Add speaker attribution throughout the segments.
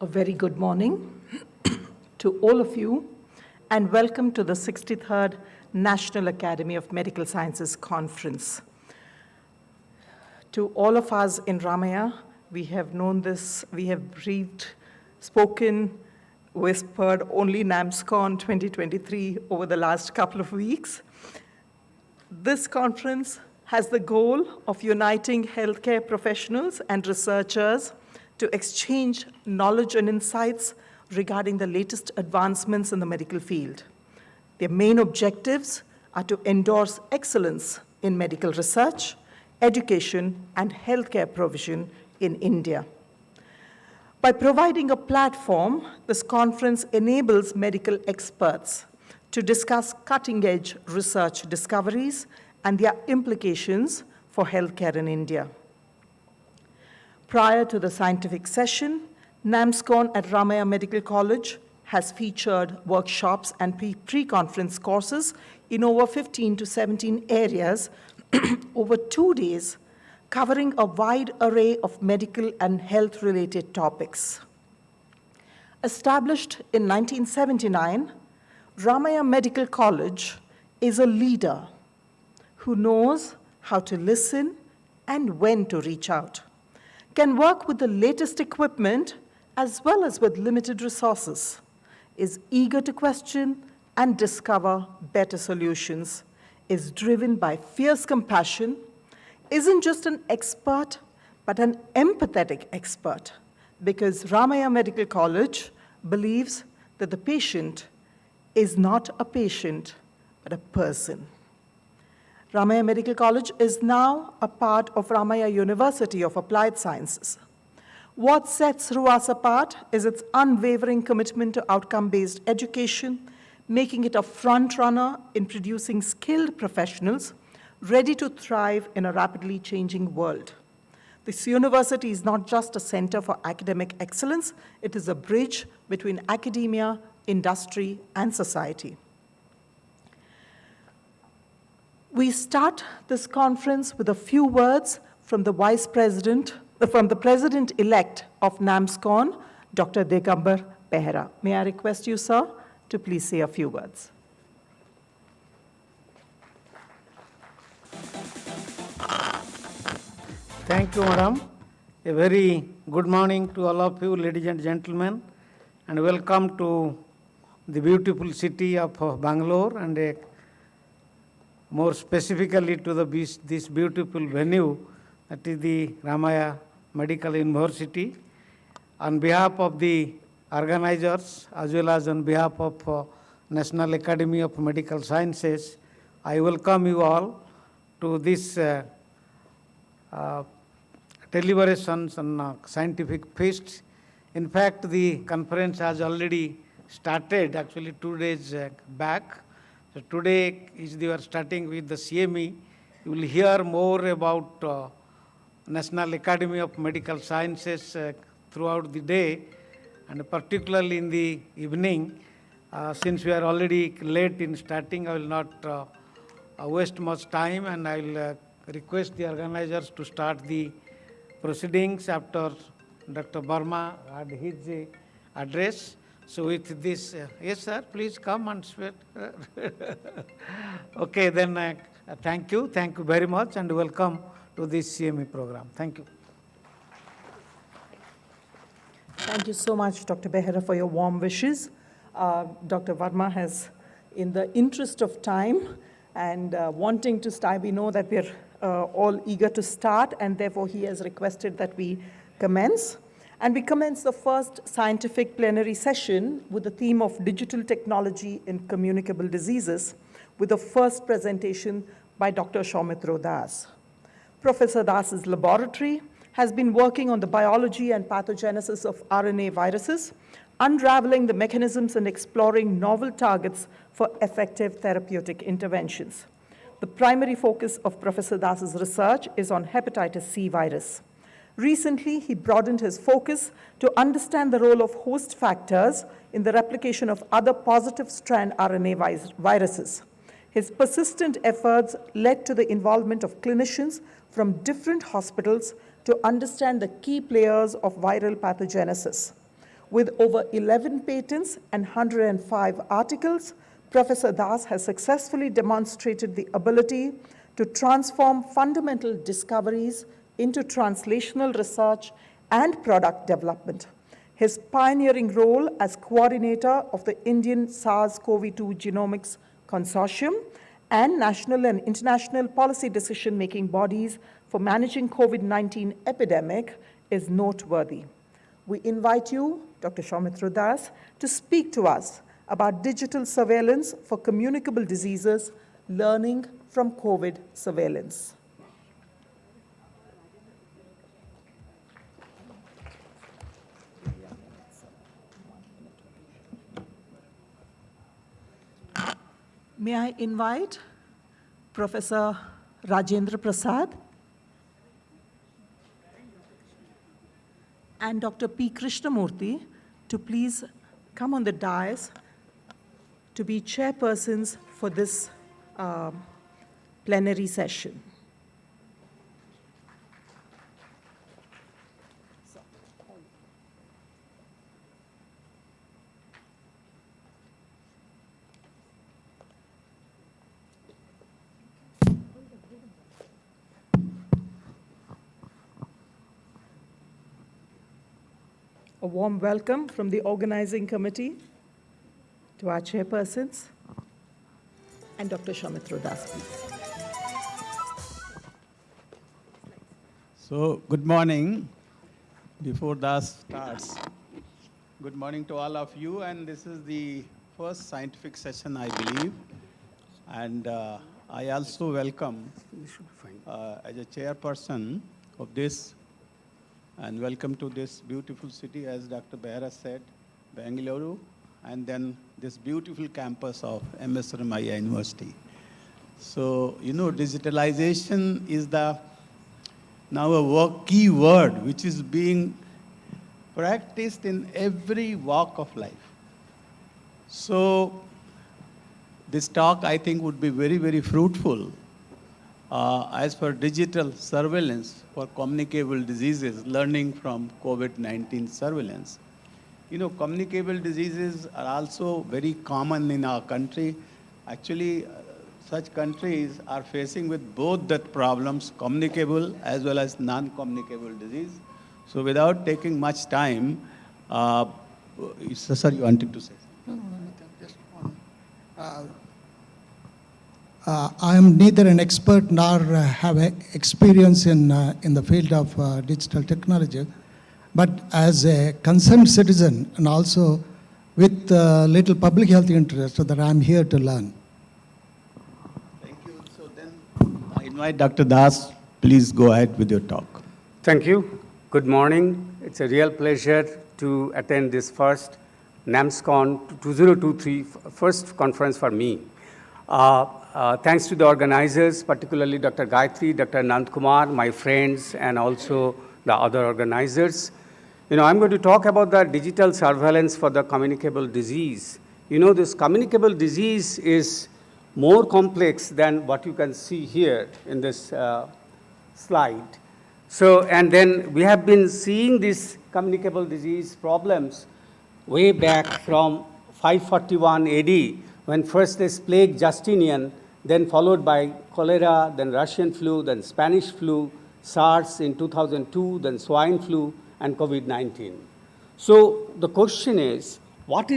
Speaker 1: A very good morning to all of you, and welcome to the 63rd National Academy of Medical Sciences Conference. To all of us in Ramaya, we have known this, we have breathed, spoken, whispered only NAMSCON 2023 over the last couple of weeks. This conference has the goal of uniting healthcare professionals and researchers to exchange knowledge and insights regarding the latest advancements in the medical field. Their main objectives are to endorse excellence in medical research, education, and healthcare provision in India. By providing a platform, this conference enables medical experts to discuss cutting-edge research discoveries and their implications for healthcare in India. Prior to the scientific session, NAMSCON at Ramaya Medical College has featured workshops and pre-conference courses in over 15 to 17 areas over 2 days, covering a wide array of medical and health-related topics. Established in 1979, Ramaya Medical College is a leader who knows how to listen and when to reach out, can work with the latest equipment as well as with limited resources, is eager to question and discover better solutions, is driven by fierce compassion, isn't just an expert, but an empathetic expert, because Ramaya Medical College believes that the patient is not a patient, but a person. Ramaya Medical College is now a part of Ramaya University of Applied Sciences. What sets RUAS apart is its unwavering commitment to outcome-based education, making it a front-runner in producing skilled professionals ready to thrive in a rapidly changing world. This university is not just a center for academic excellence, it is a bridge between academia, industry, and society. We start this conference with a few words from the President-elect of NAMSCON, Dr. Digambar Behera. May I request you, sir, to please say a few words.
Speaker 2: Thank you, madam. A very good morning to all of you, ladies and gentlemen, and welcome to the beautiful city of Bangalore, and more specifically to this beautiful venue, that is the Ramaya Medical University. On behalf of the organizers, as well as on behalf of National Academy of Medical Sciences, I welcome you all to this deliberations on scientific feast. In fact, the conference has already started, actually 2 days back. So today we are starting with the CME. You will hear more about National Academy of Medical Sciences throughout the day, and particularly in the evening. Since we are already late in starting, I will not waste much time, and I will request the organizers to start the proceedings after Dr. Verma had his address. So with this, yes sir, please come and sweat. Okay, then thank you very much, and welcome to this CME program. Thank you.
Speaker 1: Thank you so much, Dr. Behera, for your warm wishes. Dr. Verma has, in the interest of time and wanting to start, we know that we're all eager to start, and therefore he has requested that we commence. And we commence the first scientific plenary session with the theme of digital technology in communicable diseases, with the first presentation by Dr. Saumitra Das. Professor Das's laboratory has been working on the biology and pathogenesis of RNA viruses, unraveling the mechanisms and exploring novel targets for effective therapeutic interventions. The primary focus of Professor Das's research is on hepatitis C virus. Recently, he broadened his focus to understand the role of host factors in the replication of other positive strand RNA viruses. His persistent efforts led to the involvement of clinicians from different hospitals to understand the key players of viral pathogenesis. With over 11 patents and 105 articles, Professor Das has successfully demonstrated the ability to transform fundamental discoveries into translational research and product development. His pioneering role as coordinator of the Indian SARS-CoV-2 Genomics Consortium and national and international policy decision-making bodies for managing COVID-19 epidemic is noteworthy. We invite you, Dr. Saumitra Das, to speak to us about digital surveillance for communicable diseases, learning from COVID surveillance. May I invite Professor Rajendra Prasad and Dr. P. Krishnamurthy to please come on the dais to be chairpersons for this plenary session. A warm welcome from the organizing committee to our chairpersons and Dr. Saumitra Das, please.
Speaker 3: So, good morning. Before Das starts, good morning to all of you, and this is the first scientific session, I believe. And I also welcome, as a chairperson of this, and welcome to this beautiful city, as Dr. Behra said, Bengaluru, and then this beautiful campus of MS Ramaiah University. So, you know, digitalization is now a key word which is being practiced in every walk of life. So, this talk, I think, would be very, very fruitful as for digital surveillance for communicable diseases, learning from COVID-19 surveillance. You know, communicable diseases are also very common in our country. Actually, such countries are facing with both the problems, communicable as well as non-communicable disease. So without taking much time, sir, you wanted to say something?
Speaker 4: No, just one. I am neither an expert nor have experience in the field of digital technology, but as a concerned citizen and also with little public health interest, so that I am here to learn.
Speaker 3: Thank you. So then I invite Dr. Das, please go ahead with your talk.
Speaker 5: Thank you. Good morning. It's a real pleasure to attend this first NAMSCON 2023 first conference for me. Thanks to the organizers, particularly Dr. Gayatri, Dr. Anand Kumar, my friends, and also the other organizers. You know, I'm going to talk about the digital surveillance for the communicable disease. You know, this communicable disease is more complex than what you can see here in this slide. So, and then we have been seeing these communicable disease problems way back from 541 AD, when first this plague Justinian, then followed by cholera, then Russian flu, then Spanish flu, SARS in 2002, then swine flu, and COVID-19. So the question is, what do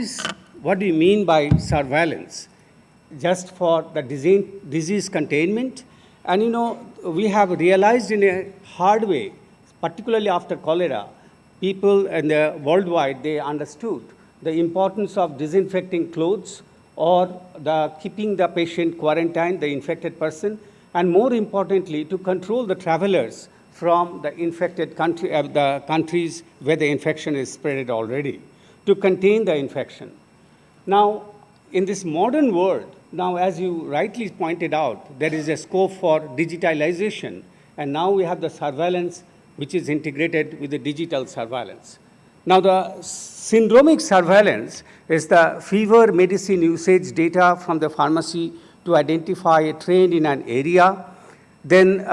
Speaker 5: you mean by surveillance? Just for the disease containment? And you know, we have realized in a hard way, particularly after cholera, people and worldwide, they understood the importance of disinfecting clothes or keeping the patient quarantined, the infected person, and more importantly, to control the travelers from the infected country, the countries where the infection is spread already, to contain the infection. Now, in this modern world, now as you rightly pointed out, there is a scope for digitalization, and now we have the surveillance which is integrated with the digital surveillance. Now, the syndromic surveillance is the fever medicine usage data from the pharmacy to identify a trend in an area, then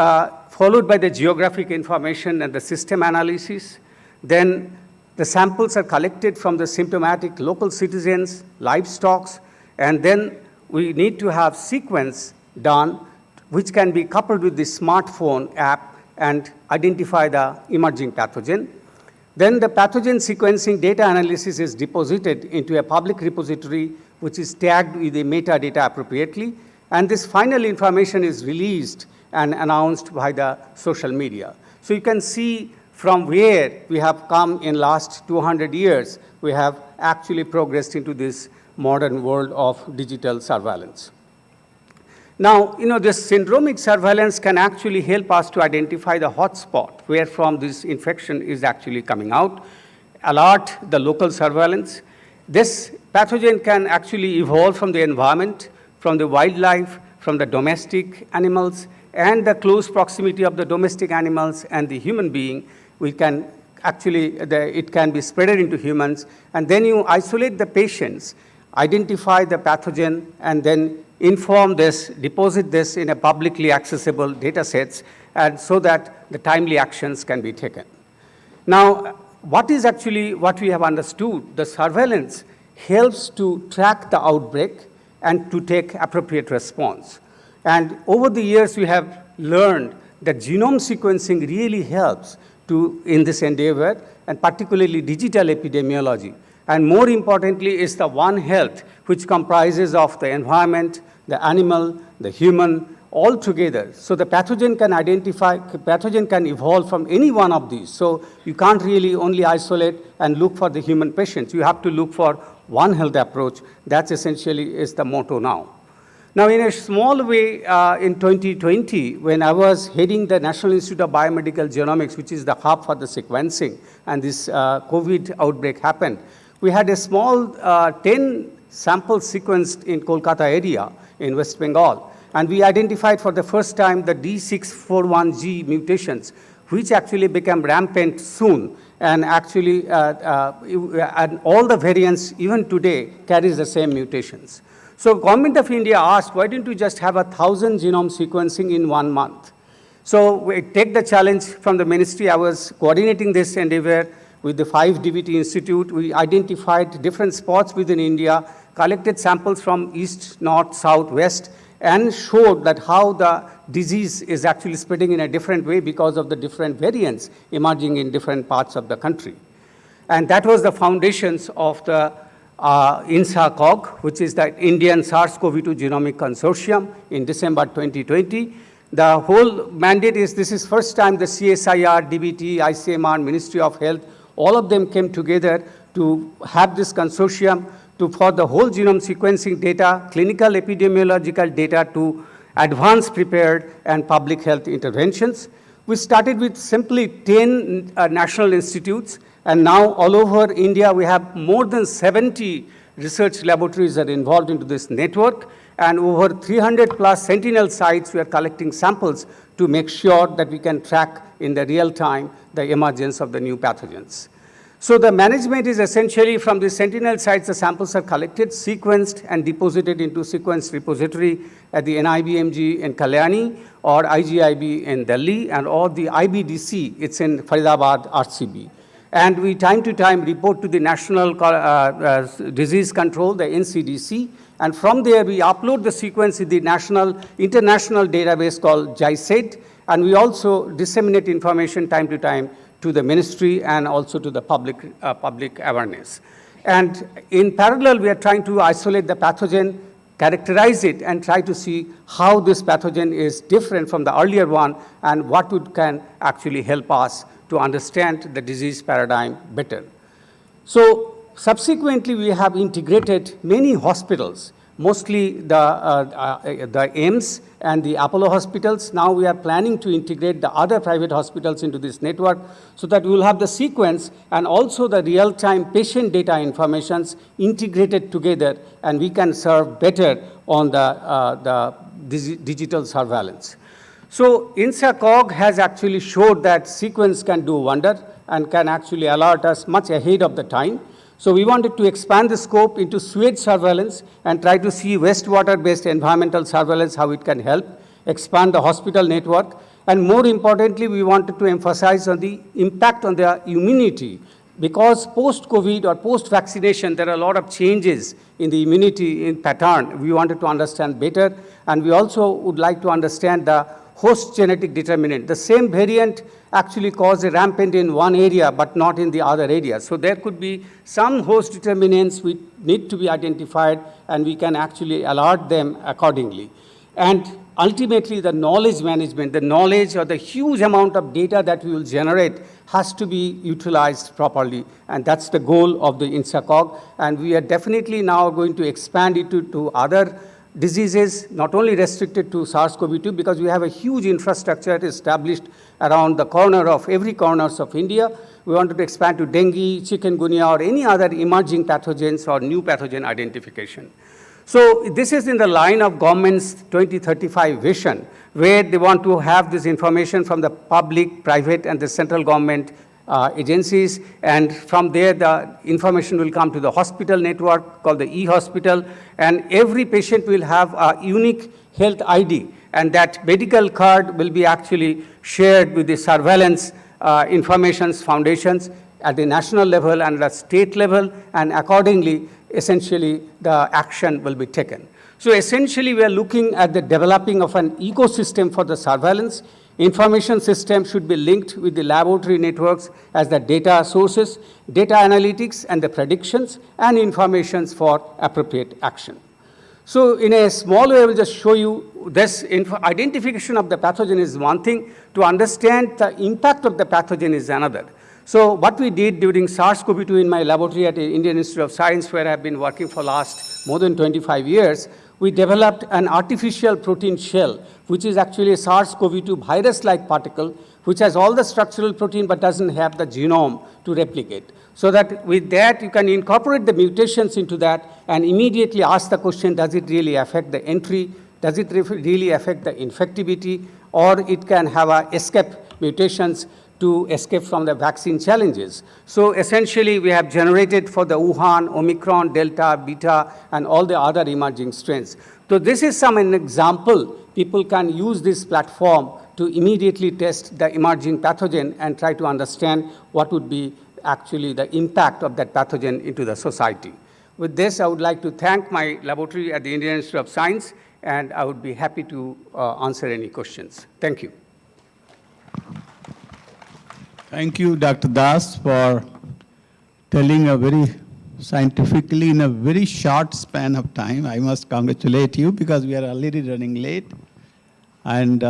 Speaker 5: followed by the geographic information and the system analysis, then The samples are collected from the symptomatic local citizens, livestock, and then we need to have sequence done, which can be coupled with the smartphone app and identify the emerging pathogen. Then the pathogen sequencing data analysis is deposited into a public repository, which is tagged with the metadata appropriately, and this final information is released and announced by the social media. So you can see from where we have come in last 200 years, we have actually progressed into this modern world of digital surveillance. Now, this syndromic surveillance can actually help us to identify the hotspot where from this infection is actually coming out, alert the local surveillance. This pathogen can actually evolve from the environment, from the wildlife, from the domestic animals, and the close proximity of the domestic animals and the human being. We can actually, it can be spreaded into humans, and then you isolate the patients, identify the pathogen, and then inform this, deposit this in a publicly accessible data sets, and so that the timely actions can be taken. Now, what is actually what we have understood? The surveillance helps to track the outbreak and to take appropriate response. And over the years, we have learned that genome sequencing really helps in this endeavor, and particularly digital epidemiology. And more importantly is the One Health, which comprises of the environment, the animal, the human, all together. So the pathogen can evolve from any one of these. So you can't really only isolate and look for the human patients. You have to look for One Health approach. That's essentially is the motto now. Now, in a small way, in 2020, when I was heading the National Institute of Biomedical Genomics, which is the hub for the sequencing, and this COVID outbreak happened, we had a small 10 samples sequenced in Kolkata area in West Bengal. And we identified for the first time the D641G mutations, which actually became rampant soon. And actually, and all the variants, even today, carries the same mutations. So Government of India asked, why don't you just have 1,000 genome sequencing in 1 month? So we take the challenge from the ministry. I was coordinating this endeavor with the 5 DBT Institute. We identified different spots within India, collected samples from east, north, south, west, and showed that how the disease is actually spreading in a different way because of the different variants emerging in different parts of the country. And that was the foundations of the INSACOG, which is the Indian SARS-CoV-2 Genomic Consortium in December 2020. The whole mandate is, this is first time the CSIR, DBT, ICMR, Ministry of Health, all of them came together to have this consortium for the whole genome sequencing data, clinical epidemiological data to advance prepared and public health interventions. We started with simply 10 national institutes, and now all over India we have more than 70 research laboratories that are involved into this network, and over 300 plus sentinel sites we are collecting samples to make sure that we can track in the real time the emergence of the new pathogens. So the management is essentially from the sentinel sites, the samples are collected, sequenced, and deposited into sequence repository at the NIBMG in Kalyani or IGIB in Delhi, and or the IBDC, it's in Faridabad, RCB. And we time to time report to the National Disease Control, the NCDC, and from there we upload the sequence in the international database called GISAID, and we also disseminate information time to time to the ministry and also to the public awareness. And in parallel, we are trying to isolate the pathogen, characterize it, and try to see how this pathogen is different from the earlier one and what can actually help us to understand the disease paradigm better. So subsequently, we have integrated many hospitals, mostly the AIMS and the Apollo hospitals. Now we are planning to integrate the other private hospitals into this network so that we will have the sequence and also the real-time patient data informations integrated together, and we can serve better on the digital surveillance. So INSACOG has actually showed that sequence can do wonder and can actually alert us much ahead of the time. So we wanted to expand the scope into sewage surveillance and try to see wastewater-based environmental surveillance, how it can help, expand the hospital network, and more importantly, we wanted to emphasize on the impact on the immunity because post-COVID or post-vaccination, there are a lot of changes in the immunity pattern. We wanted to understand better, and we also would like to understand the host genetic determinant. The same variant actually caused a rampant in one area, but not in the other area. So there could be some host determinants which need to be identified, and we can actually alert them accordingly. And ultimately, the knowledge management, the knowledge or the huge amount of data that we will generate has to be utilized properly. And that's the goal of the INSACOG. And we are definitely now going to expand it to other diseases, not only restricted to SARS-CoV-2, because we have a huge infrastructure established around the corner of every corners of India. We wanted to expand to dengue, chikungunya, or any other emerging pathogens or new pathogen identification. So this is in the line of government's 2035 vision, where they want to have this information from the public, private, and the central government agencies, and from there the information will come to the hospital network called the e-hospital, and every patient will have a unique health ID, and that medical card will be actually shared with the surveillance information foundations at the national level and the state level, and accordingly, essentially, the action will be taken. So essentially, we are looking at the developing of an ecosystem for the surveillance. Information system should be linked with the laboratory networks as the data sources, data analytics, and the predictions, and informations for appropriate action. So in a small way, I will just show you this identification of the pathogen is one thing. To understand the impact of the pathogen is another. So what we did during SARS-CoV-2 in my laboratory at the Indian Institute of Science, where I've been working for last more than 25 years, we developed an artificial protein shell, which is actually a SARS-CoV-2 virus-like particle, which has all the structural protein but doesn't have the genome to replicate. So that with that, you can incorporate the mutations into that and immediately ask the question, does it really affect the entry? Does it really affect the infectivity? Or it can have a escape mutations to escape from the vaccine challenges. So essentially, we have generated for the Wuhan, Omicron, Delta, Beta, and all the other emerging strains. So this is an example. People can use this platform to immediately test the emerging pathogen and try to understand what would be actually the impact of that pathogen into the society. With this, I would like to thank my laboratory at the Indian Institute of Science, and I would be happy to answer any questions. Thank you.
Speaker 3: Thank you, Dr. Das, for telling a very scientifically in a very short span of time. I must congratulate you because we are already running late. And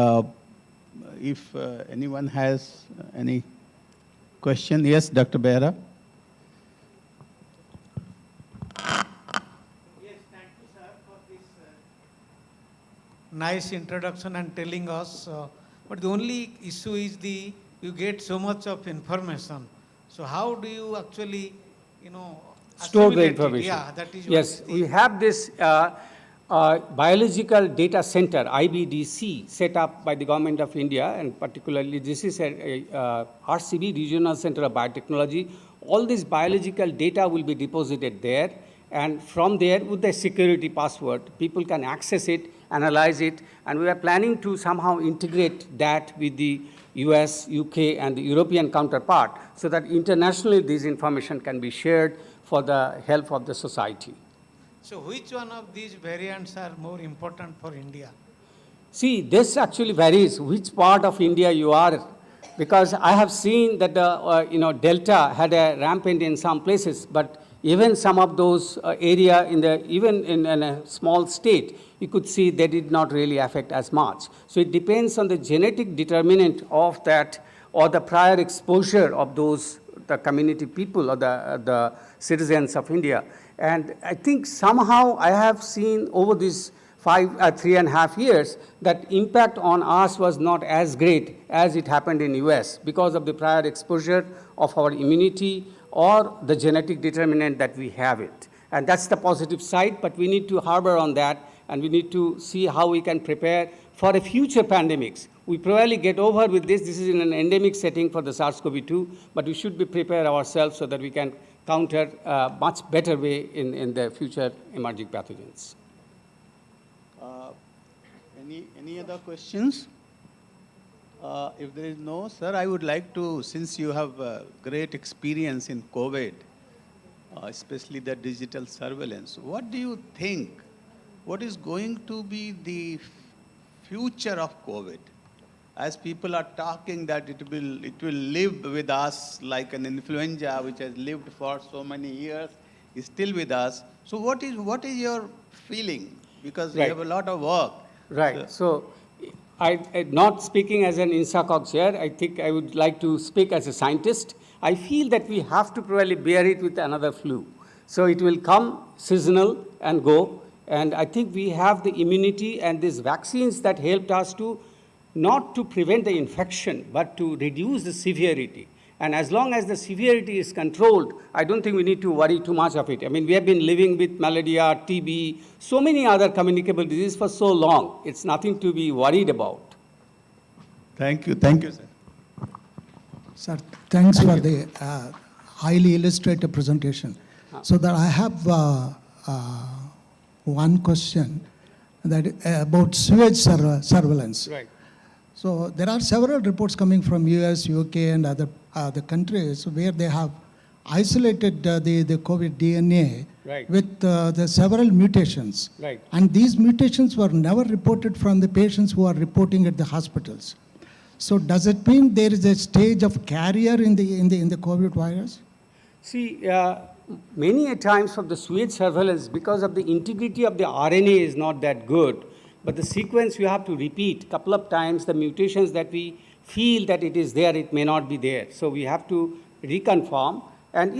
Speaker 3: if anyone has any question, yes, Dr. Behra.
Speaker 2: Yes, thank you, sir, for this nice introduction and telling us. But the only issue is you get so much of information. So how do you actually,
Speaker 5: Store the
Speaker 2: assimilate it?
Speaker 5: information.
Speaker 2: Yeah, that is
Speaker 5: yes, we have this biological data center, IBDC, set up by the government of India, and particularly this is a RCB, Regional Center of Biotechnology. All this biological data will be deposited there, and from there, with the security password, people can access it, analyze it, and we are planning to somehow integrate that with the US, UK, and the European counterpart, so that internationally this information can be shared for the health of the society.
Speaker 2: So which one of these variants are more important for India?
Speaker 5: See, this actually varies which part of India you are, because I have seen that the Delta had a rampant in some places, but even some of those area even in a small state, you could see they did not really affect as much. So it depends on the genetic determinant of that or the prior exposure of the community people or the citizens of India. And I think somehow I have seen over these 3.5 years that impact on us was not as great as it happened in US because of the prior exposure of our immunity or the genetic determinant that we have it. And that's the positive side, but we need to harbor on that, and we need to see how we can prepare for a future pandemics. We probably get over with this. This is in an endemic setting for the SARS-CoV-2, but we should be prepared ourselves so that we can counter much better way in the future emerging pathogens.
Speaker 3: Any other questions? If there is no, sir, I would like to, since you have great experience in COVID, especially the digital surveillance, what do you think? What is going to be the future of COVID? As people are talking that it will live with us like an influenza which has lived for so many years, is still with us. So what is your feeling? Because you
Speaker 5: Right.
Speaker 3: have a lot of work.
Speaker 5: Right. So, not speaking as an INSACOG chair, I think I would like to speak as a scientist. I feel that we have to probably bear it with another flu. So it will come seasonal and go. And I think we have the immunity and these vaccines that helped us to not to prevent the infection, but to reduce the severity. And as long as the severity is controlled, I don't think we need to worry too much of it. I mean, we have been living with malaria, TB, so many other communicable diseases for so long. It's nothing to be worried about.
Speaker 3: Thank you, sir.
Speaker 4: Sir, thanks for the highly illustrated presentation. So that I have one question that about sewage surveillance.
Speaker 5: Right.
Speaker 4: So there are several reports coming from US, UK, and other countries where they have isolated the COVID DNA
Speaker 5: Right.
Speaker 4: with the several mutations.
Speaker 5: Right.
Speaker 4: And these mutations were never reported from the patients who are reporting at the hospitals. So does it mean there is a stage of carrier in the COVID virus?
Speaker 5: See, many a times of the sewage surveillance, because of the integrity of the RNA is not that good, but the sequence you have to repeat a couple of times, the mutations that we feel that it is there, it may not be there. So we have to reconfirm. And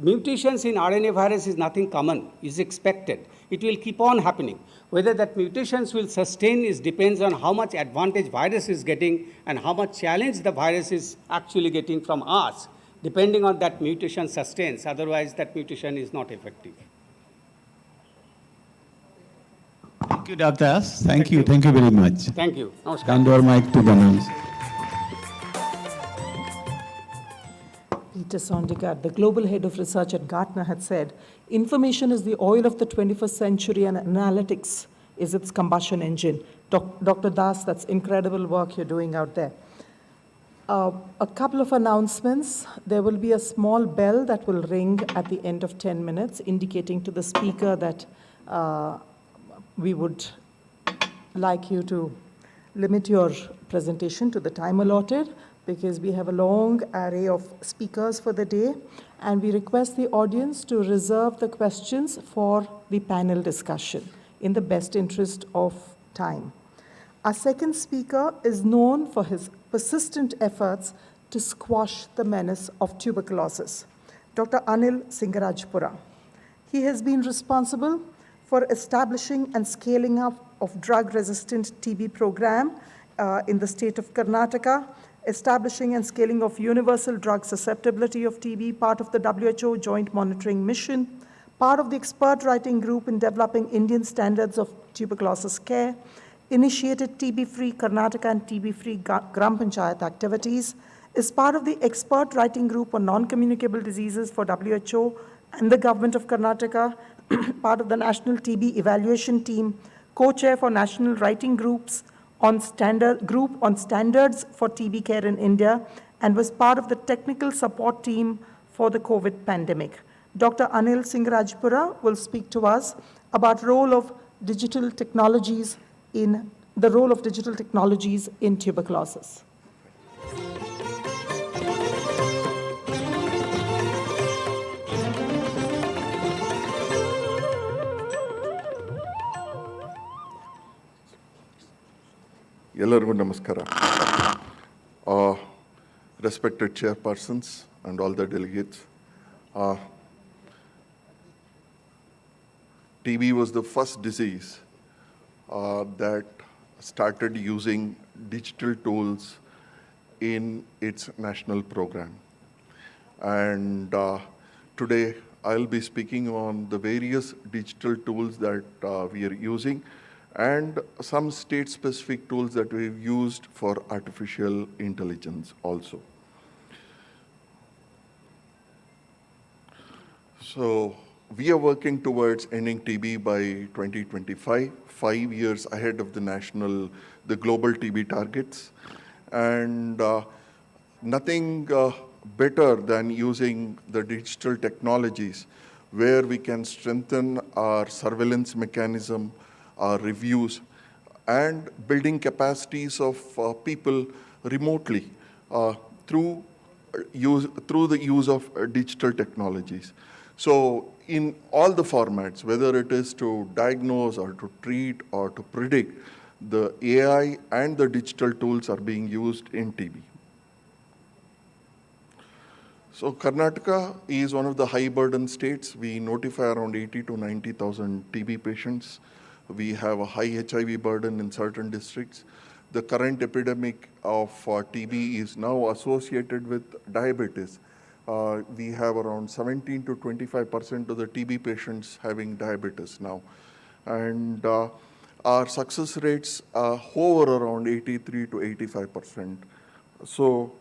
Speaker 5: mutations in RNA virus is nothing common, is expected. It will keep on happening. Whether that mutations will sustain depends on how much advantage virus is getting and how much challenge the virus is actually getting from us. Depending on that mutation sustains, otherwise that mutation is not effective.
Speaker 3: Thank you, Dr. S. Thank you very much.
Speaker 5: Thank you. Namaskar.
Speaker 3: Hand over mic to the NAMSCON.
Speaker 1: Peter Sondergaard, the global head of research at Gartner, had said, information is the oil of the 21st century and analytics is its combustion engine. Dr. Das, that's incredible work you're doing out there. A couple of announcements. There will be a small bell that will ring at the end of 10 minutes, indicating to the speaker that we would like you to limit your presentation to the time allotted, because we have a long array of speakers for the day, and we request the audience to reserve the questions for the panel discussion in the best interest of time. Our second speaker is known for his persistent efforts to squash the menace of tuberculosis, Dr. Anil Singarajipura. He has been responsible for establishing and scaling up of drug-resistant TB program in the state of Karnataka, establishing and scaling of universal drug susceptibility of TB, part of the WHO Joint Monitoring Mission, part of the expert writing group in developing Indian standards of tuberculosis care, initiated TB-free Karnataka and TB-free Gram Panchayat activities, is part of the expert writing group on non-communicable diseases for WHO and the government of Karnataka, part of the National TB Evaluation Team, co-chair for national writing groups on standards for TB care in India, and was part of the technical support team for the COVID pandemic. Dr. Anil Singarajipura will speak to us about the role of digital technologies in tuberculosis.
Speaker 6: ಎಲ್ಲರಿಗೂ ನಮಸ್ಕಾರ. Respected chairpersons and all the delegates, TB was the first disease that started using digital tools in its national program. And today I'll be speaking on the various digital tools that we are using and some state-specific tools that we've used for artificial intelligence also. So we are working towards ending TB by 2025, 5 years ahead of the global TB targets. And nothing better than using the digital technologies where we can strengthen our surveillance mechanism, our reviews, and building capacities of people remotely through the use of digital technologies. So in all the formats, whether it is to diagnose or to treat or to predict, the AI and the digital tools are being used in TB. So Karnataka is one of the high burden states. We notify around 80 to 90,000 TB patients. We have a high HIV burden in certain districts. The current epidemic of TB is now associated with diabetes. We have around 17 to 25% of the TB patients having diabetes now. And our success rates hover around 83 to 85%. So,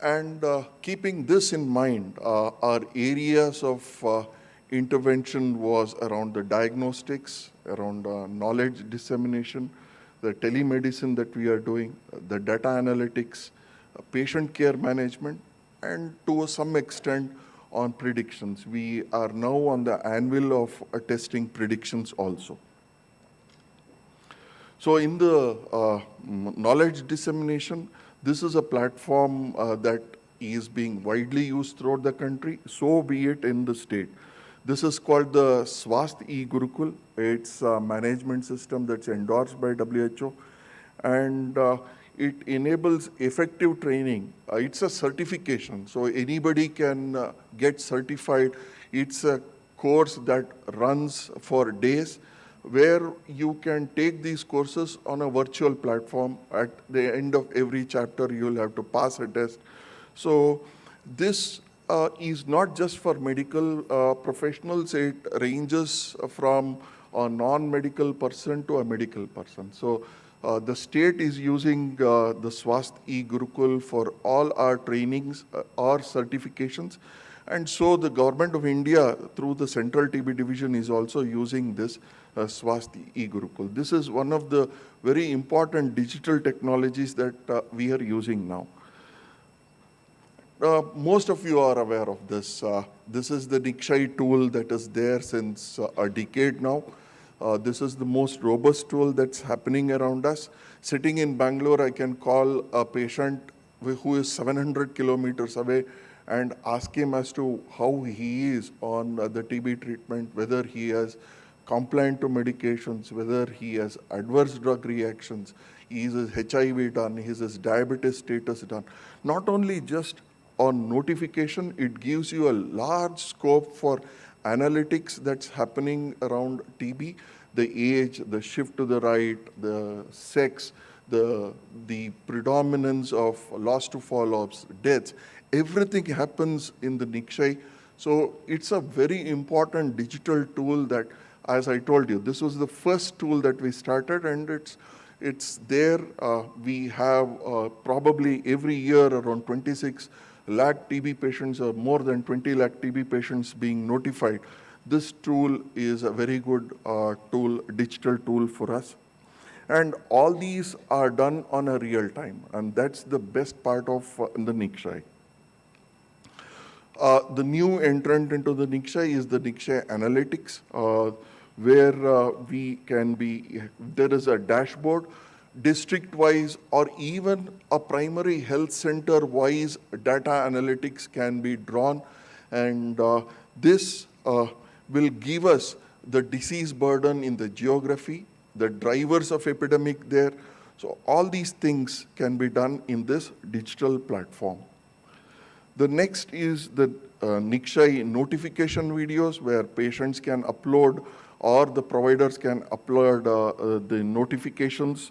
Speaker 6: and keeping this in mind, our areas of intervention was around the diagnostics, around knowledge dissemination, the telemedicine that we are doing, the data analytics, patient care management, and to some extent on predictions. We are now on the anvil of testing predictions also. So in the knowledge dissemination, this is a platform that is being widely used throughout the country, so be it in the state. This is called the Swasth e-Gurukul. It's a management system that's endorsed by WHO, and it enables effective training. It's a certification, so anybody can get certified. It's a course that runs for days, where you can take these courses on a virtual platform. At the end of every chapter, you'll have to pass a test. So this is not just for medical professionals. It ranges from a non-medical person to a medical person. So the state is using the Swasth e-Gurukul for all our trainings or certifications. And so the government of India, through the Central TB Division, is also using this Swasth e-Gurukul. This is one of the very important digital technologies that we are using now. Most of you are aware of this. This is the NICSHI tool that is there since a decade now. This is the most robust tool that's happening around us. Sitting in Bangalore, I can call a patient who is 700 kilometers away and ask him as to how he is on the TB treatment, whether he has compliant to medications, whether he has adverse drug reactions, is his HIV done, is his diabetes status done. Not only just on notification, it gives you a large scope for analytics that's happening around TB, the age, the shift to the right, the sex, the predominance of loss to follow-ups, deaths. Everything happens in the NICSHI. So it's a very important digital tool that, as I told you, this was the first tool that we started, and it's there. We have probably every year around 26 lakh TB patients, or more than 20 lakh TB patients being notified. This tool is a very good tool, digital tool for us. And all these are done on a real time, and that's the best part of the NICSHI. The new entrant into the NICSHI is the NICSHI Analytics, where we can be, there is a dashboard, district-wise or even a primary health center-wise data analytics can be drawn, and this will give us the disease burden in the geography, the drivers of epidemic there. So all these things can be done in this digital platform. The next is the NICSHI notification videos, where patients can upload or the providers can upload the notifications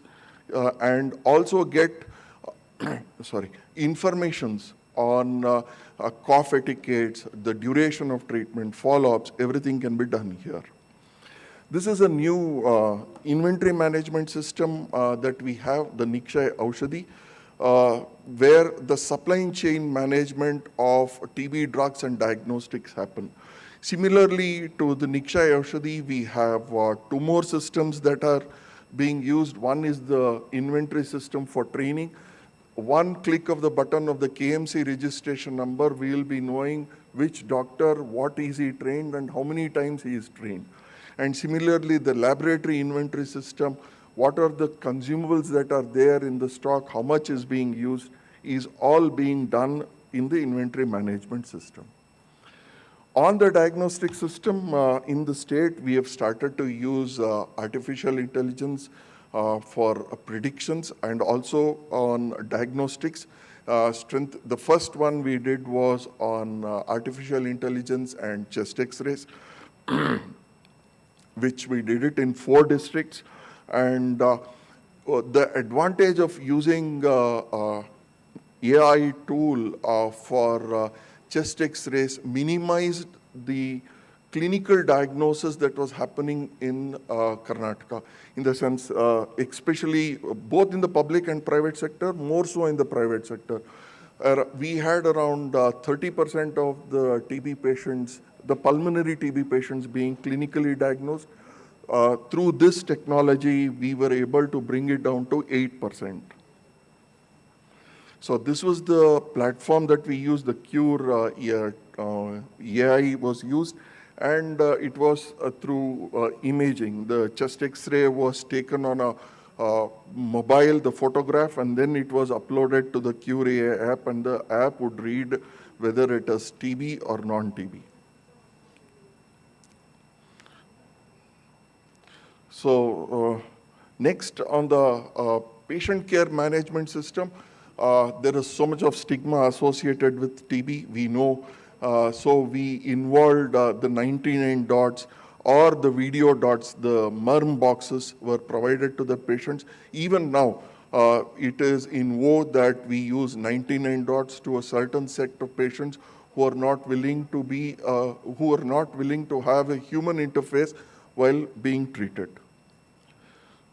Speaker 6: and also get informations on cough etiquettes, the duration of treatment, follow-ups, everything can be done here. This is a new inventory management system that we have, the NICSHI Aushadhi, where the supply chain management of TB drugs and diagnostics happen. Similarly to the NICSHI Aushadhi, we have two more systems that are being used. One is the inventory system for training. One click of the button of the KMC registration number, we will be knowing which doctor, what is he trained, and how many times he is trained. And similarly, the laboratory inventory system, what are the consumables that are there in the stock, how much is being used, is all being done in the inventory management system. On the diagnostic system in the state, we have started to use artificial intelligence for predictions and also on diagnostics. The first one we did was on artificial intelligence and chest x-rays, which we did it in 4 districts. And the advantage of using AI tool for chest x-rays minimized the clinical diagnosis that was happening in Karnataka, in the sense, especially both in the public and private sector, more so in the private sector. We had around 30% of the TB patients, the pulmonary TB patients being clinically diagnosed. Through this technology, we were able to bring it down to 8%. So this was the platform that we used, the Cure AI was used, and it was through imaging. The chest X-ray was taken on a mobile, the photograph, and then it was uploaded to the Cure AI app, and the app would read whether it is TB or non-TB. So next, on the patient care management system, there is so much of stigma associated with TB, we know. So we involved the 99 dots or the video dots, the MERM boxes were provided to the patients. Even now, it is in vogue that we use 99 dots to a certain set of patients who are not willing to be, who are not willing to have a human interface while being treated.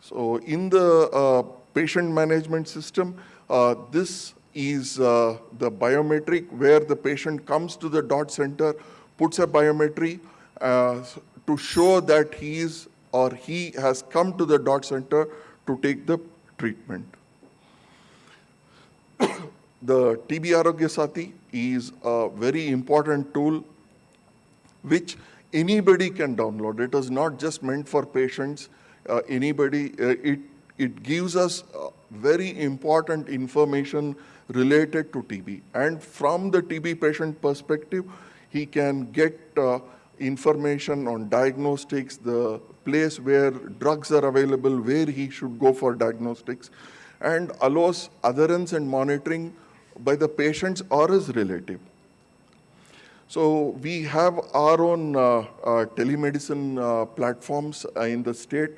Speaker 6: So in the patient management system, this is the biometric where the patient comes to the dot center, puts a biometry to show that he is or he has come to the dot center to take the treatment. The TB Arogya Sati is a very important tool which anybody can download. It is not just meant for patients. It gives us very important information related to TB. And from the TB patient perspective, he can get information on diagnostics, the place where drugs are available, where he should go for diagnostics, and allows adherence and monitoring by the patients or his relative. So we have our own telemedicine platforms in the state.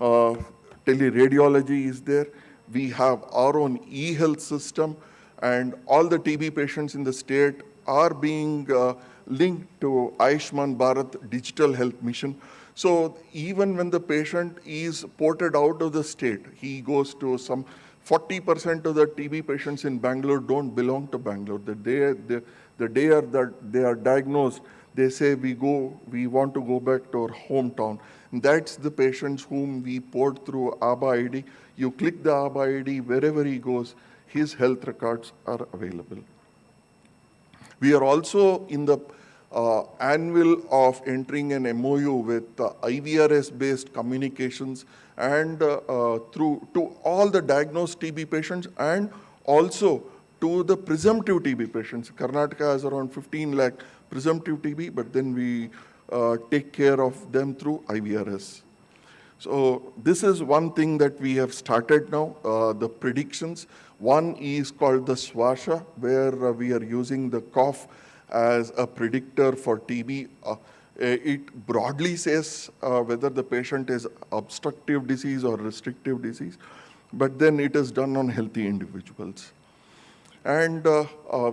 Speaker 6: Teleradiology is there. We have our own e-health system, and all the TB patients in the state are being linked to Ayushman Bharat Digital Health Mission. So even when the patient is ported out of the state, he goes to some 40% of the TB patients in Bangalore don't belong to Bangalore. The day that they are diagnosed, they say we want to go back to our hometown. And that's the patients whom we port through ABA ID. You click the ABA ID, wherever he goes, his health records are available. We are also in the anvil of entering an MOU with IVRS-based communications and to all the diagnosed TB patients and also to the presumptive TB patients. Karnataka has around 15 lakh presumptive TB, but then we take care of them through IVRS. So this is one thing that we have started now, the predictions. One is called the SWASHA, where we are using the cough as a predictor for TB. It broadly says whether the patient is obstructive disease or restrictive disease, but then it is done on healthy individuals. And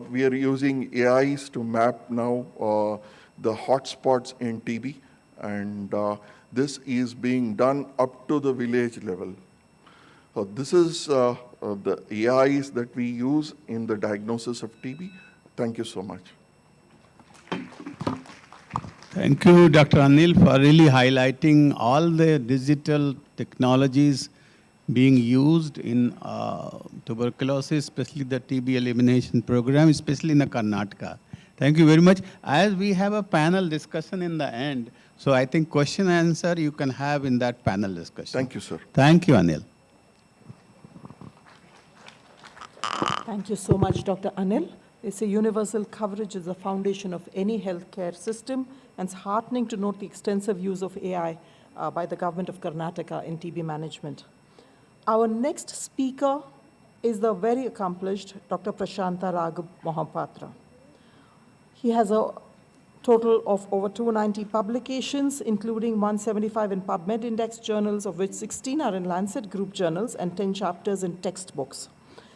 Speaker 6: we are using AIs to map now the hotspots in TB, and this is being done up to the village level. So this is the AIs that we use in the diagnosis of TB. Thank you so much.
Speaker 3: Thank you, Dr. Anil, for really highlighting all the digital technologies being used in tuberculosis, especially the TB elimination program, especially in the Karnataka. Thank you very much. As we have a panel discussion in the end, so I think question and answer you can have in that panel discussion.
Speaker 6: Thank you, sir.
Speaker 3: Thank you, Anil.
Speaker 1: Thank you so much, Dr. Anil. It's a universal coverage is the foundation of any healthcare system, and it's heartening to note the extensive use of AI by the government of Karnataka in TB management. Our next speaker is the very accomplished Dr.Prasanta Raghab Mohapatra. He has a total of over 290 publications, including 175 in PubMed Index journals, of which 16 are in Lancet Group journals and 10 chapters in textbooks.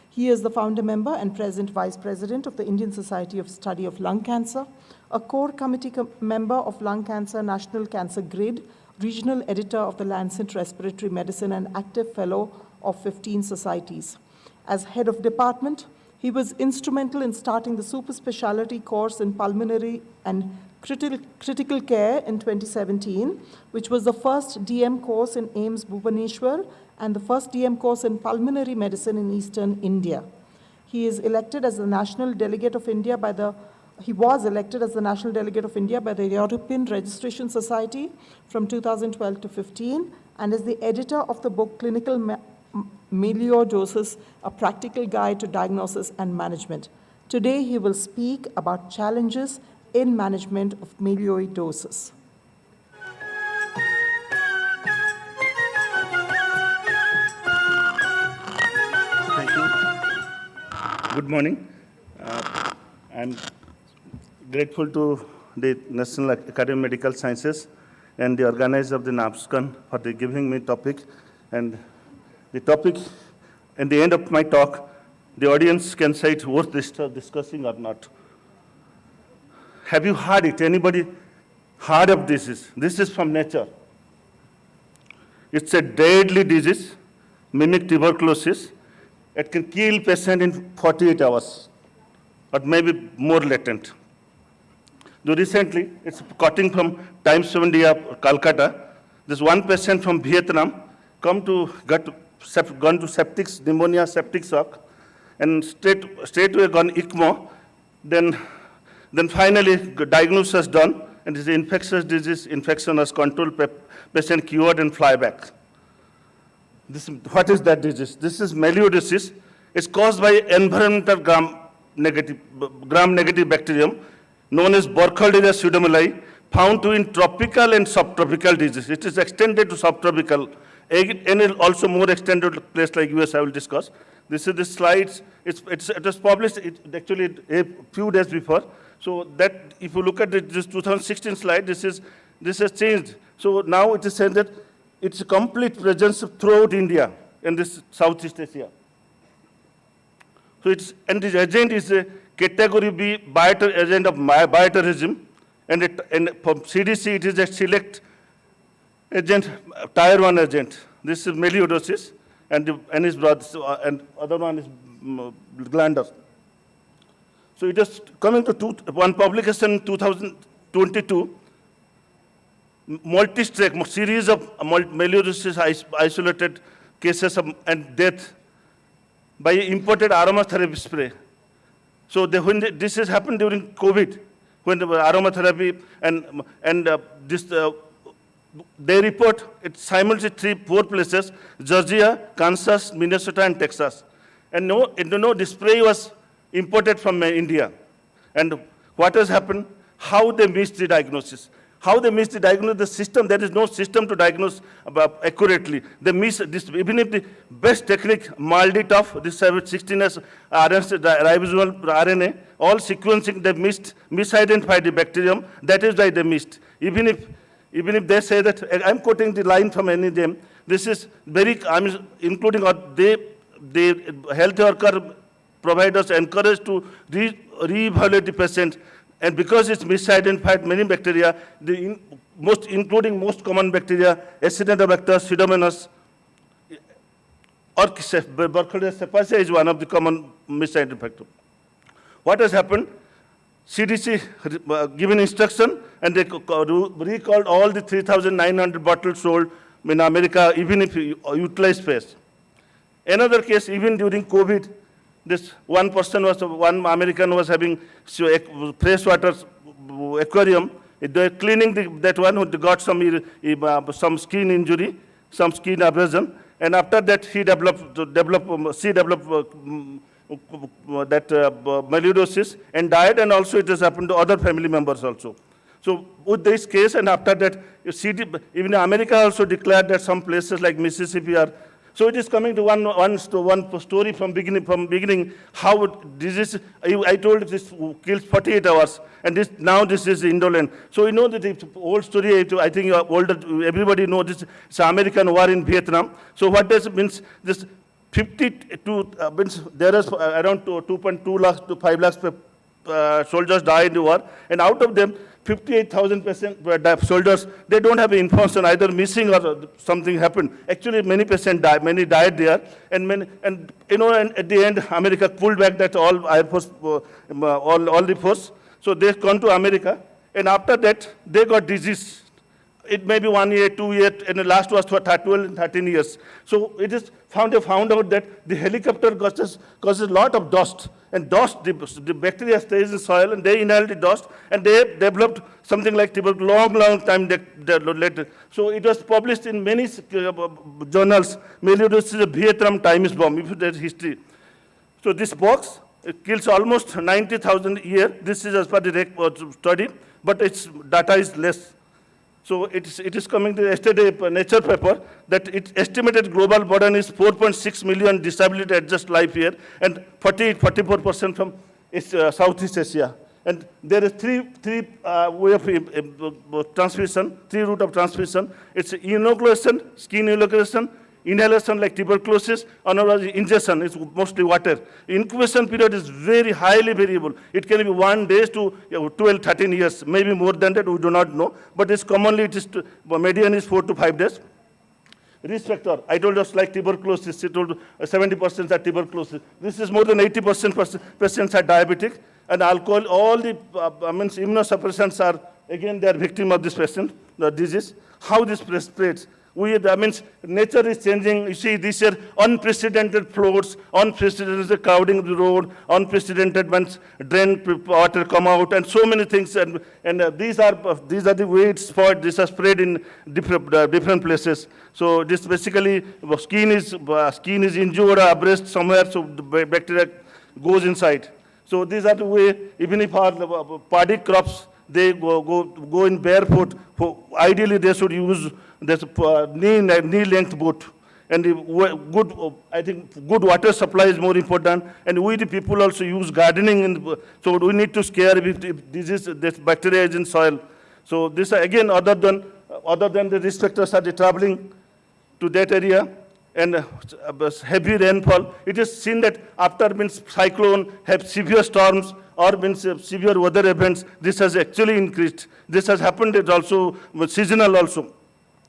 Speaker 1: He is the founder member and present vice president of the Indian Society of Study of Lung Cancer, a core committee member of Lung Cancer National Cancer Grid, regional editor of the Lancet Respiratory Medicine, and active fellow of 15 societies. As head of department, he was instrumental in starting the super specialty course in pulmonary and critical care in 2017, which was the first DM course in AIIMS Bhubaneswar and the first DM course in pulmonary medicine in Eastern India. He is elected as the National Delegate of India by the He was elected as the National Delegate of India by the European Registration Society from 2012 to 15, and is the editor of the book Clinical Melioidosis, a practical guide to diagnosis and management. Today, he will speak about challenges in management of melioidosis.
Speaker 7: Thank you. Good morning. I'm grateful to the National Academy of Medical Sciences and the organizer of the NAMSCON for giving me topic. And the topic, at the end of my talk, the audience can say it's worth discussing or not. Have you heard it? Anybody heard of this? This is from nature. It's a deadly disease, mimic tuberculosis. It can kill patient in 48 hours, or maybe more latent. Recently, it's cutting from Times of India, Calcutta. This one patient from Vietnam gone to septic pneumonia, septic shock, and straightway gone ECMO. Then finally, diagnosis done, and it's an infectious disease. Infection was controlled, patient cured and fly back. What is that disease? This is melioidosis. It's caused by environmental gram-negative bacterium known as Burkholderia pseudomyeli, found to in tropical and subtropical disease. It is extended to subtropical, and also more extended to place like US. I will discuss. This is the slides. It was published actually a few days before. So that if you look at this 2016 slide, this has changed. So now it is said that it's a complete presence throughout India and this Southeast Asia. So and this agent is a category B agent of bioterrorism, and from CDC it is a select agent, tier 1 agent. This is melioidosis, and is and other one is glandor. So it is coming to one publication in 2022, multi-track series of melioidosis isolated cases and death by imported aromatherapy spray. So this has happened during COVID, when the aromatherapy they report it simultaneously 4 places: Georgia, Kansas, Minnesota, and Texas. And the spray was imported from India. And what has happened? How they missed the diagnosis. How they missed the diagnosis, the system, there is no system to diagnose accurately. They miss this, even if the best technique, MALDI-TOF, this 16S ribosomal RNA, all sequencing, they misidentified the bacterium. That is why they missed. Even if they say that, I'm quoting the line from any of them, this is including the health worker providers encouraged to re-evaluate the patient. And because it's misidentified many bacteria, including most common bacteria, Acinetobacter, Pseudomonas, or Burkholderia cepacia is one of the common misidentified. What has happened? CDC given instruction, and they recalled all the 3,900 bottles sold in America, even if you utilize space. Another case, even during COVID, this one American was having freshwater aquarium. They were cleaning that one who got some skin injury, some skin abrasion, and after that he developed melioidosis and died, and also it has happened to other family members also. So with this case, and after that, even America also declared that some places like Mississippi are. So it is coming to one story from beginning how disease. I told this kills 48 hours, and now this is indolent. So you know that the old story. I think you are older. Everybody knows this. It's American war in Vietnam. So what does it means? This 52 means there is around 2.2 lakhs to 5 lakhs soldiers died in the war, and out of them 58,000 soldiers, they don't have information, either missing or something happened. Actually, many died there, and at the end, America pulled back that all Air Force, all the force. So they come to America, and after that, they got disease. It may be 1 year, 2 years, and the last was for 12 and 13 years. So it is found out that the helicopter causes a lot of dust. And dust, the bacteria stays in soil, and they inhale the dust, and they developed something like tuberculosis long time later. So it was published in many journals. Melioidosis is a Vietnam Times bomb, if there's history. So this box, it kills almost 90,000 a year. This is as per the study, but its data is less. So it is coming to yesterday Nature paper that its estimated global burden is 4.6 million disability adjusted life year, and 44% from Southeast Asia. And there is three way of transmission, 3 route of transmission. It's inoculation, skin inoculation, inhalation like tuberculosis, or ingestion is mostly water. Incubation period is very highly variable. It can be 1 day to 12, 13 years, maybe more than that, we do not know. But it's commonly, median is 4 to 5 days. Risk factor, I told us like tuberculosis, it told 70% are tuberculosis. This is more than 80% patients are diabetic, and alcohol, all the immunosuppressants are, again, they are victim of this patient, the disease. How this spreads? Nature is changing. You see, this year, unprecedented floods, unprecedented crowding of the road, unprecedented drain water come out, and so many things. And these are the way it's spread. These are spread in different places. So this basically skin is injured or abrased somewhere, so the bacteria goes inside. So these are the way. Even if our paddy crops, they go in barefoot. Ideally, they should use this knee length boot, and I think good water supply is more important. And we the people also use gardening, so we need to scare if this bacteria is in soil. So this again, other than the risk factors are the traveling to that area and heavy rainfall. It is seen that after cyclone, have severe storms or severe weather events, this has actually increased. This has happened. It's also seasonal also.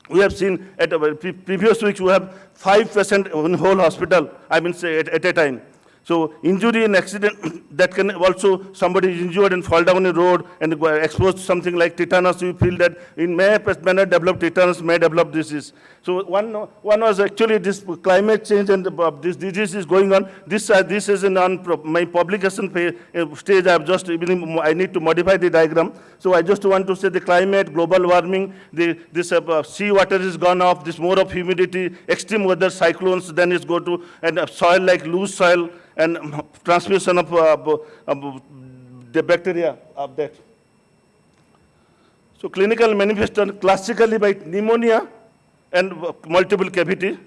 Speaker 7: We have seen at previous weeks, we have 5 patients in whole hospital, at a time. So injury and accident, that can also, somebody is injured and fall down the road and exposed to something like tetanus. You feel that in may develop tetanus, may develop disease. So one was actually this climate change, and this disease is going on. This is in my publication stage. I need to modify the diagram. So I just want to say the climate, global warming, this sea water is gone off, this more of humidity, extreme weather, cyclones, then it's go to, and soil like loose soil, and transmission of the bacteria of that. So clinical manifestation classically by pneumonia and multiple cavity.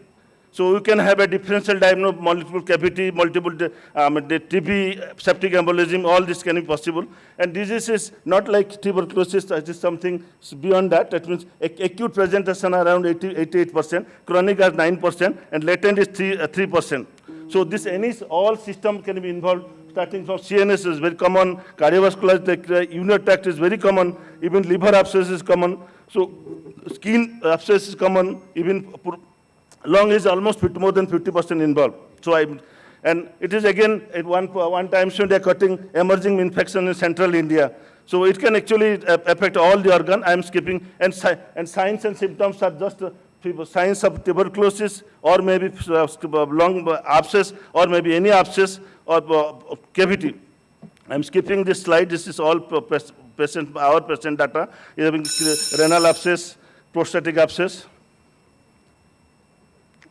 Speaker 7: So you can have a differential diagnosis, multiple cavity, multiple TB, septic embolism, all this can be possible. And disease is not like tuberculosis, it is something beyond that. That means acute presentation around 88%, chronic are 9%, and latent is 3%. So this all system can be involved, starting from CNS is very common, cardiovascular, the urinary tract is very common, even liver abscess is common. So skin abscess is common, even lung is almost more than 50% involved. So and it is again at one time soon they are cutting emerging infection in central India. So it can actually affect all the organ. I am skipping, and signs and symptoms are just signs of tuberculosis, or maybe lung abscess, or maybe any abscess or cavity. I'm skipping this slide. This is all our patient data. You're having renal abscess, prostatic abscess.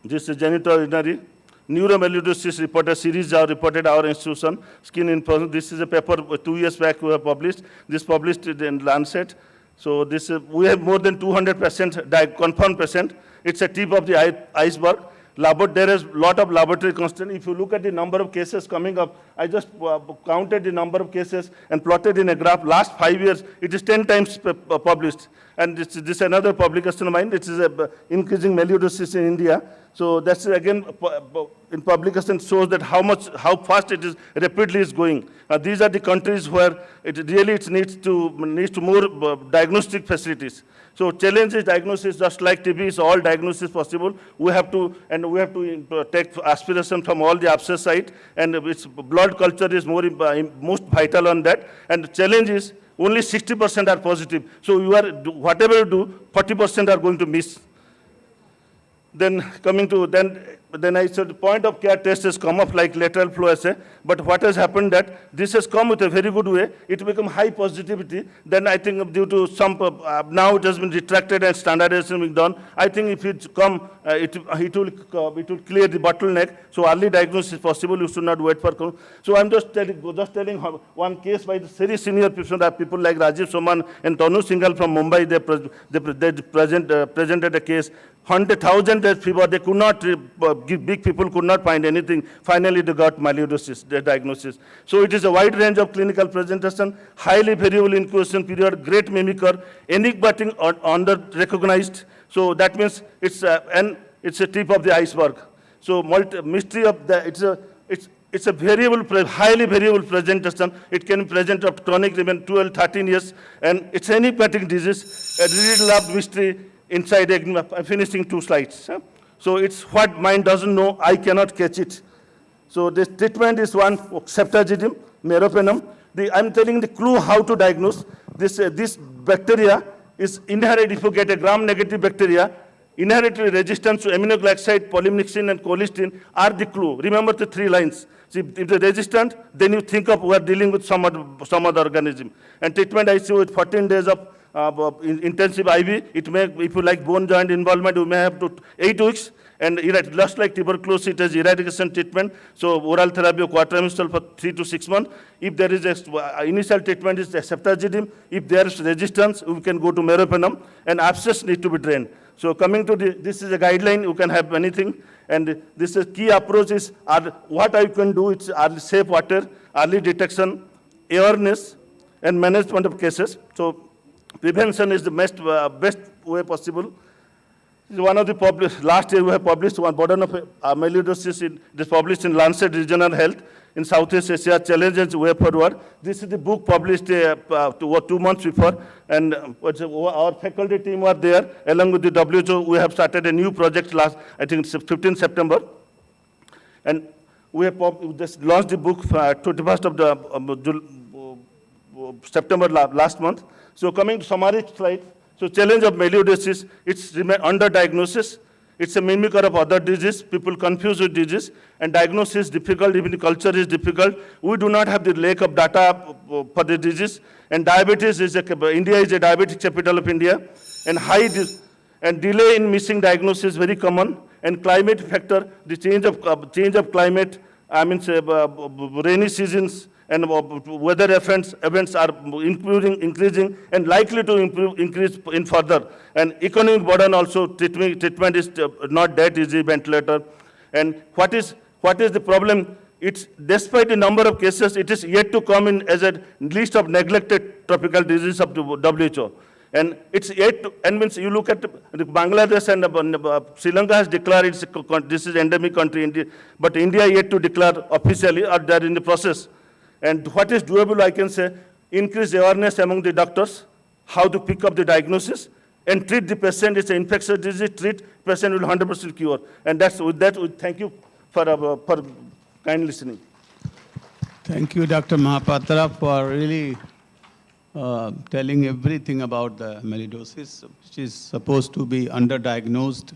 Speaker 7: This is genitourinary. Neuromelioidosis reported, series are reported our institution. Skin in person. This is a paper 2 years back we have published. This published in Lancet. So this we have more than 200% confirmed patient. It's a tip of the iceberg. There is a lot of laboratory constant. If you look at the number of cases coming up, I just counted the number of cases and plotted in a graph. Last 5 years, it is 10 times published. And this is another publication of mine. This is increasing melioidosis in India. So that's again in publication shows that how fast it is rapidly is going. These are the countries where it really needs to more diagnostic facilities. So challenge is diagnosis, just like TB is all diagnosis possible. We have to take aspiration from all the abscess site, and its blood culture is most vital on that. And the challenge is only 60% are positive. So you are whatever you do, 40% are going to miss. Then coming to then I said the point of care test has come up like lateral flow assay, but what has happened that this has come with a very good way. It become high positivity. Then I think due to some now it has been retracted and standardization being done. I think if it come, it will clear the bottleneck. So early diagnosis is possible. You should not wait for. So I'm just telling one case by the very senior people like Rajiv Soman and Tanu Singhal from Mumbai. They presented a case. 100,000 fever, they could not, big people could not find anything. Finally, they got melioidosis, their diagnosis. So it is a wide range of clinical presentation, highly variable incubation period, great mimicker, enigmatic or under-recognized. So that means it's a tip of the iceberg. So mystery of it's a variable, highly variable presentation. It can present up to chronic even 12, 13 years, and it's an enigmatic disease. A really loved mystery. Inside, I'm finishing 2 slides. So it's what mind doesn't know, I cannot catch it. So this treatment is one, ceftazidime, meropenem. I'm telling the clue how to diagnose. This bacteria is inherent, if you get a gram-negative bacteria, inherently resistant to aminoglycoside, polymyxin, and colistin are the clue. Remember the 3 lines. See, if they're resistant, then you think of we are dealing with some other organism. And treatment I see with 14 days of intensive IV, it may, if you like bone joint involvement, you may have to 8 weeks, and just like tuberculosis, it is eradication treatment. So oral therapy of quatremistal for 3 to 6 months. If there is initial treatment is ceftazidime, if there is resistance, we can go to meropenem, and abscess need to be drained. So coming to this is a guideline, you can have anything, and this is key approach is what I can do. It's early safe water, early detection, awareness, and management of cases. So prevention is the best way possible. One of the last year we have published one burden of melioidosis. It is published in Lancet Regional Health in Southeast Asia, Challenges Way Forward. This is the book published 2 months before, and our faculty team were there. Along with the WHO, we have started a new project I think it's 15 September. And we have just launched the book 21st of September last month. So coming to summary slide, so challenge of melioidosis, it's under diagnosis. It's a mimicker of other disease. People confuse with disease, and diagnosis is difficult, even the culture is difficult. We do not have the lack of data for the disease. And diabetes India is a diabetic capital of India, and delay in missing diagnosis is very common. And climate factor, the change of climate, rainy seasons, and weather events are increasing and likely to increase in further. And economic burden also, treatment is not that easy, ventilator. And what is the problem? It's despite the number of cases, it is yet to come in as a list of neglected tropical diseases of the WHO. And it's yet to, and means you look at Bangladesh and Sri Lanka has declared this is endemic country, but India yet to declare officially, or they're in the process. And what is doable, I can say, increase awareness among the doctors, how to pick up the diagnosis, and treat the patient. It's an infectious disease, treat patient will 100% cure. And with that, we thank you for kind listening.
Speaker 3: Thank you, Dr. Mohapatra, for really telling everything about the melioidosis, which is supposed to be underdiagnosed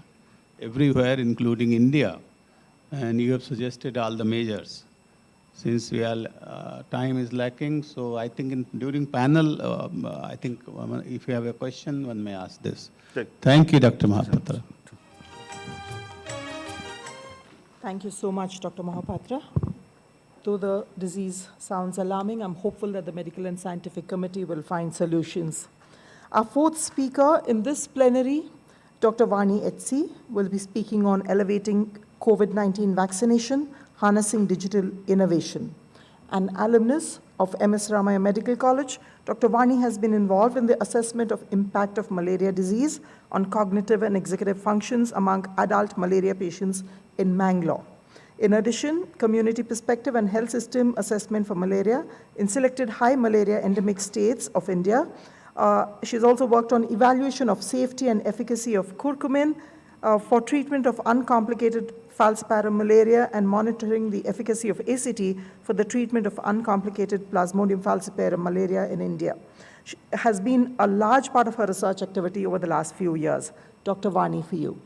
Speaker 3: everywhere, including India. And you have suggested all the measures. Since we are, time is lacking, so I think during panel, I think if you have a question, one may ask this. Thank you, Dr. Mohapatra.
Speaker 1: Thank you so much, Dr. Mohapatra. Though the disease sounds alarming, I'm hopeful that the Medical and Scientific Committee will find solutions. Our fourth speaker in this plenary, Dr. Vani Etsi, will be speaking on elevating COVID-19 vaccination, harnessing digital innovation. An alumnus of MS Ramaya Medical College, Dr. Vani has been involved in the assessment of impact of malaria disease on cognitive and executive functions among adult malaria patients in Mangalore. In addition, community perspective and health system assessment for malaria in selected high malaria endemic states of India. She's also worked on evaluation of safety and efficacy of curcumin for treatment of uncomplicated falciparum malaria and monitoring the efficacy of ACT for the treatment of uncomplicated Plasmodium falciparum malaria in India. She has been a large part of her research activity over the last few years. Dr. Vani, for you.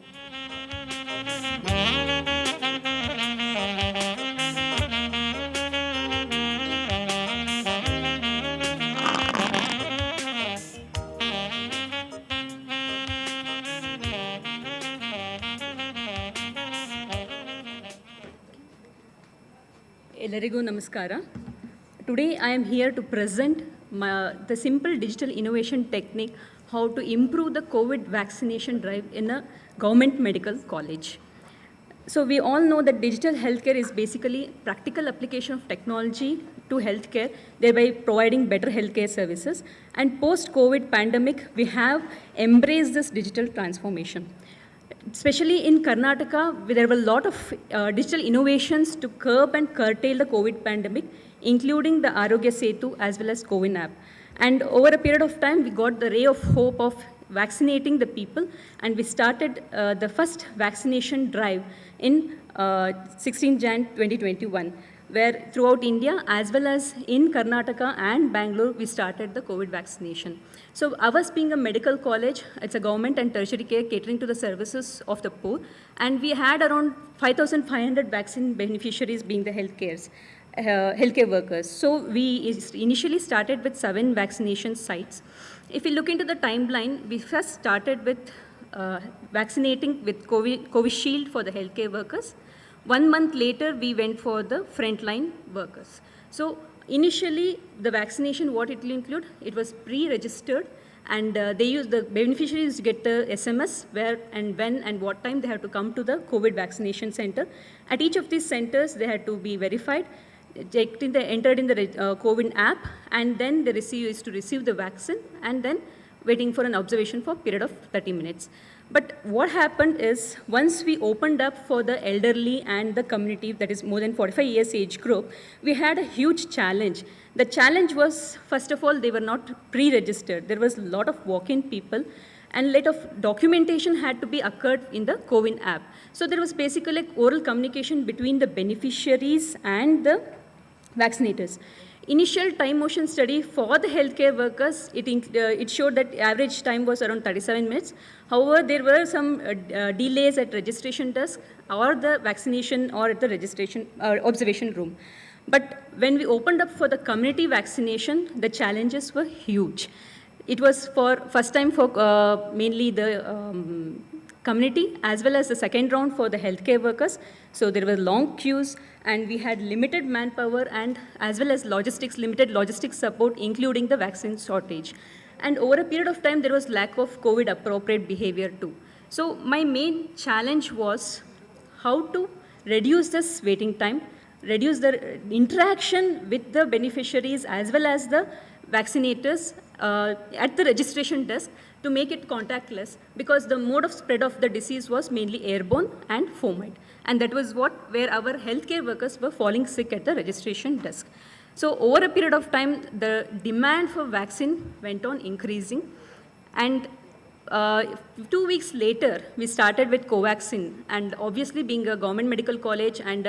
Speaker 8: Ellarigu Namaskara. Today I am here to present the simple digital innovation technique how to improve the COVID vaccination drive in a government medical college. So we all know that digital healthcare is basically practical application of technology to healthcare, thereby providing better healthcare services. And post-COVID pandemic, we have embraced this digital transformation. Especially in Karnataka, there were a lot of digital innovations to curb and curtail the COVID pandemic, including the Arogya Setu as well as COVID app. And over a period of time, we got the ray of hope of vaccinating the people, and we started the first vaccination drive in 16 Jan 2021, where throughout India as well as in Karnataka and Bangalore, we started the COVID vaccination. So ours being a medical college, it's a government and tertiary care catering to the services of the poor, and we had around 5,500 vaccine beneficiaries being the healthcare workers. So we initially started with 7 vaccination sites. If you look into the timeline, we first started with vaccinating with Covishield for the healthcare workers. 1 month later, we went for the frontline workers. So initially, the vaccination, what it will include, it was pre-registered, and the beneficiaries get the SMS where and when and what time they have to come to the COVID vaccination center. At each of these centers, they had to be verified, entered in the COVID app, and then they used to receive the vaccine, and then waiting for an observation for a period of 30 minutes. But what happened is, once we opened up for the elderly and the community, that is more than 45 years age group, we had a huge challenge. The challenge was, first of all, they were not pre-registered. There was a lot of walk-in people, and a lot of documentation had to be occurred in the COVID app. So there was basically like oral communication between the beneficiaries and the vaccinators. Initial time motion study for the healthcare workers, it showed that average time was around 37 minutes. However, there were some delays at registration desk or the vaccination or at the registration observation room. But when we opened up for the community vaccination, the challenges were huge. It was for first time for mainly the community as well as the second round for the healthcare workers. So there were long queues, and we had limited manpower and as well as limited logistics support, including the vaccine shortage. And over a period of time, there was lack of COVID appropriate behavior too. So my main challenge was how to reduce this waiting time, reduce the interaction with the beneficiaries as well as the vaccinators at the registration desk to make it contactless, because the mode of spread of the disease was mainly airborne and fomite. And that was where our healthcare workers were falling sick at the registration desk. So over a period of time, the demand for vaccine went on increasing. And 2 weeks later, we started with Covaxin. And obviously being a government medical college and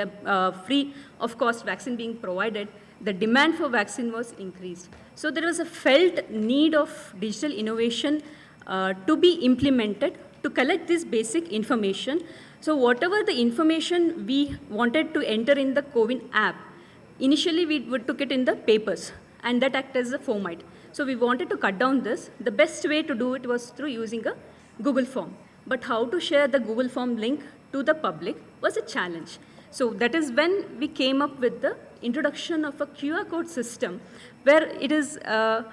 Speaker 8: free of cost vaccine being provided, the demand for vaccine was increased. So there was a felt need of digital innovation to be implemented to collect this basic information. So whatever the information we wanted to enter in the CoWIN app, initially we took it in the papers, and that acted as a format. So we wanted to cut down this. The best way to do it was through using a Google form. But how to share the Google form link to the public was a challenge. So that is when we came up with the introduction of a QR code system, where it is a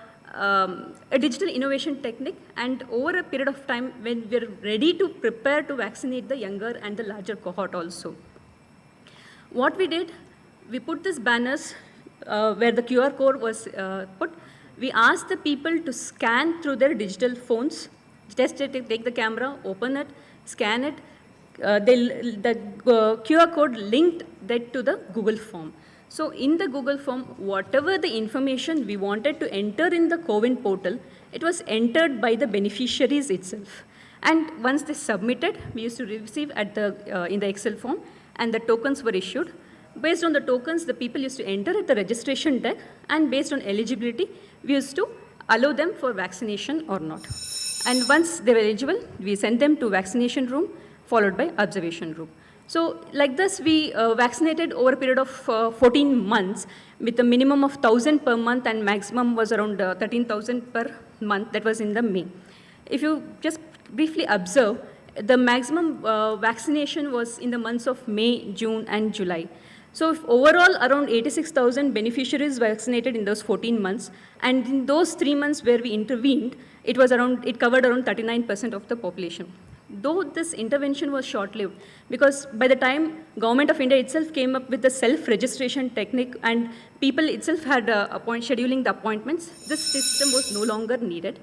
Speaker 8: digital innovation technique, and over a period of time when we're ready to prepare to vaccinate the younger and the larger cohort also. What we did, we put these banners where the QR code was put. We asked the people to scan through their digital phones, just take the camera, open it, scan it. The QR code linked that to the Google form. So in the Google form, whatever the information we wanted to enter in the CoWIN portal, it was entered by the beneficiaries itself. And once they submitted, we used to receive at the, in the Excel form, and the tokens were issued. Based on the tokens, the people used to enter at the registration deck, and based on eligibility, we used to allow them for vaccination or not. And once they were eligible, we sent them to vaccination room, followed by observation room. So like this, we vaccinated over a period of 14 months with a minimum of 1,000 per month, and maximum was around 13,000 per month. That was in the May. If you just briefly observe, the maximum vaccination was in the months of May, June, and July. So if overall around 86,000 beneficiaries vaccinated in those 14 months, and in those 3 months where we intervened, it covered around 39% of the population. Though this intervention was short-lived, because by the time Government of India itself came up with the self-registration technique and people itself had scheduling the appointments, this system was no longer needed.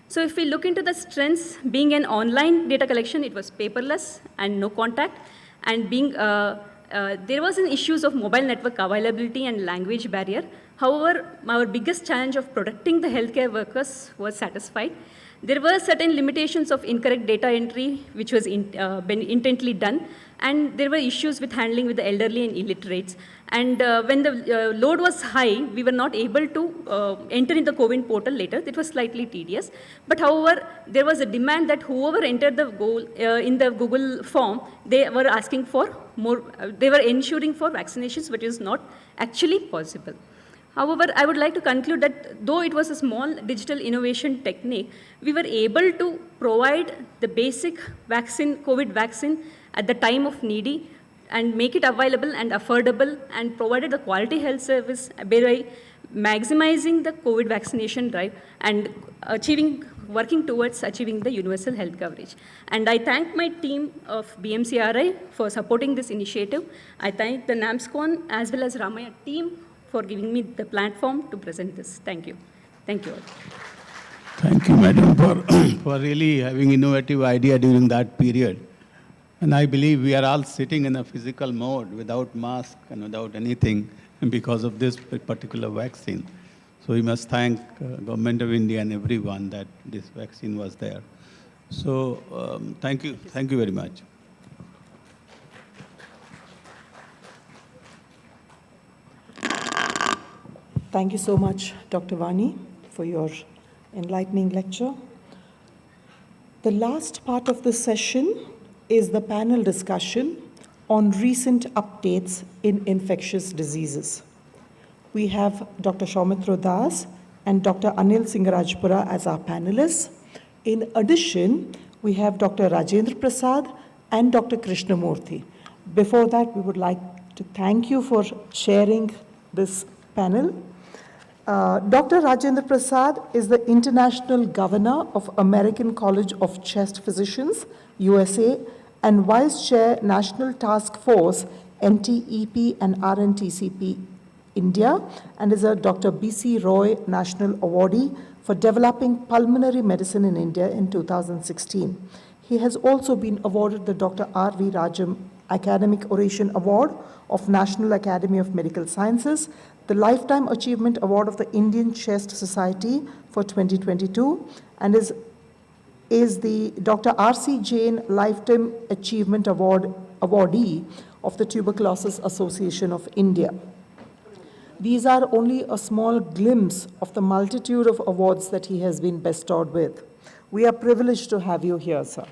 Speaker 8: So if we look into the strengths, being an online data collection, it was paperless and no contact, and being there was an issues of mobile network availability and language barrier. However, our biggest challenge of protecting the healthcare workers was satisfied. There were certain limitations of incorrect data entry, which was been intently done, and there were issues with handling with the elderly and illiterates. And when the load was high, we were not able to enter in the CoWIN portal later. It was slightly tedious. But however, there was a demand that whoever entered the in the Google form, they were asking for more, they were ensuring for vaccinations, which is not actually possible. However, I would like to conclude that though it was a small digital innovation technique, we were able to provide the basic vaccine, COVID vaccine at the time of needy, and make it available and affordable, and provided the quality health service by maximizing the COVID vaccination drive and working towards achieving the universal health coverage. And I thank my team of BMCRI for supporting this initiative. I thank the NAMSCON as well as Ramaya team for giving me the platform to present this. Thank you. Thank you all.
Speaker 3: Thank you, madam, for really having innovative idea during that period. And I believe we are all sitting in a physical mode without mask and without anything because of this particular vaccine. So we must thank Government of India and everyone that this vaccine was there. So thank you very much.
Speaker 1: Thank you so much, Dr. Vani, for your enlightening lecture. The last part of the session is the panel discussion on recent updates in infectious diseases. We have Dr. Saumitra Das and Dr. Anil Singarajipura as our panelists. In addition, we have Dr. Rajendra Prasad and Dr. Krishnamurthy. Before that, we would like to thank you for chairing this panel. Dr. Rajendra Prasad is the International Governor of American College of Chest Physicians, USA, and Vice Chair, National Task Force, NTEP and RNTCP, India, and is a Dr. B.C. Roy National Awardee for developing pulmonary medicine in India in 2016. He has also been awarded the Dr. R.V. Rajam Academic Oration Award of National Academy of Medical Sciences, the Lifetime Achievement Award of the Indian Chest Society for 2022, and is the Dr. R.C. Jain Lifetime Achievement Awardee of the Tuberculosis Association of India. These are only a small glimpse of the multitude of awards that he has been bestowed with. We are privileged to have you here, sir.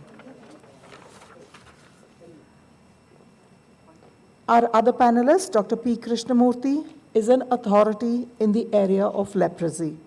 Speaker 1: Our other panelist, Dr. P. Krishnamurthy, is an authority in the area of leprosy.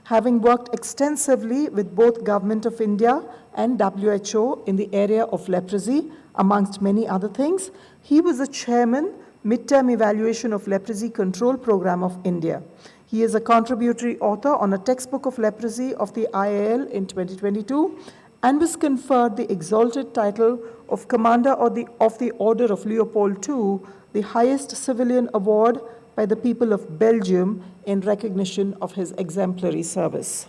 Speaker 1: Having worked extensively with both Government of India and WHO in the area of leprosy, amongst many other things, he was the chairman, Midterm Evaluation of Leprosy Control Program of India. He is a contributory author on a textbook of leprosy of the IIL in 2022 and was conferred the exalted title of Commander of the Order of Leopold II, the highest civilian award by the people of Belgium in recognition of his exemplary service.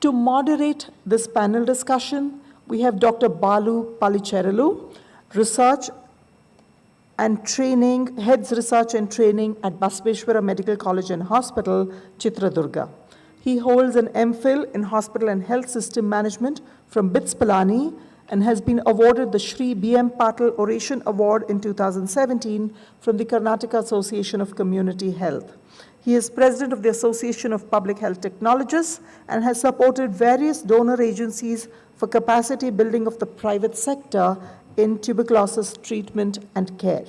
Speaker 1: To moderate this panel discussion, we have Dr. Balu Palicherulu, Research and Training, Heads Research and Training at Basveshwara Medical College and Hospital, Chitradurga. He holds an MPhil in Hospital and Health System Management from BITS Pilani and has been awarded the Shri B.M. Patil Oration Award in 2017 from the Karnataka Association of Community Health. He is president of the Association of Public Health Technologists and has supported various donor agencies for capacity building of the private sector in tuberculosis treatment and care,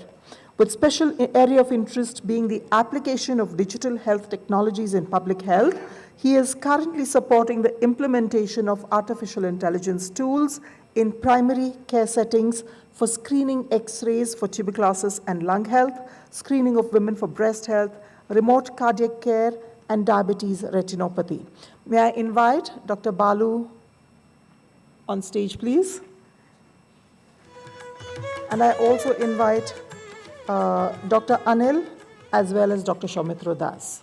Speaker 1: with special area of interest being the application of digital health technologies in public health. He is currently supporting the implementation of artificial intelligence tools in primary care settings for screening X-rays for tuberculosis and lung health, screening of women for breast health, remote cardiac care, and diabetes retinopathy. May I invite Dr. Balu on stage, please? And I also invite Dr. Anil as well as Dr. Saumitra Das.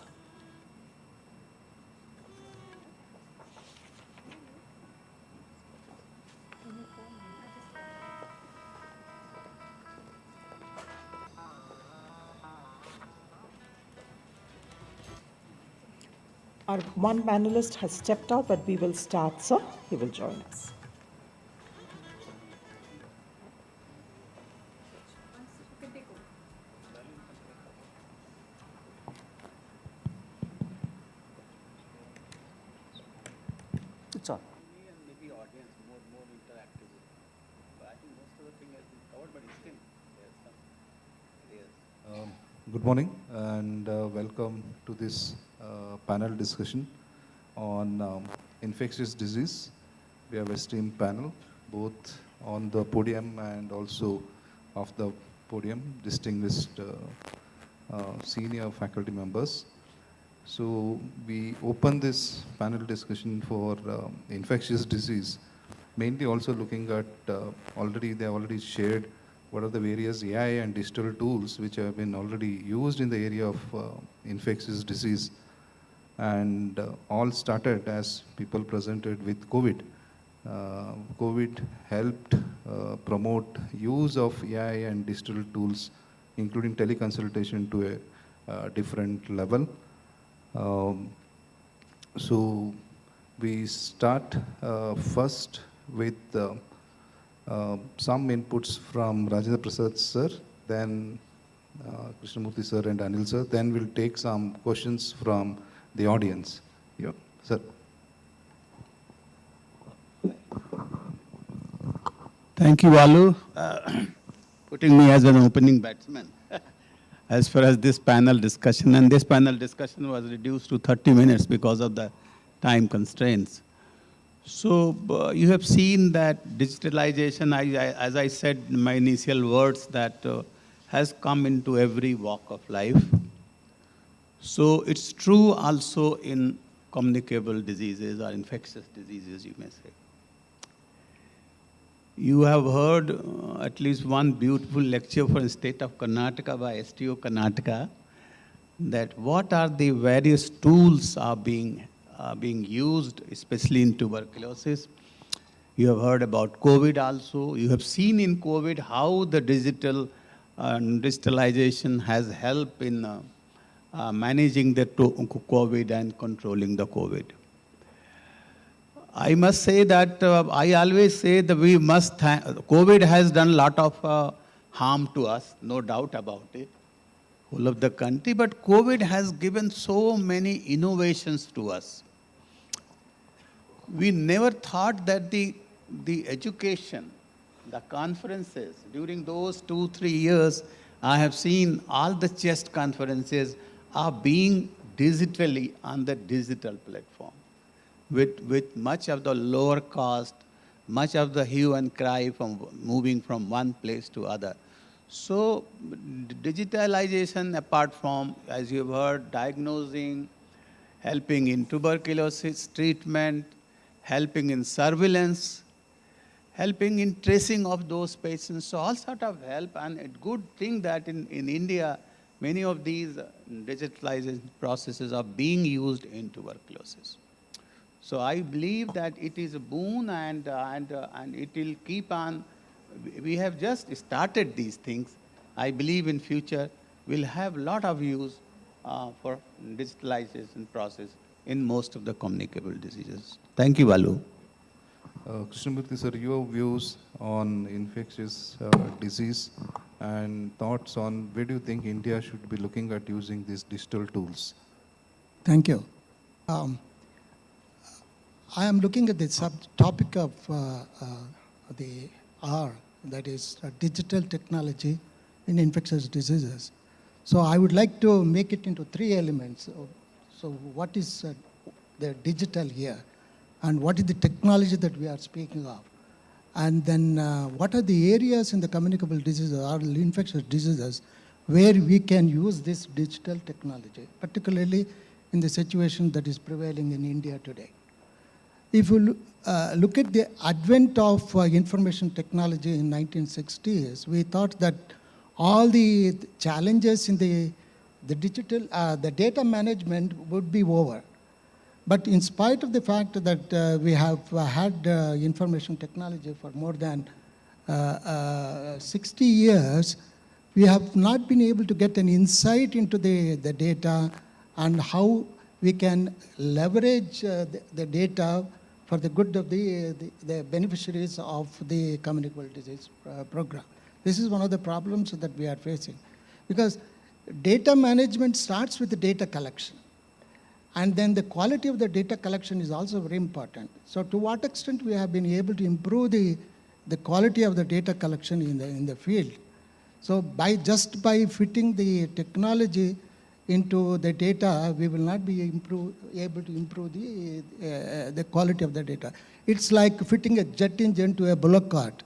Speaker 1: Our one panelist has stepped out, but we will start, sir. He will join us. It's on.
Speaker 3: Maybe audience more interactive. But I think most of the thing has been covered, but still there's some areas.
Speaker 9: Good morning and welcome to this panel discussion on infectious disease. We have a esteemed panel, both on the podium and also off the podium, distinguished senior faculty members. So we open this panel discussion for infectious disease, mainly also looking at they already shared what are the various AI and digital tools which have been already used in the area of infectious disease. And all started as people presented with COVID. COVID helped promote use of AI and digital tools, including teleconsultation to a different level. So we start first with some inputs from Rajendra Prasad sir, then Krishnamurthy sir and Anil sir. Then we'll take some questions from the audience. Yeah, sir.
Speaker 3: Thank you, Balu, putting me as an opening batsman as far as this panel discussion. And this panel discussion was reduced to 30 minutes because of the time constraints. So you have seen that digitalization, as I said in my initial words, that has come into every walk of life. So it's true also in communicable diseases or infectious diseases, you may say. You have heard at least one beautiful lecture for the state of Karnataka by STO Karnataka, that what are the various tools are being used, especially in tuberculosis. You have heard about COVID also. You have seen in COVID how the digitalization has helped in managing the COVID and controlling the COVID. I must say that I always say that we must COVID has done a lot of harm to us, no doubt about it, whole of the country, but COVID has given so many innovations to us. We never thought that the education the conferences, during those 2-3 years, I have seen all the chest conferences are being digitally on the digital platform with much of the lower cost, much of the hue and cry from moving from one place to other. So digitalization, apart from, as you've heard, diagnosing, helping in tuberculosis treatment, helping in surveillance, helping in tracing of those patients, so all sort of help. And a good thing that in India, many of these digitalization processes are being used in tuberculosis. So I believe that it is a boon and it will keep on. We have just started these things. I believe in future we'll have a lot of use for digitalization process in most of the communicable diseases. Thank you, Balu.
Speaker 9: Krishnamurthy sir, your views on infectious disease and thoughts on where do you think India should be looking at using these digital tools?
Speaker 4: Thank you. I am looking at the subtopic of the R, that is digital technology in infectious diseases. So I would like to make it into 3 elements. So what is the digital here? And what is the technology that we are speaking of? And then what are the areas in the communicable diseases or infectious diseases where we can use this digital technology, particularly in the situation that is prevailing in India today. If you look at the advent of information technology in 1960s, we thought that all the challenges in the digital, the data management would be over. But in spite of the fact that we have had information technology for more than 60 years, we have not been able to get an insight into the data and how we can leverage the data for the good of the beneficiaries of the communicable disease program. This is one of the problems that we are facing, because data management starts with the data collection. And then the quality of the data collection is also very important. So to what extent we have been able to improve the quality of the data collection in the field. So just by fitting the technology into the data, we will not be able to improve the quality of the data. It's like fitting a jet engine to a bullock cart.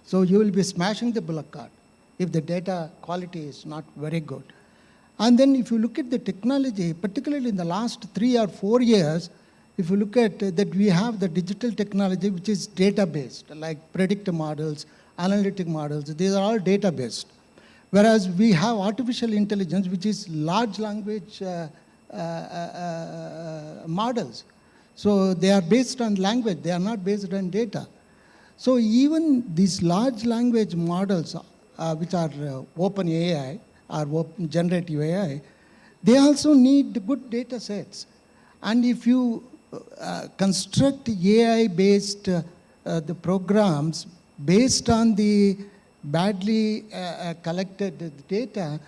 Speaker 4: So you will be smashing the bullock cart if the data quality is not very good. And then if you look at the technology, particularly in the last 3 or 4 years, if you look at that, we have the digital technology which is data-based, like predictive models, analytic models. These are all data-based. Whereas we have artificial intelligence, which is large language models. So they are based on language, they are not based on data. So even these large language models, which are open AI or generative AI, they also need good data sets. And if you construct AI-based the programs based on the badly collected data,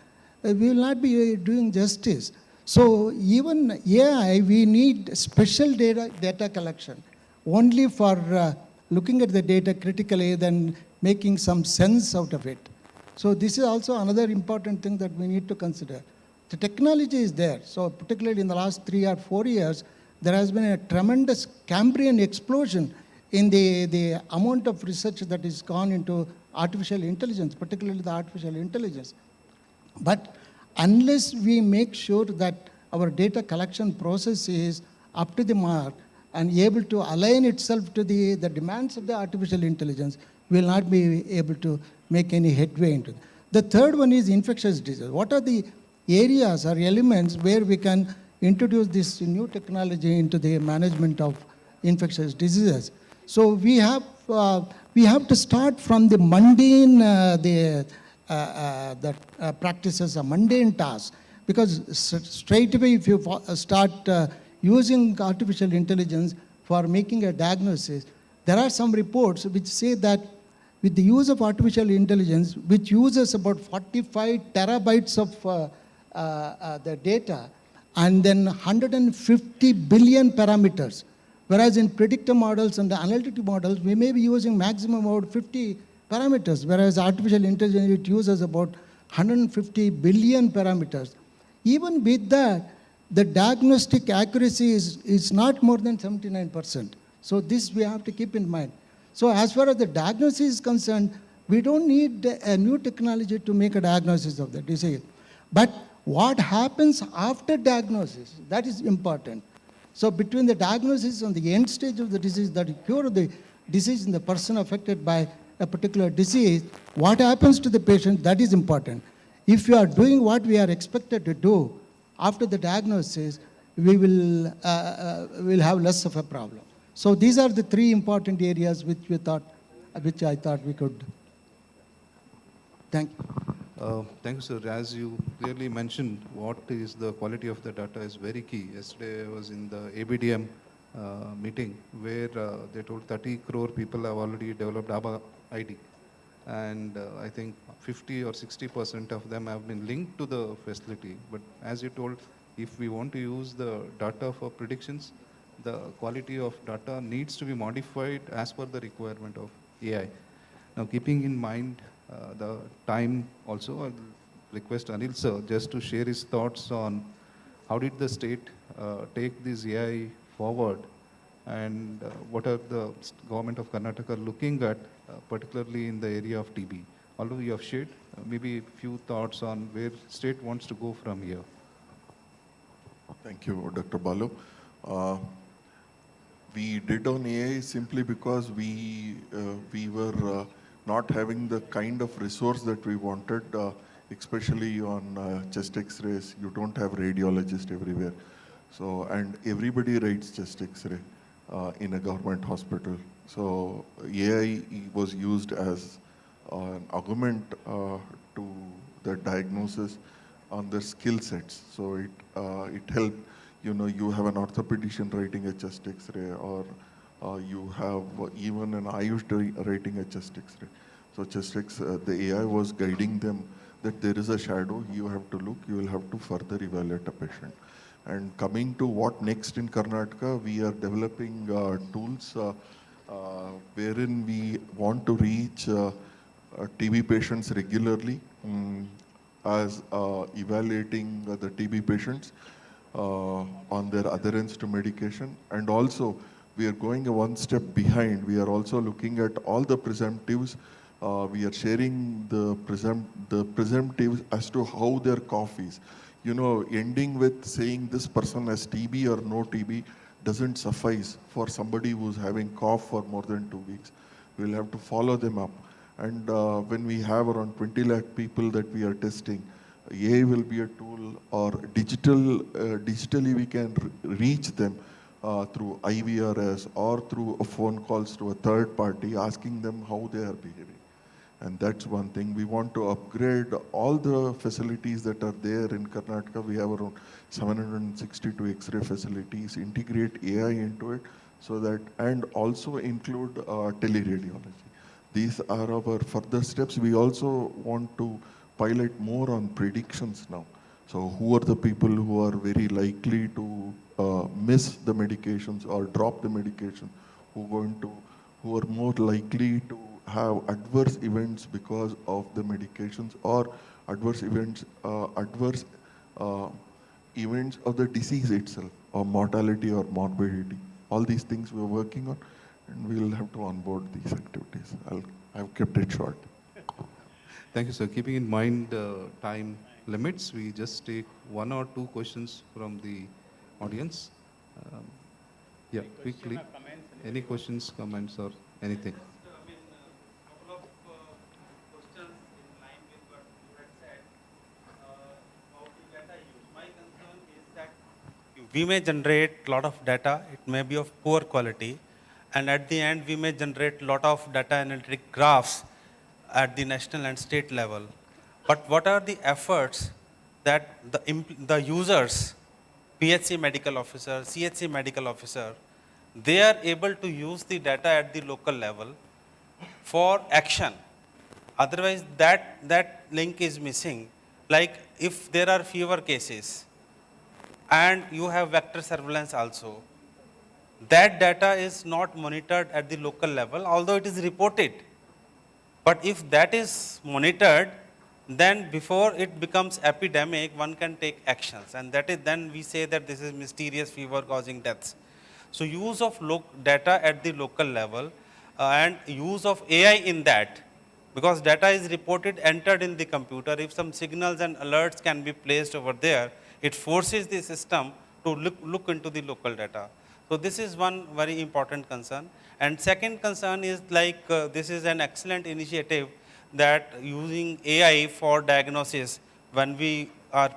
Speaker 4: we will not be doing justice. So even AI, we need special data collection, only for looking at the data critically, then making some sense out of it. So this is also another important thing that we need to consider. The technology is there. So particularly in the last 3 or 4 years, there has been a tremendous Cambrian explosion in the amount of research that is gone into artificial intelligence, particularly the artificial intelligence. But unless we make sure that our data collection process is up to the mark and able to align itself to the demands of the artificial intelligence, we will not be able to make any headway into it. The third one is infectious disease. What are the areas or elements where we can introduce this new technology into the management of infectious diseases? So we have to start from the mundane practices, a mundane task, because straight away if you start using artificial intelligence for making a diagnosis, there are some reports which say that with the use of artificial intelligence, which uses about 45 terabytes of the data and then 150 billion parameters, whereas in predictive models and the analytic models, we may be using maximum about 50 parameters, whereas artificial intelligence, it uses about 150 billion parameters. Even with that, the diagnostic accuracy is not more than 79%. So this we have to keep in mind. So as far as the diagnosis is concerned, we don't need a new technology to make a diagnosis of the disease. But what happens after diagnosis, that is important. So between the diagnosis and the end stage of the disease, that you cure the disease in the person affected by a particular disease, what happens to the patient, that is important. If you are doing what we are expected to do after the diagnosis, we will have less of a problem. So these are the three important areas which I thought we could. Thank you.
Speaker 9: Thank you, sir. As you clearly mentioned, what is the quality of the data is very key. Yesterday I was in the ABDM meeting where they told 30 crore people have already developed ABA ID. And I think 50 or 60% of them have been linked to the facility. But as you told, if we want to use the data for predictions, the quality of data needs to be modified as per the requirement of AI. Now, keeping in mind the time also, I'll request Anil sir just to share his thoughts on how did the state take this AI forward, and what are the government of Karnataka looking at, particularly in the area of TB. Although you have shared, maybe a few thoughts on where state wants to go from here.
Speaker 6: Thank you, Dr. Balu. We did on AI simply because we were not having the kind of resource that we wanted, especially on chest X-rays. You don't have radiologists everywhere. So, and everybody writes chest X-ray in a government hospital. So AI was used as an augment to the diagnosis on their skill sets. So it helped, you know, you have an orthopedician writing a chest X-ray, or you have even an Ayush writing a chest X-ray. So the AI was guiding them that there is a shadow, you have to look, you will have to further evaluate a patient. And coming to what next in Karnataka, we are developing tools wherein we want to reach TB patients regularly as evaluating the TB patients on their adherence to medication. And also, we are going one step behind. We are also looking at all the presumptives. We are sharing the presumptives as to how their cough is. You know, ending with saying this person has TB or no TB doesn't suffice for somebody who's having cough for more than 2 weeks. We'll have to follow them up. And when we have around 20 lakh people that we are testing, AI will be a tool, or digitally we can reach them through IVRS or through a phone calls to a third party, asking them how they are behaving. And that's one thing. We want to upgrade all the facilities that are there in Karnataka. We have around 762 X-ray facilities, integrate AI into it, so that, and also include teleradiology. These are our further steps. We also want to pilot more on predictions now. So who are the people who are very likely to miss the medications or drop the medication, who are more likely to have adverse events because of the medications, or adverse events of the disease itself, or mortality or morbidity. All these things we're working on, and we'll have to onboard these activities. I've kept it short.
Speaker 9: Thank you, sir. Keeping in mind time limits, we just take 1 or 2 questions from the audience. Yeah, quickly. Any questions, comments, or anything?
Speaker 10: We may generate a lot of data, it may be of poor quality, and at the end we may generate a lot of data analytic graphs at the national and state level. But what are the efforts that the users, PHC medical officer, CHC medical officer, they are able to use the data at the local level for action? Otherwise that link is missing. Like if there are fewer cases, and you have vector surveillance also, that data is not monitored at the local level, although it is reported. But if that is monitored, then before it becomes epidemic, one can take actions. And that is then we say that this is mysterious fever causing deaths. So use of data at the local level and use of AI in that, because data is reported, entered in the computer. If some signals and alerts can be placed over there, it forces the system to look into the local data. So this is one very important concern. And second concern is like this is an excellent initiative that using AI for diagnosis when we are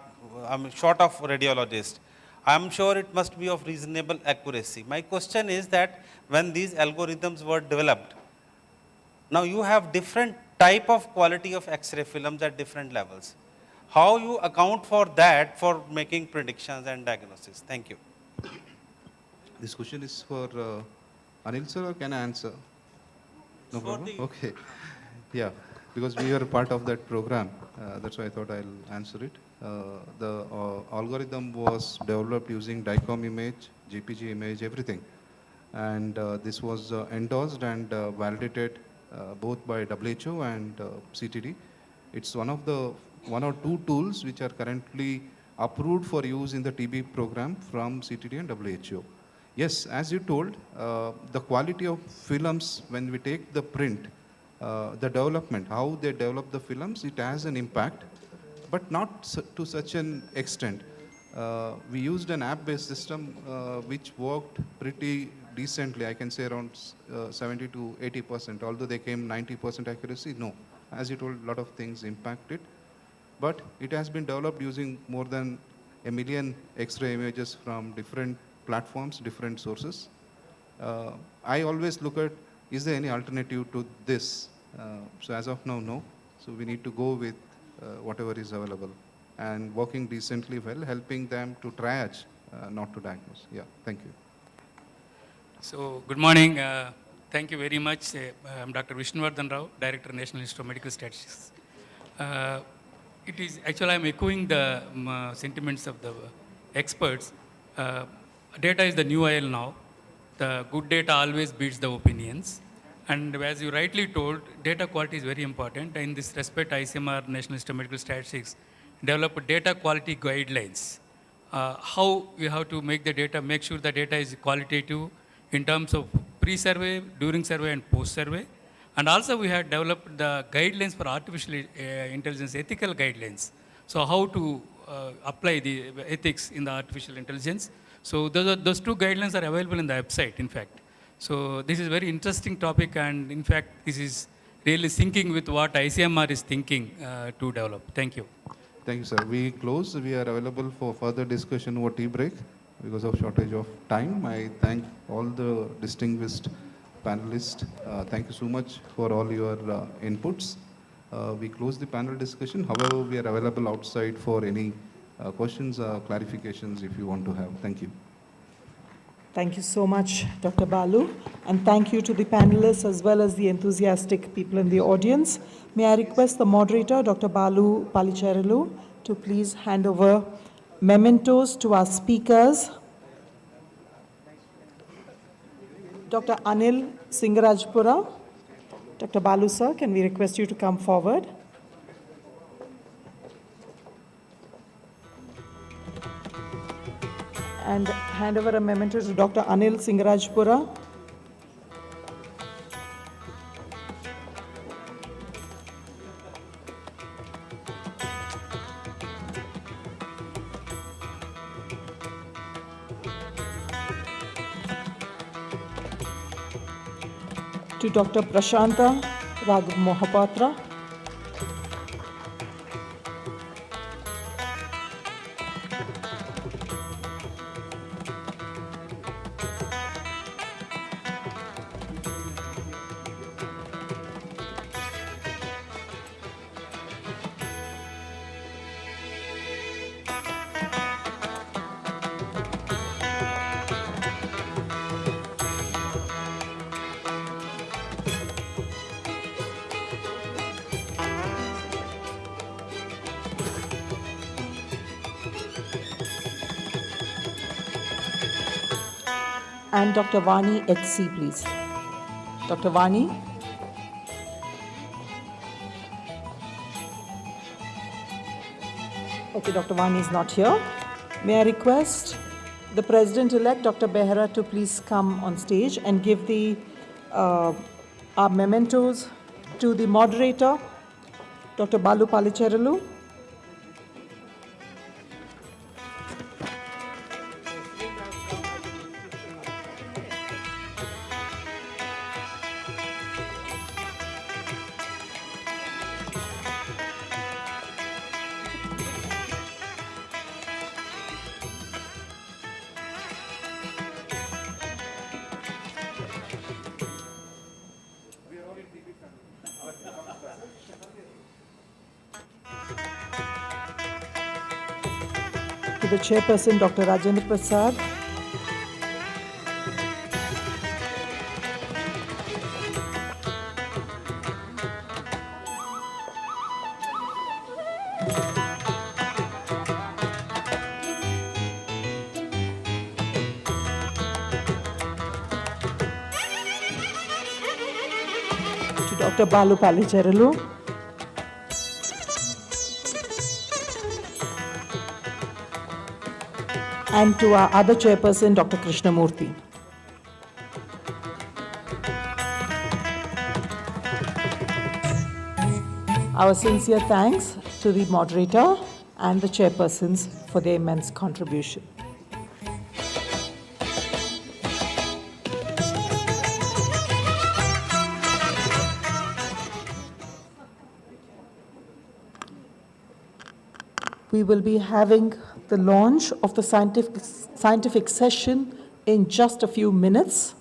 Speaker 10: short of radiologists. I am sure it must be of reasonable accuracy. My question is that when these algorithms were developed, now you have different type of quality of X-ray films at different levels. How you account for that for making predictions and diagnosis? Thank you.
Speaker 9: This question is for Anil sir, or can I answer? No problem? Okay. Yeah, because we are part of that program. That's why I thought I'll answer it. The algorithm was developed using DICOM image, GPG image, everything. And this was endorsed and validated both by WHO and CTD. It's one or two tools which are currently approved for use in the TB program from CTD and WHO. Yes, as you told, the quality of films, when we take the print, the development, how they develop the films, it has an impact, but not to such an extent. We used an app-based system which worked pretty decently, I can say around 70 to 80%, although they came 90% accuracy, no. As you told, a lot of things impacted, but it has been developed using more than 1 million X-ray images from different platforms, different sources. I always look at, is there any alternative to this? So as of now, no. So we need to go with whatever is available and working decently well, helping them to triage, not to diagnose. Yeah, thank you.
Speaker 11: So, good morning. Thank you very much. I'm Dr. Vishnuvardhan Rao, Director, National Institute of Medical Statistics. It is actually I'm echoing the sentiments of the experts. Data is the new oil now. The good data always beats the opinions. And as you rightly told, data quality is very important. In this respect, ICMR, National Institute of Medical Statistics, developed data quality guidelines. How we have to make the data, make sure the data is qualitative in terms of pre-survey, during survey, and post-survey. And also we have developed the guidelines for artificial intelligence, ethical guidelines. So how to apply the ethics in the artificial intelligence. So those two guidelines are available in the website, in fact. So this is a very interesting topic, and in fact, this is really syncing with what ICMR is thinking to develop. Thank you.
Speaker 9: Thank you, sir. We close. We are available for further discussion over tea break because of shortage of time. I thank all the distinguished panelists. Thank you so much for all your inputs. We close the panel discussion. However, we are available outside for any questions or clarifications if you want to have. Thank you.
Speaker 1: Thank you so much, Dr. Balu, and thank you to the panelists as well as the enthusiastic people in the audience. May I request the moderator, Dr. Balu Palicherilu, to please hand over mementos to our speakers. Dr. Anil Singarajipura. Dr. Balu, sir, can we request you to come forward? And hand over a memento to Dr. Anil Singarajipura. To Dr. Prasanta, Raghab Mohapatra. And Dr. Vani HC, please. Dr. Vani. Okay, Dr. Vani is not here. May I request the President-elect, Dr. Behra, to please come on stage and give our mementos to the moderator, Dr. Balu Palicheralu. To the chairperson, Dr. Rajendra Prasad. To Dr. Balu Palicheralu. And to our other chairperson, Dr. Krishnamurthy. Our sincere thanks to the moderator and the chairpersons for their immense contribution. We will be having the launch of the scientific session in just a few minutes.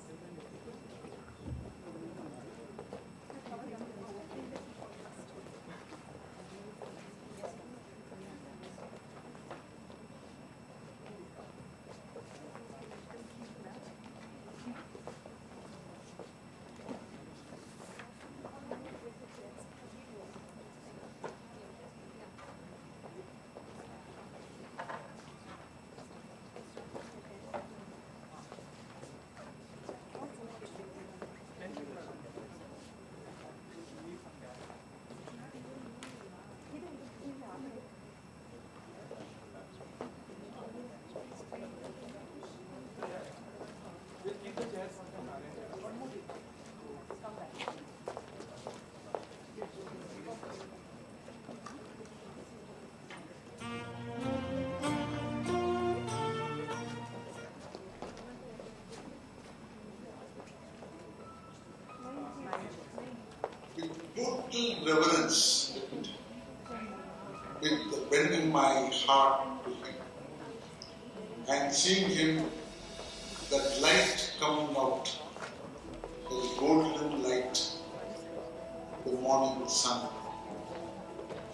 Speaker 12: Total reverence, with bending my heart to him and seeing him, that light coming out, the golden light, the morning sun.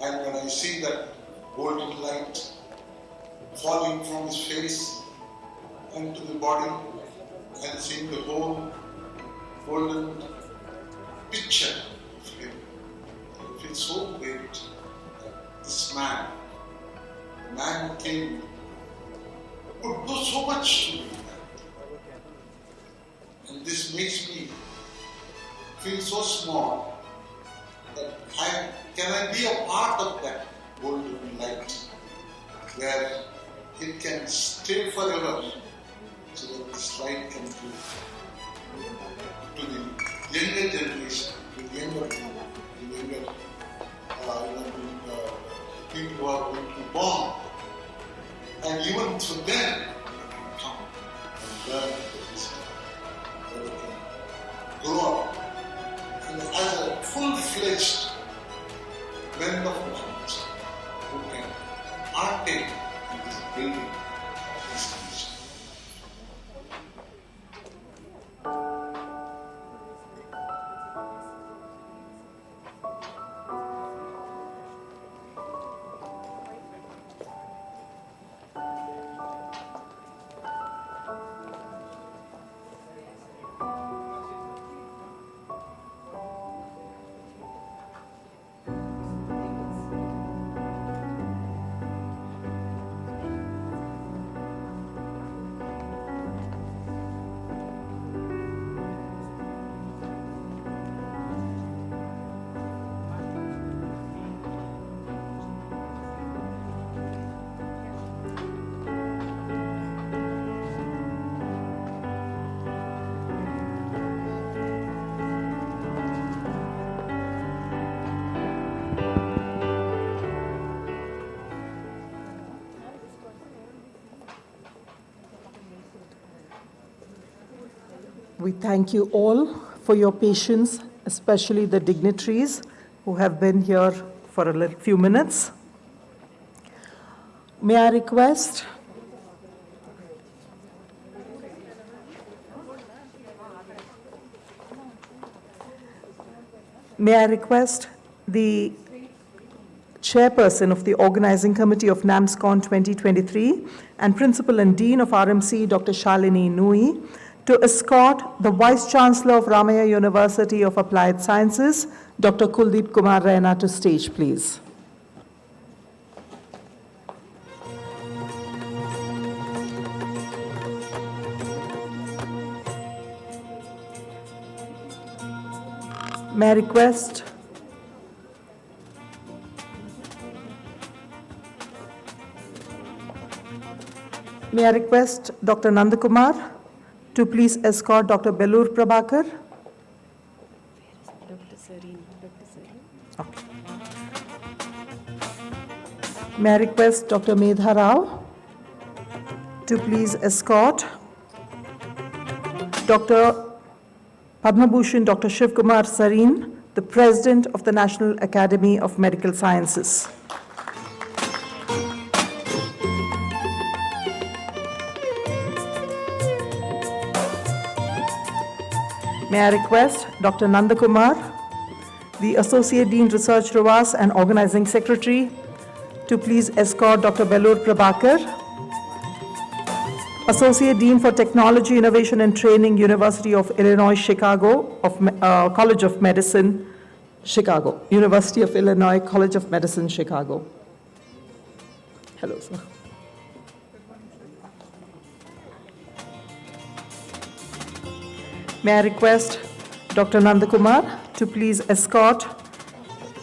Speaker 12: And when I see that golden light falling from his face and to the body, and seeing the whole golden picture of him, I feel so great that this man, the man who came, could do so much to me. And this makes me feel so small that can I be a part of that golden light where it can stay forever so that this light can be to the younger generation, to the younger people, the younger people who are going to be born. And even to them, they can come and learn the wisdom, where they can grow up and as a full-fledged member of knowledge who can partake in this building of this nation.
Speaker 1: We thank you all for your patience, especially the dignitaries who have been here for a few minutes. May I request the Chairperson of the Organizing Committee of NAMSCON 2023 and Principal and Dean of RMC, Dr. Shalini Nui, to escort the Vice Chancellor of Ramaya University of Applied Sciences, Dr. Kuldeep Kumar Raina, to stage, please. May I request Dr. Nandakumar to please escort Dr. Vellore Prabhakar? Okay. May I request Dr. Medha Rao to please escort Dr. Padma Bhushan Dr. Sivakumar Balasubramanian, the President of the National Academy of Medical Sciences. May I request Dr. Nandakumar, the Associate Dean Research Ravas and Organizing Secretary, to please escort Dr. Vellore Prabhakar, Associate Dean for Technology, Innovation and Training, University of Illinois, Chicago, College of Medicine, Chicago, University of Illinois, College of Medicine, Chicago. Hello, sir. May I request Dr. Nandakumar to please escort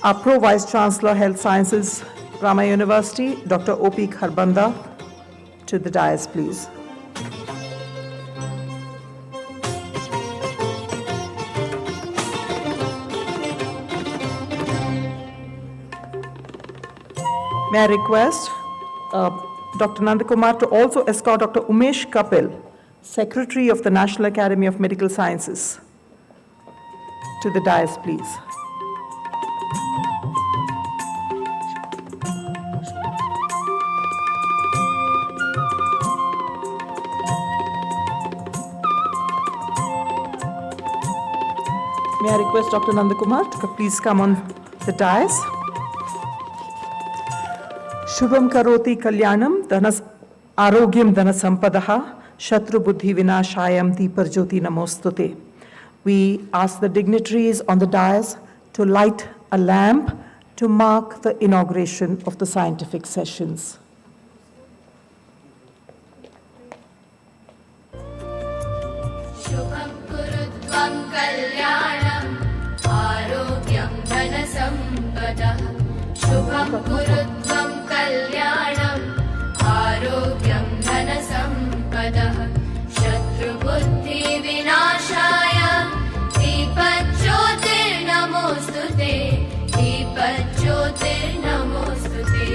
Speaker 1: our Pro Vice Chancellor, Health Sciences, Ramaya University, Dr. O.P. Kharbanda, to the dais, please. May I request Dr. Nandakumar to also escort Dr. Umesh Kapil, Secretary of the National Academy of Medical Sciences, to the dais, please. May I request Dr. Nandakumar to please come on the dais. Shubham karoti kalyanam dhanas arogyam dhanasampadaha Shatru Buddhi Vinashayam Deeparjyoti Namostute. We ask the dignitaries on the dais to light a lamp to mark the inauguration of the scientific sessions.
Speaker 13: Shubham kurutvam kalyanam arogyam dhanasampadah. Shubham kurutvam kalyanam arogyam dhanasampadah. Shatru buddhi vinashaya deepajyotir namostute. Deepajyotir namostute.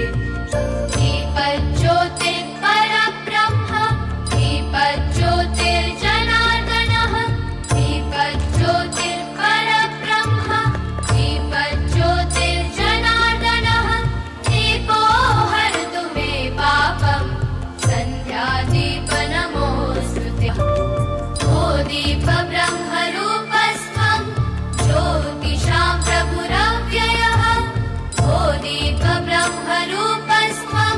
Speaker 13: Deepajyotir parabrahma. Deepajyotir janardanah. Deepajyotir parabrahma. Deepajyotir janardanah. Deepo hartu me papam. Sandhya deepa namostute. O deepa brahma rupastham. Jyotisham prabhuravyayah. O deepa brahma rupastham.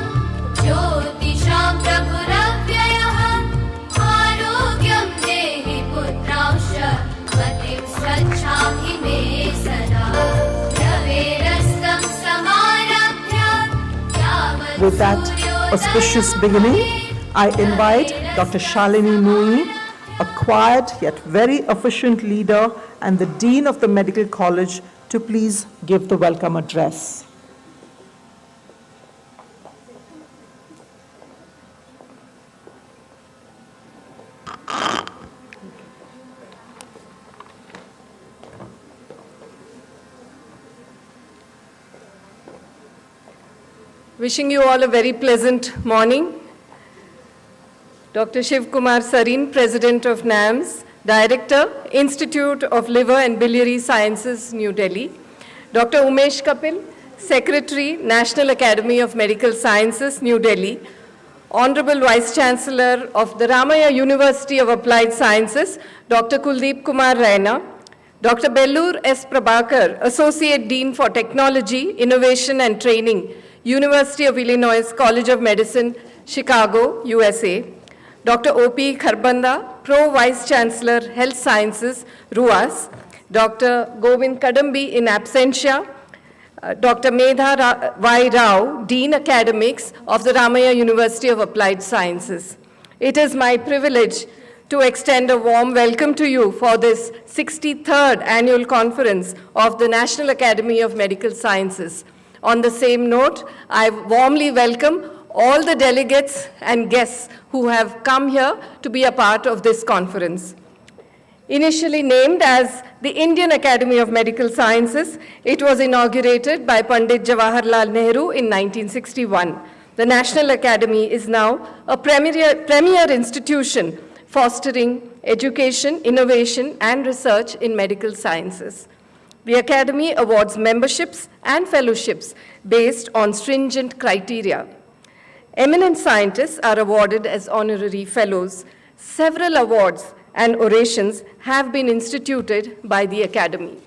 Speaker 13: Jyotisham prabhuravyayah. Arogyam dehi putrausha. Matim swachham hi me sada. Raverastam samarabhya.
Speaker 1: With that auspicious beginning, I invite Dr. Shalini Nui, a quiet yet very efficient leader and the Dean of the Medical College, to please give the welcome address.
Speaker 14: Wishing you all a very pleasant morning. Dr. Sivakumar Balasubramanian, President of NAMS, Director, Institute of Liver and Biliary Sciences, New Delhi. Dr. Umesh Kapil, Secretary, National Academy of Medical Sciences, New Delhi. Honorable Vice Chancellor of the Ramaya University of Applied Sciences, Dr. Kuldeep Kumar Raina. Dr. Vellore S. Prabhakar, Associate Dean for Technology, Innovation and Training, University of Illinois College of Medicine, Chicago, USA. Dr. O.P. Kharbanda, Pro Vice Chancellor, Health Sciences, RUAS. Dr. Govind Kadambi in absentia. Dr. Medha Y. Rao, Dean Academics of the Ramaya University of Applied Sciences. It is my privilege to extend a warm welcome to you for this 63rd annual conference of the National Academy of Medical Sciences. On the same note, I warmly welcome all the delegates and guests who have come here to be a part of this conference. Initially named as the Indian Academy of Medical Sciences, it was inaugurated by Pandit Jawaharlal Nehru in 1961. The National Academy is now a premier institution fostering education, innovation, and research in medical sciences. The Academy awards memberships and fellowships based on stringent criteria. Eminent scientists are awarded as honorary fellows. Several awards and orations have been instituted by the Academy.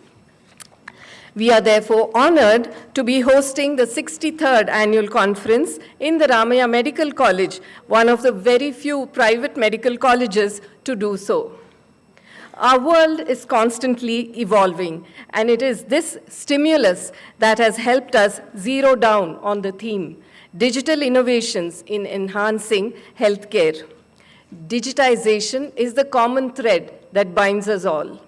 Speaker 14: We are therefore honored to be hosting the 63rd annual conference in the Ramaya Medical College, one of the very few private medical colleges to do so. Our world is constantly evolving, and it is this stimulus that has helped us zero down on the theme, digital innovations in enhancing healthcare. Digitization is the common thread that binds us all.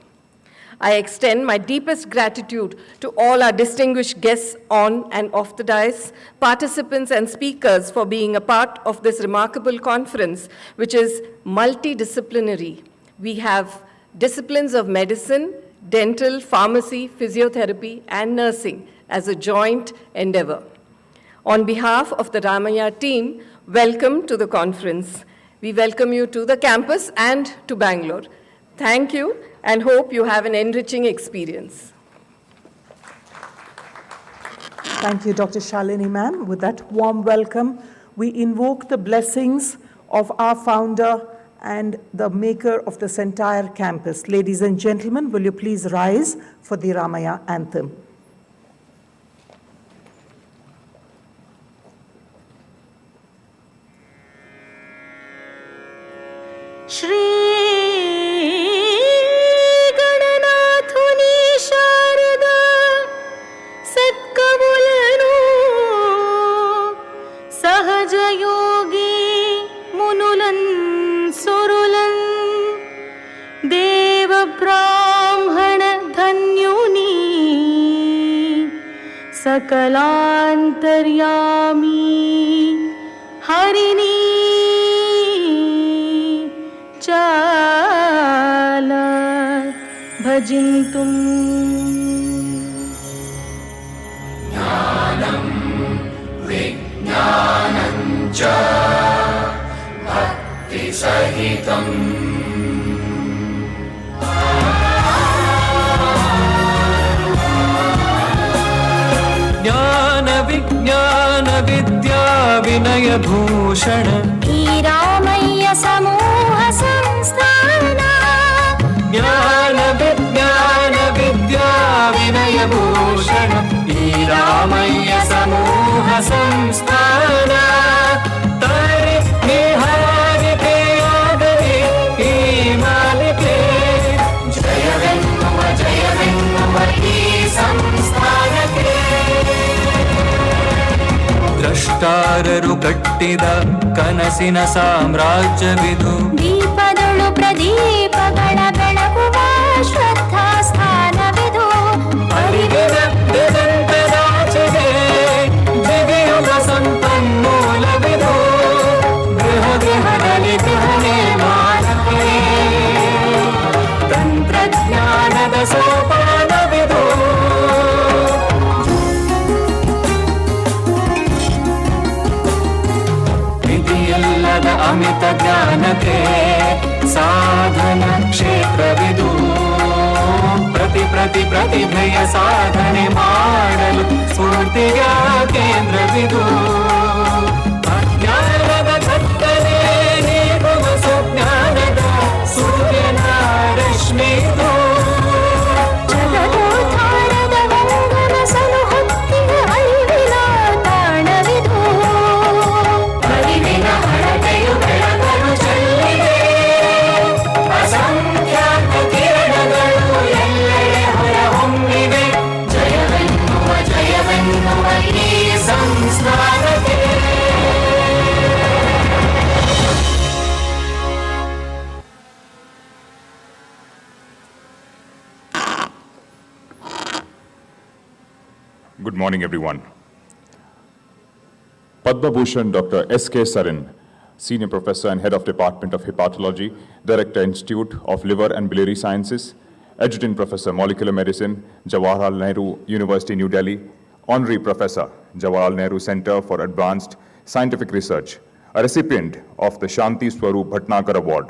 Speaker 14: I extend my deepest gratitude to all our distinguished guests on and off the dais, participants and speakers for being a part of this remarkable conference, which is multidisciplinary. We have disciplines of medicine, dental, pharmacy, physiotherapy, and nursing as a joint endeavor. On behalf of the Ramaya team, welcome to the conference. We welcome you to the campus and to Bangalore. Thank you, and hope you have an enriching experience.
Speaker 1: Thank you, Dr. Shalini ma'am. With that warm welcome, we invoke the blessings of our founder and the maker of this entire campus. Ladies and gentlemen, will you please rise for the Ramaya anthem?
Speaker 13: Shri Gananathuni Sharada Satkavulanu Sahaja Yogi Munulan Surulan Deva Brahmana Dhanyuni Sakalantaryami Harini Chala bhajintum Jnanam Vijnanam Cha Bhakti Sahitam Jnana Vijnana Vidya Vinaya Bhushana Ramaya Samoha Samsthana Jnana Vijnana Vidya Vinaya Bhushana Ramaya Samoha Samsthana Tare Niharite Yagare Himalite Jaya Vennuma Samsthanake ದ್ರಷ್ಟಾರರು ಕಟ್ಟಿದ ಕನಸಿನ ಸಾಮ್ರಾಜ್ಯವಿದು ದೀಪದಳು ಪ್ರದೀಪಗಳ ಬೆಳಗುವ ಶ್ರದ್ಧಾ ಸ್ಥಾನವಿದು ಅರಿವಿನಂತದಾಚೆಗೆ ಜಿಗಿಯುಗ ಸಂಪನ್ಮೂಲವಿದು ಗೃಹ ಗೃಹದಲ್ಲಿ ಗೃಹಣೆ ಮಾನವೇ ತಂತ್ರಜ್ಞಾನದ ಸೋಪಾನವಿದು ಅಮಿತ ಜ್ಞಾನಕ್ಕೆ ಸಾಧನ ಕ್ಷೇತ್ರವಿದು. ಪ್ರತಿಭೆಯ ಸಾಧನೆ ಮಾಡಲು ಸ್ಫೂರ್ತಿಯ ಕೇಂದ್ರವಿದು. ಅಜ್ಞಾನದ ಕತ್ತಲೆ ನೀಗುವ ಸುಜ್ಞಾನದ ಸೂರ್ಯನ ರಶ್ಮಿದು. ಜಗದೋದ್ಧಾರದ ವಂದನಸಲು ಹೊತ್ತಿಗೆ ಅರಿವಿನ ತಾಣವಿದು. ಅರಿವಿನ ಹರಟೆಯು ಬೆಳಕನ್ನು ಚೆಲ್ಲಿದೆ. ಅಸಂಖ್ಯಾತ ಕಿರಣಗಳು ಎಲ್ಲೆಡೆ ಹೊರಹೊಮ್ಮಿವೆ. ಜಯವೆನ್ನುವ ಈ ಸಂಸ್ಥಾನಕ್ಕೆ.
Speaker 15: Good morning, everyone. Padma Bhushan Dr. S.K. Sarin, Senior Professor and Head of Department of Hepatology, Director Institute of Liver and Biliary Sciences, Adjutant Professor Molecular Medicine, Jawaharlal Nehru University, New Delhi, Honorary Professor, Jawaharlal Nehru Center for Advanced Scientific Research, a recipient of the Shanti Swaroop Bhatnagar Award,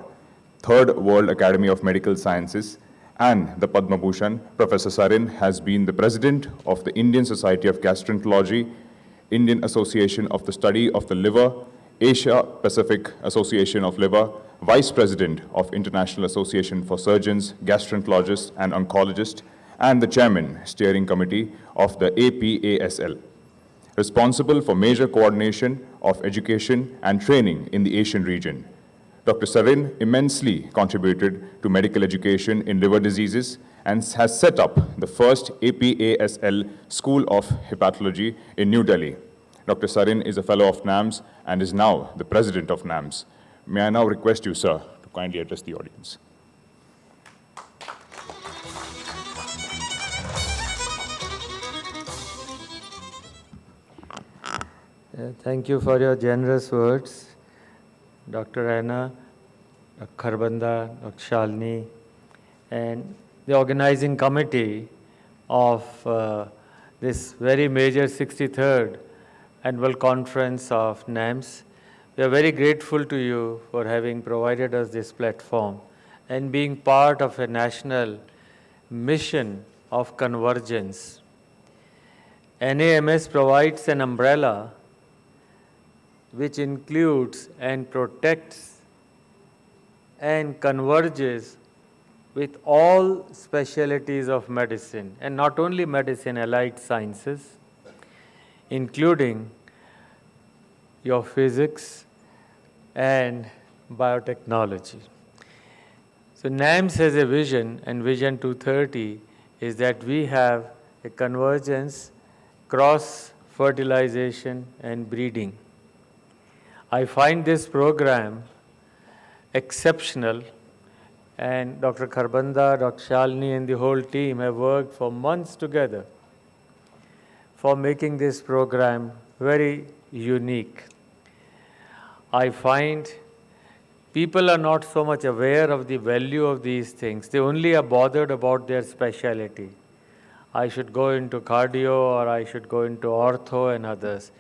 Speaker 15: Third World Academy of Medical Sciences, and the Padma Bhushan. Professor Sarin has been the President of the Indian Society of Gastroenterology, Indian Association of the Study of the Liver, Asia Pacific Association of Liver, Vice President of International Association for Surgeons, Gastroenterologists and Oncologists, and the Chairman, Steering Committee of the APASL. Responsible for major coordination of education and training in the Asian region. Dr. Sarin immensely contributed to medical education in liver diseases and has set up the first APASL School of Hepatology in New Delhi. Dr. Sarin is a fellow of NAMS and is now the president of NAMS. May I now request you, sir, to kindly address the audience.
Speaker 16: Thank you for your generous words, Dr. Anna, Dr. Kharbanda, Dr. Shalini, and the organizing committee of this very major 63rd Annual Conference of NAMS. We are very grateful to you for having provided us this platform and being part of a national mission of convergence. NAMS provides an umbrella which includes and protects and converges with all specialties of medicine, and not only medicine, allied sciences, including your physics and biotechnology. So NAMS has a vision, and Vision 230 is that we have a convergence, cross-fertilization and breeding. I find this program exceptional, and Dr. Kharbanda, Dr. Shalini and the whole team have worked for months together for making this program very unique. I find people are not so much aware of the value of these things. They only are bothered about their specialty. I should go into cardio or I should go into ortho and others.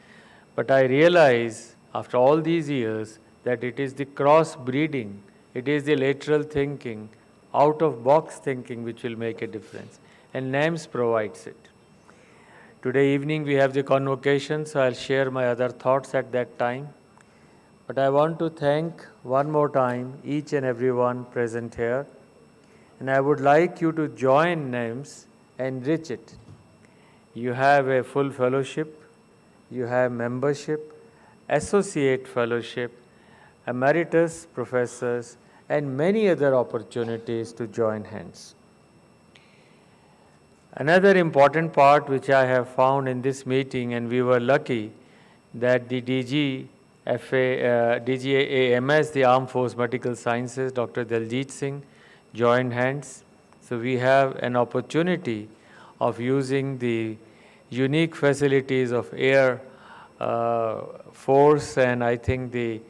Speaker 16: But I realize after all these years that it is the cross-breeding, it is the lateral thinking, out-of-box thinking which will make a difference. And NAMS provides it. Today evening we have the convocation, so I'll share my other thoughts at that time. But I want to thank one more time each and everyone present here. And I would like you to join NAMS and enrich it. You have a full fellowship, you have membership, associate fellowship, emeritus professors, and many other opportunities to join hands. Another important part which I have found in this meeting, and we were lucky that the DGAMS, the Armed Force Medical Sciences, Dr. Daljit Singh, joined hands. So we have an opportunity of using the unique facilities of Air Force, and I think the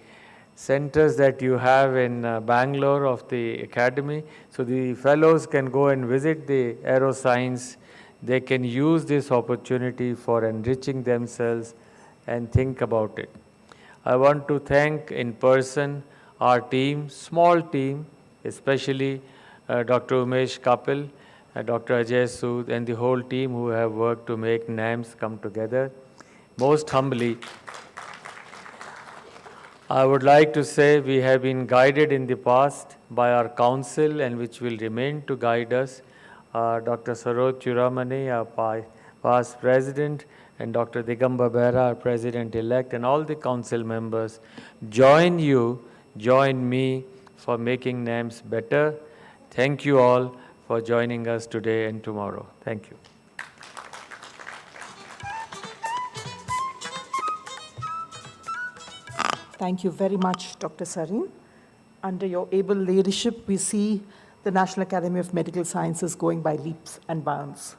Speaker 16: centers that you have in Bangalore of the academy. So the fellows can go and visit the aeroscience. They can use this opportunity for enriching themselves and think about it. I want to thank in person our team, small team, especially Dr. Umesh Kapil, Dr. Ajay Sood, and the whole team who have worked to make NAMS come together. Most humbly, I would like to say we have been guided in the past by our council and which will remain to guide us. Dr. Saroj Churamani, our past president, and Dr. Digamba Behra, our president-elect, and all the council members join me for making NAMS better. Thank you all for joining us today and tomorrow. Thank you.
Speaker 1: Thank you very much, Dr. Sarin. Under your able leadership, we see the National Academy of Medical Sciences going by leaps and bounds.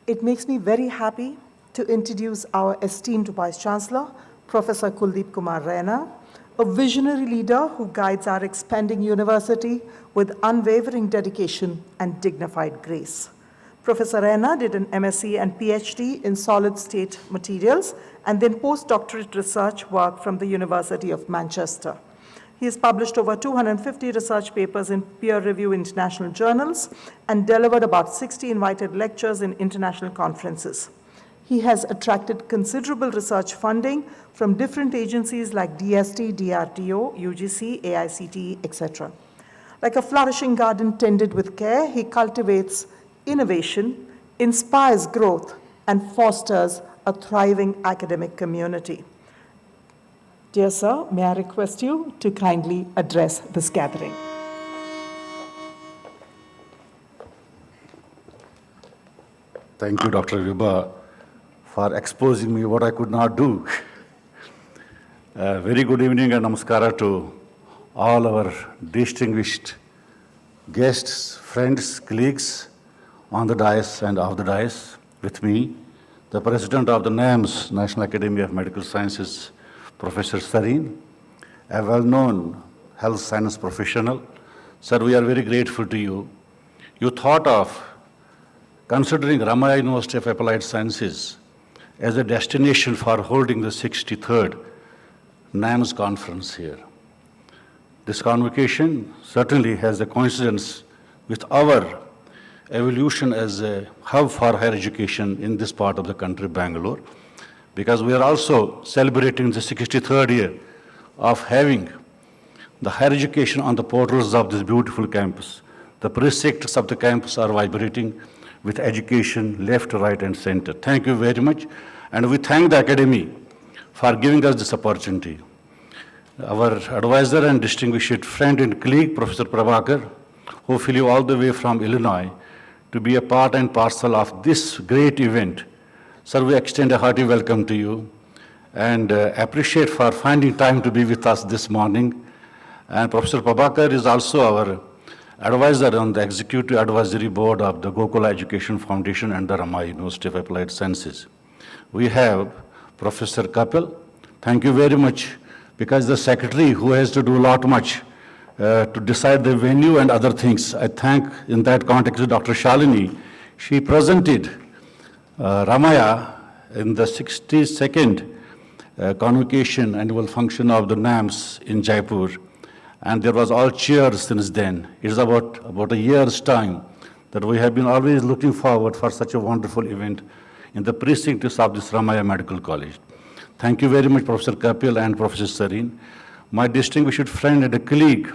Speaker 1: It makes me very happy to introduce our esteemed Vice-Chancellor, Professor Kuldeep Kumar Raina, a visionary leader who guides our expanding university with unwavering dedication and dignified grace. Professor Raina did an MSc and PhD in solid-state materials and then postdoctorate research work from the University of Manchester. He has published over 250 research papers in peer-reviewed international journals and delivered about 60 invited lectures in international conferences. He has attracted considerable research funding from different agencies like DST, DRDO, UGC, AICTE, etc. Like a flourishing garden tended with care, he cultivates innovation, inspires growth, and fosters a thriving academic community. Dear sir, may I request you to kindly address this gathering.
Speaker 17: Thank you, Dr. Vibha, for exposing me what I could not do. Very good evening and namaskara to all our distinguished guests, friends, colleagues on the dais and off the dais. With me, the President of the NAMS, National Academy of Medical Sciences, Professor Sarin, a well-known health science professional. Sir, we are very grateful to you. You thought of considering Ramaya University of Applied Sciences as a destination for holding the 63rd NAMS conference here. This convocation certainly has a coincidence with our evolution as a hub for higher education in this part of the country, Bangalore, because we are also celebrating the 63rd year of having the higher education on the portals of this beautiful campus. The precincts of the campus are vibrating with education left, right, and center. Thank you very much. And we thank the Academy for giving us this opportunity. Our advisor and distinguished friend and colleague, Professor Prabhakar, who flew all the way from Illinois to be a part and parcel of this great event. Sir, we extend a hearty welcome to you and appreciate for finding time to be with us this morning. And Professor Prabhakar is also our advisor on the Executive Advisory Board of the Gokula Education Foundation and the Ramaya University of Applied Sciences. We have Professor Kapil. Thank you very much, because the secretary who has to do a lot much to decide the venue and other things. I thank in that context Dr. Shalini. She presented Ramaya in the 62nd convocation annual function of the NAMS in Jaipur. And there was all cheers since then. It is about a year's time that we have been always looking forward for such a wonderful event in the precincts of this Ramaya Medical College. Thank you very much, Professor Kapil and Professor Sarin. My distinguished friend and a colleague,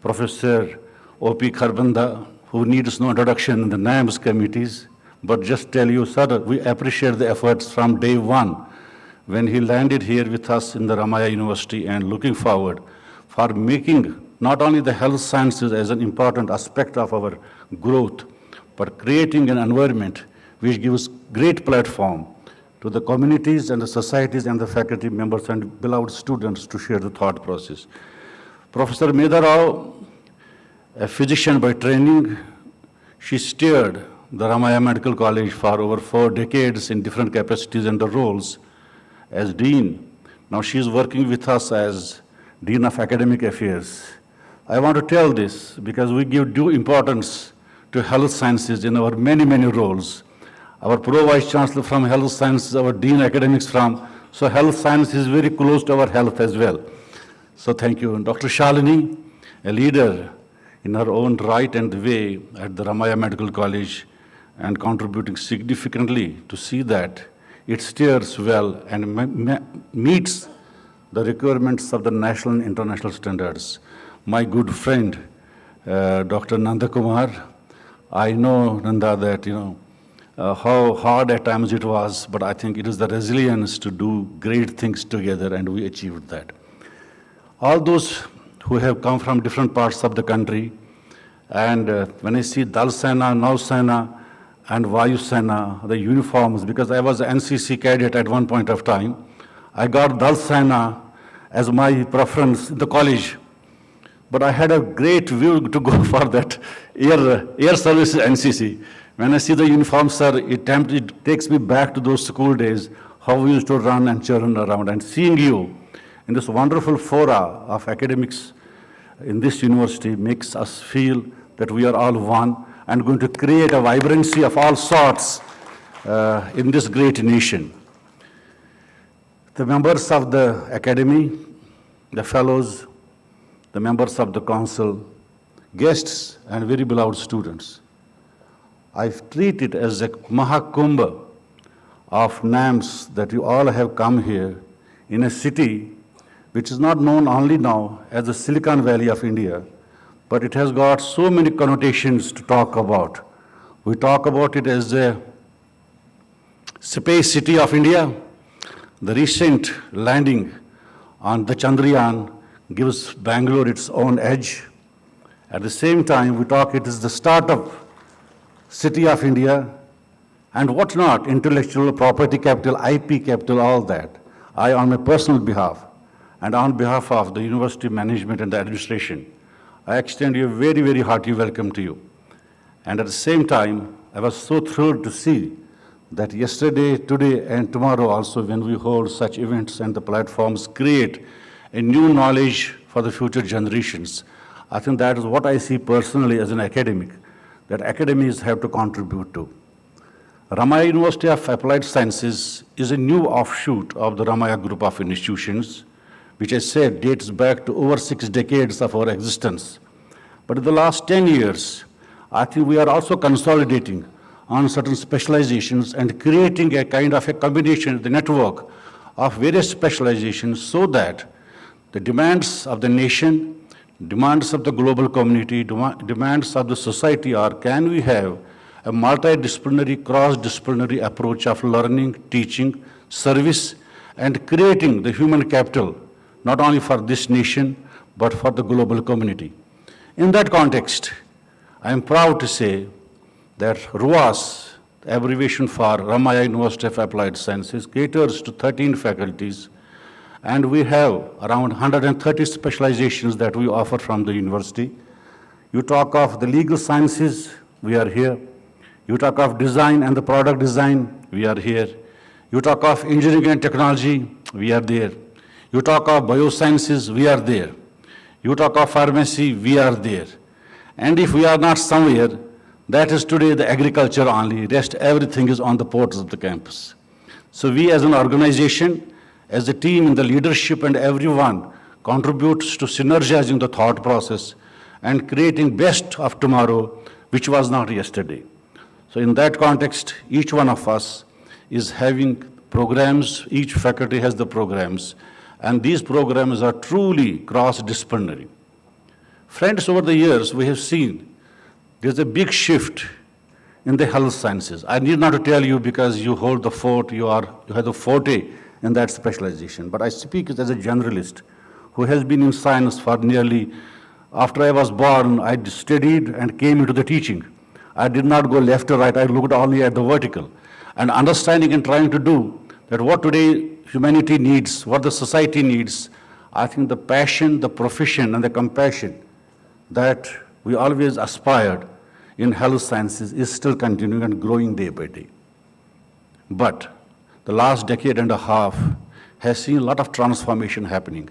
Speaker 17: Professor O.P. Kharbanda, who needs no introduction in the NAMS committees, but just tell you, sir, we appreciate the efforts from day one when he landed here with us in the Ramaya University and looking forward for making not only the health sciences as an important aspect of our growth, but creating an environment which gives great platform to the communities and the societies and the faculty members and beloved students to share the thought process. Professor Medha Rao, a physician by training, she steered the Ramaya Medical College for over 4 decades in different capacities and the roles as Dean. Now she is working with us as Dean of Academic Affairs. I want to tell this because we give due importance to health sciences in our many, many roles. Our Pro-Vice Chancellor from Health Sciences, our Dean Academics from, so health science is very close to our health as well. So thank you. And Dr. Shalini, a leader in her own right and way at the Ramaya Medical College and contributing significantly to see that it steers well and meets the requirements of the national and international standards. My good friend, Dr. Nanda Kumar, I know, Nanda, that, how hard at times it was, but I think it is the resilience to do great things together, and we achieved that. All those who have come from different parts of the country, and when I see Dal Sena, Nau Sena, and Vayu Sena, the uniforms, because I was an NCC cadet at one point of time, I got Dal Sena as my preference in the college. But I had a great view to go for that air service NCC. When I see the uniform, sir, it takes me back to those school days, how we used to run and churn around. And seeing you in this wonderful fora of academics in this university makes us feel that we are all one and going to create a vibrancy of all sorts in this great nation. The members of the academy, the fellows, the members of the council, guests, and very beloved students, I treat it as a Mahakumbha of NAMS that you all have come here in a city which is not known only now as the Silicon Valley of India, but it has got so many connotations to talk about. We talk about it as the space city of India. The recent landing on the Chandrayaan gives Bangalore its own edge. At the same time, we talk it is the startup city of India, and what not, intellectual property capital, IP capital, all that. I, on my personal behalf, and on behalf of the university management and the administration, I extend you a very, very hearty welcome to you. And at the same time, I was so thrilled to see that yesterday, today, and tomorrow also, when we hold such events and the platforms create a new knowledge for the future generations. I think that is what I see personally as an academic, that academies have to contribute to. Ramaya University of Applied Sciences is a new offshoot of the Ramaya group of institutions, which I said dates back to over 6 decades of our existence. But in the last 10 years, I think we are also consolidating on certain specializations and creating a kind of a combination, the network of various specializations, so that the demands of the nation, demands of the global community, demands of the society are, can we have a multidisciplinary, cross-disciplinary approach of learning, teaching, service, and creating the human capital, not only for this nation, but for the global community. In that context, I am proud to say that RUAS, the abbreviation for Ramaya University of Applied Sciences, caters to 13 faculties, and we have around 130 specializations that we offer from the university. You talk of the legal sciences, we are here. You talk of design and the product design, we are here. You talk of engineering and technology, we are there. You talk of biosciences, we are there. You talk of pharmacy, we are there. And if we are not somewhere, that is today the agriculture only. Rest everything is on the ports of the campus. So we as an organization, as a team in the leadership and everyone contributes to synergizing the thought process and creating best of tomorrow, which was not yesterday. So in that context, each one of us is having programs, each faculty has the programs, and these programs are truly cross-disciplinary. Friends, over the years, we have seen there's a big shift in the health sciences. I need not to tell you because you hold the fort, you have the forte in that specialization. But I speak as a generalist who has been in science for nearly, after I was born, I studied and came into the teaching. I did not go left or right, I looked only at the vertical. And understanding and trying to do that what today humanity needs, what the society needs, I think the passion, the profession, and the compassion that we always aspired in health sciences is still continuing and growing day by day. But the last decade and a half has seen a lot of transformation happening.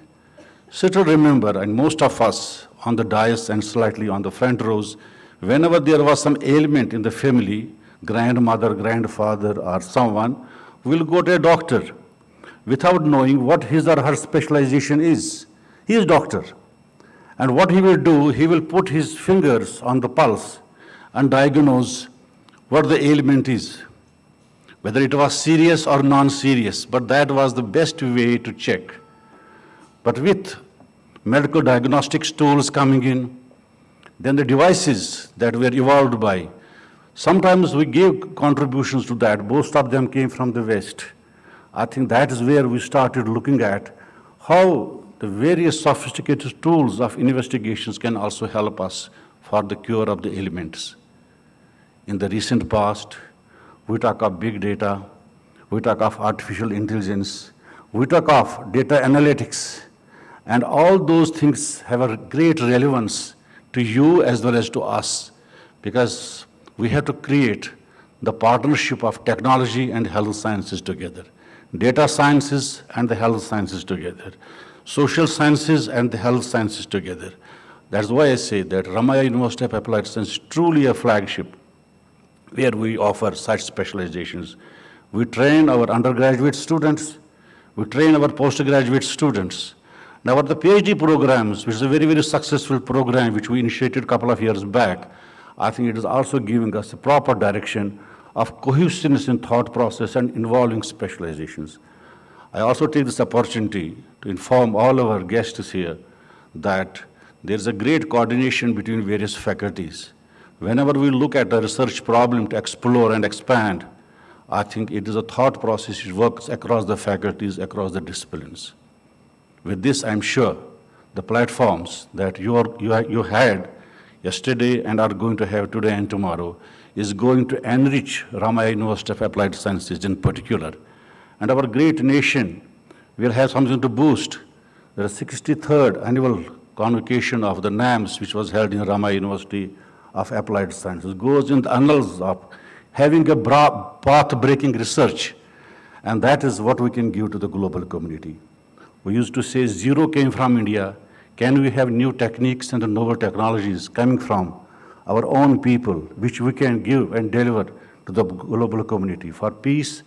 Speaker 17: Still remember, and most of us on the dais and slightly on the front rows, whenever there was some ailment in the family, grandmother, grandfather, or someone, will go to a doctor without knowing what his or her specialization is. He is doctor. And what he will do, he will put his fingers on the pulse and diagnose what the ailment is, whether it was serious or non-serious, but that was the best way to check. But with medical diagnostics tools coming in, then the devices that were evolved by, sometimes we gave contributions to that. Most of them came from the West. I think that is where we started looking at how the various sophisticated tools of investigations can also help us for the cure of the ailments. In the recent past, we talk of big data, we talk of artificial intelligence, we talk of data analytics, and all those things have a great relevance to you as well as to us, because we have to create the partnership of technology and health sciences together, data sciences and the health sciences together, social sciences and the health sciences together. That's why I say that Ramaiah University of Applied Science is truly a flagship where we offer such specializations. We train our undergraduate students, we train our postgraduate students. Now, the PhD programs, which is a very, very successful program which we initiated a couple of years back, I think it is also giving us a proper direction of cohesiveness in thought process and involving specializations. I also take this opportunity to inform all our guests here that there is a great coordination between various faculties. Whenever we look at a research problem to explore and expand, I think it is a thought process which works across the faculties, across the disciplines. With this, I'm sure the platforms that you had yesterday and are going to have today and tomorrow is going to enrich Ramaiah University of Applied Sciences in particular. And our great nation will have something to boost. The 63rd annual convocation of the NAMS, which was held in Ramaiah University of Applied Sciences, goes in the annals of having a path-breaking research, and that is what we can give to the global community. We used to say zero came from India. Can we have new techniques and novel technologies coming from our own people, which we can give and deliver to the global community for peace,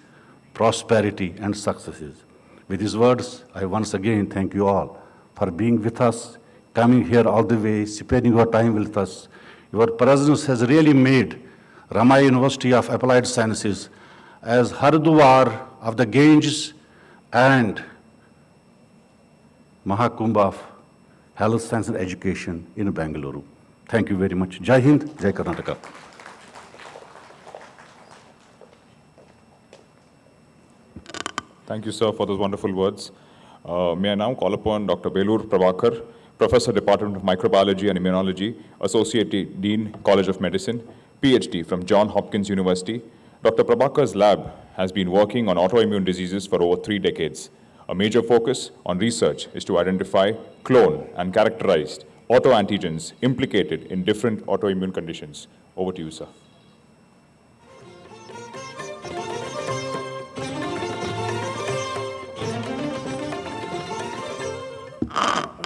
Speaker 17: prosperity, and successes? With these words, I once again thank you all for being with us, coming here all the way, spending your time with us. Your presence has really made Ramaiah University of Applied Sciences as Haridwar of the Ganges and Mahakumbh of Health Science and Education in Bengaluru. Thank you very much. Jai Hind, Jai Karnataka.
Speaker 15: Thank you, sir, for those wonderful words. May I now call upon Dr. Vellore Prabhakar, Professor, Department of Microbiology and Immunology, Associate Dean, College of Medicine, PhD from Johns Hopkins University. Dr. Prabhakar's lab has been working on autoimmune diseases for over 3 decades. A major focus on research is to identify, clone, and characterize autoantigens implicated in different autoimmune conditions. Over to you, sir.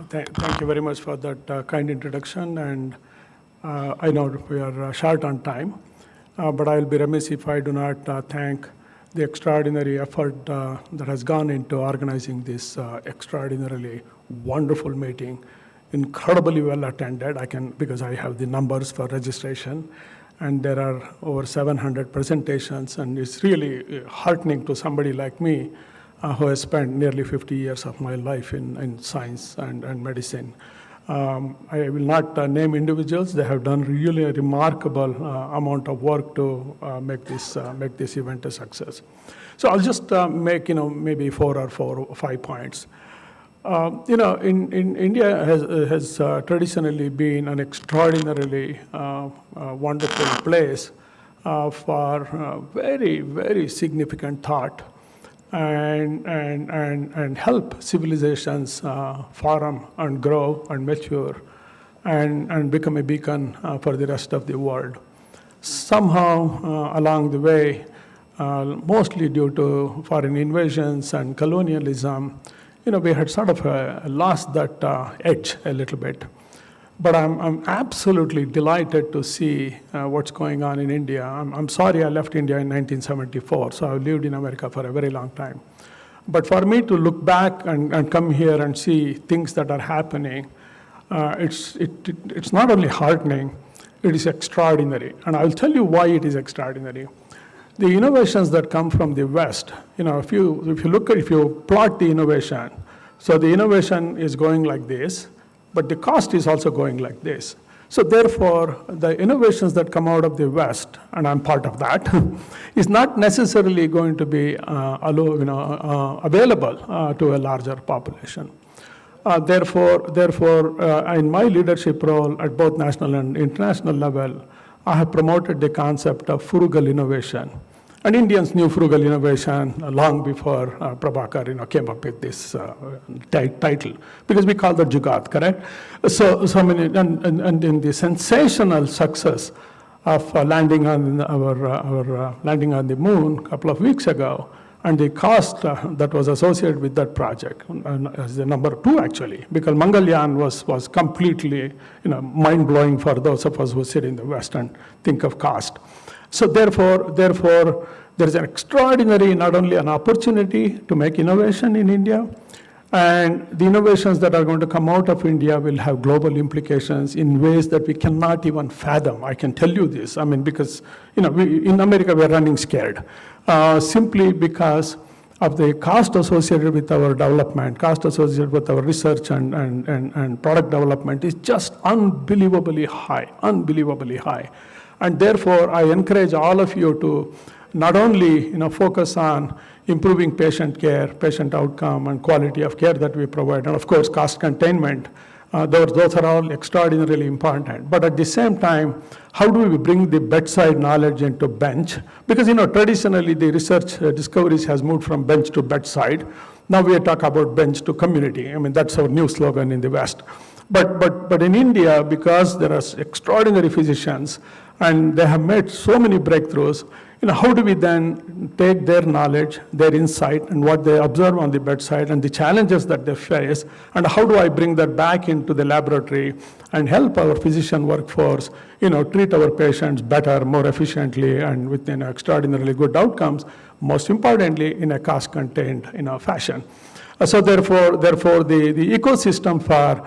Speaker 18: Thank you very much for that kind introduction, and I know we are short on time, but I'll be remiss if I do not thank the extraordinary effort that has gone into organizing this extraordinarily wonderful meeting, incredibly well attended. Because I have the numbers for registration, and there are over 700 presentations, and it's really heartening to somebody like me who has spent nearly 50 years of my life in science and medicine. I will not name individuals. They have done really a remarkable amount of work to make this event a success. So I'll just make maybe 4 or 5 points. In India has traditionally been an extraordinarily wonderful place for very, very significant thought and help civilizations form and grow and mature and become a beacon for the rest of the world. Somehow along the way, mostly due to foreign invasions and colonialism, we had sort of lost that edge a little bit. But I'm absolutely delighted to see what's going on in India. I'm sorry I left India in 1974, so I've lived in America for a very long time. But for me to look back and come here and see things that are happening, it's not only heartening, it is extraordinary. And I'll tell you why it is extraordinary. The innovations that come from the West, if you plot the innovation, so the innovation is going like this, but the cost is also going like this. So therefore, the innovations that come out of the West, and I'm part of that, is not necessarily going to be available to a larger population. Therefore, in my leadership role at both national and international level, I have promoted the concept of frugal innovation. And Indians knew frugal innovation long before Prabhakar came up with this title, because we call that Jugaad, correct? And in the sensational success of landing on landing on the moon a couple of weeks ago, and the cost that was associated with that project, as the number 2 actually, because Mangalyaan was completely mind-blowing for those of us who sit in the West and think of cost. So therefore, there is an extraordinary, not only an opportunity to make innovation in India, and the innovations that are going to come out of India will have global implications in ways that we cannot even fathom. I can tell you this. I mean, because in America we are running scared, simply because of the cost associated with our development, cost associated with our research and product development is just unbelievably high. And therefore, I encourage all of you to not only focus on improving patient care, patient outcome, and quality of care that we provide, and of course, cost containment. Those are all extraordinarily important. But at the same time, how do we bring the bedside knowledge into bench? Because traditionally, the research discoveries has moved from bench to bedside. Now we talk about bench to community. I mean, that's our new slogan in the West. But in India, because there are extraordinary physicians, and they have made so many breakthroughs, how do we then take their knowledge, their insight, and what they observe on the bedside, and the challenges that they face, and how do I bring that back into the laboratory and help our physician workforce, treat our patients better, more efficiently, and with extraordinarily good outcomes, most importantly, in a cost-contained fashion. So therefore, the ecosystem for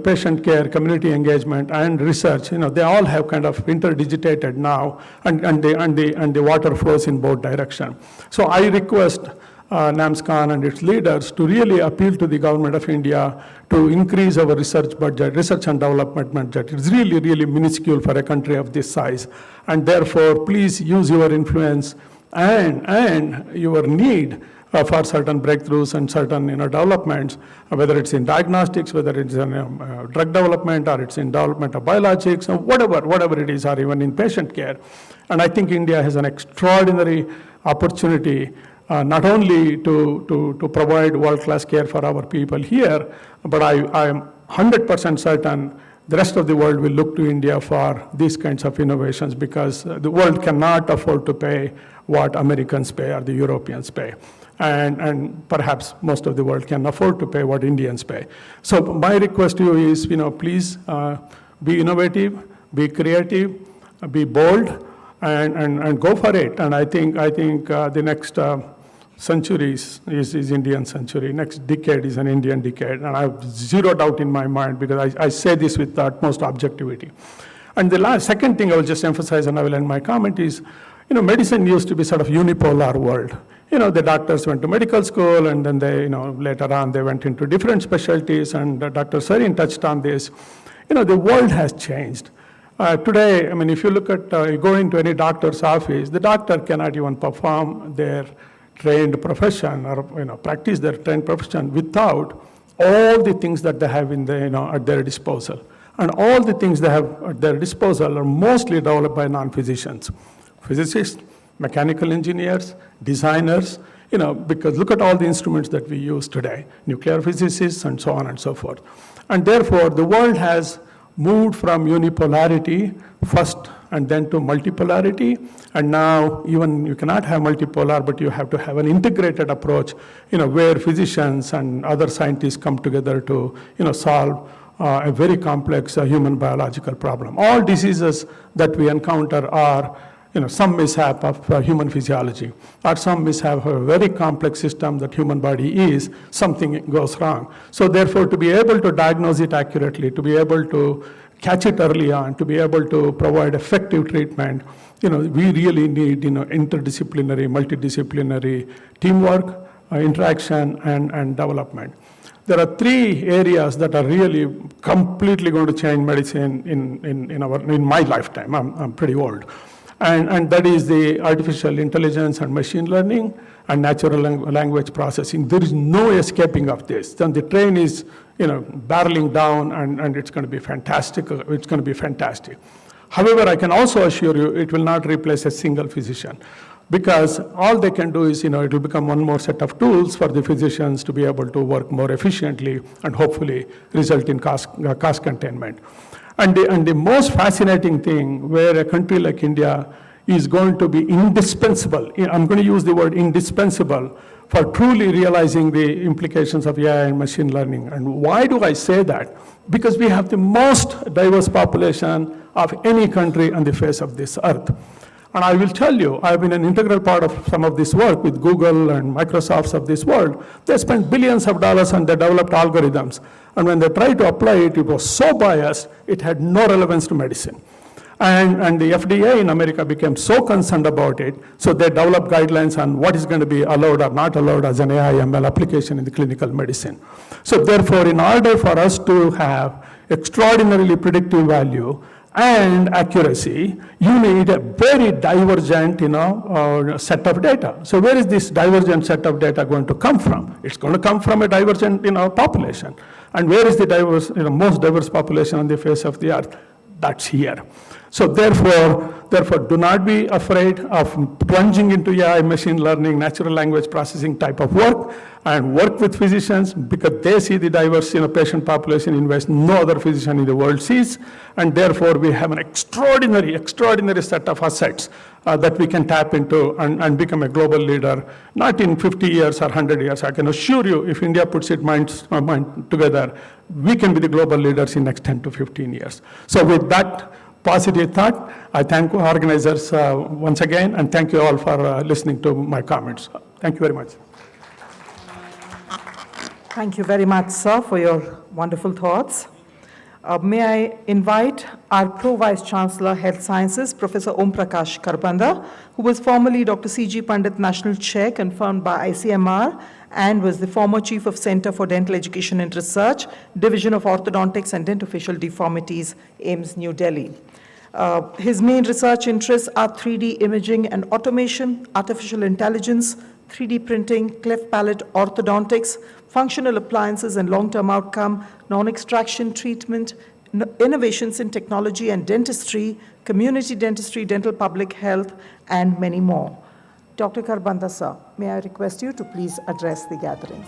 Speaker 18: patient care, community engagement, and research, they all have kind of interdigitated now, and the water flows in both directions. So I request NAMSCON and its leaders to really appeal to the government of India to increase our research budget, research and development budget. It's really, really minuscule for a country of this size. And therefore, please use your influence and your need for certain breakthroughs and certain developments, whether it's in diagnostics, whether it's in drug development, or it's in development of biologics, or whatever it is, or even in patient care. And I think India has an extraordinary opportunity not only to provide world-class care for our people here, but I am 100% certain the rest of the world will look to India for these kinds of innovations, because the world cannot afford to pay what Americans pay or the Europeans pay. And perhaps most of the world can afford to pay what Indians pay. So my request to you is, please be innovative, be creative, be bold, and go for it. And I think the next century is Indian century. Next decade is an Indian decade. And I have zero doubt in my mind, because I say this with the utmost objectivity. And the second thing I will just emphasize, and I will end my comment, is, medicine used to be sort of unipolar world. The doctors went to medical school, and then they, later on they went into different specialties, and Dr. Sarin touched on this. The world has changed. Today, I mean, if you look at, you go into any doctor's office, the doctor cannot even perform their trained profession or, practice their trained profession without all the things that they have in the, at their disposal. And all the things they have at their disposal are mostly developed by non-physicians. Physicists, mechanical engineers, designers, because look at all the instruments that we use today, nuclear physicists and so on and so forth. And therefore, the world has moved from unipolarity first and then to multipolarity. And now even you cannot have multipolar, but you have to have an integrated approach, where physicians and other scientists come together to, solve a very complex human biological problem. All diseases that we encounter are some mishap of human physiology, or some mishap of a very complex system that human body is, something goes wrong. So therefore, to be able to diagnose it accurately, to be able to catch it early on, to be able to provide effective treatment, we really need, interdisciplinary, multidisciplinary teamwork, interaction, and development. There are three areas that are really completely going to change medicine in my lifetime. I'm pretty old. And that is the artificial intelligence and machine learning and natural language processing. There is no escaping of this. Then the train is, barreling down, and it's going to be fantastic. It's going to be fantastic. However, I can also assure you it will not replace a single physician, because all they can do is, it will become one more set of tools for the physicians to be able to work more efficiently and hopefully result in cost containment. And the most fascinating thing, where a country like India is going to be indispensable, I'm going to use the word indispensable, for truly realizing the implications of AI and machine learning. And why do I say that? Because we have the most diverse population of any country on the face of this earth. And I will tell you, I've been an integral part of some of this work with Google and Microsofts of this world. They spent billions of dollars and they developed algorithms. And when they tried to apply it, it was so biased, it had no relevance to medicine. And the FDA in America became so concerned about it, so they developed guidelines on what is going to be allowed or not allowed as an AI/ML application in the clinical medicine. So therefore, in order for us to have extraordinarily predictive value and accuracy, you need a very divergent, set of data. So where is this divergent set of data going to come from? It's going to come from a divergent, population. And where is the diverse, most diverse population on the face of the earth? That's here. So therefore, do not be afraid of plunging into AI, machine learning, natural language processing type of work, and work with physicians, because they see the diverse patient population in ways no other physician in the world sees. And therefore, we have an extraordinary set of assets that we can tap into and become a global leader, not in 50 years or 100 years. I can assure you, if India puts its mind together, we can be the global leaders in next 10 to 15 years. So with that positive thought, I thank organizers once again, and thank you all for listening to my comments. Thank you very much.
Speaker 1: Thank you very much, sir, for your wonderful thoughts. May I invite our Pro-Vice Chancellor, Health Sciences, Professor Om Prakash Kharbanda, who was formerly Dr. C.G. Pandit National Chair, confirmed by ICMR, and was the former Chief of Center for Dental Education and Research, Division of Orthodontics and Dentofacial Deformities, AIIMS, New Delhi. His main research interests are 3D imaging and automation, artificial intelligence, 3D printing, cleft palate orthodontics, functional appliances and long-term outcome, non-extraction treatment, innovations in technology and dentistry, community dentistry, dental public health, and many more. Dr. Kharbanda, sir, may I request you to please address the gathering.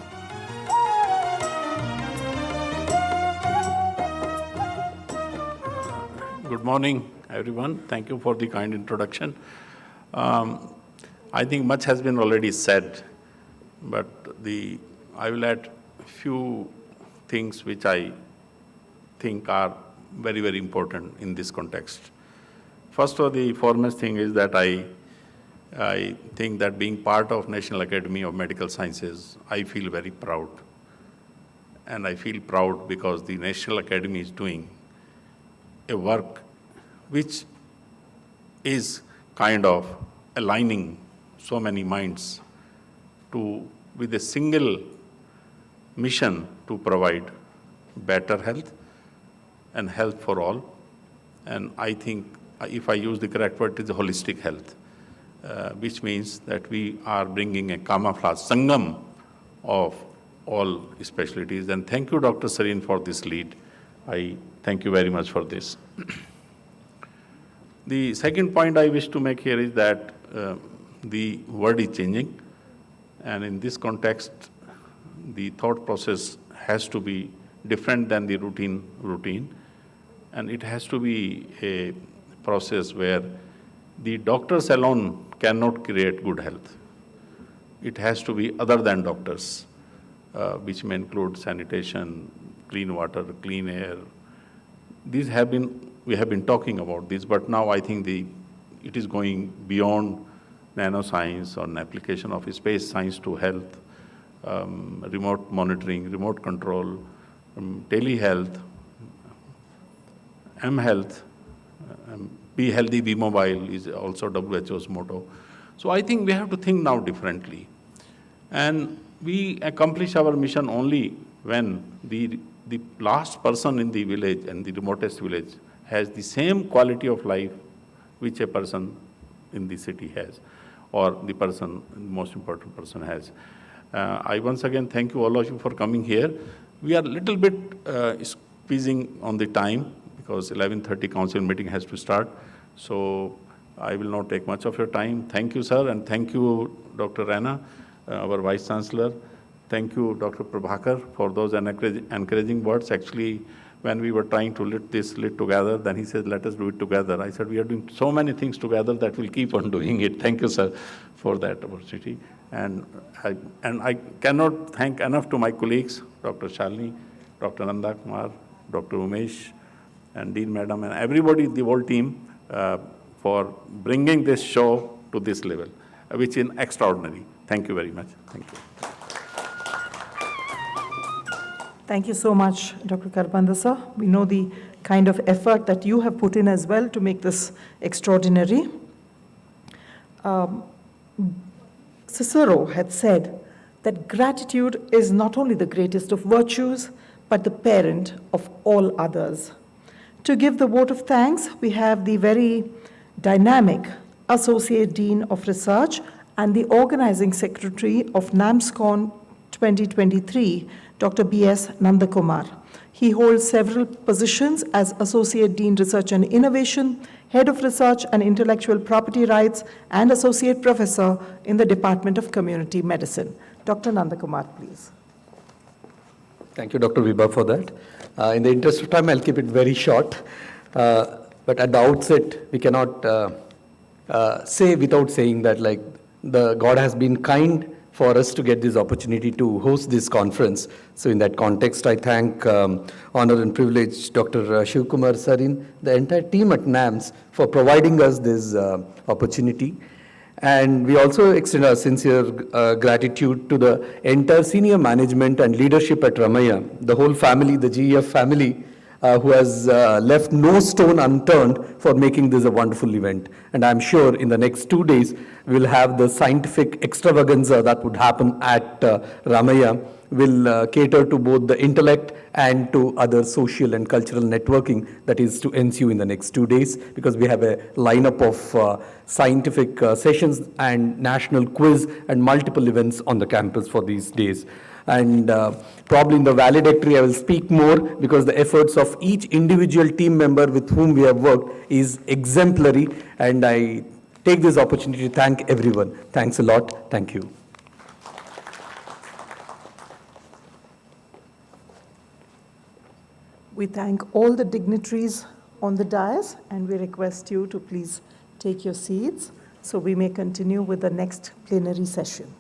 Speaker 19: Good morning, everyone. Thank you for the kind introduction. I think much has been already said, but I will add a few things which I think are very, very important in this context. First of the foremost thing is that I think that being part of National Academy of Medical Sciences, I feel very proud. And I feel proud because the National Academy is doing a work which is kind of aligning so many minds with a single mission to provide better health and health for all. And I think, if I use the correct word, it is holistic health, which means that we are bringing a camouflage, sangam of all specialties. And thank you, Dr. Sareen, for this lead. I thank you very much for this. The second point I wish to make here is that the world is changing, and in this context, the thought process has to be different than the routine, and it has to be a process where the doctors alone cannot create good health. It has to be other than doctors, which may include sanitation, clean water, clean air. We have been talking about this, but now I think the it is going beyond nanoscience or an application of space science to health, remote monitoring, remote control, telehealth, M-Health, be healthy, be mobile is also WHO's motto. So I think we have to think now differently. And we accomplish our mission only when the last person in the village and the remotest village has the same quality of life which a person in the city has, or the person, most important person has. I once again thank you all of you for coming here. We are a little bit squeezing on the time because 11:30 council meeting has to start. So I will not take much of your time. Thank you, sir, and thank you, Dr. Rana, our Vice Chancellor. Thank you, Dr. Prabhakar, for those encouraging words. Actually, when we were trying to lit together, then he said, let us do it together. I said, we are doing so many things together that we'll keep on doing it. Thank you, sir, for that opportunity. And I cannot thank enough to my colleagues, Dr. Shalini, Dr. Nanda Kumar, Dr. Umesh, and Dean Madam, and everybody, the whole team, for bringing this show to this level, which is extraordinary. Thank you very much. Thank you.
Speaker 1: Thank you so much, Dr. Karbanda, sir. We know the kind of effort that you have put in as well to make this extraordinary. Cicero had said that gratitude is not only the greatest of virtues, but the parent of all others. To give the vote of thanks, we have the very dynamic Associate Dean of Research and the Organizing Secretary of NAMSCON 2023, Dr. B.S. Nandakumar. He holds several positions as Associate Dean Research and Innovation, Head of Research and Intellectual Property Rights, and Associate Professor in the Department of Community Medicine. Dr. Nandakumar, please.
Speaker 20: Thank you, Dr. Vibha, for that. In the interest of time, I'll keep it very short. But at the outset, we cannot say without saying that, like, the God has been kind for us to get this opportunity to host this conference. So in that context, I thank honor and privilege Dr. Sivakumar Sarin, the entire team at NAMS for providing us this opportunity. And we also extend our sincere gratitude to the entire senior management and leadership at Ramaiah, the whole family, the GEF family, who has left no stone unturned for making this a wonderful event. And I'm sure in the next 2 days, we'll have the scientific extravaganza that would happen at Ramaiah will cater to both the intellect and to other social and cultural networking that is to ensue in the next 2 days, because we have a lineup of scientific sessions and national quiz and multiple events on the campus for these days. And probably in the valedictory, I will speak more because the efforts of each individual team member with whom we have worked is exemplary. And I take this opportunity to thank everyone. Thanks a lot. Thank you.
Speaker 1: We thank all the dignitaries on the dais, and we request you to please take your seats so we may continue with the next plenary session.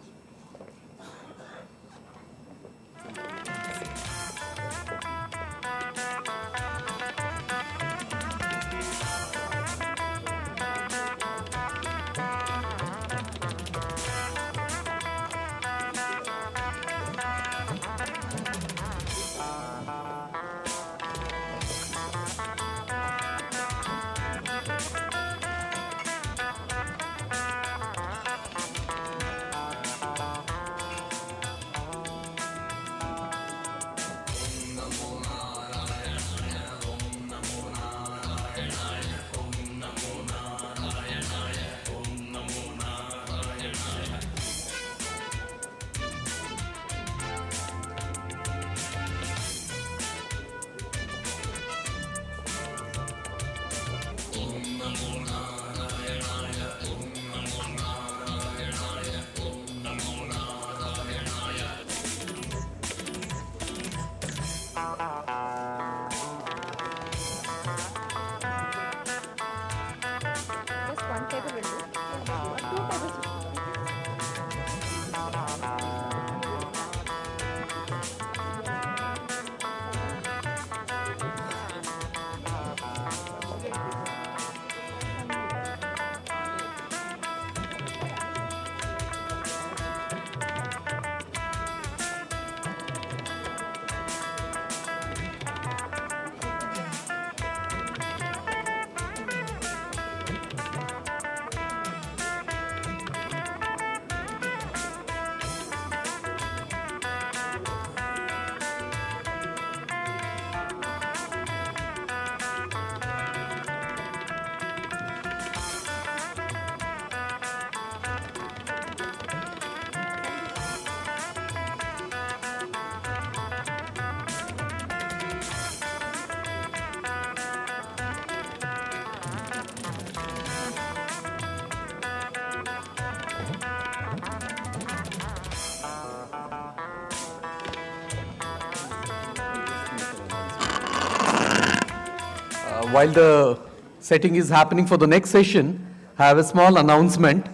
Speaker 20: while the setting is happening for the next session, I have a small announcement.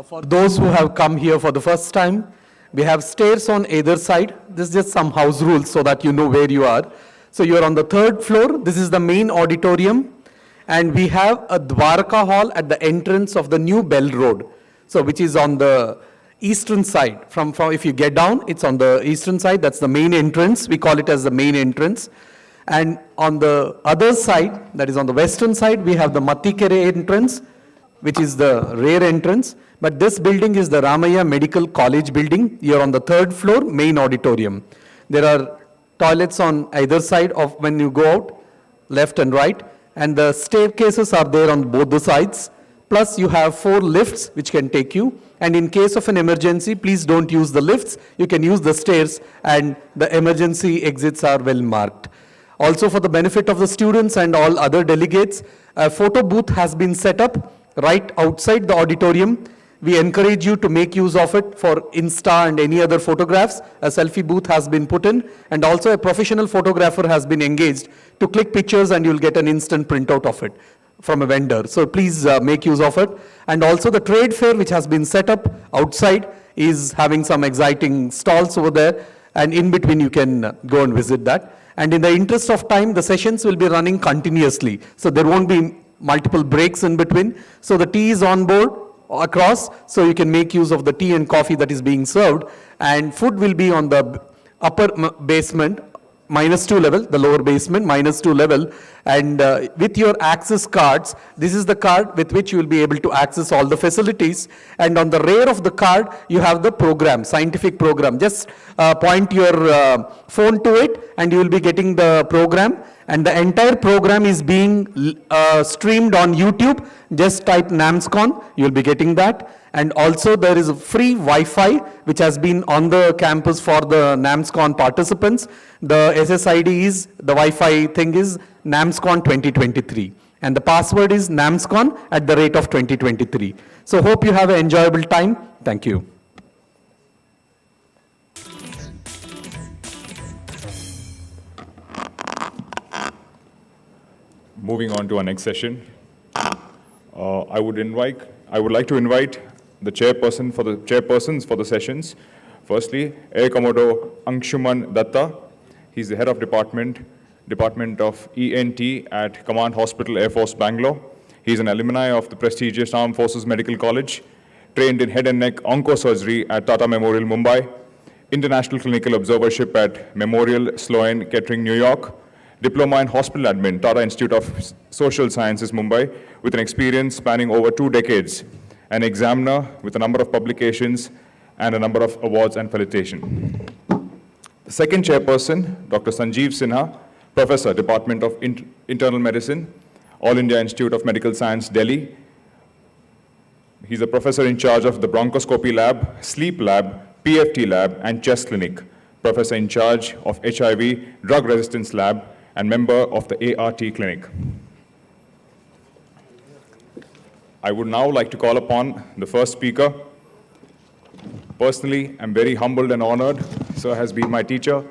Speaker 20: For those who have come here for the first time, we have stairs on either side. This is just some house rules so that you know where you are. So you are on the 3rd floor. This is the main auditorium. And we have a Dwarka hall at the entrance of the new Bell Road. So which is on the eastern side. From if you get down, it's on the eastern side. That's the main entrance. We call it as the main entrance. And on the other side, that is on the western side, we have the Matikere entrance, which is the rear entrance. But this building is the Ramaya Medical College building. You're on the 3rd floor, main auditorium. There are toilets on either side of when you go out, left and right. And the staircases are there on both the sides. Plus you have 4 lifts which can take you. And in case of an emergency, please don't use the lifts. You can use the stairs, and the emergency exits are well marked. Also, for the benefit of the students and all other delegates, a photo booth has been set up right outside the auditorium. We encourage you to make use of it for Insta and any other photographs. A selfie booth has been put in, and also a professional photographer has been engaged to click pictures, and you'll get an instant printout of it from a vendor. So please make use of it. And also the trade fair, which has been set up outside, is having some exciting stalls over there, and in between you can go and visit that. And in the interest of time, the sessions will be running continuously. So there won't be multiple breaks in between. So the tea is on board across, so you can make use of the tea and coffee that is being served. And food will be on the upper basement, -2 level, the lower basement, -2 level. And with your access cards, this is the card with which you will be able to access all the facilities. And on the rear of the card, you have the program, scientific program. Just point your phone to it, and you will be getting the program. And the entire program is being streamed on YouTube. Just type NAMSCON, you will be getting that. And also there is a free Wi-Fi which has been on the campus for the NAMSCON participants. The SSID is, the Wi-Fi thing is NAMSCON 2023. And the password is NAMSCON at the rate of 2023. So hope you have an enjoyable time. Thank you.
Speaker 15: Moving on to our next session, I would like to invite the chairpersons for the sessions. Firstly, Air Commodore Anshuman Datta. He's the head of Department of ENT at Command Hospital, Air Force, Bangalore. He's an alumni of the prestigious Armed Forces Medical College, trained in head and neck oncosurgery at Tata Memorial, Mumbai, international clinical observership at Memorial Sloan Kettering, New York, diploma in hospital admin, Tata Institute of Social Sciences, Mumbai, with an experience spanning over 2 decades, an examiner with a number of publications and a number of awards and felicitation. The second chairperson, Dr. Sanjeev Sinha, Professor, Department of Internal Medicine, All India Institute of Medical Science, Delhi. He's a professor in charge of the bronchoscopy lab, sleep lab, PFT lab, and chest clinic, professor in charge of HIV drug resistance lab, and member of the ART clinic. I would now like to call upon the first speaker. Personally, I'm very humbled and honored. So has been my teacher,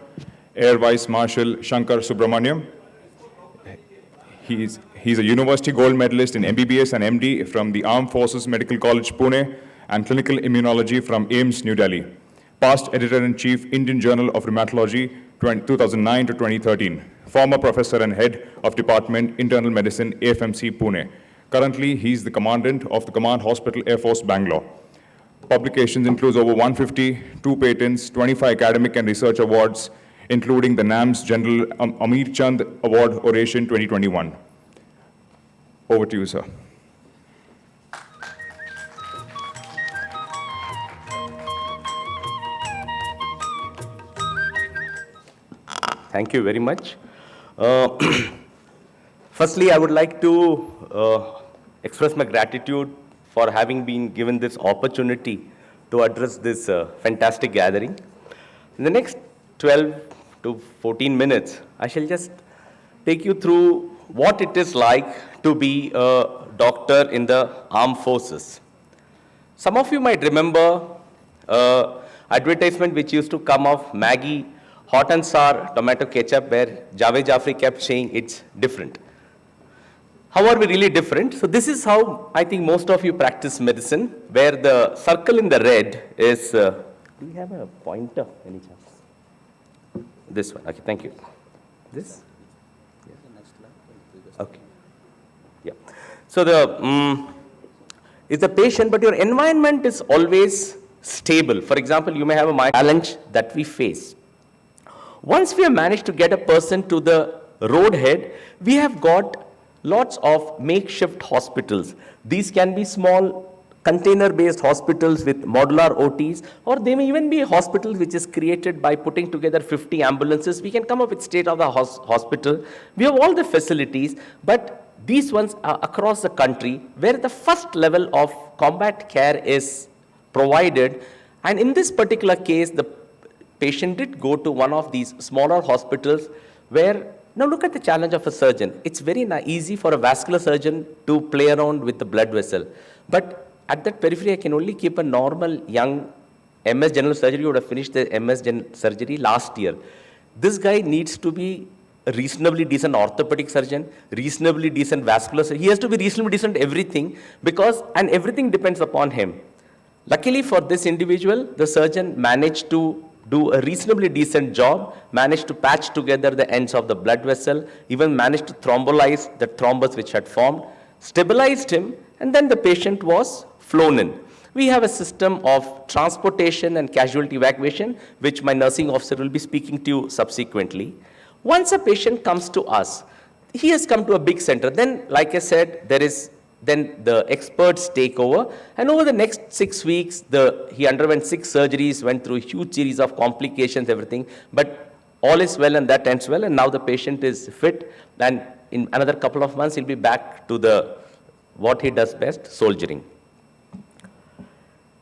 Speaker 15: Air Vice Marshal Shankar Subramaniam. He's a university gold medalist in MBBS and MD from the Armed Forces Medical College, Pune, and clinical immunology from AIIMS, New Delhi. Past editor-in-chief, Indian Journal of Rheumatology, 2009 to 2013. Former professor and head of Department Internal Medicine, AFMC, Pune. Currently, he's the commandant of the Command Hospital, Air Force, Bangalore. Publications includes over 150, 2 patents, 25 academic and research awards, including the NAMS General Amir Chand Award Oration 2021. Over to you, sir.
Speaker 21: Thank you very much. Firstly, I would like to express my gratitude for having been given this opportunity to address this fantastic gathering. In the next 12 to 14 minutes, I shall just take you through what it is like to be a doctor in the armed forces. Some of you might remember advertisement which used to come of Maggie hot and sour tomato ketchup, where Javed Jafri kept saying it's different. How are we really different? So this is how I think most of you practice medicine, where the circle in the red is, do we have a pointer, any chance? This one, okay, thank you. This? Okay. Yeah. So is the patient, but your environment is always stable. For example, you may have a challenge that we face. Once we have managed to get a person to the roadhead, we have got lots of makeshift hospitals. These can be small container-based hospitals with modular OTs, or they may even be a hospital which is created by putting together 50 ambulances. We can come up with state-of-the-art hospital. We have all the facilities, but these ones are across the country where the first level of combat care is provided. And in this particular case, the patient did go to one of these smaller hospitals where, now look at the challenge of a surgeon. It's very easy for a vascular surgeon to play around with the blood vessel. But at that periphery, I can only keep a normal young MS general surgery. Would have finished the MS surgery last year. This guy needs to be a reasonably decent orthopedic surgeon, reasonably decent vascular surgeon. He has to be reasonably decent everything, because, and everything depends upon him. Luckily for this individual, the surgeon managed to do a reasonably decent job, managed to patch together the ends of the blood vessel, even managed to thrombolize the thrombus which had formed, stabilized him, and then the patient was flown in. We have a system of transportation and casualty evacuation, which my nursing officer will be speaking to you subsequently. Once a patient comes to us, he has come to a big center. Then, like I said, then the experts take over, and over the next 6 weeks, he underwent 6 surgeries, went through a huge series of complications, everything, but all is well and that ends well, and now the patient is fit, and in another couple of months, he'll be back to what he does best, soldiering.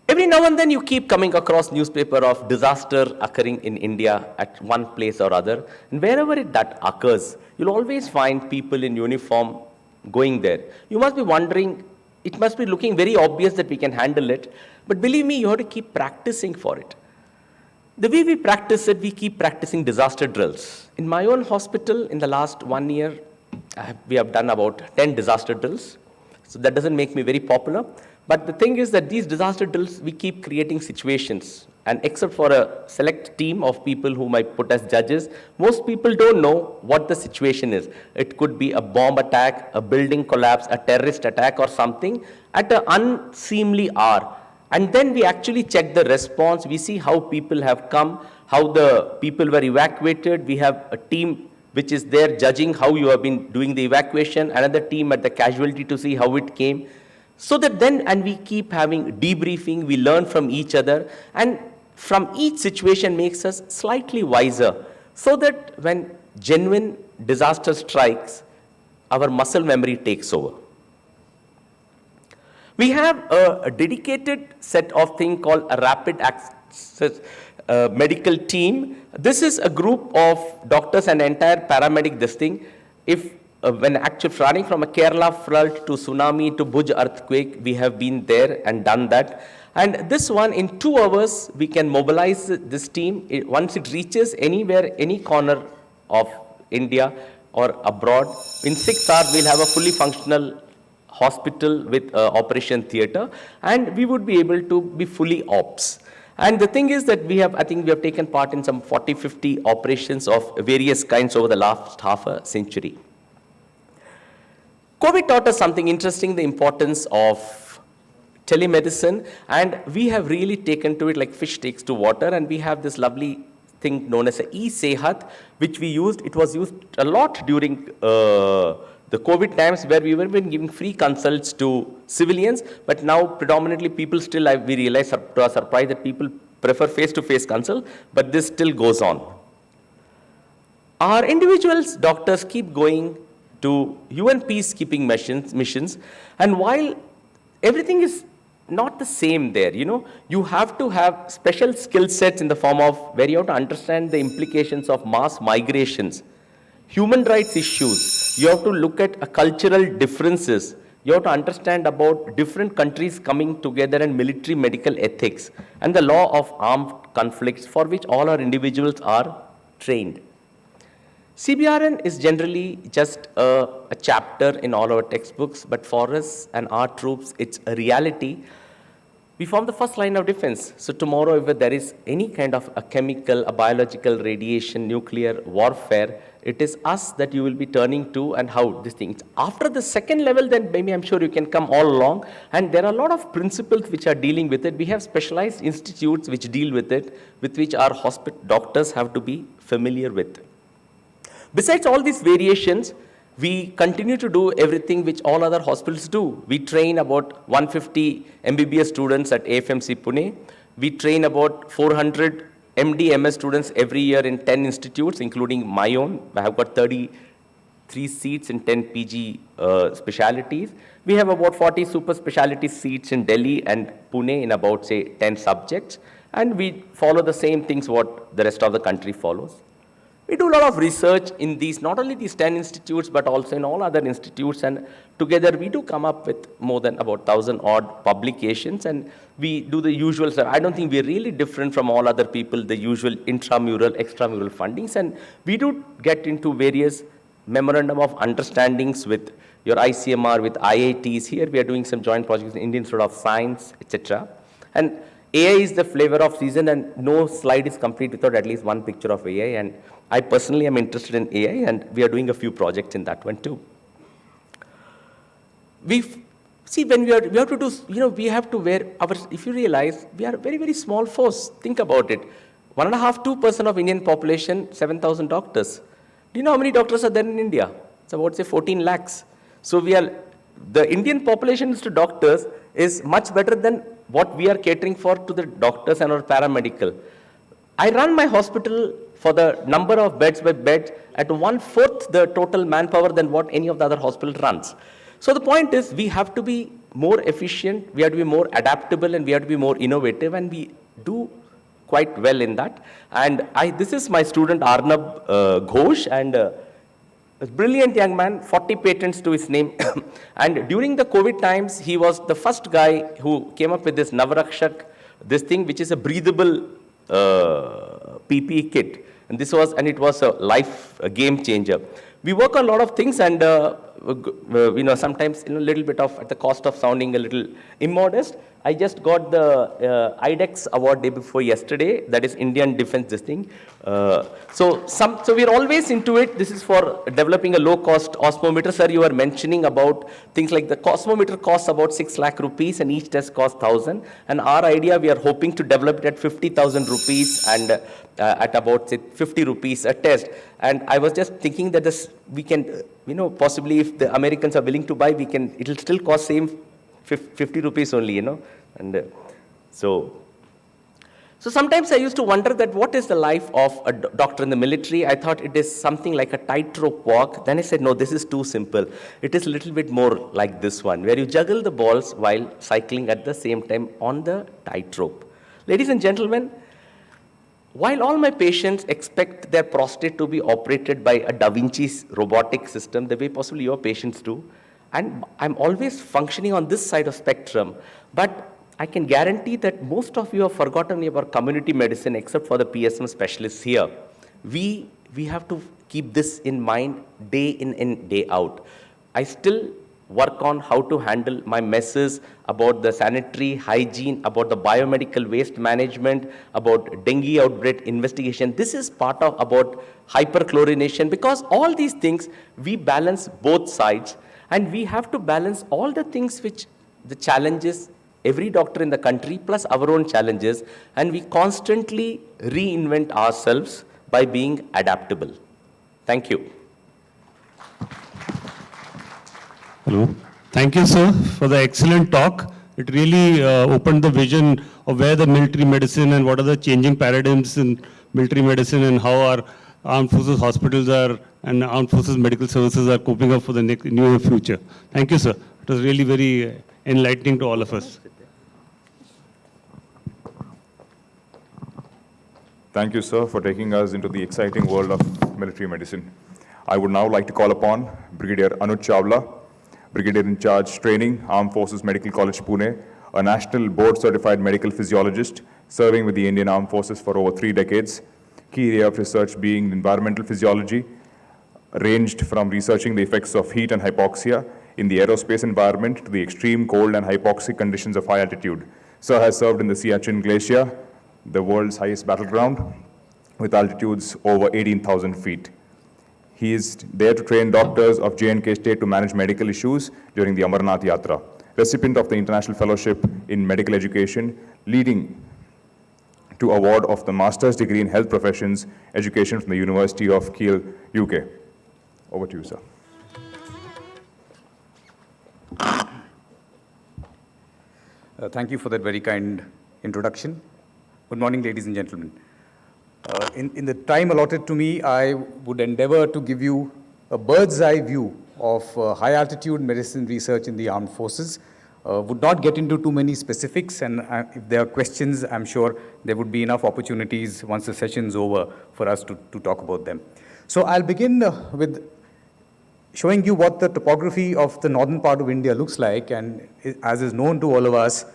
Speaker 21: Every now and then you keep coming across newspaper of disaster occurring in India at one place or other, and wherever that occurs, you'll always find people in uniform going there. You must be wondering, it must be looking very obvious that we can handle it, but believe me, you have to keep practicing for it. The way we practice it, we keep practicing disaster drills. In my own hospital, in the last 1 year, we have done about 10 disaster drills. So that doesn't make me very popular. But the thing is that these disaster drills, we keep creating situations. And except for a select team of people whom I put as judges, most people don't know what the situation is. It could be a bomb attack, a building collapse, a terrorist attack or something at an unseemly hour. And then we actually check the response. We see how people have come, how the people were evacuated. We have a team which is there judging how you have been doing the evacuation, another team at the casualty to see how it came. So that then, and we keep having debriefing, we learn from each other, and from each situation makes us slightly wiser, so that when genuine disaster strikes, our muscle memory takes over. We have a dedicated set of things called a rapid access medical team. This is a group of doctors and entire paramedic this thing. When actually running from a Kerala flood to tsunami to Bhuj earthquake, we have been there and done that. And this one, in 2 hours, we can mobilize this team. Once it reaches anywhere, any corner of India or abroad, in 6 hours, we'll have a fully functional hospital with operation theater, and we would be able to be fully ops. And the thing is that I think we have taken part in some 40, 50 operations of various kinds over the last half a century. COVID taught us something interesting, the importance of telemedicine, and we have really taken to it like fish takes to water, and we have this lovely thing known as e-Sehat, which we used. It was used a lot during the COVID times, where we were giving free consults to civilians, but now predominantly people still, we realize to our surprise that people prefer face-to-face consult, but this still goes on. Our individuals, doctors, keep going to UN peacekeeping missions, and while everything is not the same there, you have to have special skill sets in the form of where you have to understand the implications of mass migrations, human rights issues, you have to look at cultural differences, you have to understand about different countries coming together and military medical ethics, and the law of armed conflicts for which all our individuals are trained. CBRN is generally just a chapter in all our textbooks, but for us and our troops, it's a reality. We form the first line of defense. So tomorrow, if there is any kind of a chemical, a biological, radiation, nuclear warfare, it is us that you will be turning to and how these things. After the second level, then maybe I'm sure you can come all along. And there are a lot of principles which are dealing with it. We have specialized institutes which deal with it, with which our doctors have to be familiar with. Besides all these variations, we continue to do everything which all other hospitals do. We train about 150 MBBS students at AFMC Pune. We train about 400 MD, MS students every year in 10 institutes, including my own. I have got 33 seats in 10 PG specialities. We have about 40 super specialty seats in Delhi and Pune in about, say, 10 subjects. And we follow the same things what the rest of the country follows. We do a lot of research in these, not only these 10 institutes, but also in all other institutes. And together we do come up with more than about 1,000 odd publications. And we do the usual stuff. I don't think we're really different from all other people, the usual intramural, extramural fundings. And we do get into various memorandum of understandings with your ICMR, with IITs. Here we are doing some joint projects in Indian Institute of Science, etc. And AI is the flavor of season, and no slide is complete without at least one picture of AI. And I personally am interested in AI, and we are doing a few projects in that one too. See, when we have to do, we have to wear our, if you realize, we are a very, very small force. Think about it. 1.5–2% of Indian population, 7,000 doctors. Do you know how many doctors are there in India? It's about, say, 14 lakhs. So the Indian population to doctors is much better than what we are catering for to the doctors and our paramedical. I run my hospital for the number of beds by bed at 1/4 the total manpower than what any of the other hospital runs. So the point is, we have to be more efficient, we have to be more adaptable, and we have to be more innovative, and we do quite well in that. And this is my student Arnab Ghosh, and a brilliant young man, 40 patents to his name. And during the COVID times, he was the first guy who came up with this Navarakshak, this thing which is a breathable PPE kit. And it was a game changer. We work on a lot of things, and sometimes a little bit of, at the cost of sounding a little immodest, I just got the IDEX award day before yesterday, that is Indian Defense this thing. So we're always into it. This is for developing a low-cost osmometer. Sir, you were mentioning about things like the osmometer costs about 6 lakh rupees and each test costs 1,000. And our idea, we are hoping to develop it at 50,000 rupees and at about, say, 50 rupees a test. And I was just thinking that we can, possibly if the Americans are willing to buy, it'll still cost same 50 rupees only, and so sometimes I used to wonder that what is the life of a doctor in the military. I thought it is something like a tightrope walk. Then I said, no, this is too simple. It is a little bit more like this one, where you juggle the balls while cycling at the same time on the tightrope. Ladies and gentlemen, while all my patients expect their prostate to be operated by a Da Vinci's robotic system, the way possibly your patients do, and I'm always functioning on this side of spectrum, but I can guarantee that most of you have forgotten about community medicine except for the PSM specialists here. We have to keep this in mind day in and day out. I still work on how to handle my messes, about the sanitary hygiene, about the biomedical waste management, about dengue outbreak investigation. This is part of about hyperchlorination, because all these things, we balance both sides. And we have to balance all the things which the challenges every doctor in the country plus our own challenges, and we constantly reinvent ourselves by being adaptable. Thank you.
Speaker 2: Hello. Thank you, sir, for the excellent talk. It really opened the vision of where the military medicine and what are the changing paradigms in military medicine and how our armed forces hospitals and armed forces medical services are coping up for the near future. Thank you, sir. It was really very enlightening to all of us.
Speaker 15: Thank you, sir, for taking us into the exciting world of military medicine. I would now like to call upon Brigadier Anuj Chawla, Brigadier in Charge Training, Armed Forces Medical College, Pune, a national board-certified medical physiologist serving with the Indian Armed Forces for over 3 decades. Key area of research being environmental physiology, ranged from researching the effects of heat and hypoxia in the aerospace environment to the extreme cold and hypoxic conditions of high altitude. Sir has served in the Siachen Glacier, the world's highest battleground, with altitudes over 18,000 feet. He is there to train doctors of J&K State to manage medical issues during the Amarnath Yatra. Recipient of the International Fellowship in Medical Education, leading to award of the Master's Degree in Health Professions Education from the University of Kiel, UK. Over to you, sir.
Speaker 5: Thank you for that very kind introduction. Good morning, ladies and gentlemen. In the time allotted to me, I would endeavor to give you a bird's eye view of high altitude medicine research in the armed forces. Would not get into too many specifics, and if there are questions, I'm sure there would be enough opportunities once the session's over for us to talk about them. So I'll begin with showing you what the topography of the northern part of India looks like, and as is known to all of us,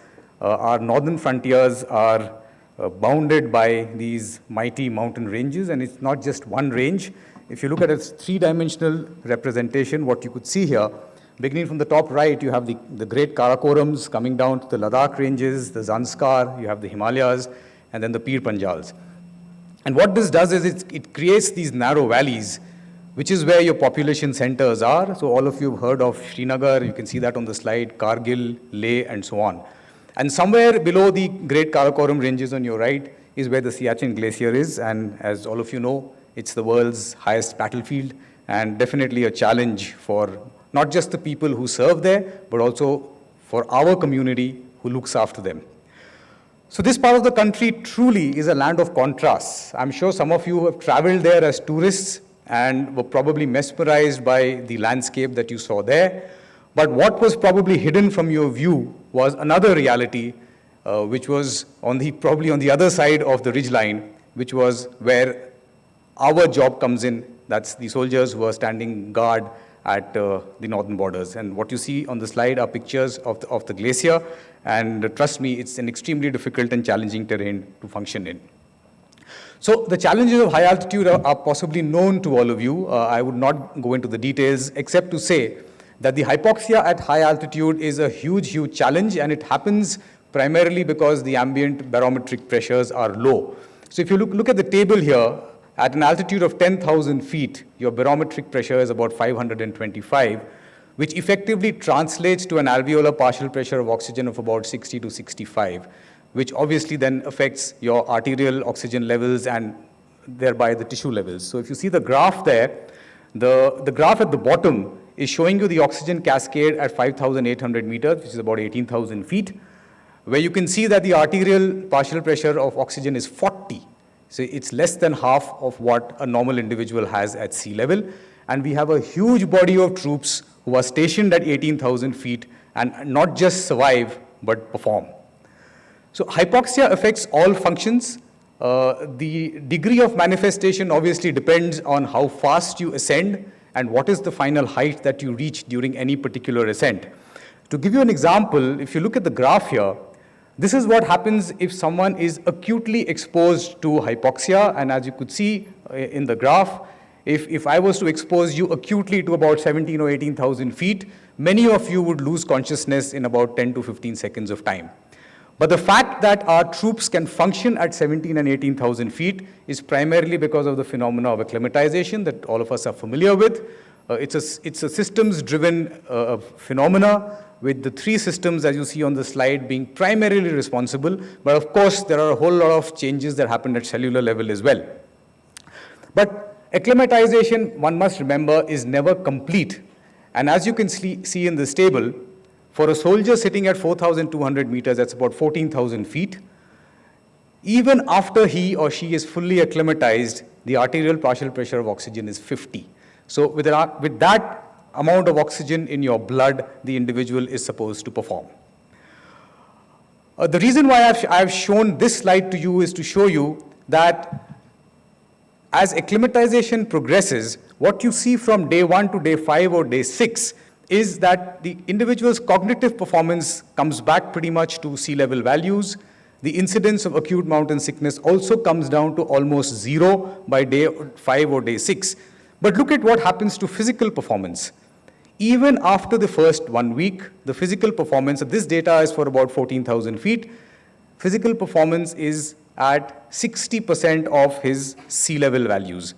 Speaker 5: our northern frontiers are bounded by these mighty mountain ranges, and it's not just one range. If you look at a three-dimensional representation, what you could see here, beginning from the top right, you have the great Karakorams coming down to the Ladakh ranges, the Zanskar, you have the Himalayas, and then the Pir Panjals. And what this does is it creates these narrow valleys, which is where your population centers are. So all of you have heard of Srinagar, you can see that on the slide, Kargil, Leh, and so on. And somewhere below the great Karakoram ranges on your right is where the Siachen Glacier is, and as all of you know, it's the world's highest battlefield, and definitely a challenge for not just the people who serve there, but also for our community who looks after them. So this part of the country truly is a land of contrasts. I'm sure some of you have traveled there as tourists and were probably mesmerized by the landscape that you saw there. But what was probably hidden from your view was another reality, which was probably on the other side of the ridgeline, which was where our job comes in. That's the soldiers who are standing guard at the northern borders. And what you see on the slide are pictures of the glacier, and trust me, it's an extremely difficult and challenging terrain to function in. So the challenges of high altitude are possibly known to all of you. I would not go into the details except to say that the hypoxia at high altitude is a huge, huge challenge, and it happens primarily because the ambient barometric pressures are low. So if you look at the table here, at an altitude of 10,000 feet, your barometric pressure is about 525, which effectively translates to an alveolar partial pressure of oxygen of about 60 to 65, which obviously then affects your arterial oxygen levels and thereby the tissue levels. So if you see the graph there, the graph at the bottom is showing you the oxygen cascade at 5,800 meters, which is about 18,000 feet, where you can see that the arterial partial pressure of oxygen is 40. So it's less than half of what a normal individual has at sea level. And we have a huge body of troops who are stationed at 18,000 feet and not just survive, but perform. So hypoxia affects all functions. The degree of manifestation obviously depends on how fast you ascend and what is the final height that you reach during any particular ascent. To give you an example, if you look at the graph here, this is what happens if someone is acutely exposed to hypoxia. And as you could see in the graph, if I was to expose you acutely to about 17 or 18,000 feet, many of you would lose consciousness in about 10 to 15 seconds of time. But the fact that our troops can function at 17 and 18,000 feet is primarily because of the phenomena of acclimatization that all of us are familiar with. It's a systems-driven phenomena, with the three systems, as you see on the slide, being primarily responsible. But of course, there are a whole lot of changes that happen at cellular level as well. But acclimatization, one must remember, is never complete. And as you can see in this table, for a soldier sitting at 4,200 meters, that's about 14,000 feet, even after he or she is fully acclimatized, the arterial partial pressure of oxygen is 50. So with that amount of oxygen in your blood, the individual is supposed to perform. The reason why I've shown this slide to you is to show you that as acclimatization progresses, what you see from day 1 to day 5 or day 6 is that the individual's cognitive performance comes back pretty much to sea level values. The incidence of acute mountain sickness also comes down to almost zero by day 5 or day 6. But look at what happens to physical performance. Even after the first 1 week, the physical performance, this data is for about 14,000 feet, physical performance is at 60% of his sea level values.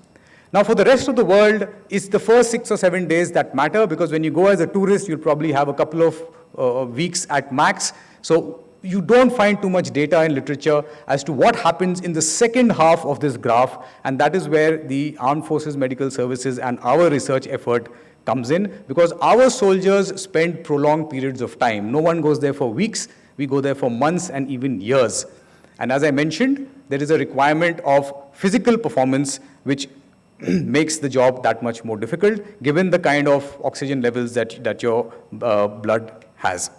Speaker 5: Now for the rest of the world, it's the first 6 or 7 days that matter, because when you go as a tourist, you'll probably have a couple of weeks at max. So you don't find too much data in literature as to what happens in the second half of this graph, and that is where the Armed Forces Medical Services and our research effort comes in, because our soldiers spend prolonged periods of time. No one goes there for weeks, we go there for months and even years. And as I mentioned, there is a requirement of physical performance which makes the job that much more difficult, given the kind of oxygen levels that your blood has.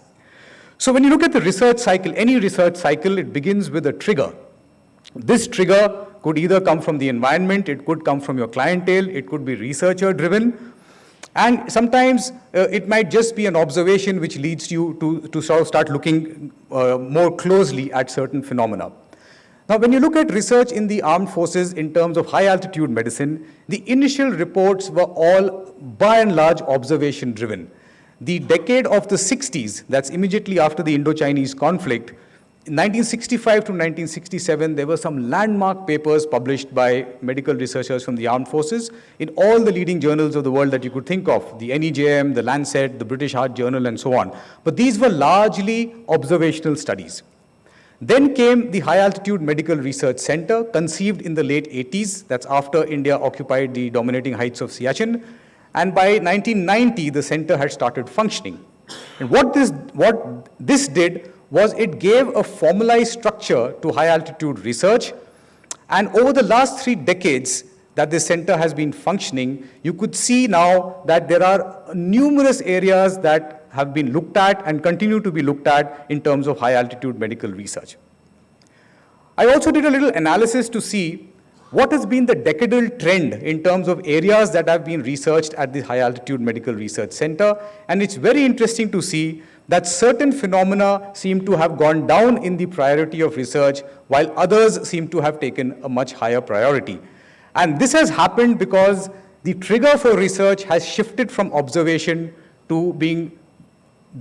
Speaker 5: So when you look at the research cycle, any research cycle, it begins with a trigger. This trigger could either come from the environment, it could come from your clientele, it could be researcher driven, and sometimes it might just be an observation which leads you to sort of start looking more closely at certain phenomena. Now, when you look at research in the armed forces in terms of high altitude medicine, the initial reports were all by and large observation driven. The decade of the 60s, that's immediately after the Indo-Chinese conflict, in 1965 to 1967, there were some landmark papers published by medical researchers from the armed forces in all the leading journals of the world that you could think of, the NEJM, the Lancet, the British Heart Journal, and so on. But these were largely observational studies. Then came the High Altitude Medical Research Center, conceived in the late 80s, that's after India occupied the dominating heights of Siachen, and by 1990, the center had started functioning. And what this did was it gave a formalized structure to high altitude research, and over the last 3 decades that this center has been functioning, you could see now that there are numerous areas that have been looked at and continue to be looked at in terms of high altitude medical research. I also did a little analysis to see what has been the decadal trend in terms of areas that have been researched at the High Altitude Medical Research Center, and it's very interesting to see that certain phenomena seem to have gone down in the priority of research, while others seem to have taken a much higher priority. And this has happened because the trigger for research has shifted from observation to being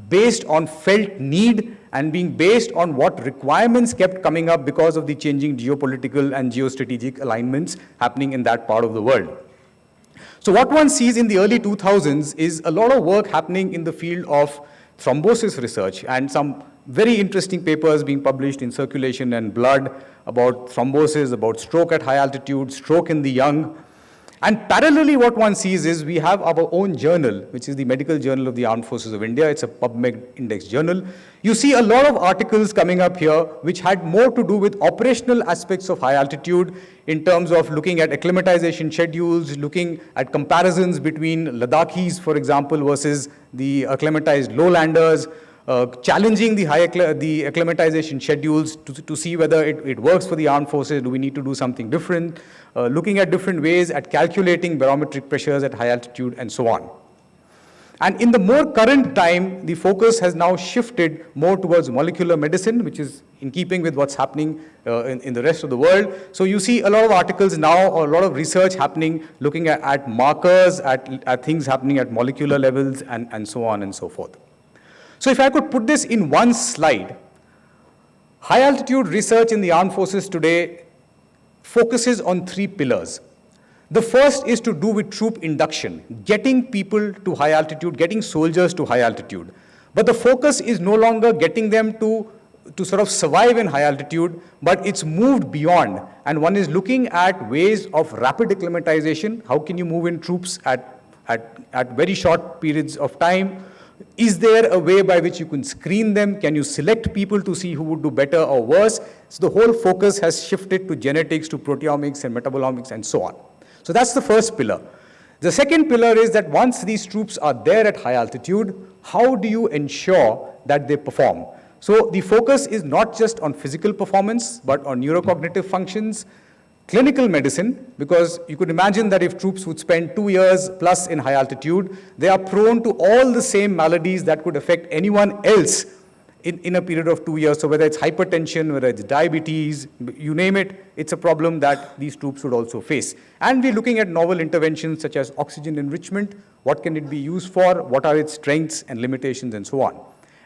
Speaker 5: based on felt need and being based on what requirements kept coming up because of the changing geopolitical and geostrategic alignments happening in that part of the world. So what one sees in the early 2000s is a lot of work happening in the field of thrombosis research, and some very interesting papers being published in Circulation and Blood about thrombosis, about stroke at high altitude, stroke in the young. And parallelly, what one sees is we have our own journal, which is the Medical Journal of the Armed Forces of India. It's a PubMed index journal. You see a lot of articles coming up here which had more to do with operational aspects of high altitude in terms of looking at acclimatization schedules, looking at comparisons between Ladakhis, for example, versus the acclimatized lowlanders, challenging the acclimatization schedules to see whether it works for the armed forces. Do we need to do something different? Looking at different ways at calculating barometric pressures at high altitude and so on. And in the more current time, the focus has now shifted more towards molecular medicine, which is in keeping with what's happening in the rest of the world. So you see a lot of articles now, or a lot of research happening, looking at markers, at things happening at molecular levels, and so on and so forth. So if I could put this in one slide, high altitude research in the armed forces today focuses on 3 pillars. The first is to do with troop induction, getting people to high altitude, getting soldiers to high altitude. But the focus is no longer getting them to sort of survive in high altitude, but it's moved beyond. And one is looking at ways of rapid acclimatization. How can you move in troops at very short periods of time? Is there a way by which you can screen them? Can you select people to see who would do better or worse? So the whole focus has shifted to genetics, to proteomics and metabolomics and so on. So that's the first pillar. The second pillar is that once these troops are there at high altitude, how do you ensure that they perform? So the focus is not just on physical performance, but on neurocognitive functions, clinical medicine, because you could imagine that if troops would spend 2 years plus in high altitude, they are prone to all the same maladies that could affect anyone else in a period of 2 years. So whether it's hypertension, whether it's diabetes, you name it, it's a problem that these troops would also face. And we're looking at novel interventions such as oxygen enrichment. What can it be used for? What are its strengths and limitations and so on?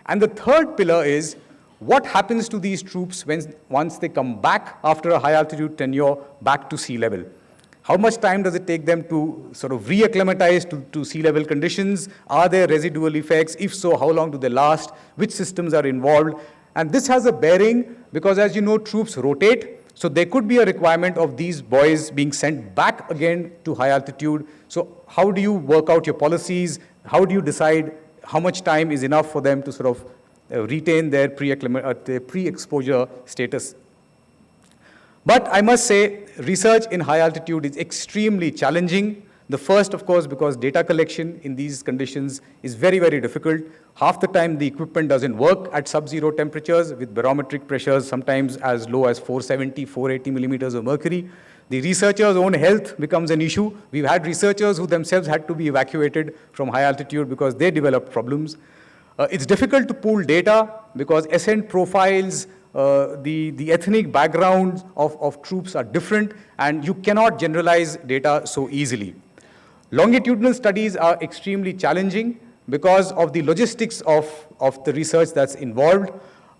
Speaker 5: And the third pillar is what happens to these troops once they come back after a high altitude tenure back to sea level? How much time does it take them to sort of re-acclimatize to sea level conditions? Are there residual effects? If so, how long do they last? Which systems are involved? And this has a bearing because, as you know, troops rotate. So there could be a requirement of these boys being sent back again to high altitude. So how do you work out your policies? How do you decide how much time is enough for them to sort of retain their pre-exposure status? But I must say, research in high altitude is extremely challenging. The first, of course, because data collection in these conditions is very, very difficult. Half the time, the equipment doesn't work at sub-zero temperatures with barometric pressures sometimes as low as 470, 480 millimeters of mercury. The researchers' own health becomes an issue. We've had researchers who themselves had to be evacuated from high altitude because they developed problems. It's difficult to pool data because ascent profiles, the ethnic backgrounds of troops are different, and you cannot generalize data so easily. Longitudinal studies are extremely challenging because of the logistics of the research that's involved,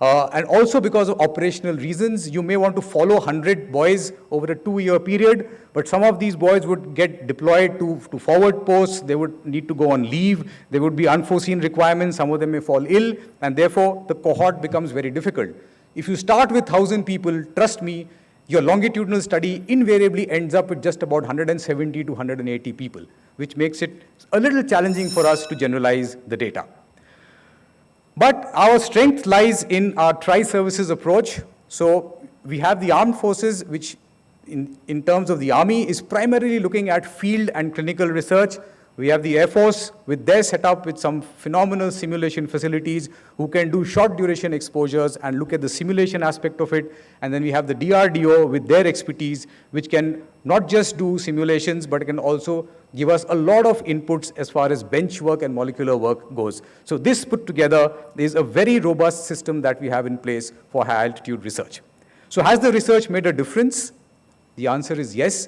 Speaker 5: and also because of operational reasons. You may want to follow 100 boys over a 2-year period, but some of these boys would get deployed to forward posts. They would need to go on leave. There would be unforeseen requirements. Some of them may fall ill, and therefore the cohort becomes very difficult. If you start with 1,000 people, trust me, your longitudinal study invariably ends up with just about 170 to 180 people, which makes it a little challenging for us to generalize the data. But our strength lies in our tri-services approach. So we have the armed forces, which in terms of the army is primarily looking at field and clinical research. We have the Air Force with their setup with some phenomenal simulation facilities who can do short duration exposures and look at the simulation aspect of it. And then we have the DRDO with their expertise, which can not just do simulations, but can also give us a lot of inputs as far as bench work and molecular work goes. So this put together is a very robust system that we have in place for high altitude research. So has the research made a difference? The answer is yes.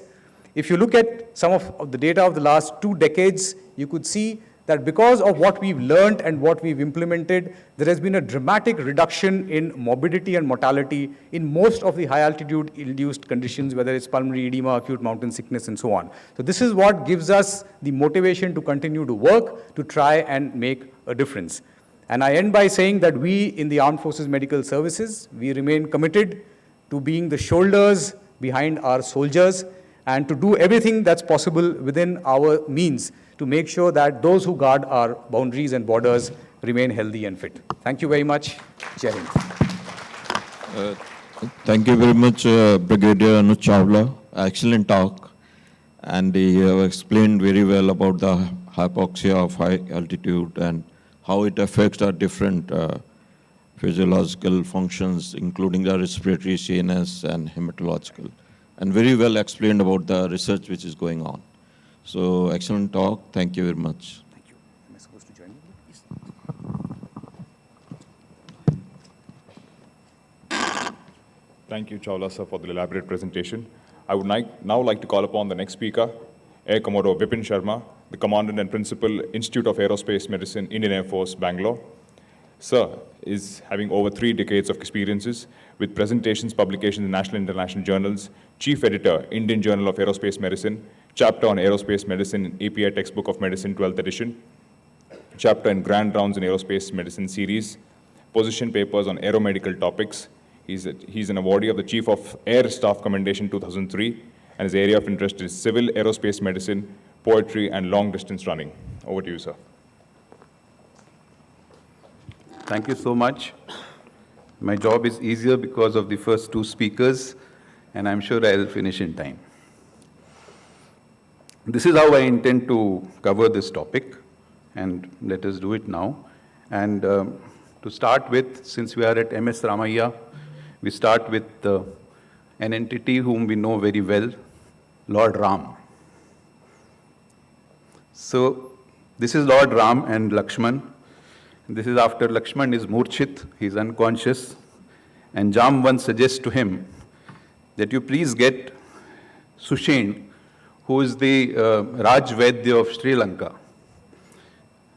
Speaker 5: If you look at some of the data of the last 2 decades, you could see that because of what we've learned and what we've implemented, there has been a dramatic reduction in morbidity and mortality in most of the high altitude induced conditions, whether it's pulmonary edema, acute mountain sickness, and so on. So this is what gives us the motivation to continue to work, to try and make a difference. And I end by saying that we in the Armed Forces Medical Services, we remain committed to being the shoulders behind our soldiers and to do everything that's possible within our means to make sure that those who guard our boundaries and borders remain healthy and fit. Thank you very much. Jai Hind.
Speaker 7: Thank you very much, Brigadier Anuj Chawla. Excellent talk. And you have explained very well about the hypoxia of high altitude and how it affects our different physiological functions, including the respiratory, CNS, and hematological. And very well explained about the research which is going on. So excellent talk. Thank you very much.
Speaker 5: Thank you. Am I supposed to join you? Yes.
Speaker 15: Thank you, Chawla sir, for the elaborate presentation. I would now like to call upon the next speaker, Air Commodore Vipin Sharma, the Commandant and Principal, Institute of Aerospace Medicine, Indian Air Force, Bangalore. Sir is having over 3 decades of experiences with presentations, publications in national and international journals, Chief Editor, Indian Journal of Aerospace Medicine, Chapter on Aerospace Medicine in API Textbook of Medicine, 12th edition, Chapter in Grand Rounds in Aerospace Medicine series, position papers on aeromedical topics. He's an awardee of the Chief of Air Staff Commendation 2003, and his area of interest is civil aerospace medicine, poetry, and long-distance running. Over to you, sir.
Speaker 22: Thank you so much. My job is easier because of the first 2 speakers, and I'm sure I'll finish in time. This is how I intend to cover this topic, and let us do it now. And to start with, since we are at MS Ramaiah, we start with an entity whom we know very well, Lord Ram. So this is Lord Ram and Lakshman. This is after Lakshman is Murchit, he's unconscious, and Jamvan suggests to him that you please get Sushen, who is the Raj Vaidya of Sri Lanka.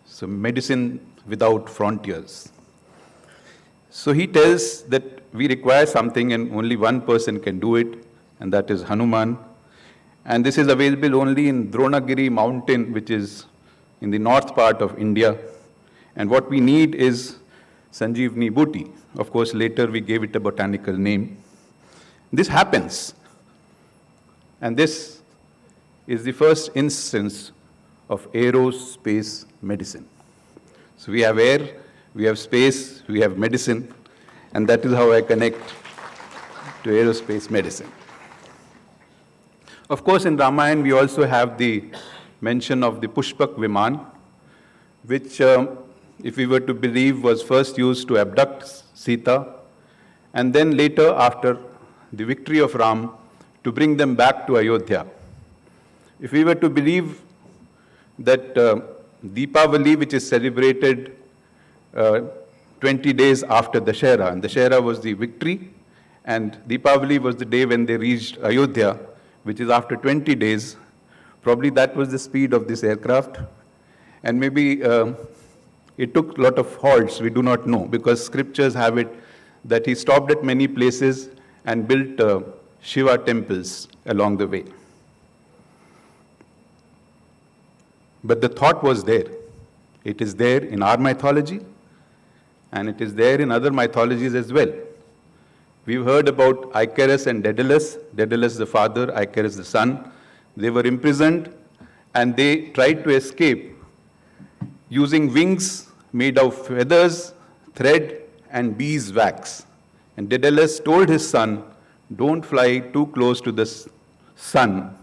Speaker 22: So medicine without frontiers. So he tells that we require something and only one person can do it, and that is Hanuman. And this is available only in Dronagiri mountain, which is in the north part of India. And what we need is Sanjeevani Booty. Of course, later we gave it a botanical name. This happens. And this is the first instance of aerospace medicine. So we have air, we have space, we have medicine, and that is how I connect to aerospace medicine. Of course, in Ramayana, we also have the mention of the Pushpak Viman, which, if we were to believe, was first used to abduct Sita, and then later, after the victory of Ram, to bring them back to Ayodhya. If we were to believe that Deepavali, which is celebrated 20 days after Dashera, and Dashera was the victory, and Deepavali was the day when they reached Ayodhya, which is after 20 days, probably that was the speed of this aircraft. And maybe it took a lot of halts, we do not know, because scriptures have it that he stopped at many places and built Shiva temples along the way. But the thought was there. It is there in our mythology, and it is there in other mythologies as well. We've heard about Icarus and Daedalus, Daedalus the father, Icarus the son. They were imprisoned and they tried to escape using wings made of feathers, thread, and beeswax. And Daedalus told his son, don't fly too close to the sun,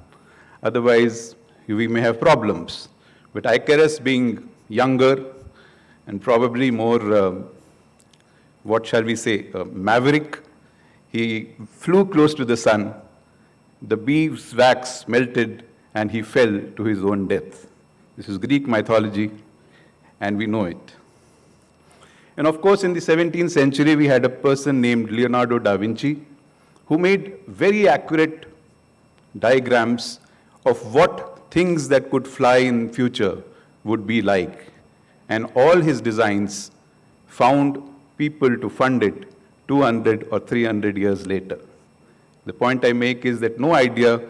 Speaker 22: otherwise we may have problems. But Icarus, being younger and probably more, what shall we say, maverick, he flew close to the sun, the beeswax melted, and he fell to his own death. This is Greek mythology, and we know it. And of course, in the 17th century, we had a person named Leonardo da Vinci, who made very accurate diagrams of what things that could fly in future would be like. And all his designs found people to fund it 200 or 300 years later. The point I make is that no idea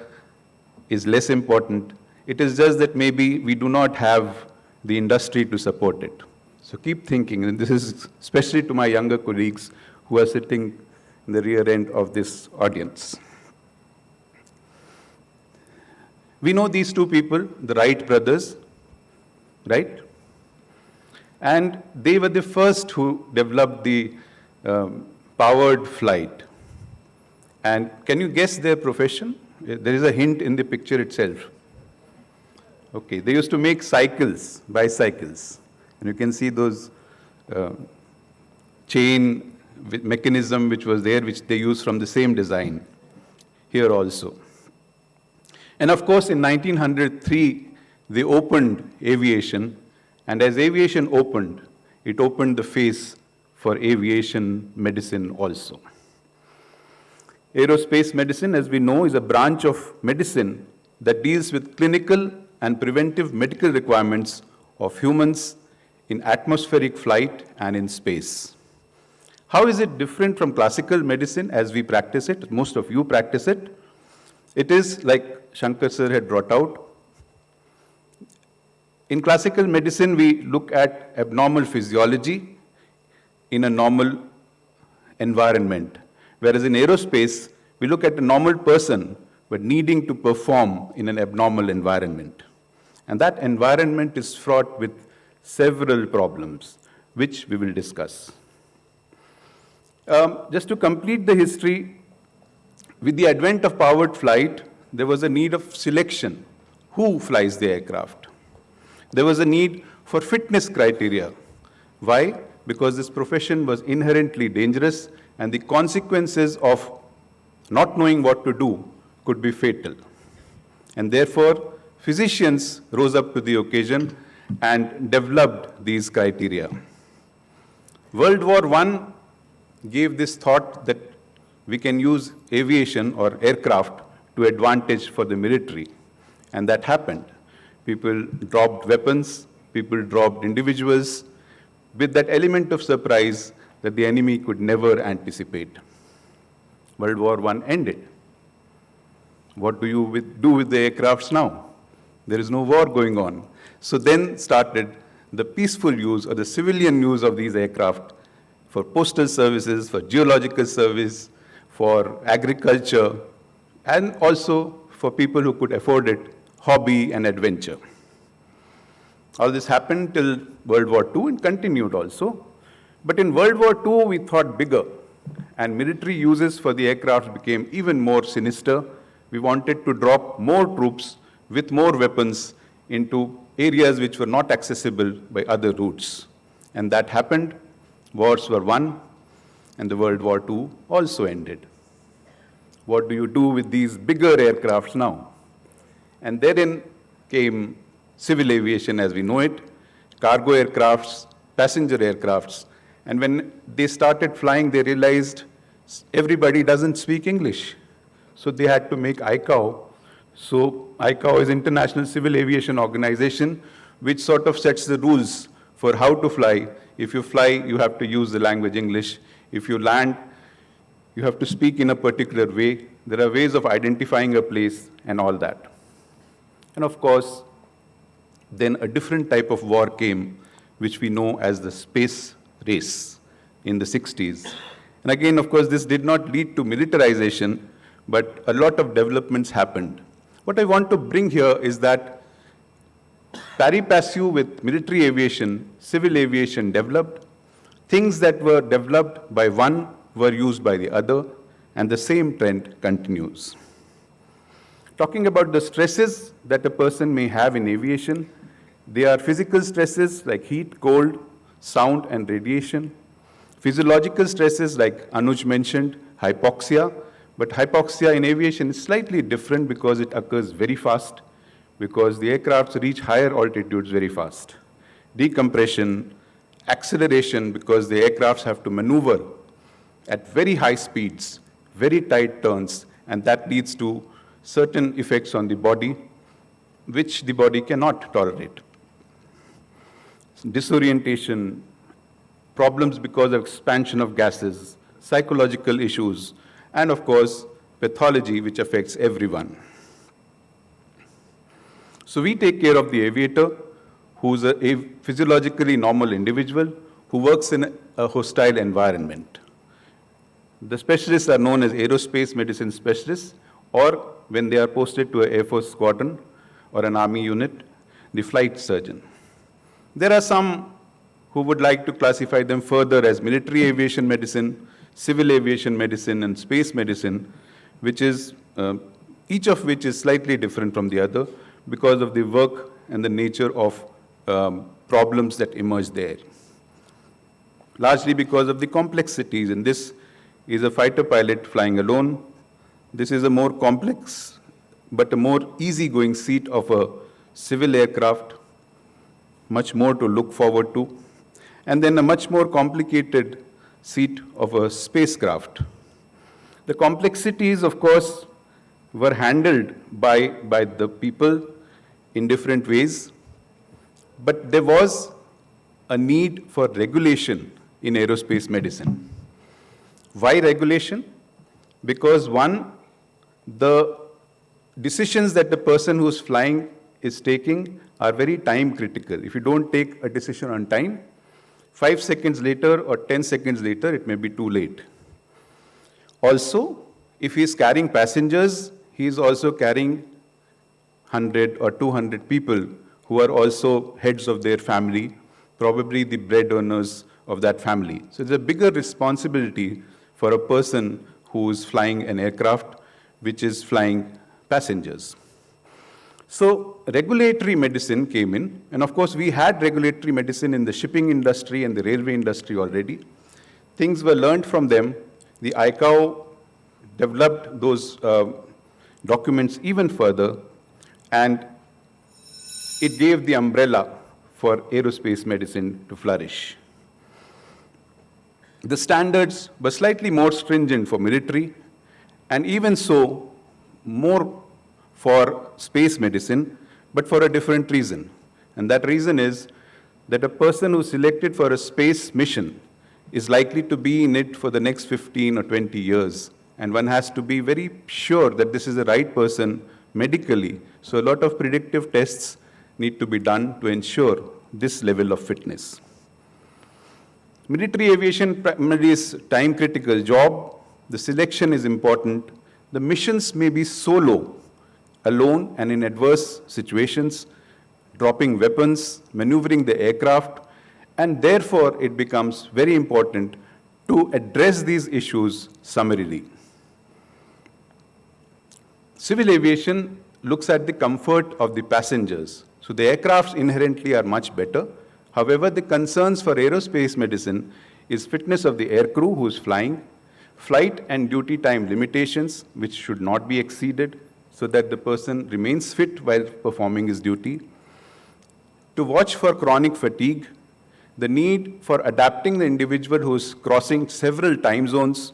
Speaker 22: is less important. It is just that maybe we do not have the industry to support it. So keep thinking, and this is especially to my younger colleagues who are sitting in the rear end of this audience. We know these two people, the Wright brothers, right? And they were the first who developed the powered flight. And can you guess their profession? There is a hint in the picture itself. Okay, they used to make cycles, bicycles. And you can see those chain mechanism which was there, which they used from the same design here also. And of course, in 1903, they opened aviation. And as aviation opened, it opened the face for aviation medicine also. Aerospace medicine, as we know, is a branch of medicine that deals with clinical and preventive medical requirements of humans in atmospheric flight and in space. How is it different from classical medicine as we practice it? Most of you practice it. It is, like Shankar sir had brought out, in classical medicine, we look at abnormal physiology in a normal environment. Whereas in aerospace, we look at a normal person, but needing to perform in an abnormal environment. And that environment is fraught with several problems, which we will discuss. Just to complete the history, with the advent of powered flight, there was a need of selection. Who flies the aircraft? There was a need for fitness criteria. Why? Because this profession was inherently dangerous and the consequences of not knowing what to do could be fatal. And therefore, physicians rose up to the occasion and developed these criteria. World War I gave this thought that we can use aviation or aircraft to advantage for the military. And that happened. People dropped weapons, people dropped individuals with that element of surprise that the enemy could never anticipate. World War I ended. What do you do with the aircrafts now? There is no war going on. So then started the peaceful use or the civilian use of these aircraft for postal services, for geological service, for agriculture, and also for people who could afford it, hobby and adventure. All this happened till World War II and continued also. But in World War II, we thought bigger, and military uses for the aircraft became even more sinister. We wanted to drop more troops with more weapons into areas which were not accessible by other routes. And that happened. Wars were won, and the World War II also ended. What do you do with these bigger aircrafts now? And therein came civil aviation as we know it, cargo aircrafts, passenger aircrafts. And when they started flying, they realized everybody doesn't speak English. So they had to make ICAO. So ICAO is International Civil Aviation Organization, which sort of sets the rules for how to fly. If you fly, you have to use the language English. If you land, you have to speak in a particular way. There are ways of identifying a place and all that. And of course, then a different type of war came, which we know as the space race in the 60s. And again, of course, this did not lead to militarization, but a lot of developments happened. What I want to bring here is that pari passu with military aviation, civil aviation developed. Things that were developed by one were used by the other, and the same trend continues. Talking about the stresses that a person may have in aviation, they are physical stresses like heat, cold, sound, and radiation. Physiological stresses like Anuj mentioned, hypoxia. But hypoxia in aviation is slightly different because it occurs very fast, because the aircrafts reach higher altitudes very fast. Decompression, acceleration, because the aircrafts have to maneuver at very high speeds, very tight turns, and that leads to certain effects on the body, which the body cannot tolerate. Disorientation, problems because of expansion of gases, psychological issues, and of course, pathology, which affects everyone. So we take care of the aviator, who's a physiologically normal individual who works in a hostile environment. The specialists are known as aerospace medicine specialists, or when they are posted to an Air Force squadron or an army unit, the flight surgeon. There are some who would like to classify them further as military aviation medicine, civil aviation medicine, and space medicine, which is, each of which is slightly different from the other because of the work and the nature of problems that emerge there. Largely because of the complexities, and this is a fighter pilot flying alone. This is a more complex, but a more easygoing seat of a civil aircraft, much more to look forward to, and then a much more complicated seat of a spacecraft. The complexities, of course, were handled by the people in different ways, but there was a need for regulation in aerospace medicine. Why regulation? Because one, the decisions that the person who's flying is taking are very time critical. If you don't take a decision on time, 5 seconds later or 10 seconds later, it may be too late. Also, if he is carrying passengers, he is also carrying 100 or 200 people who are also heads of their family, probably the bread earners of that family. So it's a bigger responsibility for a person who is flying an aircraft which is flying passengers. So regulatory medicine came in, and of course we had regulatory medicine in the shipping industry and the railway industry already. Things were learned from them. The ICAO developed those documents even further, and it gave the umbrella for aerospace medicine to flourish. The standards were slightly more stringent for military, and even so, more for space medicine, but for a different reason. And that reason is that a person who's selected for a space mission is likely to be in it for the next 15 or 20 years. And one has to be very sure that this is the right person medically. So a lot of predictive tests need to be done to ensure this level of fitness. Military aviation primarily is time-critical job. The selection is important. The missions may be solo, alone and in adverse situations, dropping weapons, maneuvering the aircraft, and therefore it becomes very important to address these issues summarily. Civil aviation looks at the comfort of the passengers. So the aircrafts inherently are much better. However, the concerns for aerospace medicine is fitness of the aircrew who is flying, flight and duty time limitations, which should not be exceeded so that the person remains fit while performing his duty, to watch for chronic fatigue, the need for adapting the individual who is crossing several time zones,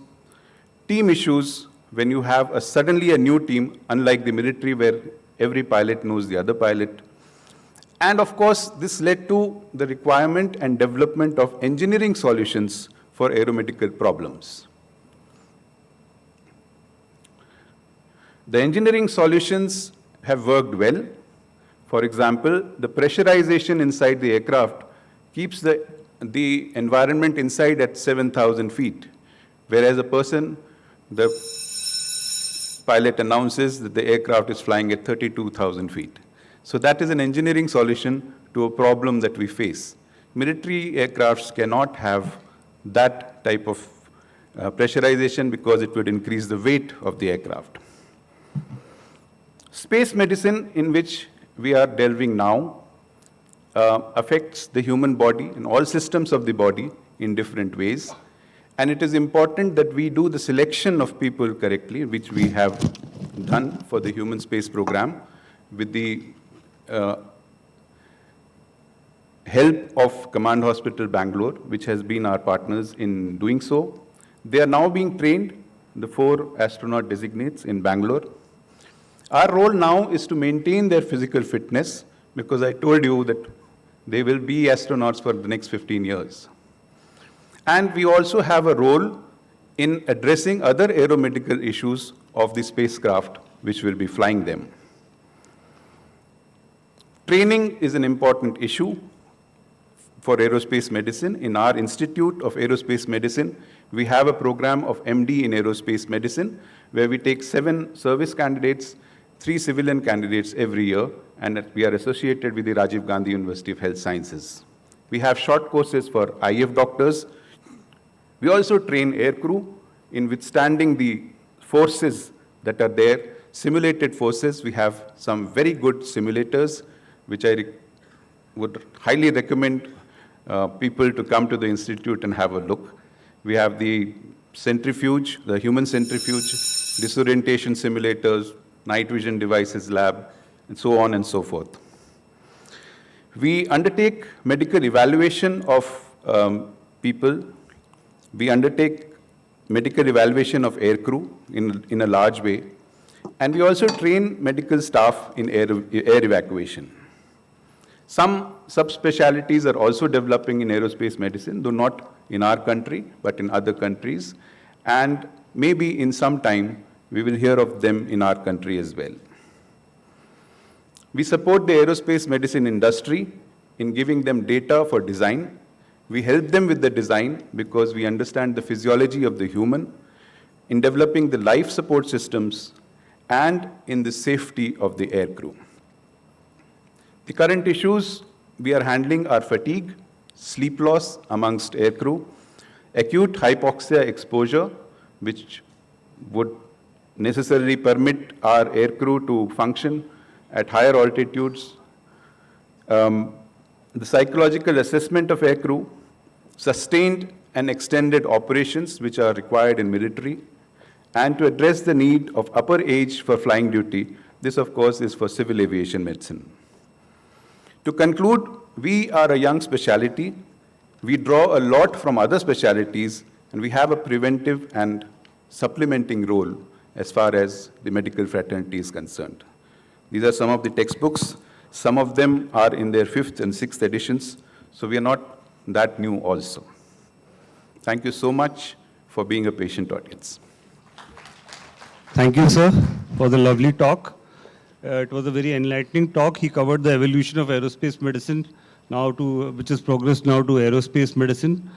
Speaker 22: team issues when you have suddenly a new team, unlike the military where every pilot knows the other pilot. And of course, this led to the requirement and development of engineering solutions for aeromedical problems. The engineering solutions have worked well. For example, the pressurization inside the aircraft keeps the environment inside at 7,000 feet, whereas the pilot announces that the aircraft is flying at 32,000 feet. So that is an engineering solution to a problem that we face. Military aircrafts cannot have that type of pressurization because it would increase the weight of the aircraft. Space medicine, in which we are delving now, affects the human body and all systems of the body in different ways. And it is important that we do the selection of people correctly, which we have done for the human space program with the help of Command Hospital Bangalore, which has been our partners in doing so. They are now being trained, the 4 astronaut designates in Bangalore. Our role now is to maintain their physical fitness, because I told you that they will be astronauts for the next 15 years. And we also have a role in addressing other aeromedical issues of the spacecraft which will be flying them. Training is an important issue for aerospace medicine. In our Institute of Aerospace Medicine, we have a program of MD in aerospace medicine where we take 7 service candidates, 3 civilian candidates every year, and we are associated with the Rajiv Gandhi University of Health Sciences. We have short courses for IF doctors. We also train aircrew in withstanding the forces that are there, simulated forces. We have some very good simulators, which I would highly recommend people to come to the institute and have a look. We have the centrifuge, the human centrifuge, disorientation simulators, night vision devices lab, and so on and so forth. We undertake medical evaluation of people. We undertake medical evaluation of aircrew in a large way. And we also train medical staff in air evacuation. Some subspecialties are also developing in aerospace medicine, though not in our country, but in other countries. And maybe in some time, we will hear of them in our country as well. We support the aerospace medicine industry in giving them data for design. We help them with the design because we understand the physiology of the human, in developing the life support systems, and in the safety of the aircrew. The current issues we are handling are fatigue, sleep loss amongst aircrew, acute hypoxia exposure, which would necessarily permit our aircrew to function at higher altitudes, the psychological assessment of aircrew, sustained and extended operations which are required in military, and to address the need of upper age for flying duty. This, of course, is for civil aviation medicine. To conclude, we are a young specialty. We draw a lot from other specialties And we have a preventive and supplementing role as far as the medical fraternity is concerned. These are some of the textbooks. Some of them are in their 5th and 6th editions, so we are not that new also. Thank you so much for being a patient audience.
Speaker 2: Thank you, sir, for the lovely talk. It was a very enlightening talk. He covered the evolution of aerospace medicine, which has progressed now to aerospace medicine.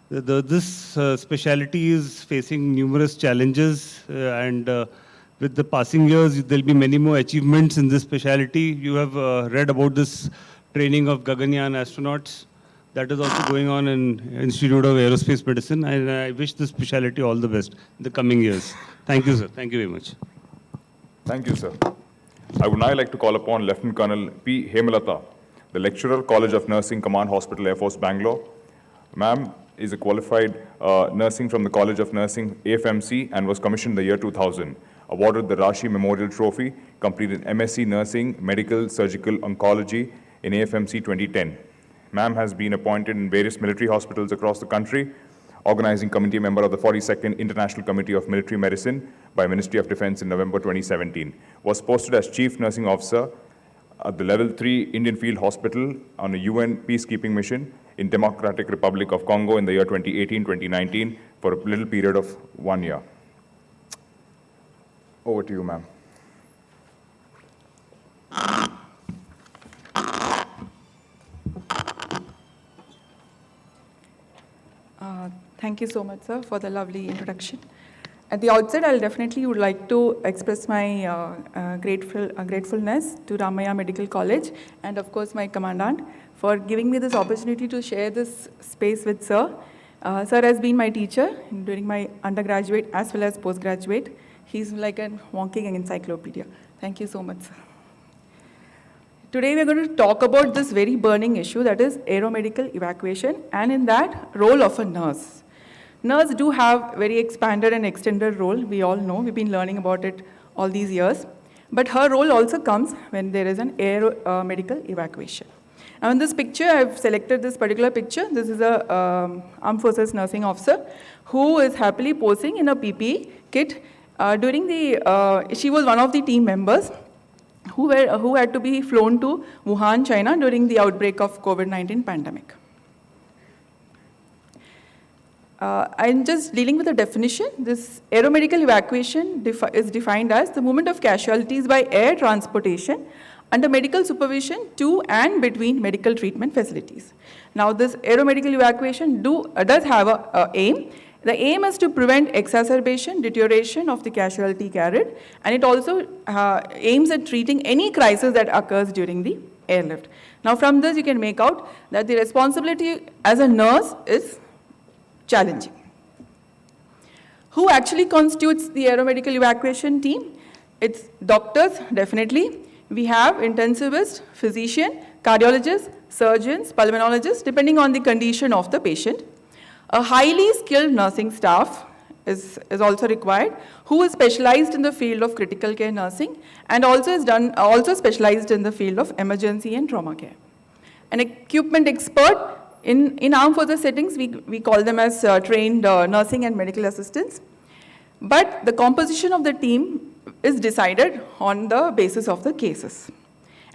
Speaker 2: This specialty is facing numerous challenges, and with the passing years, there will be many more achievements in this specialty. You have read about this training of Gaganyaan astronauts. That is also going on in Institute of Aerospace Medicine, and I wish this specialty all the best in the coming years. Thank you, sir. Thank you very much.
Speaker 15: Thank you, sir. I would now like to call upon Lieutenant Colonel P. Hemalata, the Lecturer, College of Nursing, Command Hospital, Air Force, Bangalore. Ma'am is a qualified nursing from the College of Nursing, AFMC, and was commissioned the year 2000. Awarded the Rashi Memorial Trophy, completed MSc Nursing, Medical, Surgical Oncology in AFMC 2010. Ma'am has been appointed in various military hospitals across the country, organizing committee member of the 42nd International Committee of Military Medicine by Ministry of Defense in November 2017. Was posted as Chief Nursing Officer at the Level 3 Indian Field Hospital on a UN peacekeeping mission in Democratic Republic of Congo in the year 2018-2019 for a little period of 1 year. Over to you, ma'am.
Speaker 3: Thank you so much, sir, for the lovely introduction. At the outset, I'll definitely would like to express my gratefulness to Ramaiah Medical College and, of course, my commandant for giving me this opportunity to share this space with sir. Sir has been my teacher during my undergraduate as well as postgraduate. He's like a walking encyclopedia. Thank you so much, sir. Today we're going to talk about this very burning issue, that is aeromedical evacuation, and in that, role of a nurse. Nurses do have very expanded and extended role. We all know, we've been learning about it all these years. But her role also comes when there is an medical evacuation. Now in this picture, I've selected this particular picture. This is a Armed Forces nursing officer who is happily posing in a PPE kit. She was one of the team members who had to be flown to Wuhan, China during the outbreak of COVID-19 pandemic. I'm just dealing with the definition. This aeromedical evacuation is defined as the movement of casualties by air transportation under medical supervision to and between medical treatment facilities. Now this aeromedical evacuation does have an aim. The aim is to prevent exacerbation, deterioration of the casualty carried, and it also aims at treating any crisis that occurs during the airlift. Now from this you can make out that the responsibility as a nurse is challenging. Who actually constitutes the aeromedical evacuation team? It's doctors, definitely. We have intensivists, physician, cardiologists, surgeons, pulmonologists, depending on the condition of the patient. A highly skilled nursing staff is also required, who is specialized in the field of critical care nursing and also specialized in the field of emergency and trauma care. An equipment expert. In armed forces settings, we call them as trained nursing and medical assistants. But the composition of the team is decided on the basis of the cases.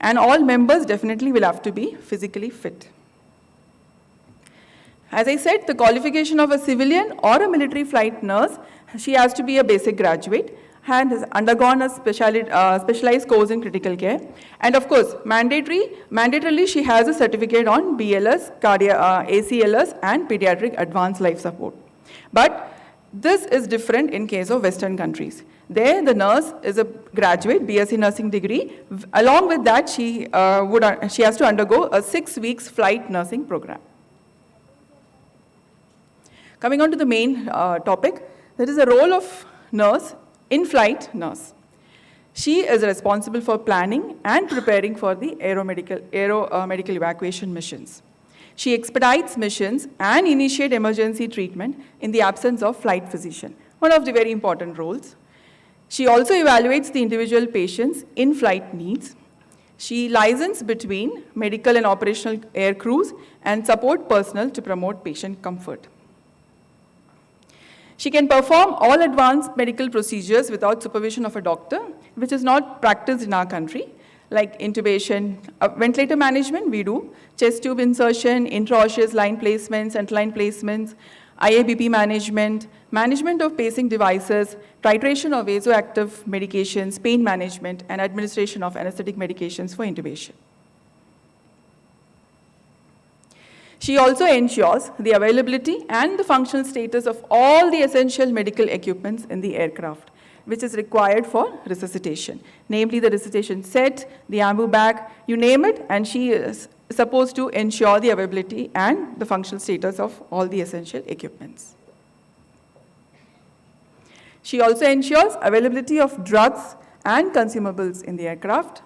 Speaker 3: And all members definitely will have to be physically fit. As I said, the qualification of a civilian or a military flight nurse, she has to be a basic graduate and has undergone a specialized course in critical care. And of course, mandatorily she has a certificate on BLS, ACLS and pediatric advanced life support. But this is different in case of Western countries. There the nurse is a graduate, BSc nursing degree. Along with that, she has to undergo a 6 weeks flight nursing program. Coming on to the main topic, there is a role of nurse, in-flight nurse. She is responsible for planning and preparing for the medical evacuation missions. She expedites missions and initiates emergency treatment in the absence of flight physician, one of the very important roles. She also evaluates the individual patient's in-flight needs. She liaisons between medical and operational air crews and support personnel to promote patient comfort. She can perform all advanced medical procedures without supervision of a doctor, which is not practiced in our country, like intubation, ventilator management, we do, chest tube insertion, intraosseous line placements, central line placements, IABP management, management of pacing devices, titration of vasoactive medications, pain management, and administration of anesthetic medications for intubation. She also ensures the availability and the functional status of all the essential medical equipments in the aircraft, which is required for resuscitation, namely the resuscitation set, the ambu bag, you name it, and she is supposed to ensure the availability and the functional status of all the essential equipments. She also ensures availability of drugs and consumables in the aircraft,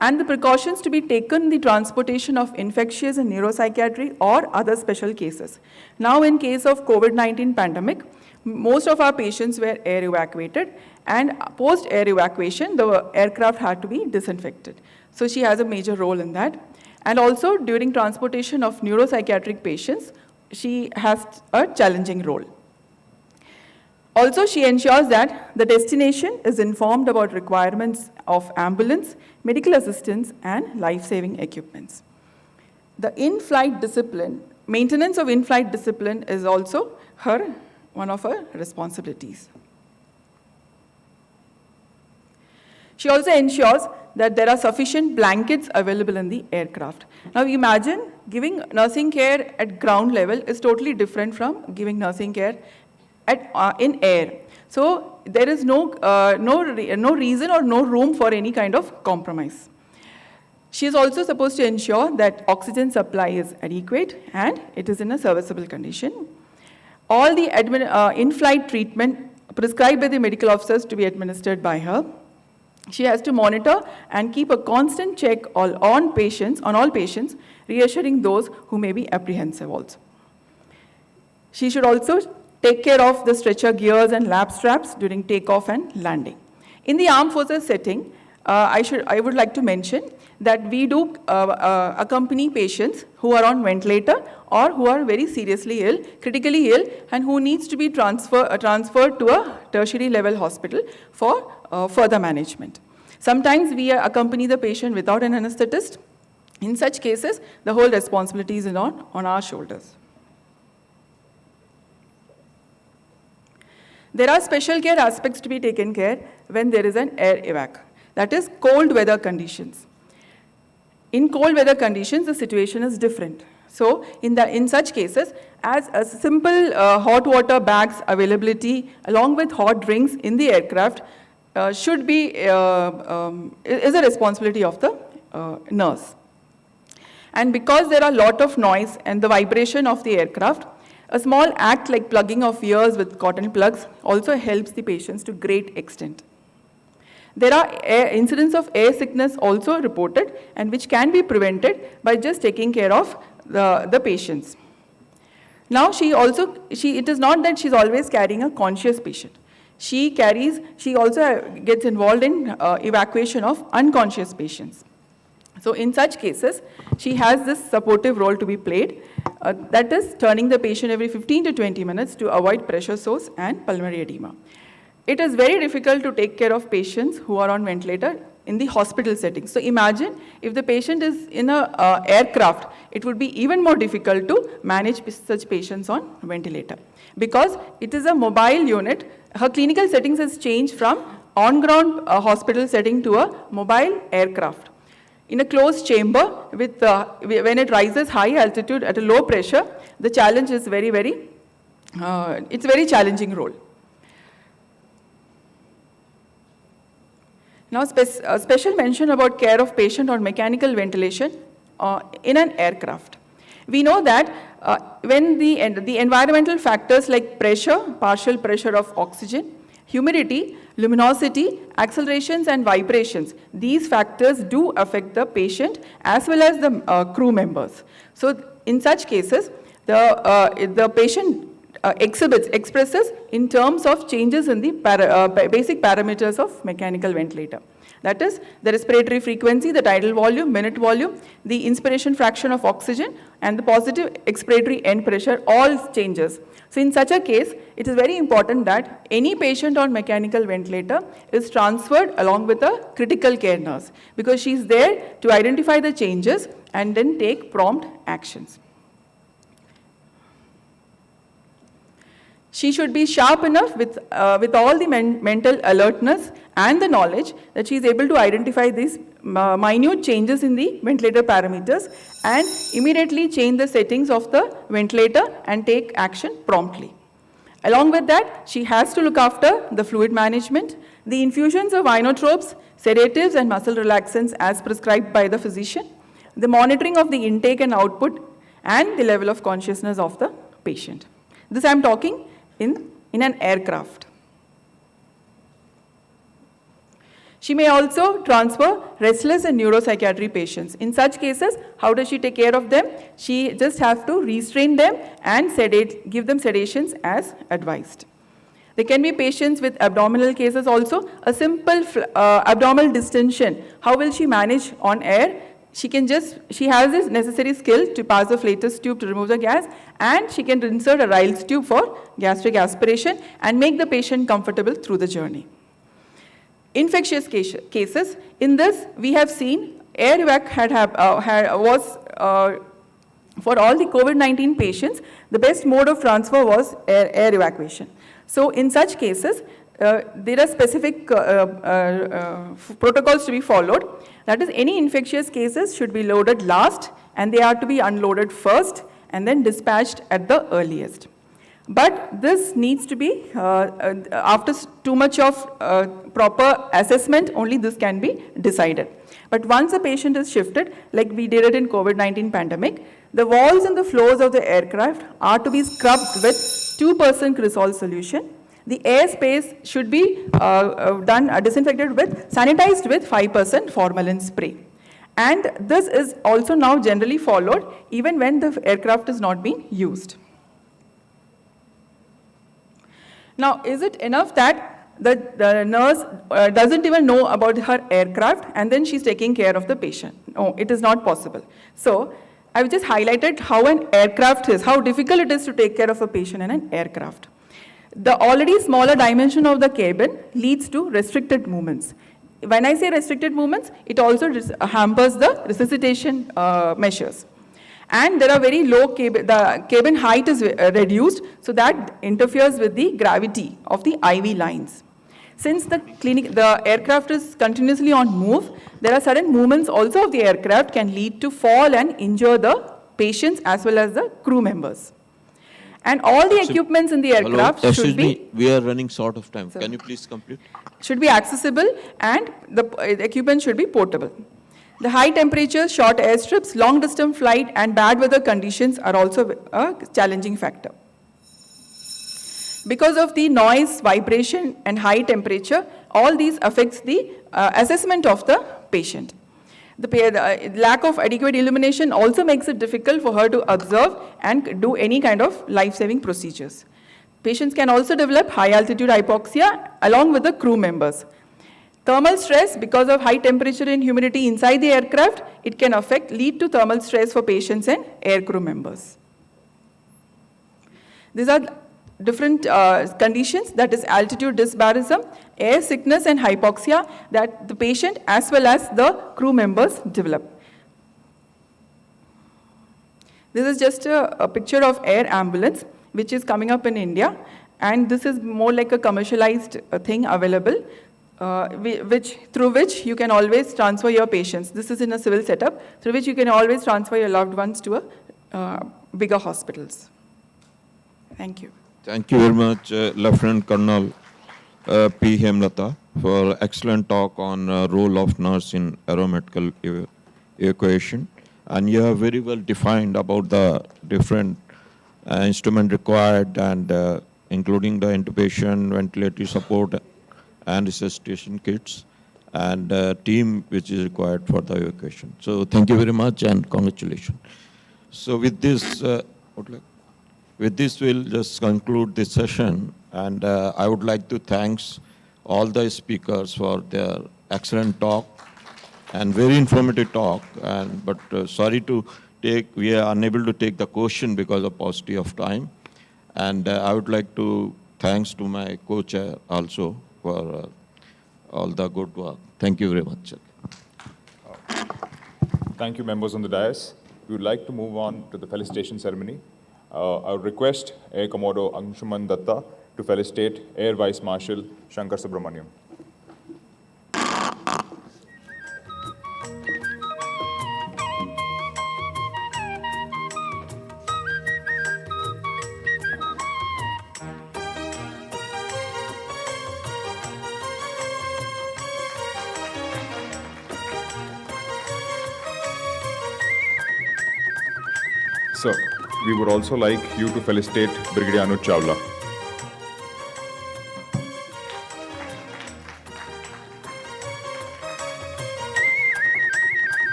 Speaker 3: and the precautions to be taken in the transportation of infectious and neuropsychiatry or other special cases. Now, in case of COVID-19 pandemic, most of our patients were air evacuated, and post-air evacuation, the aircraft had to be disinfected. So she has a major role in that. And also, during transportation of neuropsychiatric patients, she has a challenging role. Also, she ensures that the destination is informed about requirements of ambulance, medical assistance, and life-saving equipments. The in-flight discipline, maintenance of in-flight discipline is also one of her responsibilities. She also ensures that there are sufficient blankets available in the aircraft. Now imagine giving nursing care at ground level is totally different from giving nursing care in air. So there is no reason or no room for any kind of compromise. She is also supposed to ensure that oxygen supply is adequate and it is in a serviceable condition. All the in-flight treatment prescribed by the medical officers to be administered by her. She has to monitor and keep a constant check on all patients, reassuring those who may be apprehensive also. She should also take care of the stretcher gears and lap straps during takeoff and landing. In the armed forces setting, I would like to mention that we do accompany patients who are on ventilator or who are very seriously ill, critically ill, and who needs to be transferred to a tertiary level hospital for further management. Sometimes we accompany the patient without an anesthetist. In such cases, the whole responsibility is on our shoulders. There are special care aspects to be taken care when there is an air evac, that is cold weather conditions. In cold weather conditions, the situation is different. So in such cases, as a simple hot water bags availability along with hot drinks in the aircraft should be, is a responsibility of the nurse. And because there are a lot of noise and the vibration of the aircraft, a small act like plugging of ears with cotton plugs also helps the patients to great extent. There are incidents of air sickness also reported and which can be prevented by just taking care of the patients. Now it is not that she's always carrying a conscious patient. She also gets involved in evacuation of unconscious patients. So in such cases, she has this supportive role to be played, that is turning the patient every 15 to 20 minutes to avoid pressure sores and pulmonary edema. It is very difficult to take care of patients who are on ventilator in the hospital setting. So imagine if the patient is in an aircraft, it would be even more difficult to manage such patients on ventilator. Because it is a mobile unit, her clinical settings has changed from on-ground hospital setting to a mobile aircraft. In a closed chamber, when it rises high altitude at a low pressure, the challenge is it's a very challenging role. Now, special mention about care of patient on mechanical ventilation in an aircraft. We know that when the environmental factors like pressure, partial pressure of oxygen, humidity, luminosity, accelerations and vibrations, these factors do affect the patient as well as the crew members. So in such cases, the patient expresses in terms of changes in the basic parameters of mechanical ventilator. That is, the respiratory frequency, the tidal volume, minute volume, the inspiration fraction of oxygen, and the positive expiratory end pressure all changes. So in such a case, it is very important that any patient on mechanical ventilator is transferred along with a critical care nurse, because she is there to identify the changes and then take prompt actions. She should be sharp enough with all the mental alertness and the knowledge that she is able to identify these minute changes in the ventilator parameters and immediately change the settings of the ventilator and take action promptly. Along with that, she has to look after the fluid management, the infusions of inotropes, sedatives and muscle relaxants as prescribed by the physician, the monitoring of the intake and output, and the level of consciousness of the patient. This I am talking in an aircraft. She may also transfer restless and neuropsychiatry patients. In such cases, how does she take care of them? She just has to restrain them and give them sedations as advised. There can be patients with abdominal cases also. A simple abdominal distension, how will she manage on air? She has this necessary skill to pass the flatus tube to remove the gas, and she can insert a Ryle's tube for gastric aspiration and make the patient comfortable through the journey. Infectious cases, in this we have seen air evac was for all the COVID-19 patients, the best mode of transfer was air evacuation. So in such cases, there are specific protocols to be followed. That is, any infectious cases should be loaded last and they are to be unloaded first and then dispatched at the earliest. But this needs to be, after too much of proper assessment, only this can be decided. But once a patient is shifted, like we did it in COVID-19 pandemic, the walls and the floors of the aircraft are to be scrubbed with 2% cresol solution. The airspace should be sanitized with 5% formalin spray. And this is also now generally followed even when the aircraft is not being used. Now, is it enough that the nurse doesn't even know about her aircraft and then she's taking care of the patient? No, it is not possible. So, I've just highlighted how an aircraft is, how difficult it is to take care of a patient in an aircraft. The already smaller dimension of the cabin leads to restricted movements. When I say restricted movements, it also hampers the resuscitation measures. And there are very low the cabin height is reduced, so that interferes with the gravity of the IV lines. Since the aircraft is continuously on move, there are certain movements also of the aircraft can lead to fall and injure the patients as well as the crew members. And all the equipments in the aircraft should be...
Speaker 7: we are running short of time. Can you please complete?
Speaker 3: Should be accessible and the equipment should be portable. The high temperature, short airstrips, long distance flight and bad weather conditions are also a challenging factor. Because of the noise, vibration and high temperature, all these affects the assessment of the patient. The lack of adequate illumination also makes it difficult for her to observe and do any kind of life-saving procedures. Patients can also develop high altitude hypoxia along with the crew members. Thermal stress, because of high temperature and humidity inside the aircraft, it can lead to thermal stress for patients and aircrew members. These are different conditions, that is altitude dysbarism, air sickness and hypoxia that the patient as well as the crew members develop. This is just a picture of air ambulance which is coming up in India, and this is more like a commercialized thing available through which you can always transfer your patients. This is in a civil setup through which you can always transfer your loved ones to bigger hospitals. Thank you.
Speaker 7: Thank you very much, Lieutenant Colonel P. Hemlata, for excellent talk on role of nurse in aeromedical evacuation. And you have very well defined about the different instrument required and including the intubation, ventilator support and resuscitation kits and team which is required for the evacuation. So thank you very much and congratulations. So with this, we'll just conclude this session, and I would like to thank all the speakers for their excellent talk and very informative talk. But sorry to we are unable to take the question because of paucity of time. And I would like to thanks to my co-chair also for all the good work. Thank you very much.
Speaker 15: Thank you, members on the dais. We would like to move on to the felicitation ceremony. I would request Air Commodore Anshuman Datta to felicitate Air Vice Marshal Shankar Subramaniam. Sir, we would also like you to felicitate Brigadier Anuj Chawla.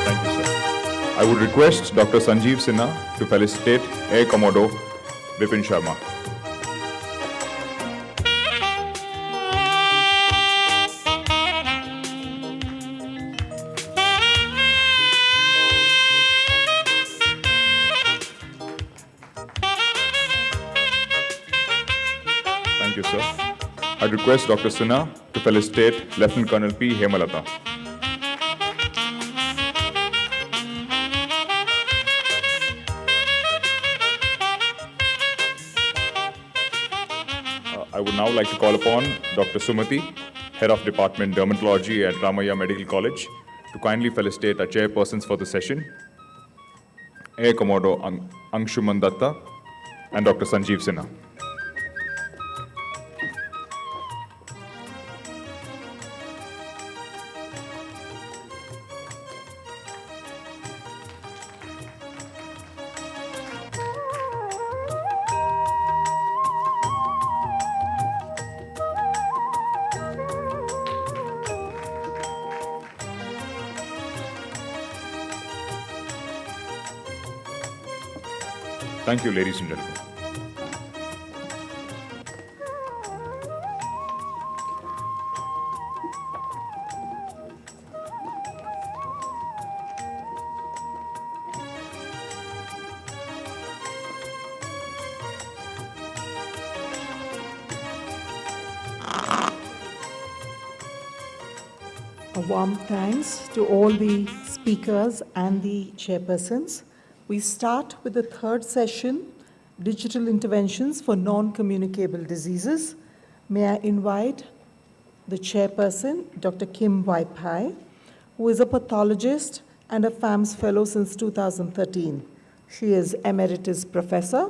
Speaker 15: Thank you, sir. I would request Dr. Sanjeev Sinha to felicitate Air Commodore Vipin Sharma. Thank you, sir. I'd request Dr. Sinha to felicitate Lieutenant Colonel P. Hemalata. I would now like to call upon Dr. Sumati, Head of Department Dermatology at Ramaiah Medical College, to kindly felicitate our chairpersons for the session, Air Commodore Anshuman Datta and Dr. Sanjeev Sinha. Thank you, ladies and gentlemen.
Speaker 1: A warm thanks to all the speakers and the chairpersons. We start with the third session, Digital Interventions for Non-Communicable Diseases. May I invite the chairperson, Dr. Kim Wai-Pai, who is a pathologist and a FAMS fellow since 2013. She is emeritus professor,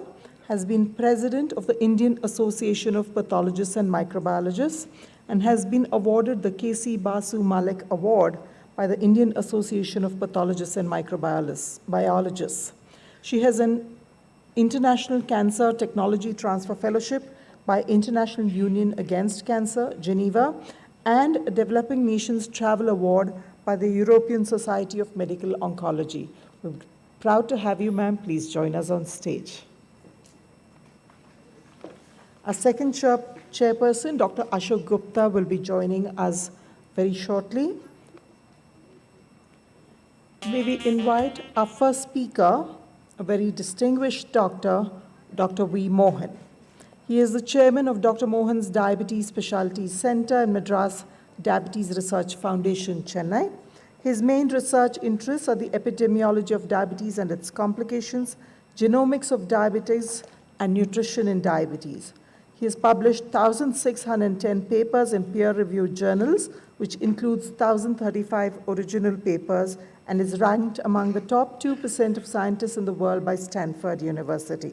Speaker 1: has been president of the Indian Association of Pathologists and Microbiologists, and has been awarded the K.C. Basu Malik Award by the Indian Association of Pathologists and Microbiologists. She has an International Cancer Technology Transfer Fellowship by International Union Against Cancer, Geneva, and a Developing Nations Travel Award by the European Society of Medical Oncology. We're proud to have you, ma'am. Please join us on stage. Our second chairperson, Dr. Ashok Gupta, will be joining us very shortly. May we invite our first speaker, a very distinguished doctor, Dr. V. Mohan. He is the chairman of Dr. Mohan's Diabetes Specialty Center and Madras Diabetes Research Foundation, Chennai. His main research interests are the epidemiology of diabetes and its complications, genomics of diabetes, and nutrition in diabetes. He has published 1,610 papers in peer-reviewed journals, which includes 1,035 original papers, and is ranked among the top 2% of scientists in the world by Stanford University.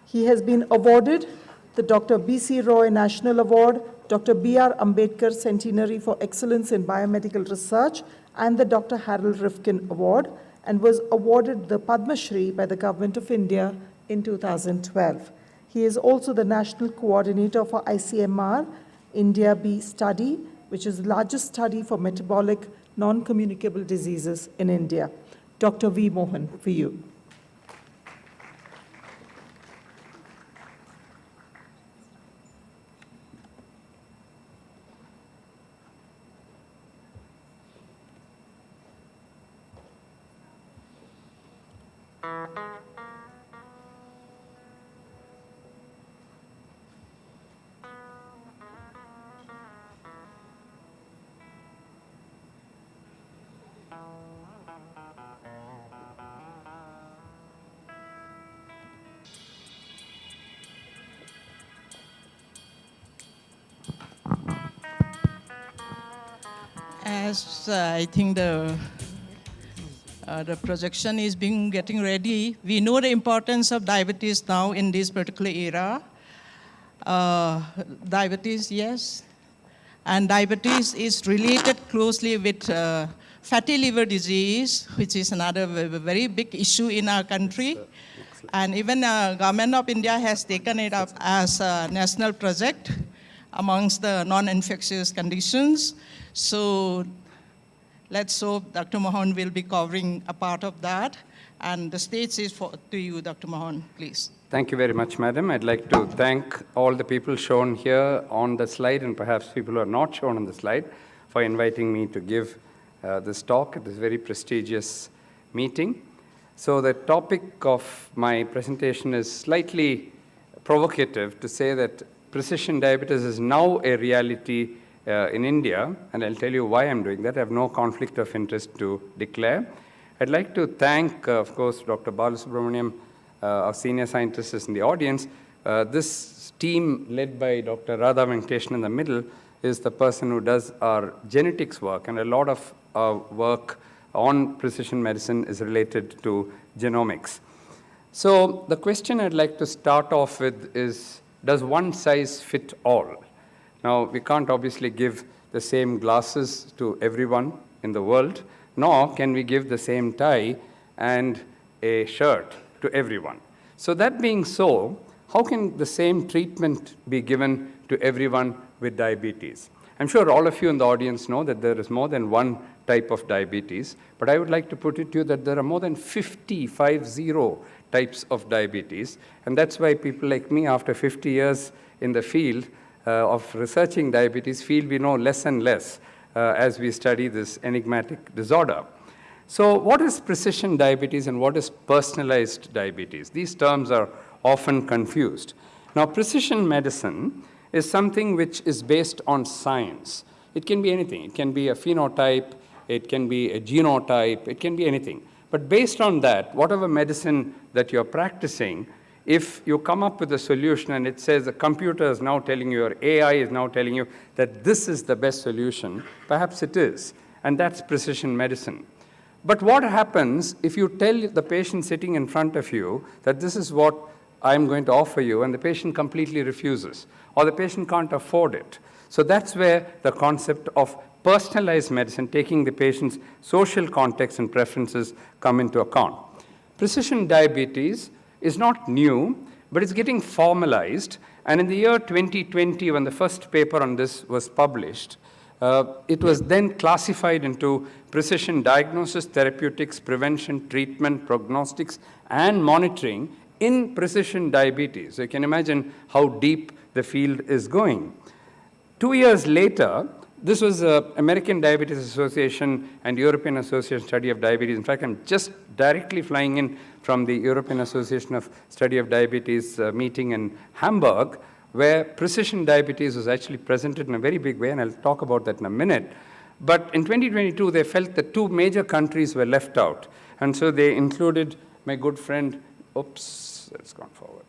Speaker 1: He has been awarded the Dr. B.C. Roy National Award, Dr. B.R. Ambedkar Centenary for Excellence in Biomedical Research, and the Dr. Harold Rifkin Award, and was awarded the Padma Shri by the Government of India in 2012. He is also the National Coordinator for ICMR India B study, which is the largest study for metabolic non-communicable diseases in India. Dr. V. Mohan, for you.
Speaker 4: As I think the projection is getting ready, we know the importance of diabetes now in this particular era. Diabetes, yes. And diabetes is related closely with fatty liver disease, which is another very big issue in our country. And even Government of India has taken it up as a national project amongst the non-infectious conditions. So let's hope Dr. Mohan will be covering a part of that. And the stage is to you, Dr. Mohan, please.
Speaker 8: Thank you very much, Madam. I'd like to thank all the people shown here on the slide and perhaps people who are not shown on the slide for inviting me to give this talk at this very prestigious meeting. So the topic of my presentation is slightly provocative to say that precision diabetes is now a reality in India, and I'll tell you why I'm doing that. I have no conflict of interest to declare. I'd like to thank, of course, Dr. Balasubramanian, our senior scientist in the audience. This team led by Dr. Radha Venkateshan in the middle is the person who does our genetics work, and a lot of our work on precision medicine is related to genomics. So the question I'd like to start off with is, does one size fit all? Now, we can't obviously give the same glasses to everyone in the world, nor can we give the same tie and a shirt to everyone. So that being so, how can the same treatment be given to everyone with diabetes? I'm sure all of you in the audience know that there is more than one type of diabetes, but I would like to put it to you that there are more than 50 types of diabetes, and that's why people like me, after 50 years in the field of researching diabetes, feel we know less and less as we study this enigmatic disorder. So what is precision diabetes and what is personalized diabetes? These terms are often confused. Now, precision medicine is something which is based on science. It can be anything. It can be a phenotype, it can be a genotype, it can be anything. But based on that, whatever medicine that you're practicing, if you come up with a solution and it says the computer is now telling you, or AI is now telling you that this is the best solution, perhaps it is, and that's precision medicine. But what happens if you tell the patient sitting in front of you that this is what I'm going to offer you, and the patient completely refuses, or the patient can't afford it? So that's where the concept of personalized medicine, taking the patient's social context and preferences, come into account. Precision diabetes is not new, but it's getting formalized. And in the year 2020, when the first paper on this was published, it was then classified into precision diagnosis, therapeutics, prevention, treatment, prognostics, and monitoring in precision diabetes. So you can imagine how deep the field is going. 2 years later, this was American Diabetes Association and European Association Study of Diabetes. In fact, I'm just directly flying in from the European Association of Study of Diabetes meeting in Hamburg, where precision diabetes was actually presented in a very big way, and I'll talk about that in a minute. But in 2022, they felt that two major countries were left out. And so they included my good friend, oops, it's gone forward.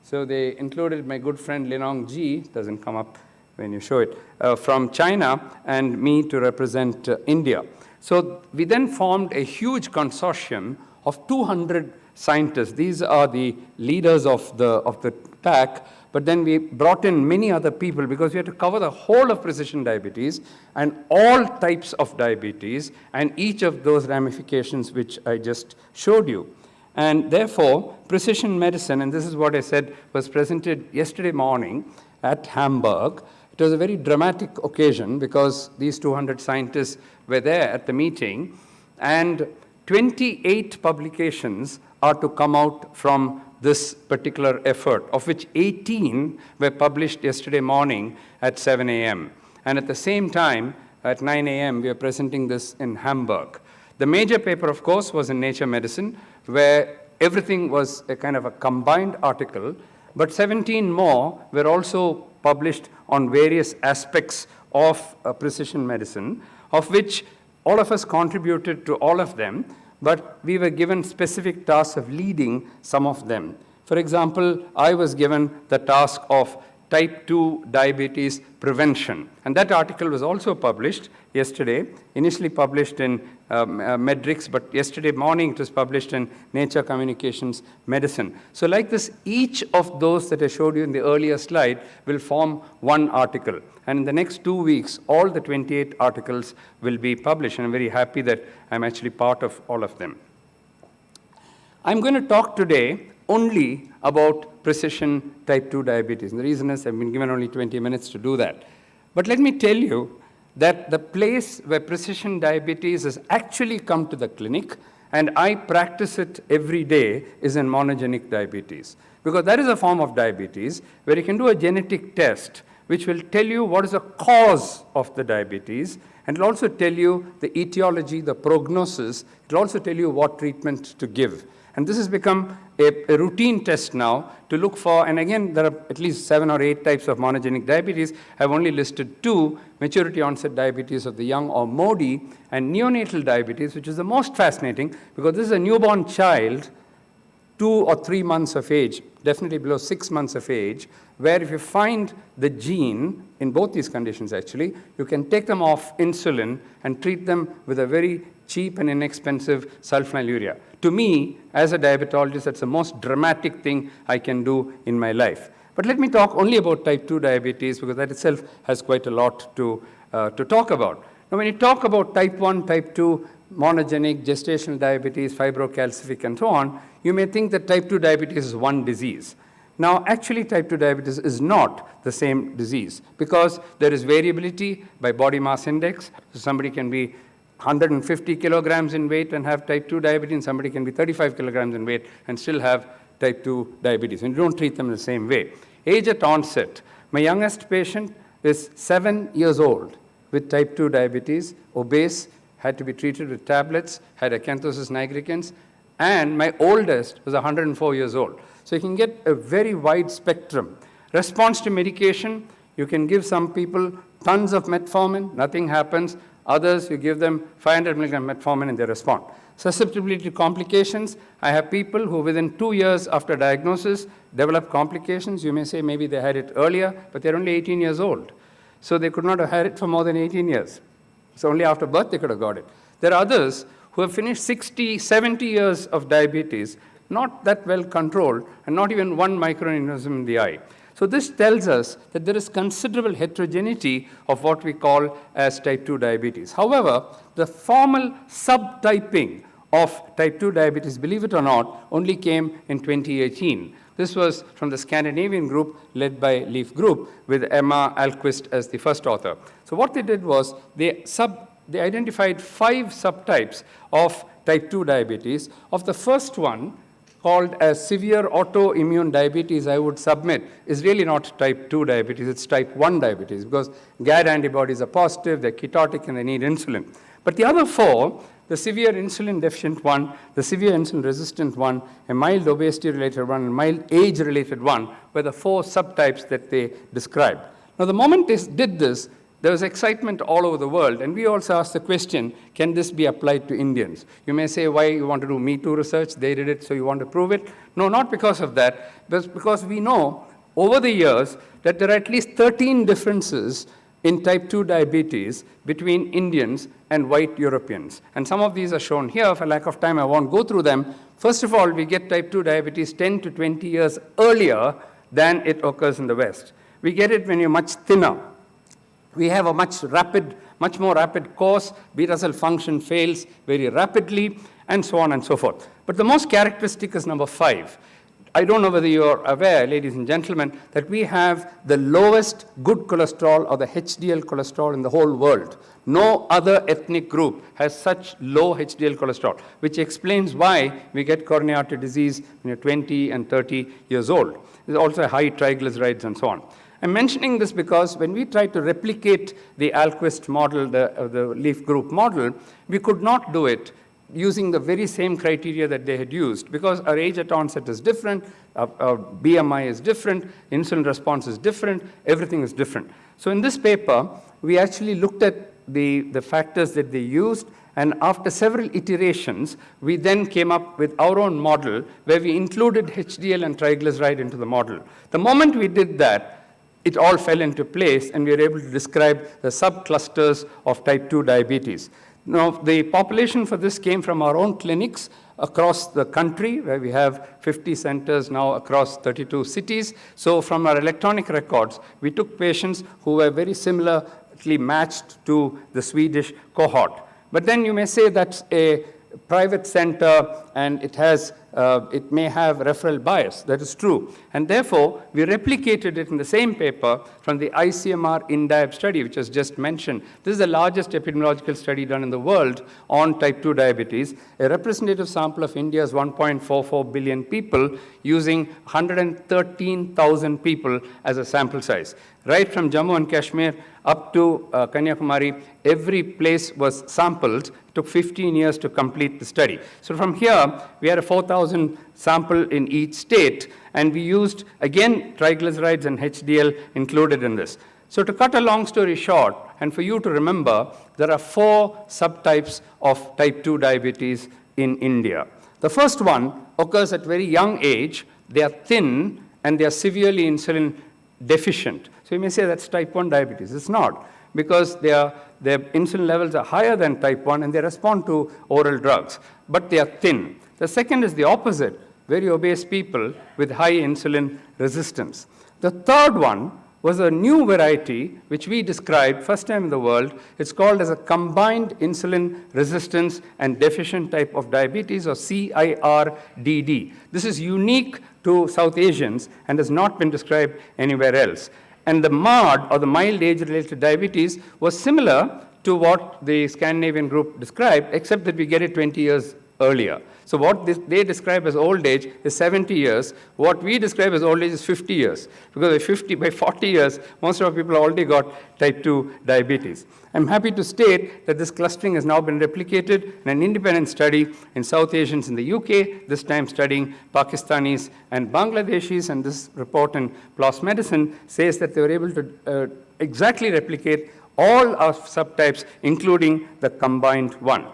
Speaker 8: So they included my good friend Linong Ji, doesn't come up when you show it, from China, and me to represent India. So we then formed a huge consortium of 200 scientists. These are the leaders of the pack, but then we brought in many other people because we had to cover the whole of precision diabetes and all types of diabetes and each of those ramifications which I just showed you. And therefore, precision medicine, and this is what I said, was presented yesterday morning at Hamburg. It was a very dramatic occasion because these 200 scientists were there at the meeting, and 28 publications are to come out from this particular effort, of which 18 were published yesterday morning at 7 a.m. And at the same time, at 9 a.m., we are presenting this in Hamburg. The major paper, of course, was in Nature Medicine, where everything was a kind of a combined article, but 17 more were also published on various aspects of precision medicine, of which all of us contributed to all of them, but we were given specific tasks of leading some of them. For example, I was given the task of type 2 diabetes prevention. And that article was also published yesterday, initially published in Medrix, but yesterday morning it was published in Nature Communications Medicine. So like this, each of those that I showed you in the earlier slide will form one article. And in the next 2 weeks, all the 28 articles will be published. And I'm very happy that I'm actually part of all of them. I'm going to talk today only about precision type 2 diabetes. And the reason is I've been given only 20 minutes to do that. But let me tell you that the place where precision diabetes has actually come to the clinic, and I practice it every day, is in monogenic diabetes. Because that is a form of diabetes where you can do a genetic test which will tell you what is the cause of the diabetes, and it will also tell you the etiology, the prognosis. It will also tell you what treatment to give. And this has become a routine test now to look for, and again, there are at least 7 or 8 types of monogenic diabetes. I've only listed 2, maturity onset diabetes of the young or MODY, and neonatal diabetes, which is the most fascinating because this is a newborn child, 2 or 3 months of age, definitely below 6 months of age, where if you find the gene, in both these conditions actually, you can take them off insulin and treat them with a very cheap and inexpensive sulfonylurea. To me, as a diabetologist, that's the most dramatic thing I can do in my life. But let me talk only about type 2 diabetes because that itself has quite a lot to talk about. Now, when you talk about type 1, type 2, monogenic, gestational diabetes, fibrocalcific, and so on, you may think that type 2 diabetes is one disease. Now, actually, type 2 diabetes is not the same disease because there is variability by body mass index. So somebody can be 150 kilograms in weight and have type 2 diabetes, and somebody can be 35 kilograms in weight and still have type 2 diabetes. And you don't treat them in the same way. Age at onset. My youngest patient is 7 years old with type 2 diabetes, obese, had to be treated with tablets, had acanthosis nigricans, and my oldest was 104 years old. So you can get a very wide spectrum. Response to medication, you can give some people tons of metformin, nothing happens. Others, you give them 500 milligram metformin and they respond. Susceptibility to complications, I have people who within 2 years after diagnosis develop complications. You may say maybe they had it earlier, but they're only 18 years old. So they could not have had it for more than 18 years. So only after birth they could have got it. There are others who have finished 60, 70 years of diabetes, not that well controlled, and not even one microaneurysm in the eye. So this tells us that there is considerable heterogeneity of what we call as type 2 diabetes. However, the formal subtyping of type 2 diabetes, believe it or not, only came in 2018. This was from the Scandinavian group led by Leaf Group with Emma Alquist as the first author. So what they did was they identified 5 subtypes of type 2 diabetes. Of the first one, called as severe autoimmune diabetes, I would submit, is really not type 2 diabetes, it's type 1 diabetes, because GAD antibodies are positive, they're ketotic, and they need insulin. But the other 4, the severe insulin deficient one, the severe insulin resistant one, a mild obesity related one, and mild age related one, were the 4 subtypes that they described. Now, the moment they did this, there was excitement all over the world, and we also asked the question, can this be applied to Indians? You may say, why you want to do Me Too research? They did it, so you want to prove it? No, not because of that, but because we know over the years that there are at least 13 differences in type 2 diabetes between Indians and white Europeans. And some of these are shown here. For lack of time, I won't go through them. First of all, we get type 2 diabetes 10 to 20 years earlier than it occurs in the West. We get it when you're much thinner. We have a much more rapid course, beta cell function fails very rapidly, and so on and so forth. But the most characteristic is number 5. I don't know whether you're aware, ladies and gentlemen, that we have the lowest good cholesterol or the HDL cholesterol in the whole world. No other ethnic group has such low HDL cholesterol, which explains why we get coronary artery disease when you're 20 and 30 years old. There's also high triglycerides and so on. I'm mentioning this because when we tried to replicate the Alquist model, the Leaf Group model, we could not do it using the very same criteria that they had used, because our age at onset is different, our BMI is different, insulin response is different, everything is different. So in this paper, we actually looked at the factors that they used, and after several iterations, we then came up with our own model where we included HDL and triglyceride into the model. The moment we did that, it all fell into place, and we were able to describe the subclusters of type 2 diabetes. Now, the population for this came from our own clinics across the country, where we have 50 centers now across 32 cities. So from our electronic records, we took patients who were very similarly matched to the Swedish cohort. But then you may say that's a private center and it may have referral bias. That is true. And therefore, we replicated it in the same paper from the ICMR INDIAB study, which was just mentioned. This is the largest epidemiological study done in the world on type 2 diabetes, a representative sample of India's 1.44 billion people using 113,000 people as a sample size. Right from Jammu and Kashmir up to Kanyakumari, every place was sampled. It took 15 years to complete the study. So from here, we had a 4,000 sample in each state, and we used, again, triglycerides and HDL included in this. So to cut a long story short, and for you to remember, there are 4 subtypes of type 2 diabetes in India. The first one occurs at very young age. They are thin, and they are severely insulin deficient. So you may say that's type 1 diabetes. It's not, because their insulin levels are higher than type 1 and they respond to oral drugs, but they are thin. The second is the opposite, very obese people with high insulin resistance. The third one was a new variety which we described first time in the world. It's called as a combined insulin resistance and deficient type of diabetes, or CIRDD. This is unique to South Asians and has not been described anywhere else. And the MARD, or the mild age-related diabetes, was similar to what the Scandinavian group described, except that we get it 20 years earlier. So what they describe as old age is 70 years. What we describe as old age is 50 years. Because by 40 years, most of our people have already got type 2 diabetes. I'm happy to state that this clustering has now been replicated in an independent study in South Asians in the UK, this time studying Pakistanis and Bangladeshis. And this report in PLOS Medicine says that they were able to exactly replicate all our subtypes, including the combined one.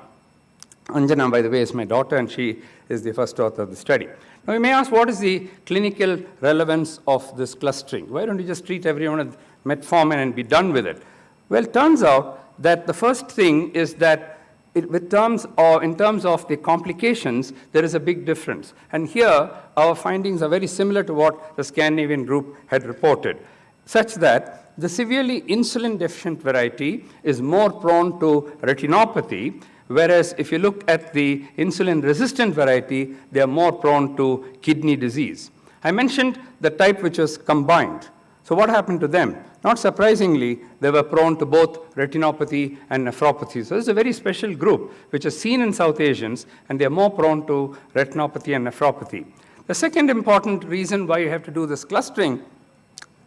Speaker 8: Anjana, by the way, is my daughter, and she is the first author of the study. Now, you may ask, what is the clinical relevance of this clustering? Why don't you just treat everyone with metformin and be done with it? Well, it turns out that the first thing is that in terms of the complications, there is a big difference. And here, our findings are very similar to what the Scandinavian group had reported, such that the severely insulin deficient variety is more prone to retinopathy, whereas if you look at the insulin-resistant variety, they are more prone to kidney disease. I mentioned the type which was combined. So what happened to them? Not surprisingly, they were prone to both retinopathy and nephropathy. So this is a very special group, which is seen in South Asians, and they are more prone to retinopathy and nephropathy. The second important reason why you have to do this clustering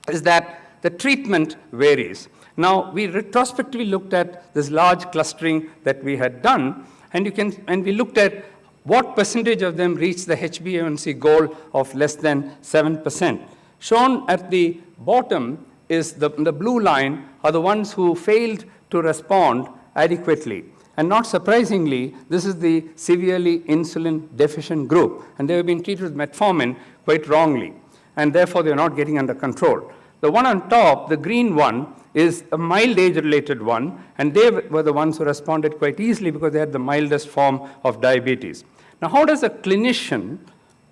Speaker 8: is that the treatment varies. Now, we retrospectively looked at this large clustering that we had done, and we looked at what percentage of them reached the HbA1c goal of less than 7%. Shown at the bottom is the blue line are the ones who failed to respond adequately. And not surprisingly, this is the severely insulin deficient group, and they have been treated with metformin quite wrongly, and therefore they are not getting under control. The one on top, the green one, is a mild age-related one, and they were the ones who responded quite easily because they had the mildest form of diabetes. Now, how does a clinician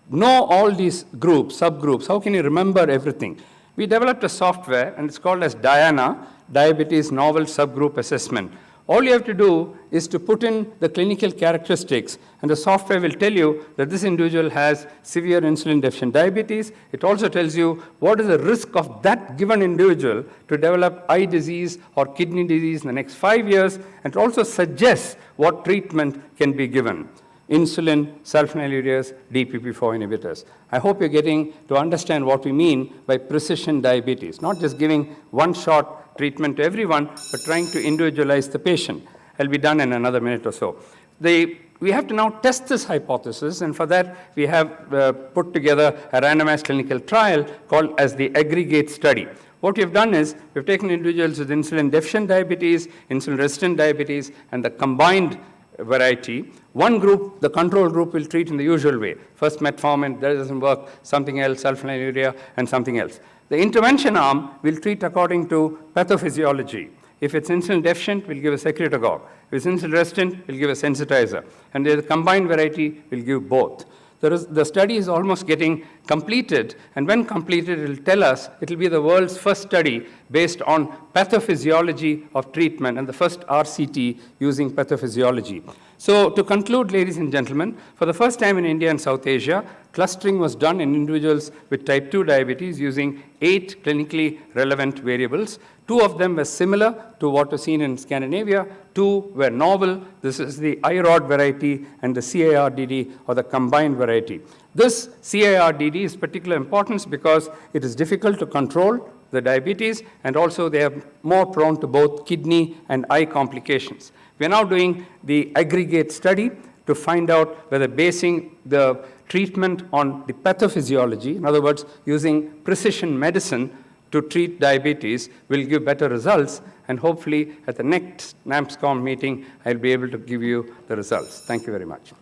Speaker 8: know all these groups, subgroups? How can you remember everything? We developed a software, and it's called as DIANA, Diabetes Novel Subgroup Assessment. All you have to do is to put in the clinical characteristics, and the software will tell you that this individual has severe insulin-deficient diabetes. It also tells you what is the risk of that given individual to develop eye disease or kidney disease in the next 5 years, and it also suggests what treatment can be given. Insulin, sulfonylureas, DPP-4 inhibitors. I hope you're getting to understand what we mean by precision diabetes, not just giving one-shot treatment to everyone, but trying to individualize the patient. I'll be done in another minute or so. The we have to now test this hypothesis, and for that we have put together a randomized clinical trial called as the aggregate study. What we've done is we've taken individuals with insulin-deficient diabetes, insulin-resistant diabetes, and the combined variety. One group, the control group, will treat in the usual way. First metformin, that doesn't work, something else, sulfonylurea, and something else. The intervention arm will treat according to pathophysiology. If it's insulin deficient, we'll give a secretagogue. If it's insulin resistant, we'll give a sensitizer. And the combined variety will give both. The study is almost getting completed, and when completed, it will tell us, it will be the world's first study based on pathophysiology of treatment, and the first RCT using pathophysiology. So to conclude, ladies and gentlemen, for the first time in India and South Asia, clustering was done in individuals with type 2 diabetes using 8 clinically relevant variables. 2 of them were similar to what was seen in Scandinavia. 2 were novel. This is the IROD variety and the CARDD, or the combined variety. This CARDD is particular importance because it is difficult to control the diabetes, and also they are more prone to both kidney and eye complications. We are now doing the aggregate study to find out whether basing the treatment on the pathophysiology, in other words, using precision medicine to treat diabetes, will give better results, and hopefully at the next NAMSCON meeting, I'll be able to give you the results. Thank you very much.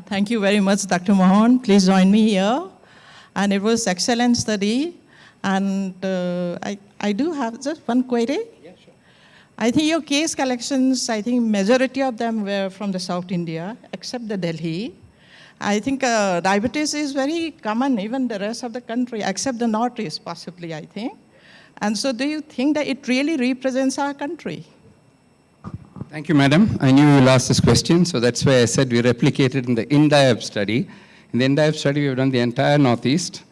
Speaker 4: Thank you very much, Dr. Mohan. Please join me here. And it was excellent study. And I do have just one query. Yeah, sure. I think your case collections, I think majority of them were from the South India, except the Delhi. I think diabetes is very common, even the rest of the country, except the Northeast, possibly, I think. And so do you think that it really represents our country?
Speaker 8: Thank you, madam. I knew you will ask this question, so that's why I said we replicated in the INDIAB study. In the INDIAB study, we have done the entire Northeast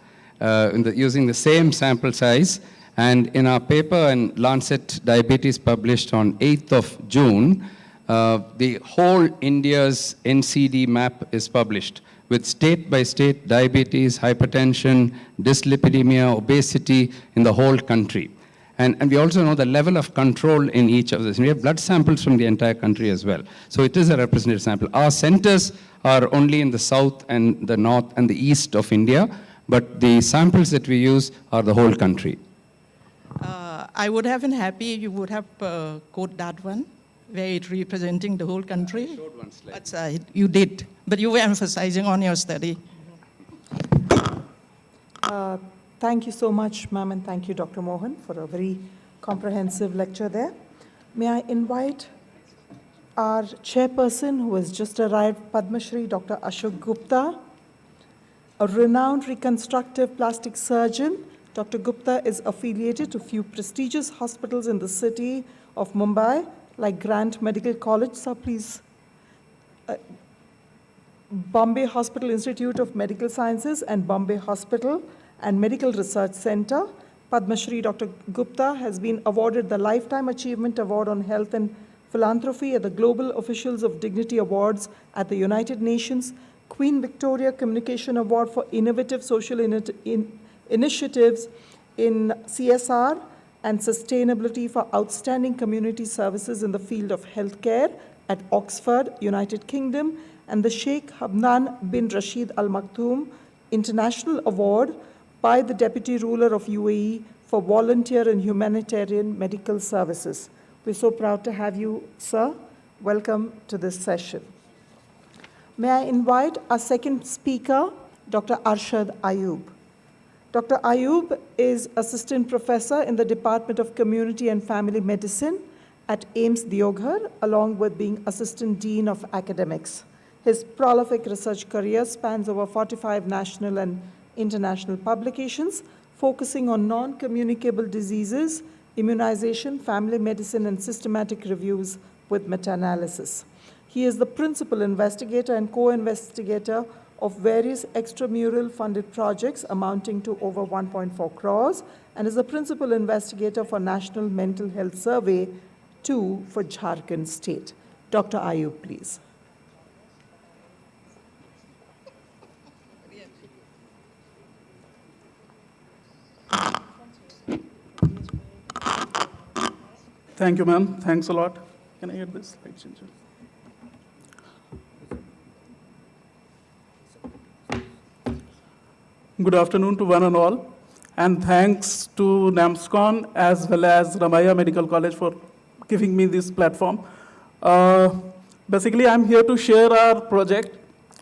Speaker 8: using the same sample size. And in our paper in Lancet Diabetes published on 8th of June, the whole India's NCD map is published with state-by-state diabetes, hypertension, dyslipidemia, obesity in the whole country. And we also know the level of control in each of this. We have blood samples from the entire country as well. So it is a representative sample. Our centers are only in the south and the north and the east of India, but the samples that we use are the whole country.
Speaker 4: I would have been happy you would have quote that one, where it representing the whole country. I showed one slide. But you did, but you were emphasizing on your study.
Speaker 1: Thank you so much, ma'am, and thank you, Dr. Mohan, for a very comprehensive lecture there. May I invite our chairperson, who has just arrived, Padma Shri Dr. Ashok Gupta, a renowned reconstructive plastic surgeon. Dr. Gupta is affiliated to few prestigious hospitals in the city of Mumbai, like Grant Medical College. So please, Bombay Hospital Institute of Medical Sciences and Bombay Hospital and Medical Research Center. Padma Shri Dr. Gupta has been awarded the Lifetime Achievement Award on Health and Philanthropy at the Global Officials of Dignity Awards at the United Nations, Queen Victoria Communication Award for Innovative Social Initiatives in CSR and Sustainability for Outstanding Community Services in the field of healthcare at Oxford, United Kingdom, and the Sheikh Hamdan bin Rashid Al Maktoum International Award by the Deputy Ruler of UAE for volunteer and humanitarian medical services. We're so proud to have you, sir. Welcome to this session. May I invite our second speaker, Dr. Arshad Ayub. Dr. Ayub is Assistant Professor in the Department of Community and Family Medicine at AIIMS Deoghar, along with being Assistant Dean of Academics. His prolific research career spans over 45 national and international publications, focusing on non-communicable diseases, immunization, family medicine, and systematic reviews with meta-analysis. He is the principal investigator and co-investigator of various extramural funded projects amounting to over 1.4 crores, and is the principal investigator for National Mental Health Survey 2 for Jharkhand State. Dr. Ayub, please.
Speaker 6: Thank you, ma'am. Thanks a lot. Can I get this slide changer? Good afternoon to one and all, and thanks to NAMSCON as well as Ramaiah Medical College for giving me this platform. Basically, I'm here to share our project,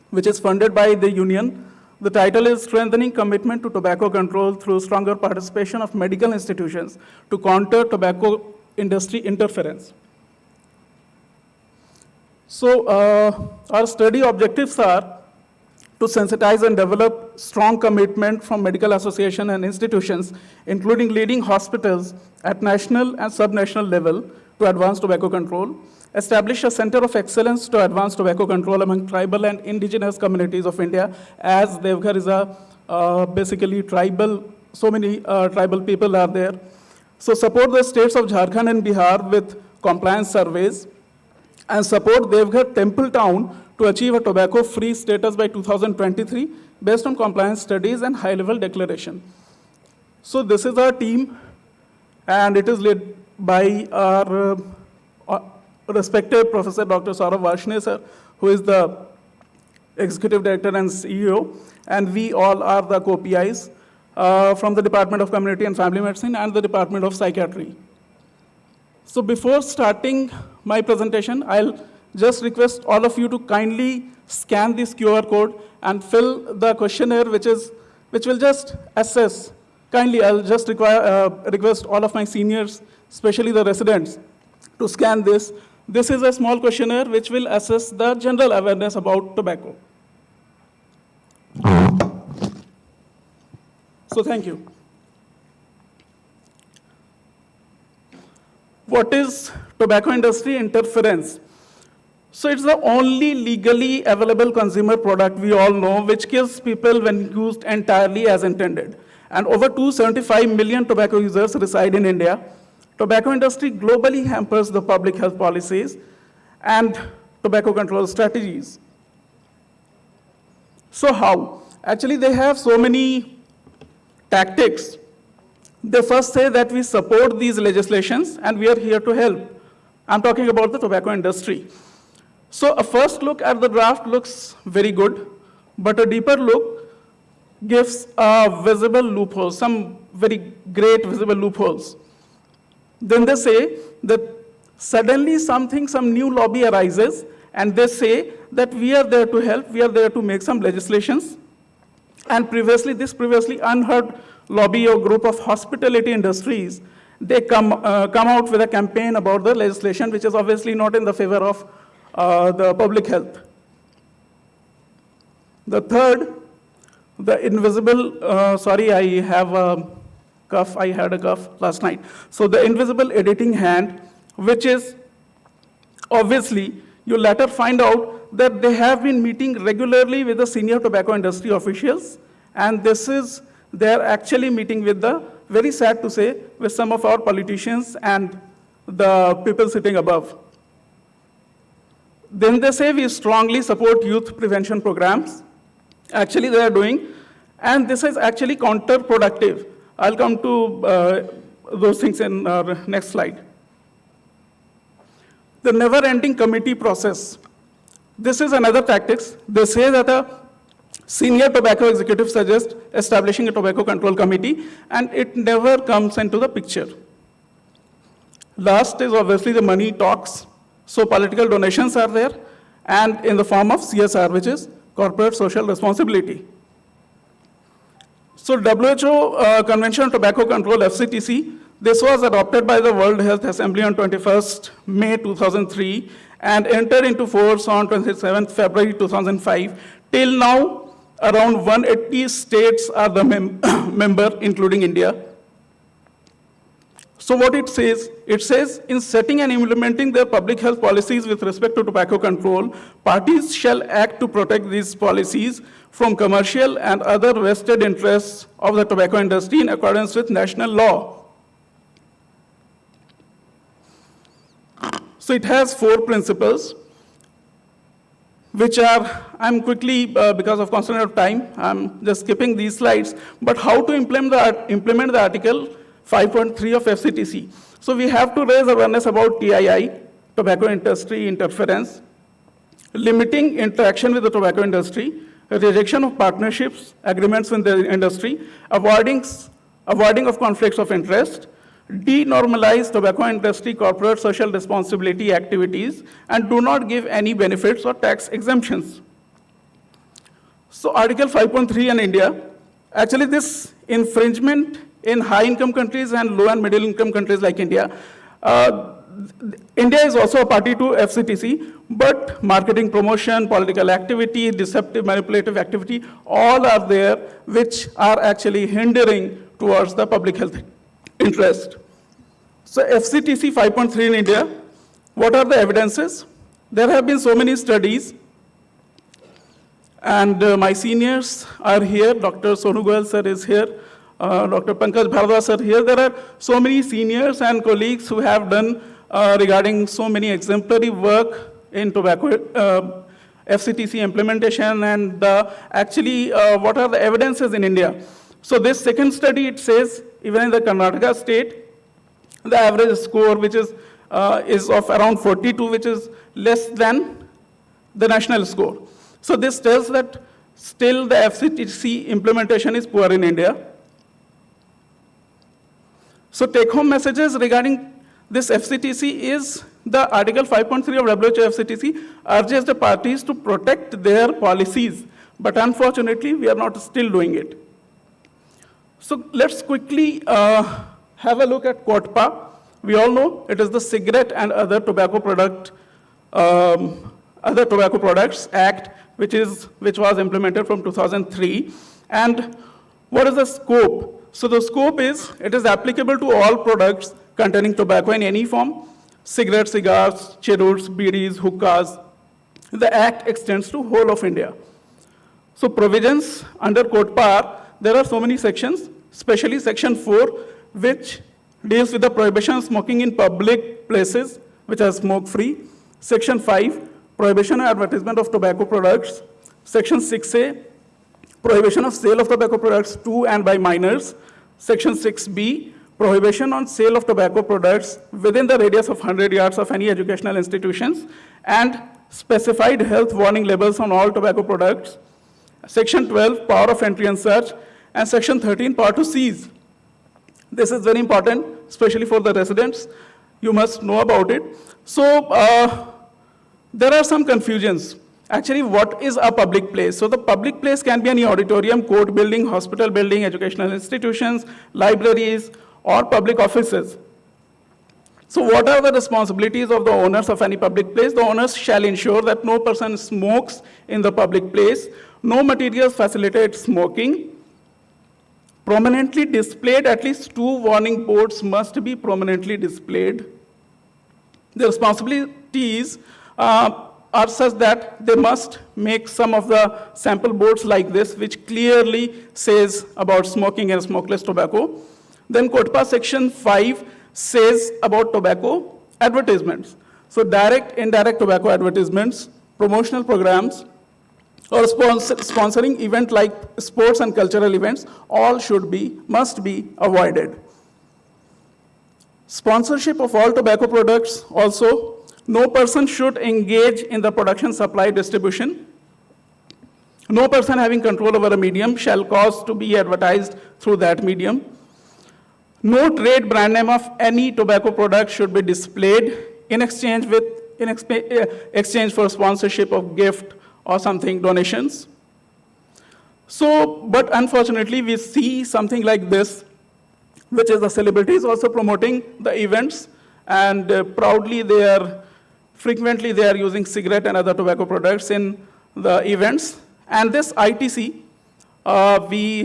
Speaker 6: which is funded by the union. The title is Strengthening Commitment to Tobacco Control Through Stronger Participation of Medical Institutions to Counter Tobacco Industry Interference. So our study objectives are to sensitize and develop strong commitment from medical associations and institutions, including leading hospitals at national and subnational level to advance tobacco control, establish a center of excellence to advance tobacco control among tribal and indigenous communities of India, as Devghar is a basically tribal, so many tribal people are there. So support the states of Jharkhand and Bihar with compliance surveys, and support Devghar Temple Town to achieve a tobacco-free status by 2023 based on compliance studies and high-level declaration. So this is our team, and it is led by our respected Professor Dr. Saurabh Varshney, sir, who is the Executive Director and CEO, and we all are the co-PIs from the Department of Community and Family Medicine and the Department of Psychiatry. So before starting my presentation, I'll just request all of you to kindly scan this QR code and fill the questionnaire, which will just assess. Kindly, I'll just request all of my seniors, especially the residents, to scan this. This is a small questionnaire which will assess the general awareness about tobacco. So thank you. What is tobacco industry interference? So it's the only legally available consumer product we all know which kills people when used entirely as intended. And over 275 million tobacco users reside in India. Tobacco industry globally hampers the public health policies and tobacco control strategies. So how? Actually, they have so many tactics. They first say that we support these legislations and we are here to help. I'm talking about the tobacco industry. So a first look at the draft looks very good, but a deeper look gives a visible loophole, some very great visible loopholes. Then they say that suddenly some new lobby arises, and they say that we are there to help, we are there to make some legislations. And this previously unheard lobby or group of hospitality industries, they come out with a campaign about the legislation, which is obviously not in the favor of the public health. The third, the invisible, sorry, I have a cough, I had a cough last night. So the invisible editing hand, which is obviously, you later find out that they have been meeting regularly with the senior tobacco industry officials, and they're actually meeting with very sad to say, with some of our politicians and the people sitting above. Then they say we strongly support youth prevention programs. Actually, they are doing, and this is actually counterproductive. I'll come to those things in our next slide. The never-ending committee process. This is another tactics. They say that a senior tobacco executive suggests establishing a tobacco control committee, and it never comes into the picture. Last is obviously the money talks. So political donations are there, and in the form of CSR, which is corporate social responsibility. So WHO Convention on Tobacco Control, FCTC, this was adopted by the World Health Assembly on 21st May 2003 and entered into force on 27th February 2005. Till now, around 180 states are the member, including India. So what it says in setting and implementing their public health policies with respect to tobacco control, parties shall act to protect these policies from commercial and other vested interests of the tobacco industry in accordance with national law. So it has 4 principles, which are, I'm quickly, because of constraint of time, I'm just skipping these slides, but how to implement the article 5.3 of FCTC. So we have to raise awareness about TII, tobacco industry interference, limiting interaction with the tobacco industry, rejection of partnerships, agreements with the industry, avoiding of conflicts of interest, denormalize tobacco industry corporate social responsibility activities, and do not give any benefits or tax exemptions. So Article 5.3 in India, actually this infringement in high-income countries and low and middle-income countries like India, India is also a party to FCTC, but marketing, promotion, political activity, deceptive, manipulative activity, all are there which are actually hindering towards the public health interest. So FCTC 5.3 in India, what are the evidences? There have been so many studies, and my seniors are here. Dr. Sonu Goyal sir is here. Dr. Pankaj Bharadwaj sir here. There are so many seniors and colleagues who have done regarding so many exemplary work in tobacco FCTC implementation, and actually what are the evidences in India. So this second study, it says even in the Karnataka state, the average score which is of around 42, which is less than the national score. So this tells that still the FCTC implementation is poor in India. So take-home messages regarding this FCTC is the Article 5.3 of WHO FCTC urges the parties to protect their policies, but unfortunately we are not still doing it. So let's quickly have a look at COTPA. We all know it is the Cigarette and Other Tobacco Products Act, which was implemented from 2003. And what is the scope? So the scope is, it is applicable to all products containing tobacco in any form, cigarettes, cigars, cheroots, bidis, hookahs. The act extends to whole of India. So provisions under COTPA, there are so many sections, especially section 4, which deals with the prohibition of smoking in public places, which are smoke-free. Section 5, prohibition and advertisement of tobacco products. Section 6A, prohibition of sale of tobacco products to and by minors. Section 6B, prohibition on sale of tobacco products within the radius of 100 yards of any educational institutions, and specified health warning labels on all tobacco products. Section 12, power of entry and search, and Section 13, power to seize. This is very important, especially for the residents. You must know about it. So there are some confusions. Actually, what is a public place? So the public place can be any auditorium, court building, hospital building, educational institutions, libraries, or public offices. So what are the responsibilities of the owners of any public place? The owners shall ensure that no person smokes in the public place, no materials facilitate smoking. Prominently displayed, at least 2 warning boards must be prominently displayed. The responsibilities are such that they must make some of the sample boards like this, which clearly says about smoking and smokeless tobacco. Then COTPA section 5 says about tobacco advertisements. So direct, indirect tobacco advertisements, promotional programs, or sponsoring event like sports and cultural events, all must be avoided. Sponsorship of all tobacco products also, no person should engage in the production, supply, distribution. No person having control over a medium shall cause to be advertised through that medium. No trade brand name of any tobacco product should be displayed in exchange for sponsorship of gift or something, donations. So, but unfortunately, we see something like this, which is the celebrities also promoting the events, and proudly frequently they are using cigarette and other tobacco products in the events. And this ITC,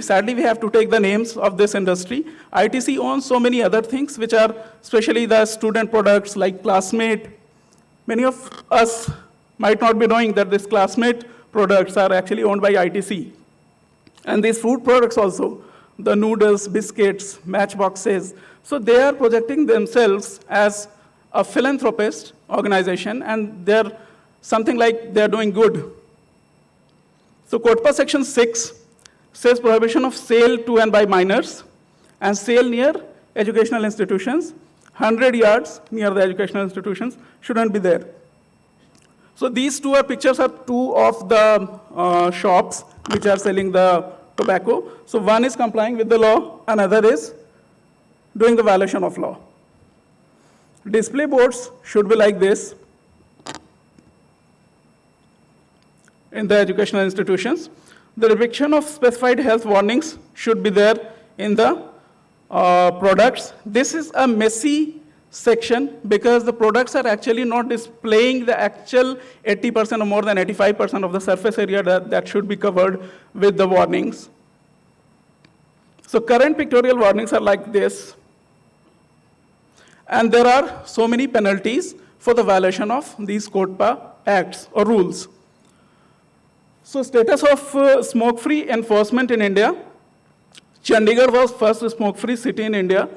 Speaker 6: sadly we have to take the names of this industry. ITC owns so many other things, which are especially the student products like Classmate. Many of us might not be knowing that these Classmate products are actually owned by ITC. And these food products also, the noodles, biscuits, matchboxes. So they are projecting themselves as a philanthropist organization, and they're something like they're doing good. So COTPA section 6 says prohibition of sale to and by minors, and sale near educational institutions, 100 yards near the educational institutions shouldn't be there. So these two pictures are two of the shops which are selling the tobacco. So one is complying with the law, another is doing the violation of law. Display boards should be like this in the educational institutions. The depiction of specified health warnings should be there in the products. This is a messy section because the products are actually not displaying the actual 80% or more than 85% of the surface area that should be covered with the warnings. So current pictorial warnings are like this. And there are so many penalties for the violation of these CODPA acts or rules. So status of smoke-free enforcement in India. Chandigarh was first smoke-free city in India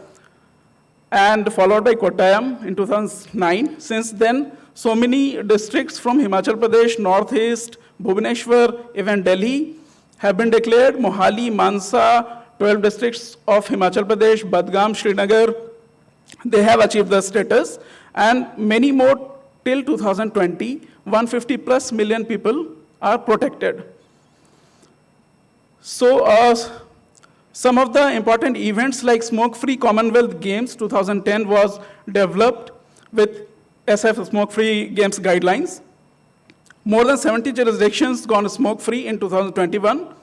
Speaker 6: and followed by Kottayam in 2009. Since then, so many districts from Himachal Pradesh, Northeast, Bhubaneswar, even Delhi have been declared. Mohali, Mansa, 12 districts of Himachal Pradesh, Badgam, Srinagar, they have achieved the status. And many more till 2020, 150 plus million people are protected. So some of the important events like Smoke-Free Commonwealth Games 2010 was developed with SF Smoke-Free Games guidelines. More than 70 jurisdictions gone smoke-free in 2021.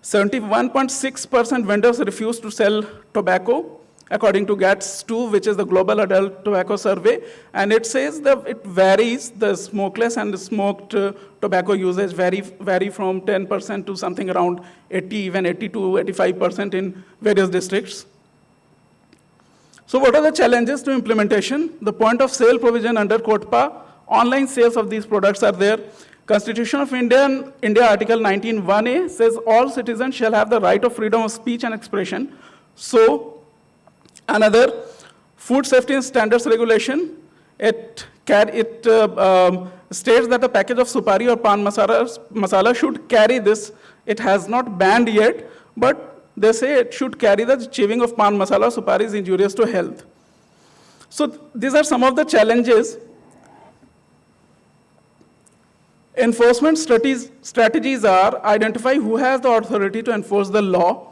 Speaker 6: 71.6% vendors refused to sell tobacco, according to GATS-2, which is the Global Adult Tobacco Survey. And it says that it varies, the smokeless and the smoked tobacco usage vary from 10% to something around 80, even 82, 85% in various districts. So what are the challenges to implementation? The point of sale provision under CODPA, online sales of these products are there. Constitution of India Article 19(1)(a) says all citizens shall have the right of freedom of speech and expression. So another, food safety and standards regulation, it states that a package of supari or pan masala should carry this. It has not banned yet, but they say it should carry the chewing of pan masala, supari is injurious to health. So these are some of the challenges. Enforcement strategies are identify who has the authority to enforce the law,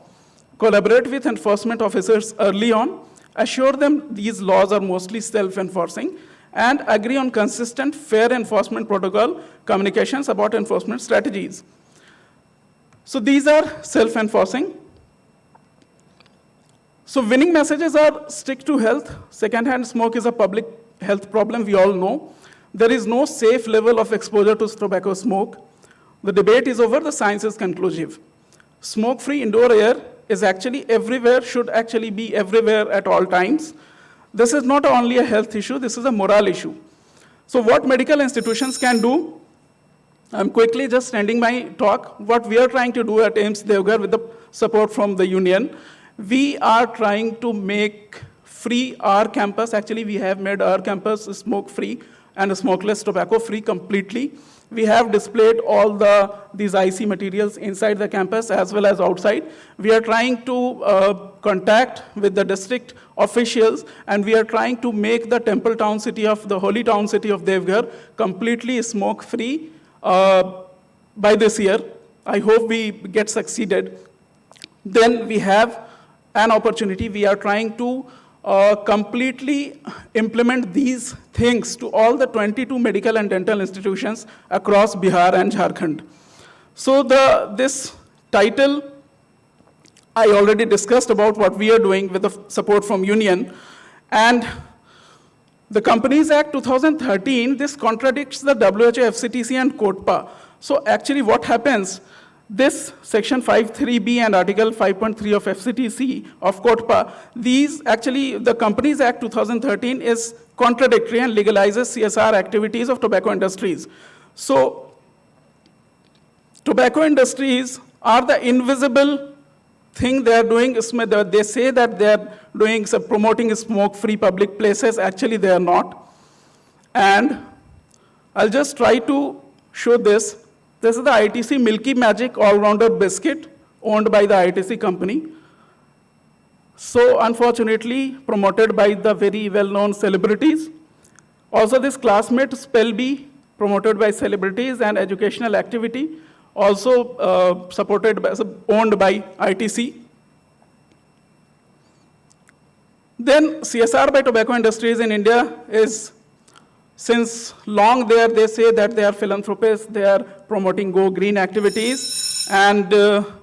Speaker 6: collaborate with enforcement officers early on, assure them these laws are mostly self-enforcing, and agree on consistent, fair enforcement protocol communications about enforcement strategies. So these are self-enforcing. So winning messages are stick to health. Secondhand smoke is a public health problem, we all know. There is no safe level of exposure to tobacco smoke. The debate is over, the science is conclusive. Smoke-free indoor air is actually everywhere, should actually be everywhere at all times. This is not only a health issue, this is a moral issue. So what medical institutions can do? I'm quickly just ending my talk. What we are trying to do at AIIMS Devgar with the support from the union, we are trying to make free our campus. Actually, we have made our campus smoke-free and smokeless tobacco-free completely. We have displayed all these IC materials inside the campus as well as outside. We are trying to contact with the district officials, and we are trying to make the temple town city of the holy town city of Devgar completely smoke-free by this year. I hope we get succeeded. Then we have an opportunity. We are trying to completely implement these things to all the 22 medical and dental institutions across Bihar and Jharkhand. So this title, I already discussed about what we are doing with the support from union. And the Companies Act 2013, this contradicts the WHO, FCTC, and CODPA. So actually what happens, this section 5.3b and article 5.3 of FCTC of CODPA, these actually, the Companies Act 2013 is contradictory and legalizes CSR activities of tobacco industries. So tobacco industries are the invisible thing they are doing. They say that they are doing promoting smoke-free public places. Actually, they are not. And I'll just try to show this. This is the ITC Milky Magic All-Rounder Biscuit owned by the ITC company. so unfortunately promoted by the very well-known celebrities. Also, this classmate spell bee promoted by celebrities and educational activity, also supported by, owned by ITC. Then CSR by tobacco industries in India is, since long there, they say that they are philanthropists, they are promoting Go Green activities, and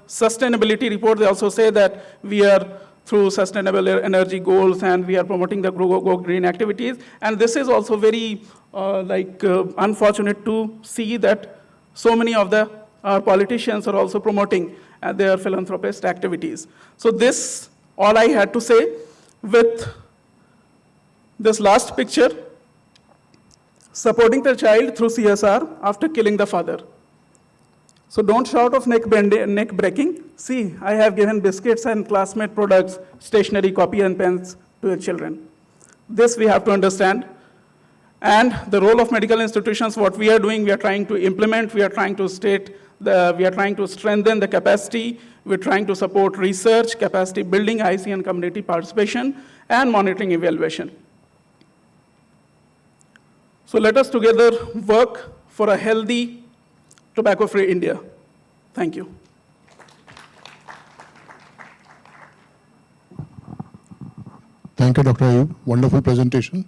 Speaker 6: sustainability report, they also say that we are through sustainable energy goals and we are promoting the Go Green activities. And this is also very unfortunate to see that so many of our politicians are also promoting their philanthropist activities. So this, all I had to say with this last picture, supporting the child through CSR after killing the father. So don't shout of neck breaking. See, I have given biscuits and classmate products, stationery, copy and pens to the children. This we have to understand. And the role of medical institutions, what we are doing, we are trying to implement, we are trying to strengthen the capacity, we're trying to support research, capacity building, IC and community participation, and monitoring evaluation. So let us together work for a healthy, tobacco-free India. Thank you.
Speaker 10: Thank you, Dr. Ayub. Wonderful presentation.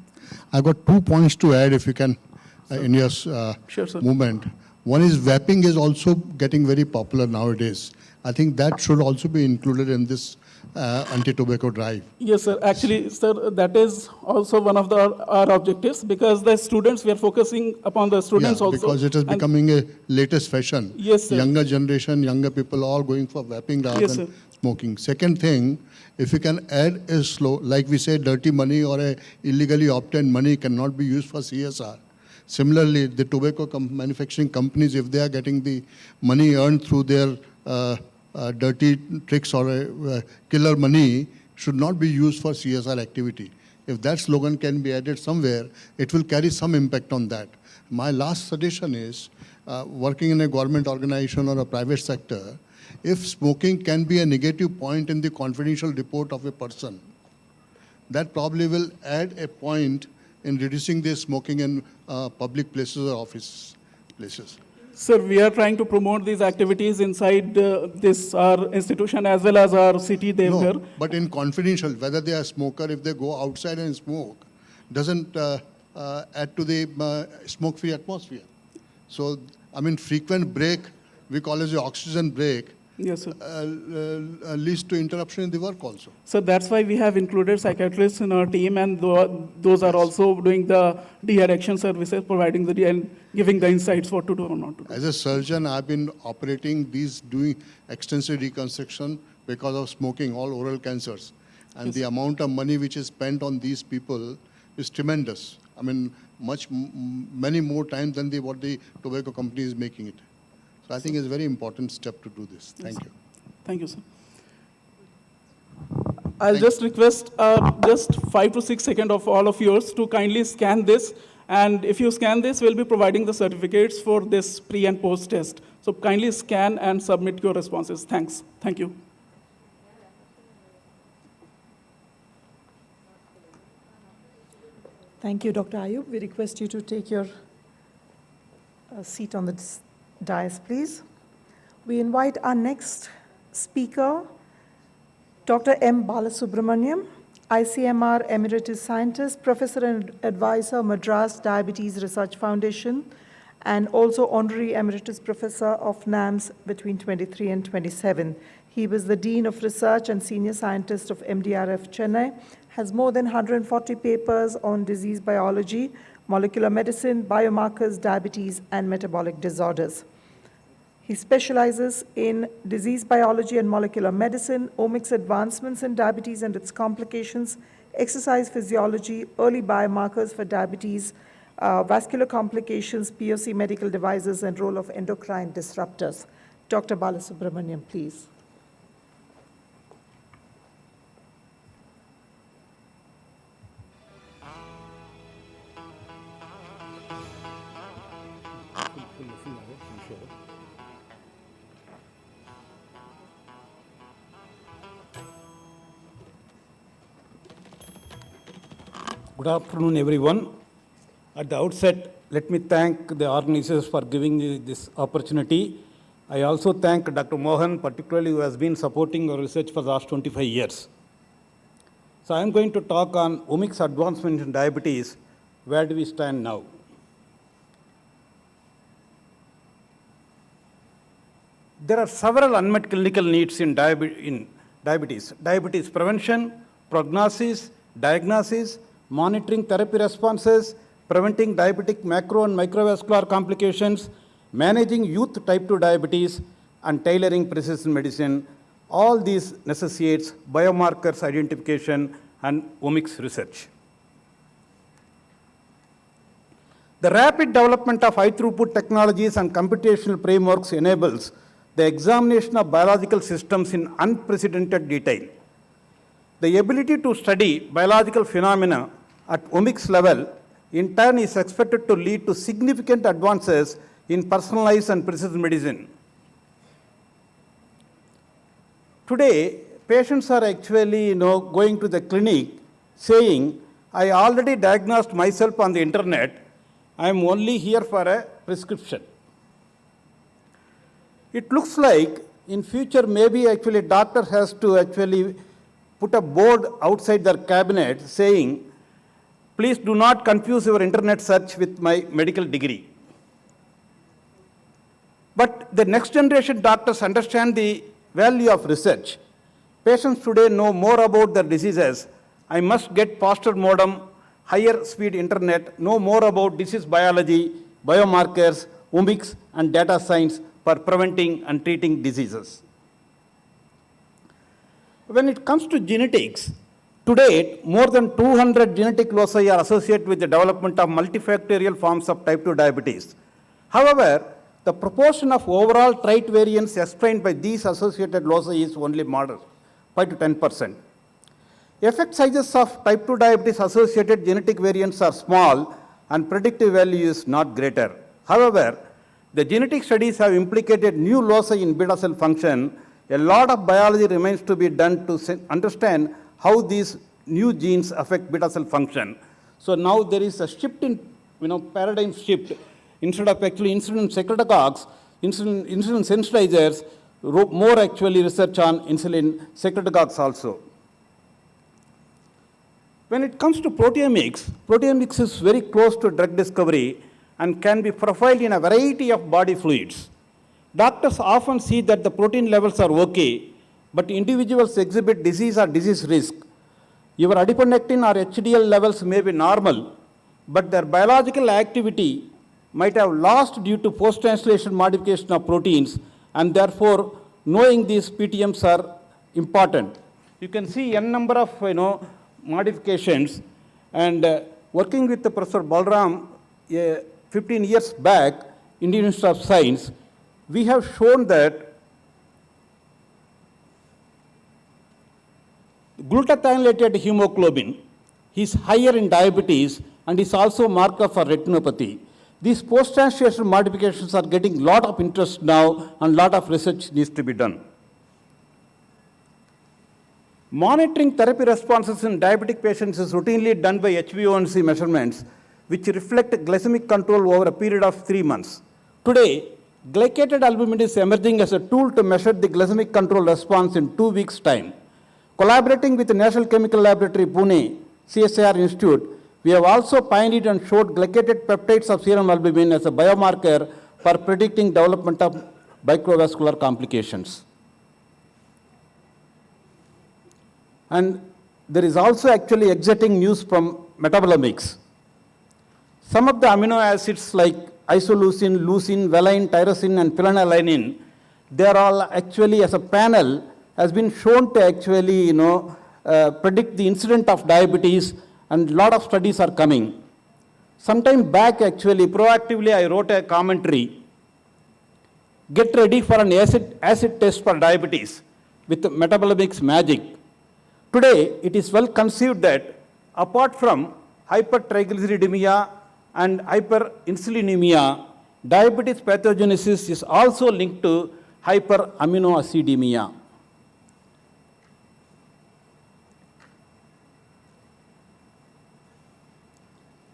Speaker 10: I've got 2 points to add, if you can, in your
Speaker 6: Sure, sir.
Speaker 10: movement. One is vaping is also getting very popular nowadays. I think that should also be included in this anti-tobacco drive.
Speaker 6: Yes, sir. Actually, sir, that is also one of our objectives, because the students, we are focusing upon the students also.
Speaker 10: Because it is becoming a latest fashion.
Speaker 6: Yes, sir.
Speaker 10: Younger generation, younger people all going for vaping rather
Speaker 6: Yes,
Speaker 10: than
Speaker 6: sir.
Speaker 10: smoking. Second thing, if you can add a like we say, dirty money or a illegally obtained money cannot be used for CSR. Similarly, the tobacco manufacturing companies, if they are getting the money earned through their dirty tricks or killer money, should not be used for CSR activity. If that slogan can be added somewhere, it will carry some impact on that. My last suggestion is, working in a government organization or a private sector, if smoking can be a negative point in the confidential report of a person, that probably will add a point in reducing the smoking in public places or office places.
Speaker 6: Sir, we are trying to promote these activities inside our institution as well as our city.
Speaker 10: No, but in confidential, whether they are smoker, if they go outside and smoke, doesn't add to the smoke-free atmosphere. So, I mean, frequent break, we call it the oxygen break,
Speaker 6: yes, sir.
Speaker 10: Leads to interruption in the work also.
Speaker 6: So that's why we have included psychiatrists in our team, and those are also doing the de-addiction services, providing and giving the insights what to do or not to do.
Speaker 10: As a surgeon, I've been operating these, doing extensive reconstruction because of smoking, all oral cancers. And
Speaker 6: Yes.
Speaker 10: the amount of money which is spent on these people is tremendous. I mean, many more times than what the tobacco company is making it. So I think it's a very important step to do this. Thank you.
Speaker 6: Thank you, sir. I'll just request just 5 to 6 seconds of all of yours to kindly scan this. And if you scan this, we'll be providing the certificates for this pre and post test. So kindly scan and submit your responses. Thanks. Thank you.
Speaker 1: Thank you, Dr. Ayub. We request you to take your seat on the dais, please. We invite our next speaker, Dr. M. Balasubramanian, ICMR Emeritus Scientist, Professor and Advisor, Madras Diabetes Research Foundation, and also Honorary Emeritus Professor of NAMS between 23 and 27. He was the Dean of Research and Senior Scientist of MDRF Chennai, has more than 140 papers on disease biology, molecular medicine, biomarkers, diabetes, and metabolic disorders. He specializes in disease biology and molecular medicine, omics advancements in diabetes and its complications, exercise physiology, early biomarkers for diabetes, vascular complications, POC medical devices, and role of endocrine disruptors. Dr. Balasubramanian, please.
Speaker 9: Good afternoon, everyone. At the outset, let me thank the organizers for giving me this opportunity. I also thank Dr. Mohan, particularly who has been supporting our research for the last 25 years. So I am going to talk on omics advancement in diabetes. Where do we stand now? There are several unmet clinical needs in diabetes. Diabetes prevention, prognosis, diagnosis, monitoring therapy responses, preventing diabetic macro and microvascular complications, managing youth type 2 diabetes, and tailoring precision medicine. All these necessitates biomarkers identification and omics research. The rapid development of high-throughput technologies and computational frameworks enables the examination of biological systems in unprecedented detail. The ability to study biological phenomena at omics level in turn is expected to lead to significant advances in personalized and precision medicine. Today, patients are actually going to the clinic saying, I already diagnosed myself on the internet, I am only here for a prescription. It looks like in future maybe actually doctor has to actually put a board outside their cabinet saying, please do not confuse your internet search with my medical degree. But the next generation doctors understand the value of research. Patients today know more about their diseases. I must get faster modem, higher speed internet, know more about disease biology, biomarkers, omics, and data science for preventing and treating diseases. When it comes to genetics, today more than 200 genetic loci are associated with the development of multifactorial forms of type 2 diabetes. However, the proportion of overall trait variants explained by these associated loci is only modest, 5 to 10%. Effect sizes of type 2 diabetes associated genetic variants are small and predictive value is not greater. However, the genetic studies have implicated new loci in beta cell function. A lot of biology remains to be done to understand how these new genes affect beta cell function. So now there is a shift in paradigm shift. Instead of actually insulin secretagogues, insulin sensitizers, more actually research on insulin secretagogues also. When it comes to proteomics is very close to drug discovery and can be profiled in a variety of body fluids. Doctors often see that the protein levels are okay, but individuals exhibit disease or disease risk. Your adiponectin or HDL levels may be normal, but their biological activity might have lost due to post-translation modification of proteins, and therefore knowing these PTMs are important. You can see n number of modifications, and working with the Professor Balram 15 years back, Indian Institute of Science, we have shown that glutathione-related hemoglobin is higher in diabetes and is also a marker for retinopathy. These post-translational modifications are getting a lot of interest now and a lot of research needs to be done. Monitoring therapy responses in diabetic patients is routinely done by HbA1c measurements, which reflect glycemic control over a period of 3 months. Today, glycated albumin is emerging as a tool to measure the glycemic control response in 2 weeks' time. Collaborating with the National Chemical Laboratory, Pune, CSIR Institute, we have also pioneered and showed glycated peptides of serum albumin as a biomarker for predicting development of microvascular complications. And there is also actually exciting news from metabolomics. Some of the amino acids like isoleucine, leucine, valine, tyrosine, and phenylalanine, they are all actually as a panel has been shown to actually predict the incidence of diabetes, and a lot of studies are coming. Sometime back actually, proactively I wrote a commentary, get ready for an acid test for diabetes with metabolomics magic. Today, it is well conceived that apart from hypertriglyceridemia and hyperinsulinemia, diabetes pathogenesis is also linked to hyperaminoacidemia.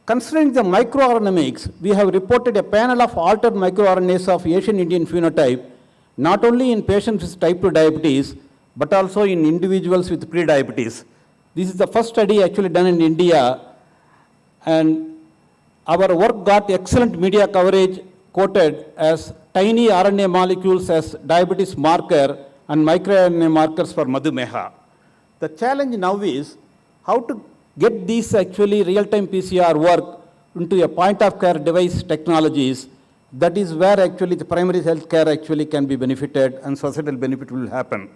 Speaker 9: considering the microRNAmics, we have reported a panel of altered microRNAs of Asian Indian phenotype, not only in patients with type 2 diabetes, but also in individuals with pre-diabetes. This is the first study actually done in India, and our work got excellent media coverage, quoted as tiny RNA molecules as diabetes marker and microRNA markers for Madhumeha. The challenge now is how to get these actually real-time PCR work into a point-of-care device technologies. That is where actually the primary health care actually can be benefited and societal benefit will happen.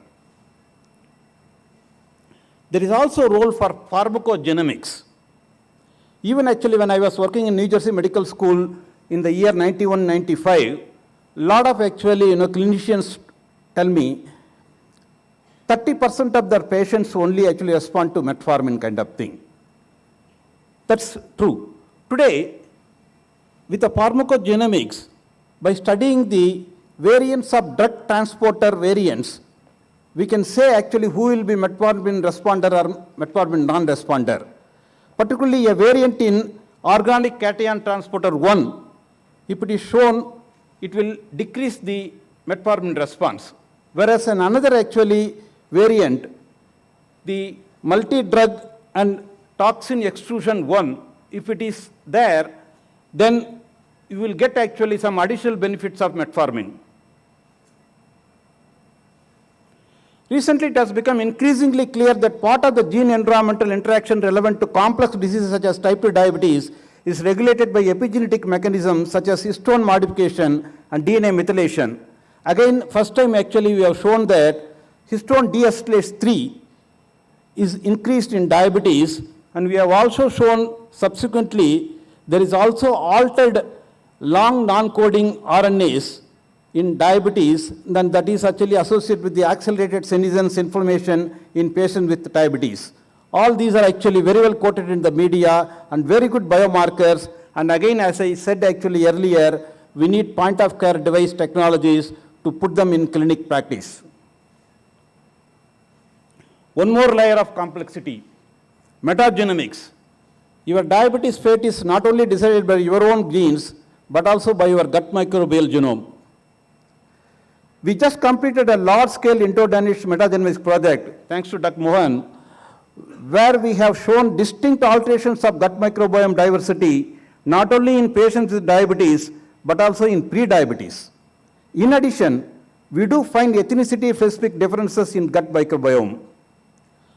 Speaker 9: There is also a role for pharmacogenomics. Even actually when I was working in New Jersey Medical School in the year 91-95, a lot of actually clinicians tell me 30% of their patients only actually respond to metformin kind of thing. That's true. Today, with the pharmacogenomics, by studying the variants of drug transporter variants, we can say actually who will be metformin responder or metformin non-responder. Particularly a variant in organic cation transporter 1, if it is shown, it will decrease the metformin response. Whereas in another actually variant, the multi-drug and toxin extrusion 1, if it is there, then you will get actually some additional benefits of metformin. Recently, it has become increasingly clear that part of the gene-environmental interaction relevant to complex diseases such as type 2 diabetes is regulated by epigenetic mechanisms such as histone modification and DNA methylation. Again, first time actually we have shown that histone deacetylase 3 is increased in diabetes, and we have also shown subsequently there is also altered long non-coding RNAs in diabetes, then that is actually associated with the accelerated senescence inflammation in patients with diabetes. All these are actually very well quoted in the media and very good biomarkers. And again, as I said actually earlier, we need point-of-care device technologies to put them in clinic practice. One more layer of complexity, metagenomics. Your diabetes fate is not only decided by your own genes, but also by your gut microbial genome. We just completed a large-scale Indo-Danish metagenomics project, thanks to Dr. Mohan, where we have shown distinct alterations of gut microbiome diversity, not only in patients with diabetes, but also in pre-diabetes. In addition, we do find ethnicity-specific differences in gut microbiome.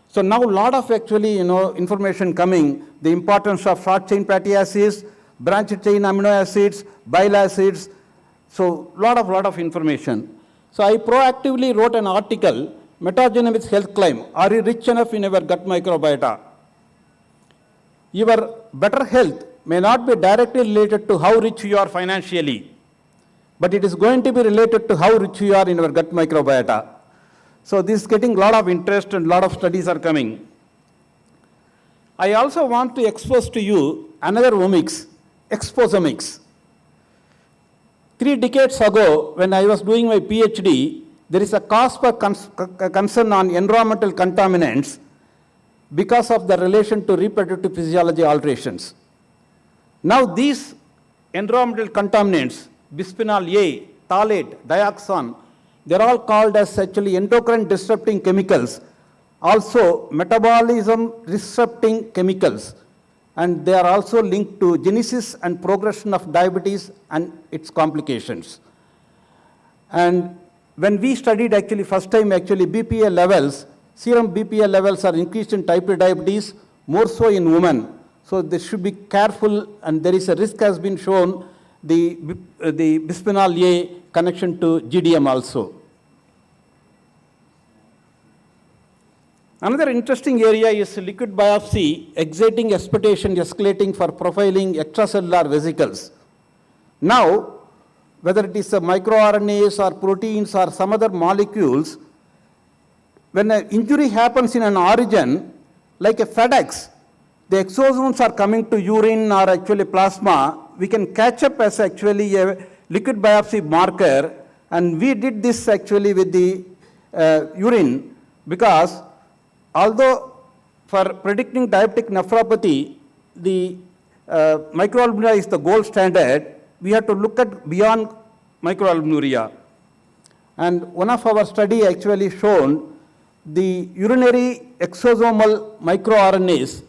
Speaker 9: So now a lot of actually, information coming, the importance of short-chain fatty acids, branched-chain amino acids, bile acids, so lot of information. So I proactively wrote an article, Metagenomics Health Claim, are you rich enough in our gut microbiota? Your better health may not be directly related to how rich you are financially, but it is going to be related to how rich you are in your gut microbiota. So this is getting a lot of interest and a lot of studies are coming. I also want to expose to you another omics, exposomics. 3 decades ago, when I was doing my PhD, there is a cause for concern on environmental contaminants because of the relation to reproductive physiology alterations. Now these environmental contaminants, bisphenol A, phthalate, dioxin, they're all called as actually endocrine disrupting chemicals, also metabolism disrupting chemicals, and they are also linked to genesis and progression of diabetes and its complications. And when we studied actually first time actually BPA levels, serum BPA levels are increased in type 2 diabetes, more so in women. So they should be careful, and there is a risk has been shown, the bisphenol A connection to GDM also. Another interesting area is liquid biopsy, exciting expectation escalating for profiling extracellular vesicles. Now, whether it is microRNAs or proteins or some other molecules, when an injury happens in an origin, like a FedEx, the exosomes are coming to urine or actually plasma, we can catch up as actually a liquid biopsy marker, and we did this actually with the urine, because although for predicting diabetic nephropathy, the microalbuminuria is the gold standard, we have to look at beyond microalbuminuria. And one of our study actually shown the urinary exosomal microRNAs,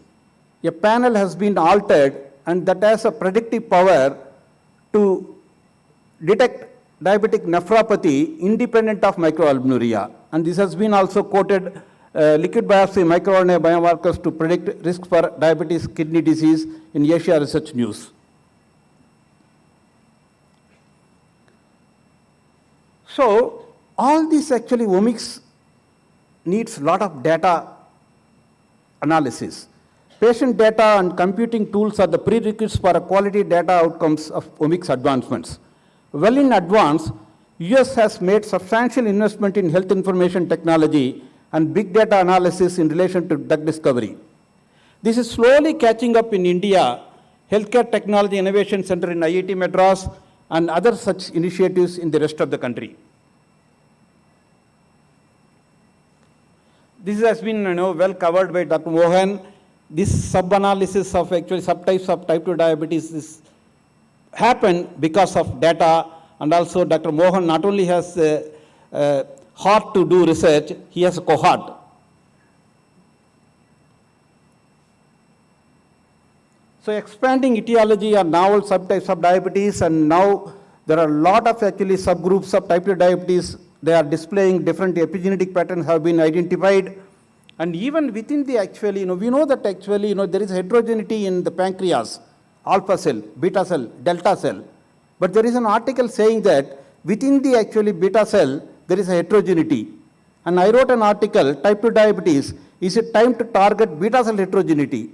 Speaker 9: a panel has been altered and that has a predictive power to detect diabetic nephropathy independent of microalbuminuria. And this has been also quoted liquid biopsy microRNA biomarkers to predict risk for diabetes kidney disease in Asia Research News. So all this actually omics needs a lot of data analysis. Patient data and computing tools are the prerequisites for quality data outcomes of omics advancements. Well in advance, US has made substantial investment in health information technology and big data analysis in relation to drug discovery. This is slowly catching up in India, Healthcare Technology Innovation Center in IIT Madras and other such initiatives in the rest of the country. This has been well covered by Dr. Mohan. This sub-analysis of actually subtypes of type 2 diabetes happen because of data, and also Dr. Mohan not only has a heart to do research, he has a cohort. So expanding etiology or novel subtypes of diabetes, and now there are a lot of actually subgroups of type 2 diabetes. They are displaying different epigenetic patterns have been identified. And even within the actually, we know that actually, there is heterogeneity in the pancreas, alpha cell, beta cell, delta cell. But there is an article saying that within the actually beta cell, there is a heterogeneity. And I wrote an article, type 2 diabetes, is it time to target beta cell heterogeneity?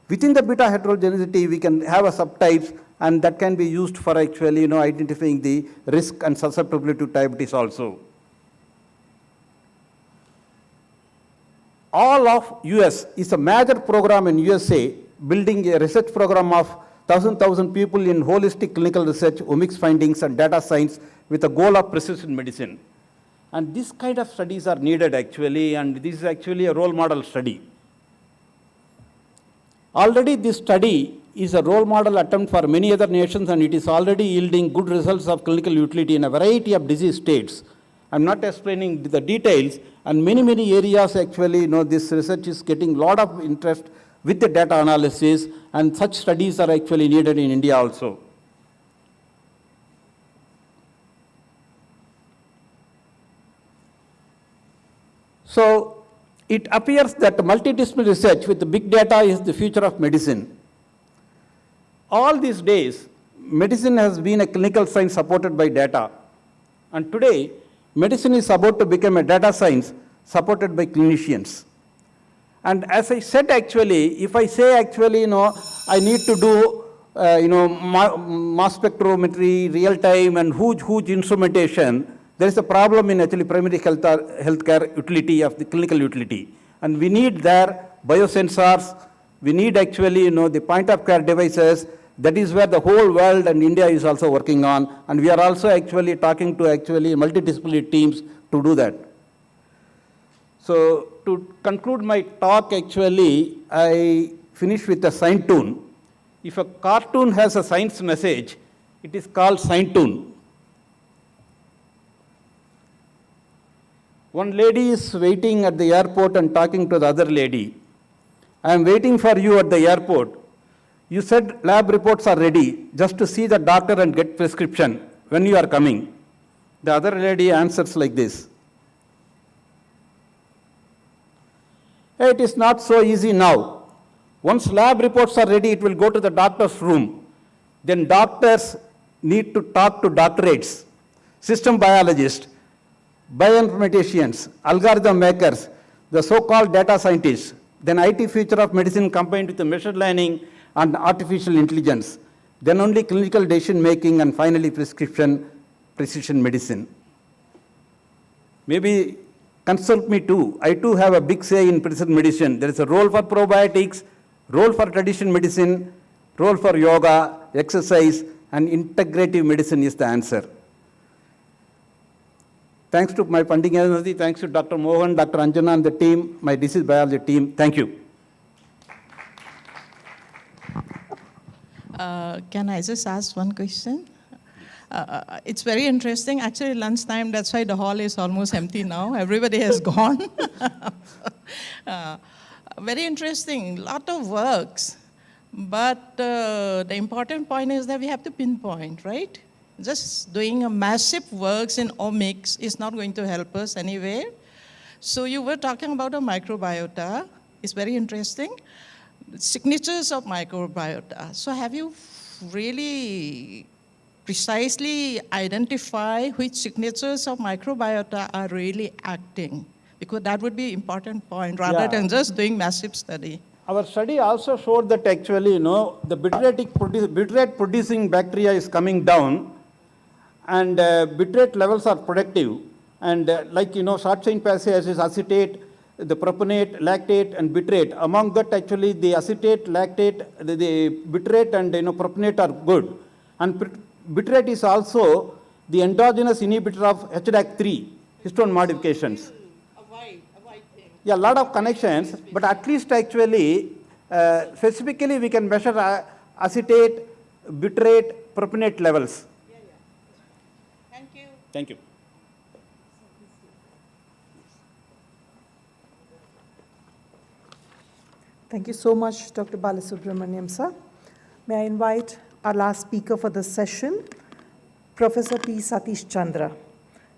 Speaker 9: Within the beta heterogeneity, we can have a subtypes, and that can be used for actually, identifying the risk and susceptibility to diabetes also. All of US is a major program in USA, building a research program of 1,000 people in holistic clinical research, omics findings and data science with a goal of precision medicine. And this kind of studies are needed actually, and this is actually a role model study. Already this study is a role model attempt for many other nations, and it is already yielding good results of clinical utility in a variety of disease states. I'm not explaining the details, and many areas actually, this research is getting a lot of interest with the data analysis, and such studies are actually needed in India also. So it appears that multidisciplinary research with the big data is the future of medicine. All these days, medicine has been a clinical science supported by data. And today, medicine is about to become a data science supported by clinicians. And as I said actually, if I say actually, I need to do, mass spectrometry, real time and huge instrumentation, there is a problem in actually primary healthcare utility of the clinical utility. And we need there biosensors, we need actually, the point of care devices. That is where the whole world and India is also working on. And we are also actually talking to actually multidisciplinary teams to do that. So to conclude my talk actually, I finish with a sign tune. If a cartoon has a science message, it is called sign tune. One lady is waiting at the airport and talking to the other lady. I am waiting for you at the airport. You said lab reports are ready, just to see the doctor and get prescription. When you are coming? The other lady answers like this. It is not so easy now. Once lab reports are ready, it will go to the doctor's room. Then doctors need to talk to doctorates, system biologists, bioinformaticians, algorithm makers, the so-called data scientists, then IT future of medicine combined with the machine learning and artificial intelligence, then only clinical decision making, and finally precision medicine. Maybe consult me too. I too have a big say in precision medicine. There is a role for probiotics, role for traditional medicine, role for yoga, exercise, and integrative medicine is the answer. Thanks to my funding agency, thanks to Dr. Mohan, Dr. Anjana and the team, my disease biology team. Thank you.
Speaker 4: Can I just ask one question? It's very interesting. Actually, lunchtime, that's why the hall is almost empty now. Everybody has gone. Very interesting, lot of works. But the important point is that we have to pinpoint, right? Just doing a massive works in omics is not going to help us anywhere. So you were talking about a microbiota. It's very interesting. Signatures of microbiota. So have you really precisely identify which signatures of microbiota are really acting? Because that would be an important point rather than just doing massive study.
Speaker 9: Our study also showed that actually, the bitrate producing bacteria is coming down, and bitrate levels are productive. And short chain fatty acids, acetate, the propanate, lactate, and bitrate. Among that, actually, the acetate, lactate, the bitrate, and propanate are good. And bitrate is also the endogenous inhibitor of HDAC3, histone modifications. Yeah, a lot of connections, but at least actually, specifically we can measure acetate, bitrate, propanate levels.
Speaker 4: Thank you.
Speaker 9: Thank you.
Speaker 1: Thank you so much, Dr. Balasubramanian, sir. May I invite our last speaker for this session, Professor P. Satish Chandra.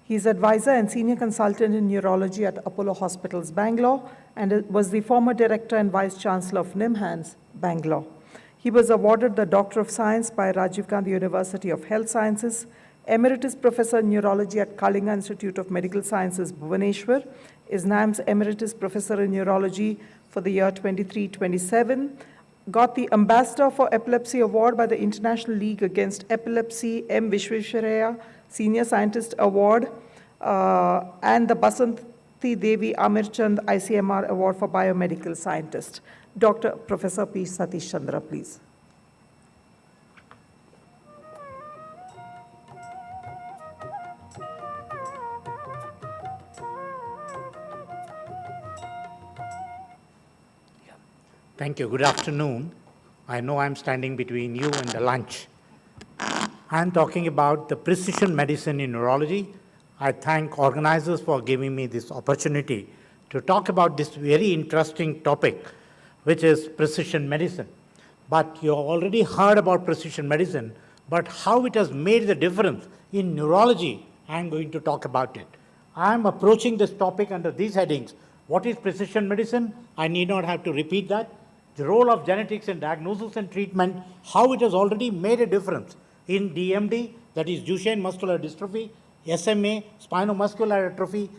Speaker 1: He is advisor and senior consultant in neurology at Apollo Hospitals, Bangalore, and was the former director and vice chancellor of NIMHANS, Bangalore. He was awarded the Doctor of Science by Rajiv Gandhi University of Health Sciences, emeritus professor in neurology at Kalinga Institute of Medical Sciences, Bhubaneswar, is NAMS emeritus professor in neurology for the year 23-27, got the Ambassador for Epilepsy Award by the International League Against Epilepsy, M. Vishwesvaraya Senior Scientist Award, and the Basanti Devi Amirchand ICMR Award for Biomedical Scientist. Dr. Professor P. Satish Chandra, please.
Speaker 11: Thank you. Good afternoon. I know I'm standing between you and the lunch. I'm talking about the precision medicine in neurology. I thank organizers for giving me this opportunity to talk about this very interesting topic, which is precision medicine. But you already heard about precision medicine, but how it has made the difference in neurology, I'm going to talk about it. I'm approaching this topic under these headings. What is precision medicine? I need not have to repeat that. The role of genetics in diagnosis and treatment, how it has already made a difference in DMD, that is Duchenne muscular dystrophy, SMA, spinal muscular atrophy,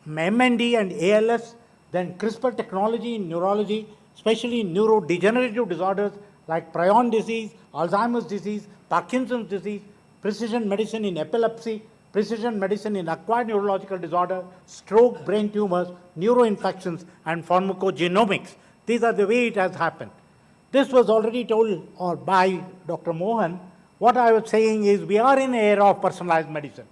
Speaker 11: MND and ALS, then CRISPR technology in neurology, especially in neurodegenerative disorders like prion disease, Alzheimer's disease, Parkinson's disease, precision medicine in epilepsy, precision medicine in acquired neurological disorder, stroke, brain tumors, neuroinfections, and pharmacogenomics. These are the way it has happened. This was already told by Dr. Mohan. What I was saying is we are in an era of personalized medicine.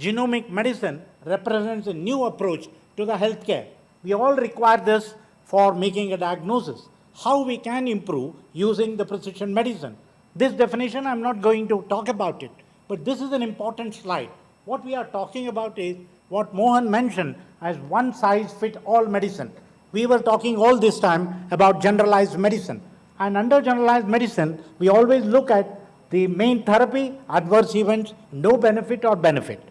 Speaker 11: Genomic medicine represents a new approach to the healthcare. We all require this for making a diagnosis. How we can improve using the precision medicine. This definition, I'm not going to talk about it, but this is an important slide. What we are talking about is what Mohan mentioned as one size fit all medicine. We were talking all this time about generalized medicine. And under generalized medicine, we always look at the main therapy, adverse events, no benefit or benefit.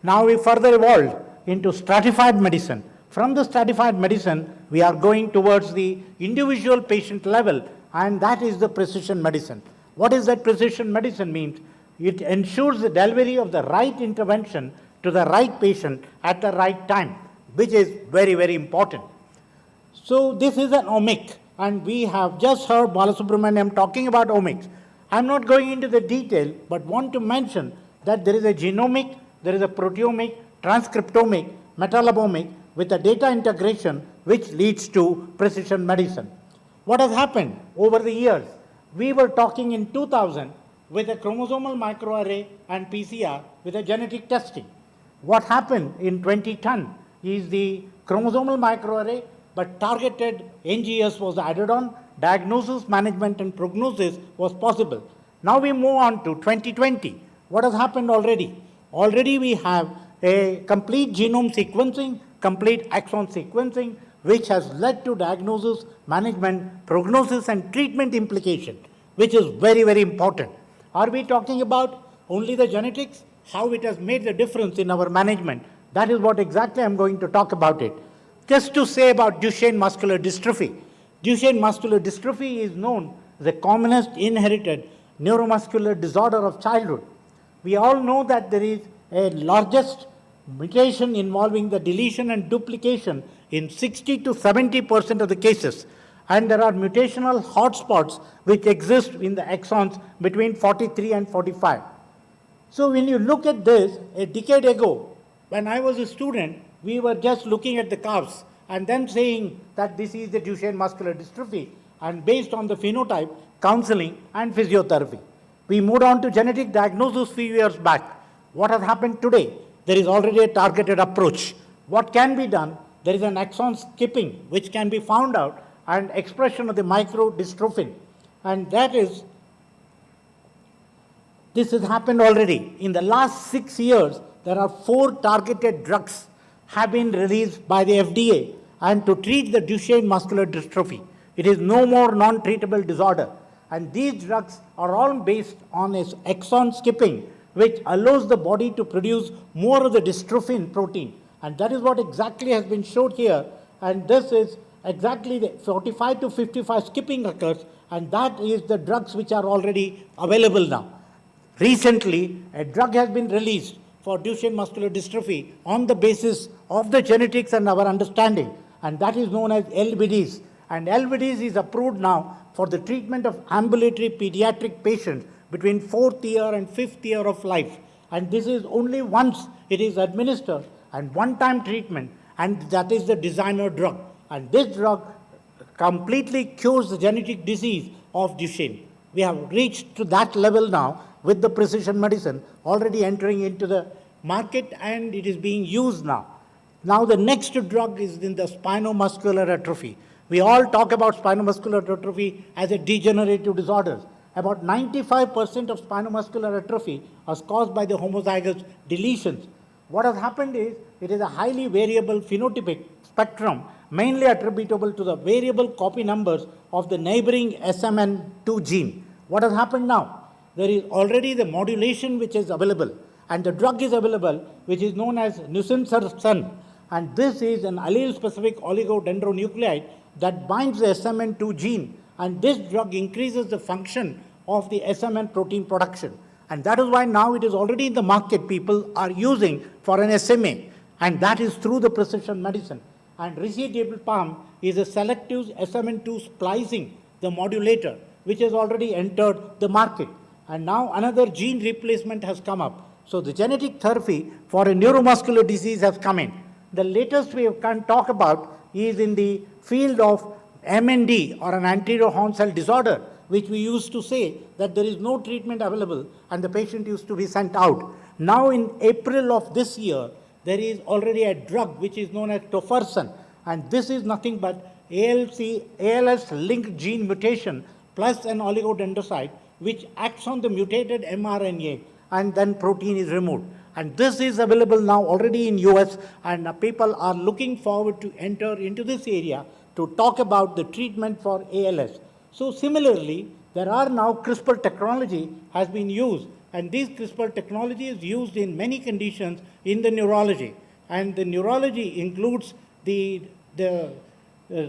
Speaker 11: Now we further evolved into stratified medicine. From the stratified medicine, we are going towards the individual patient level, and that is the precision medicine. What is that precision medicine means? It ensures the delivery of the right intervention to the right patient at the right time, which is very, very important. So this is an omic, and we have just heard Balasubramanian talking about omics. I'm not going into the detail, but want to mention that there is a genomic, there is a proteomic, transcriptomic, metalobomic with a data integration which leads to precision medicine. What has happened over the years? We were talking in 2000 with a chromosomal microarray and PCR with a genetic testing. What happened in 2010 is the chromosomal microarray, but targeted NGS was added on, diagnosis, management, and prognosis was possible. Now we move on to 2020. What has happened already? Already we have a complete genome sequencing, complete exon sequencing, which has led to diagnosis, management, prognosis, and treatment implication, which is very, very important. Are we talking about only the genetics? How it has made the difference in our management? That is what exactly I'm going to talk about it. Just to say about Duchenne muscular dystrophy. Duchenne muscular dystrophy is known as the commonest inherited neuromuscular disorder of childhood. We all know that there is a largest mutation involving the deletion and duplication in 60 to 70% of the cases. And there are mutational hotspots which exist in the exons between 43 and 45. So when you look at this, a decade ago, when I was a student, we were just looking at the curves and then saying that this is the Duchenne muscular dystrophy, and based on the phenotype, counseling and physiotherapy. We moved on to genetic diagnosis few years back. What has happened today? There is already a targeted approach. What can be done? There is an exon skipping which can be found out and expression of the microdystrophin. And that is, this has happened already. In the last 6 years, there are 4 targeted drugs have been released by the FDA and to treat the Duchenne muscular dystrophy. It is no more non-treatable disorder. And these drugs are all based on a exon skipping, which allows the body to produce more of the dystrophin protein. And that is what exactly has been showed here. And this is exactly the 45 to 55 skipping occurs, and that is the drugs which are already available now. Recently, a drug has been released for Duchenne muscular dystrophy on the basis of the genetics and our understanding, and that is known as LBDs. And LBDs is approved now for the treatment of ambulatory pediatric patients between 4th year and 5th year of life. And this is only once it is administered and one-time treatment, and that is the designer drug. And this drug completely cures the genetic disease of Duchenne. We have reached to that level now with the precision medicine already entering into the market, and it is being used now. Now the next drug is in the spinomuscular atrophy. We all talk about spinomuscular atrophy as a degenerative disorder. About 95% of spinomuscular atrophy is caused by the homozygous deletions. What has happened is it is a highly variable phenotypic spectrum, mainly attributable to the variable copy numbers of the neighboring SMN2 gene. What has happened now? There is already the modulation which is available, and the drug is available, which is known as nusinersen. And this is an allele-specific oligodendronucleotide that binds the SMN2 gene, and this drug increases the function of the SMN protein production. And that is why now it is already in the market, people are using for an SMA, and that is through the precision medicine. And risdiplam is a selective SMN2 splicing, the modulator, which has already entered the market. And now another gene replacement has come up. So the genetic therapy for a neuromuscular disease has come in. The latest we can talk about is in the field of MND, or an anterior horn cell disorder, which we used to say that there is no treatment available and the patient used to be sent out. Now in April of this year, there is already a drug which is known as tofersen, and this is nothing but ALS-linked gene mutation plus an oligodendrocyte which acts on the mutated mRNA, and then protein is removed. And this is available now already in US, and people are looking forward to enter into this area to talk about the treatment for ALS. So similarly, there are now CRISPR technology has been used, and this CRISPR technology is used in many conditions in the neurology. And the neurology includes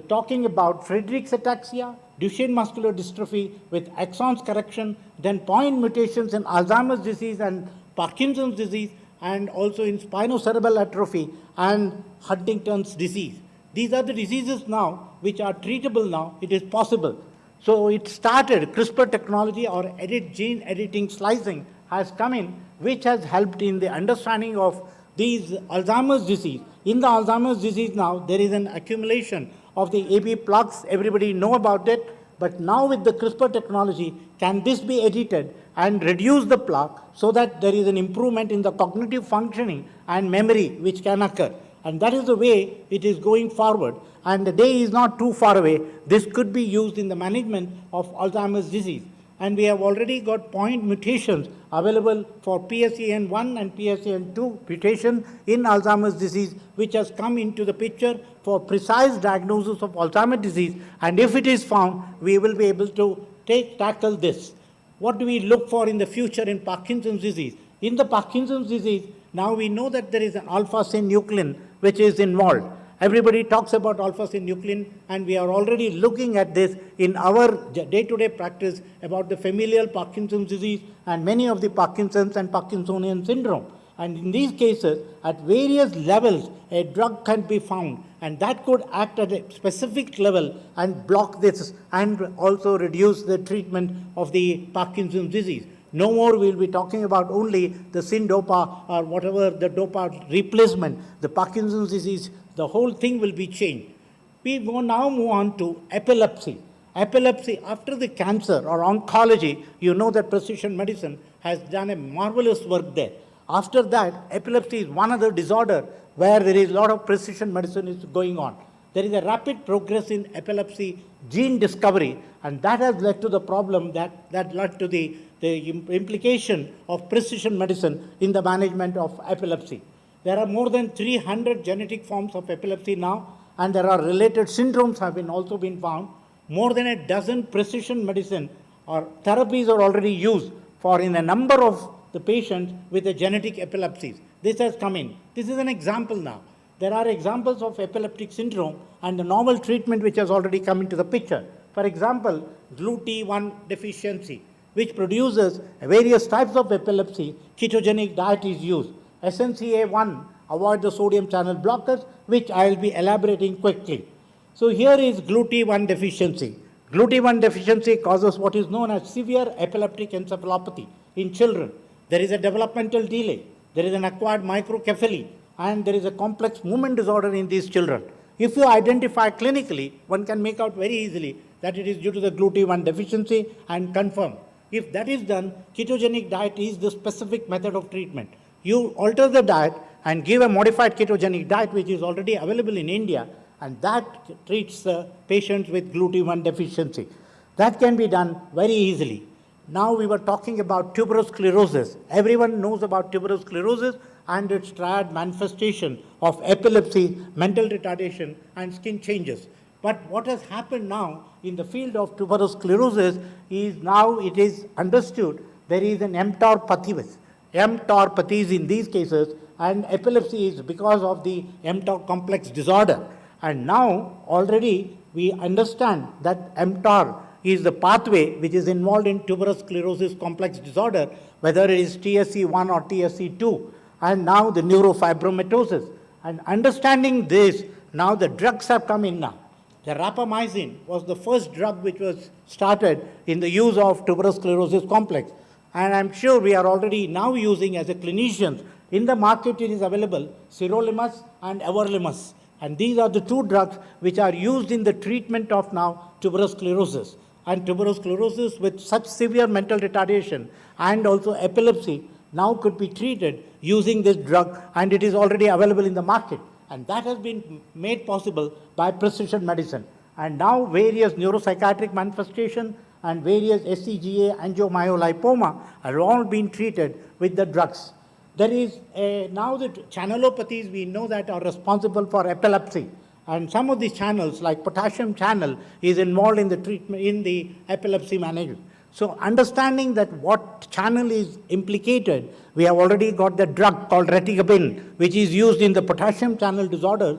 Speaker 11: talking about Friedreich's ataxia, Duchenne muscular dystrophy with exons correction, then point mutations in Alzheimer's disease and Parkinson's disease, and also in spinocerebellar atrophy and Huntington's disease. These are the diseases now which are treatable now. It is possible. So it started, CRISPR technology or gene editing slicing has come in, which has helped in the understanding of these Alzheimer's disease. In the Alzheimer's disease now, there is an accumulation of the AB plaques. Everybody know about it. But now with the CRISPR technology, can this be edited and reduce the plaque so that there is an improvement in the cognitive functioning and memory which can occur? And that is the way it is going forward. And the day is not too far away. This could be used in the management of Alzheimer's disease. and we have already got point mutations available for PSEN1 and PSEN2 mutation in Alzheimer's disease, which has come into the picture for precise diagnosis of Alzheimer's disease. And if it is found, we will be able to tackle this. What do we look for in the future in Parkinson's disease? In the Parkinson's disease, now we know that there is an alpha-synuclein which is involved. Everybody talks about alpha-synuclein, and we are already looking at this in our day-to-day practice about the familial Parkinson's disease and many of the Parkinson's and Parkinsonian syndrome. And in these cases, at various levels, a drug can be found, and that could act at a specific level and block this and also reduce the treatment of the Parkinson's disease. No more we'll be talking about only the SYNDOPA or whatever the DOPA replacement. The Parkinson's disease, the whole thing will be changed. We will now move on to epilepsy. Epilepsy, after the cancer or oncology, you know that precision medicine has done a marvelous work there. After that, epilepsy is one other disorder where there is a lot of precision medicine is going on. There is a rapid progress in epilepsy gene discovery, and that has led to the problem that led to the implication of precision medicine in the management of epilepsy. There are more than 300 genetic forms of epilepsy now, and there are related syndromes have also been found. More than a dozen precision medicine or therapies are already used for in a number of the patients with the genetic epilepsies. This has come in. This is an example now. There are examples of epileptic syndrome and the normal treatment which has already come into the picture. For example, GLUT1 deficiency, which produces various types of epilepsy. Ketogenic diet is used. SNCA1, avoid the sodium channel blockers, which I will be elaborating quickly. So here is GLUT1 deficiency. GLUT1 deficiency causes what is known as severe epileptic encephalopathy in children. There is a developmental delay. There is an acquired microcephaly, and there is a complex movement disorder in these children. If you identify clinically, one can make out very easily that it is due to the GLUT1 deficiency and confirm. If that is done, ketogenic diet is the specific method of treatment. You alter the diet and give a modified ketogenic diet, which is already available in India, and that treats the patients with GLUT1 deficiency. That can be done very easily. Now we were talking about tuberous sclerosis. Everyone knows about tuberous sclerosis and its triad manifestation of epilepsy, mental retardation, and skin changes. But what has happened now in the field of tuberous sclerosis is now it is understood there is an mTOR pathies in these cases, and epilepsy is because of the mTOR complex disorder. And now already we understand that mTOR is the pathway which is involved in tuberous sclerosis complex disorder, whether it is TSC1 or TSC2, and now the neurofibromatosis. And understanding this, now the drugs have come in now. The rapamycin was the first drug which was started in the use of tuberous sclerosis complex. And I'm sure we are already now using as a clinicians. In the market it is available, sirolimus and everolimus. And these are the two drugs which are used in the treatment of now tuberous sclerosis. And tuberous sclerosis with such severe mental retardation and also epilepsy now could be treated using this drug, and it is already available in the market. And that has been made possible by precision medicine. And now various neuropsychiatric manifestations and various SCGA angiomyolipoma are all being treated with the drugs. There is now the channelopathies we know that are responsible for epilepsy. And some of these channels, like potassium channel, is involved in the treatment, in the epilepsy management. So understanding that what channel is implicated, we have already got the drug called retigabin, which is used in the potassium channel disorder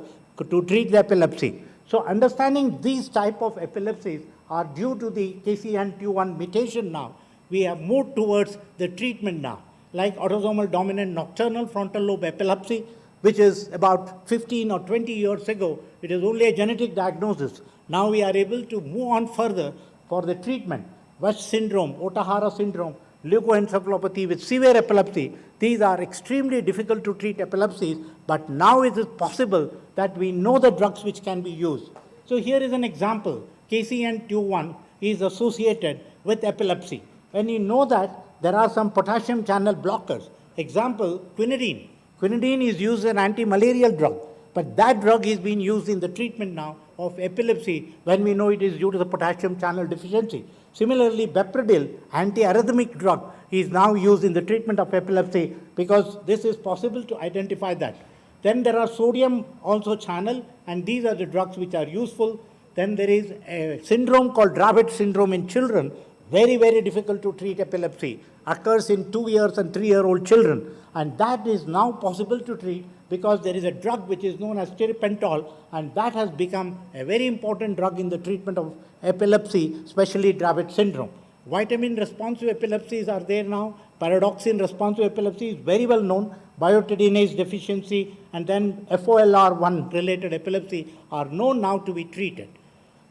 Speaker 11: to treat the epilepsy. So understanding these type of epilepsies are due to the KCNQ1 mutation now. We have moved towards the treatment now, like autosomal dominant nocturnal frontal lobe epilepsy, which is about 15 or 20 years ago. It is only a genetic diagnosis. Now we are able to move on further for the treatment. West syndrome, Ohtahara syndrome, leukoencephalopathy with severe epilepsy. These are extremely difficult to treat epilepsies, but now it is possible that we know the drugs which can be used. So here is an example. KCN21 is associated with epilepsy. When you know that there are some potassium channel blockers, example, quinidine. Quinidine is used as an anti-malarial drug. but that drug is being used in the treatment now of epilepsy when we know it is due to the potassium channel deficiency. Similarly, Bepredil, antiarrhythmic drug, is now used in the treatment of epilepsy because this is possible to identify that. Then there are sodium also channel, and these are the drugs which are useful. Then there is a syndrome called Dravet syndrome in children, very, very difficult to treat epilepsy, occurs in 2 years and 3-year-old children, and that is now possible to treat because there is a drug which is known as tiripentol, and that has become a very important drug in the treatment of epilepsy, especially Dravet syndrome. Vitamin responsive epilepsies are there now. Paradoxin responsive epilepsy is very well known. Biotinidase deficiency and then FOLR1 related epilepsy are known now to be treated.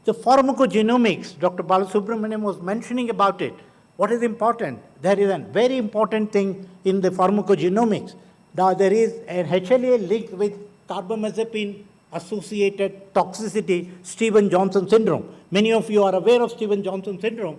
Speaker 11: The pharmacogenomics, Dr. Balasubramanian was mentioning about it. What is important? There is a very important thing in the pharmacogenomics. Now, there is an HLA linked with carbamazepine associated toxicity, Stevens-Johnson syndrome. Many of you are aware of Stevens-Johnson syndrome.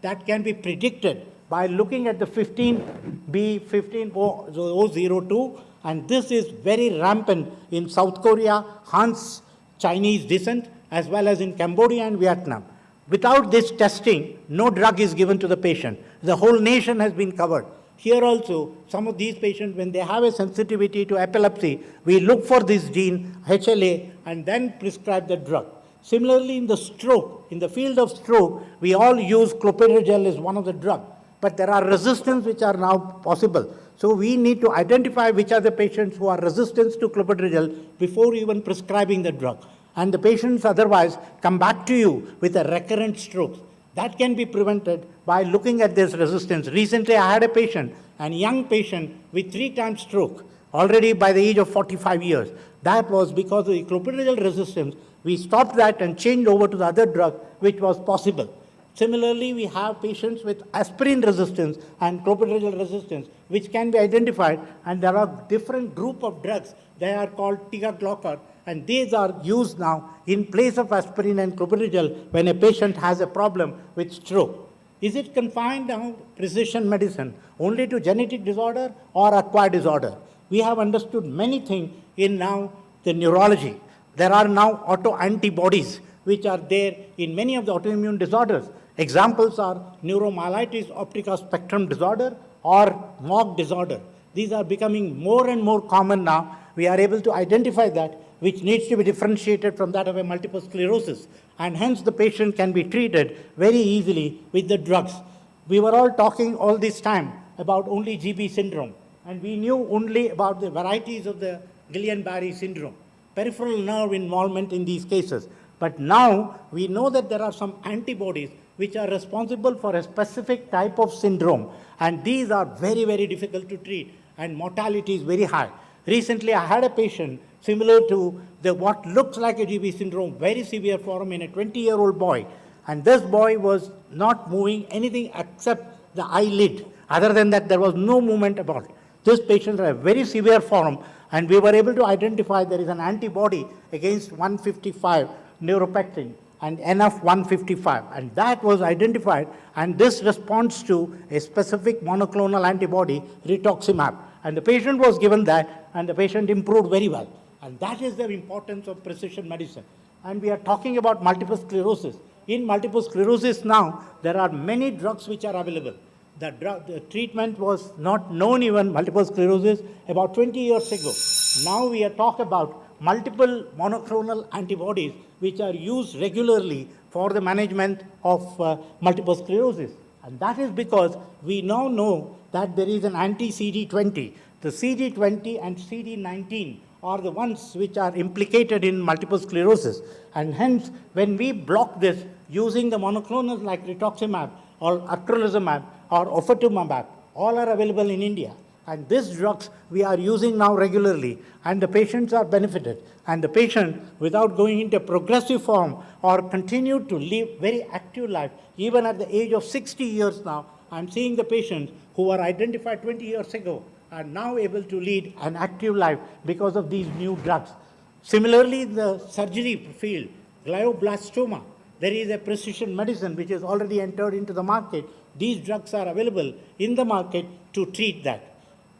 Speaker 11: That can be predicted by looking at the 15B15002, and this is very rampant in South Korea, Han's Chinese descent, as well as in Cambodia and Vietnam. Without this testing, no drug is given to the patient. The whole nation has been covered. Here also, some of these patients, when they have a sensitivity to epilepsy, we look for this gene, HLA, and then prescribe the drug. Similarly, in the stroke, in the field of stroke, we all use clopidogrel as one of the drugs, but there are resistance which are now possible. So we need to identify which are the patients who are resistant to clopidogrel before even prescribing the drug. And the patients otherwise come back to you with a recurrent stroke. That can be prevented by looking at this resistance. Recently, I had a patient, a young patient with 3 times stroke, already by the age of 45 years. That was because of the clopidogrel resistance. We stopped that and changed over to the other drug, which was possible. Similarly, we have patients with aspirin resistance and clopidogrel resistance, which can be identified, and there are different group of drugs. They are called ticagrelor, and these are used now in place of aspirin and clopidogrel when a patient has a problem with stroke. Is it confined now, precision medicine, only to genetic disorder or acquired disorder? We have understood many things in now the neurology. There are now autoantibodies which are there in many of the autoimmune disorders. Examples are neuromyelitis optica spectrum disorder or MOG disorder. These are becoming more and more common now. We are able to identify that, which needs to be differentiated from that of a multiple sclerosis. And hence the patient can be treated very easily with the drugs. We were all talking all this time about only GB syndrome, and we knew only about the varieties of the Guillain-Barré syndrome, peripheral nerve involvement in these cases. But now we know that there are some antibodies which are responsible for a specific type of syndrome, and these are very, very difficult to treat, and mortality is very high. Recently, I had a patient similar to what looks like a GB syndrome, very severe form in a 20-year-old boy, and this boy was not moving anything except the eyelid. Other than that, there was no movement about it. This patient had a very severe form, and we were able to identify there is an antibody against 155 neuropectin and NF155, and that was identified, and this responds to a specific monoclonal antibody, rituximab, and the patient was given that, and the patient improved very well. And that is the importance of precision medicine. And we are talking about multiple sclerosis. In multiple sclerosis now, there are many drugs which are available. The treatment was not known even, multiple sclerosis, about 20 years ago. Now we are talking about multiple monoclonal antibodies which are used regularly for the management of multiple sclerosis. And that is because we now know that there is an anti-CD20. The CD20 and CD19 are the ones which are implicated in multiple sclerosis. And hence, when we block this using the monoclonals like rituximab or acrelizumab or ofatumumab, all are available in India. And these drugs we are using now regularly, and the patients are benefited. And the patient, without going into progressive form or continue to live very active life, even at the age of 60 years now, I'm seeing the patients who were identified 20 years ago are now able to lead an active life because of these new drugs. Similarly, in the surgery field, glioblastoma, there is a precision medicine which has already entered into the market. These drugs are available in the market to treat that.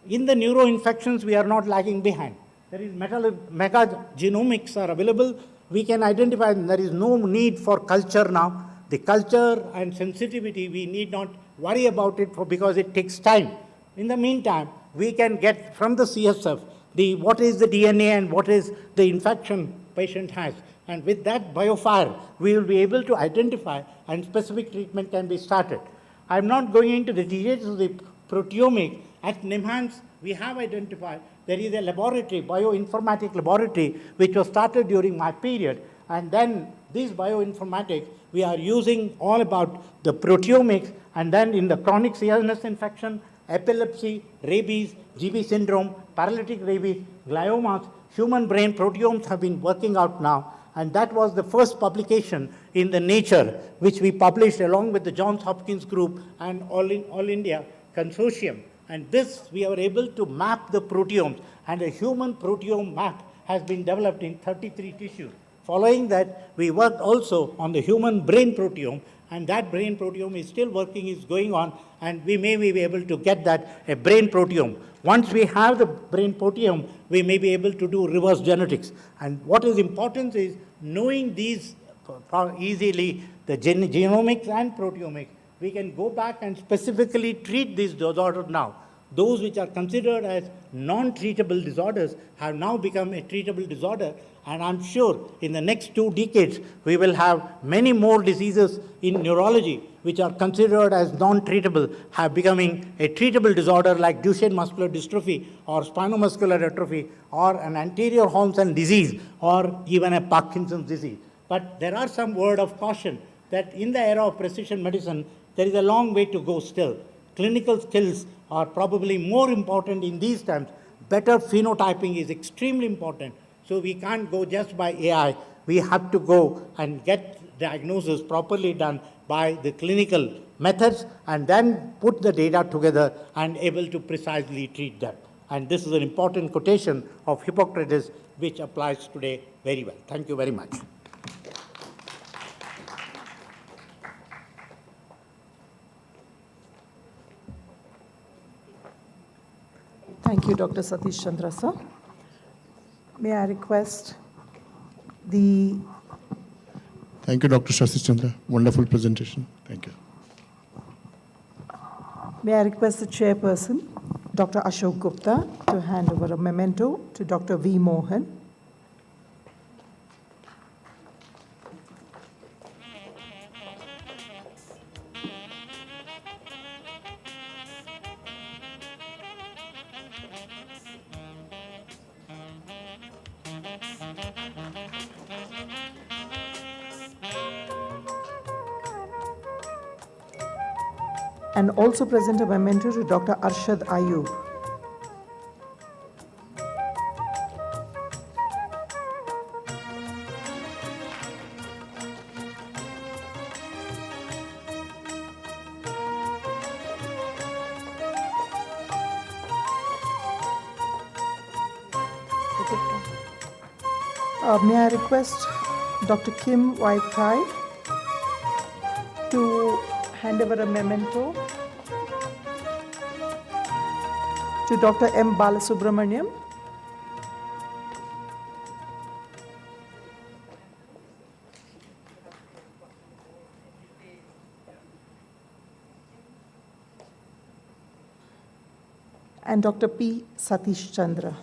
Speaker 11: In the neuroinfections, we are not lagging behind. there is metagenomics are available. We can identify, and there is no need for culture now. The culture and sensitivity, we need not worry about it because it takes time. In the meantime, we can get from the CSF what is the DNA and what is the infection patient has. And with that biofire, we will be able to identify and specific treatment can be started. I'm not going into the details of the proteomic. At NIMHANS, we have identified there is a laboratory, bioinformatics laboratory, which was started during my period. And then this bioinformatics, we are using all about the proteomics, and then in the chronic CNS infection, epilepsy, rabies, GB syndrome, paralytic rabies, gliomas, human brain proteomes have been working out now. And that was the first publication in the Nature, which we published along with the Johns Hopkins group and All India Consortium. And this, we are able to map the proteomes, and a human proteome map has been developed in 33 tissues. Following that, we worked also on the human brain proteome, and that brain proteome is still working, is going on, and we may be able to get that a brain proteome. Once we have the brain proteome, we may be able to do reverse genetics. And what is important is knowing these easily, the genomics and proteomics, we can go back and specifically treat these disorders now. Those which are considered as non-treatable disorders have now become a treatable disorder, and I'm sure in the next 2 decades, we will have many more diseases in neurology which are considered as non-treatable, have becoming a treatable disorder like Duchenne muscular dystrophy or spinomuscular atrophy or an anterior horn disease or even a Parkinson's disease. But there are some word of caution that in the era of precision medicine, there is a long way to go still. Clinical skills are probably more important in these times. Better phenotyping is extremely important. So we can't go just by AI. We have to go and get diagnosis properly done by the clinical methods and then put the data together and able to precisely treat them. And this is an important quotation of Hippocrates which applies today very well. Thank you very much.
Speaker 1: Thank you, Dr. Satish Chandra, sir. May I request the...
Speaker 10: Thank you, Dr. Satish Chandra. Wonderful presentation. Thank you.
Speaker 1: May I request the chairperson, Dr. Ashok Gupta, to hand over a memento to Dr. V. Mohan. And also present a memento to Dr. Arshad Ayub. May I request Dr. Kim Wai-Kai to hand over a memento to Dr. M. Balasubramanian. And Dr. P. Satish Chandra.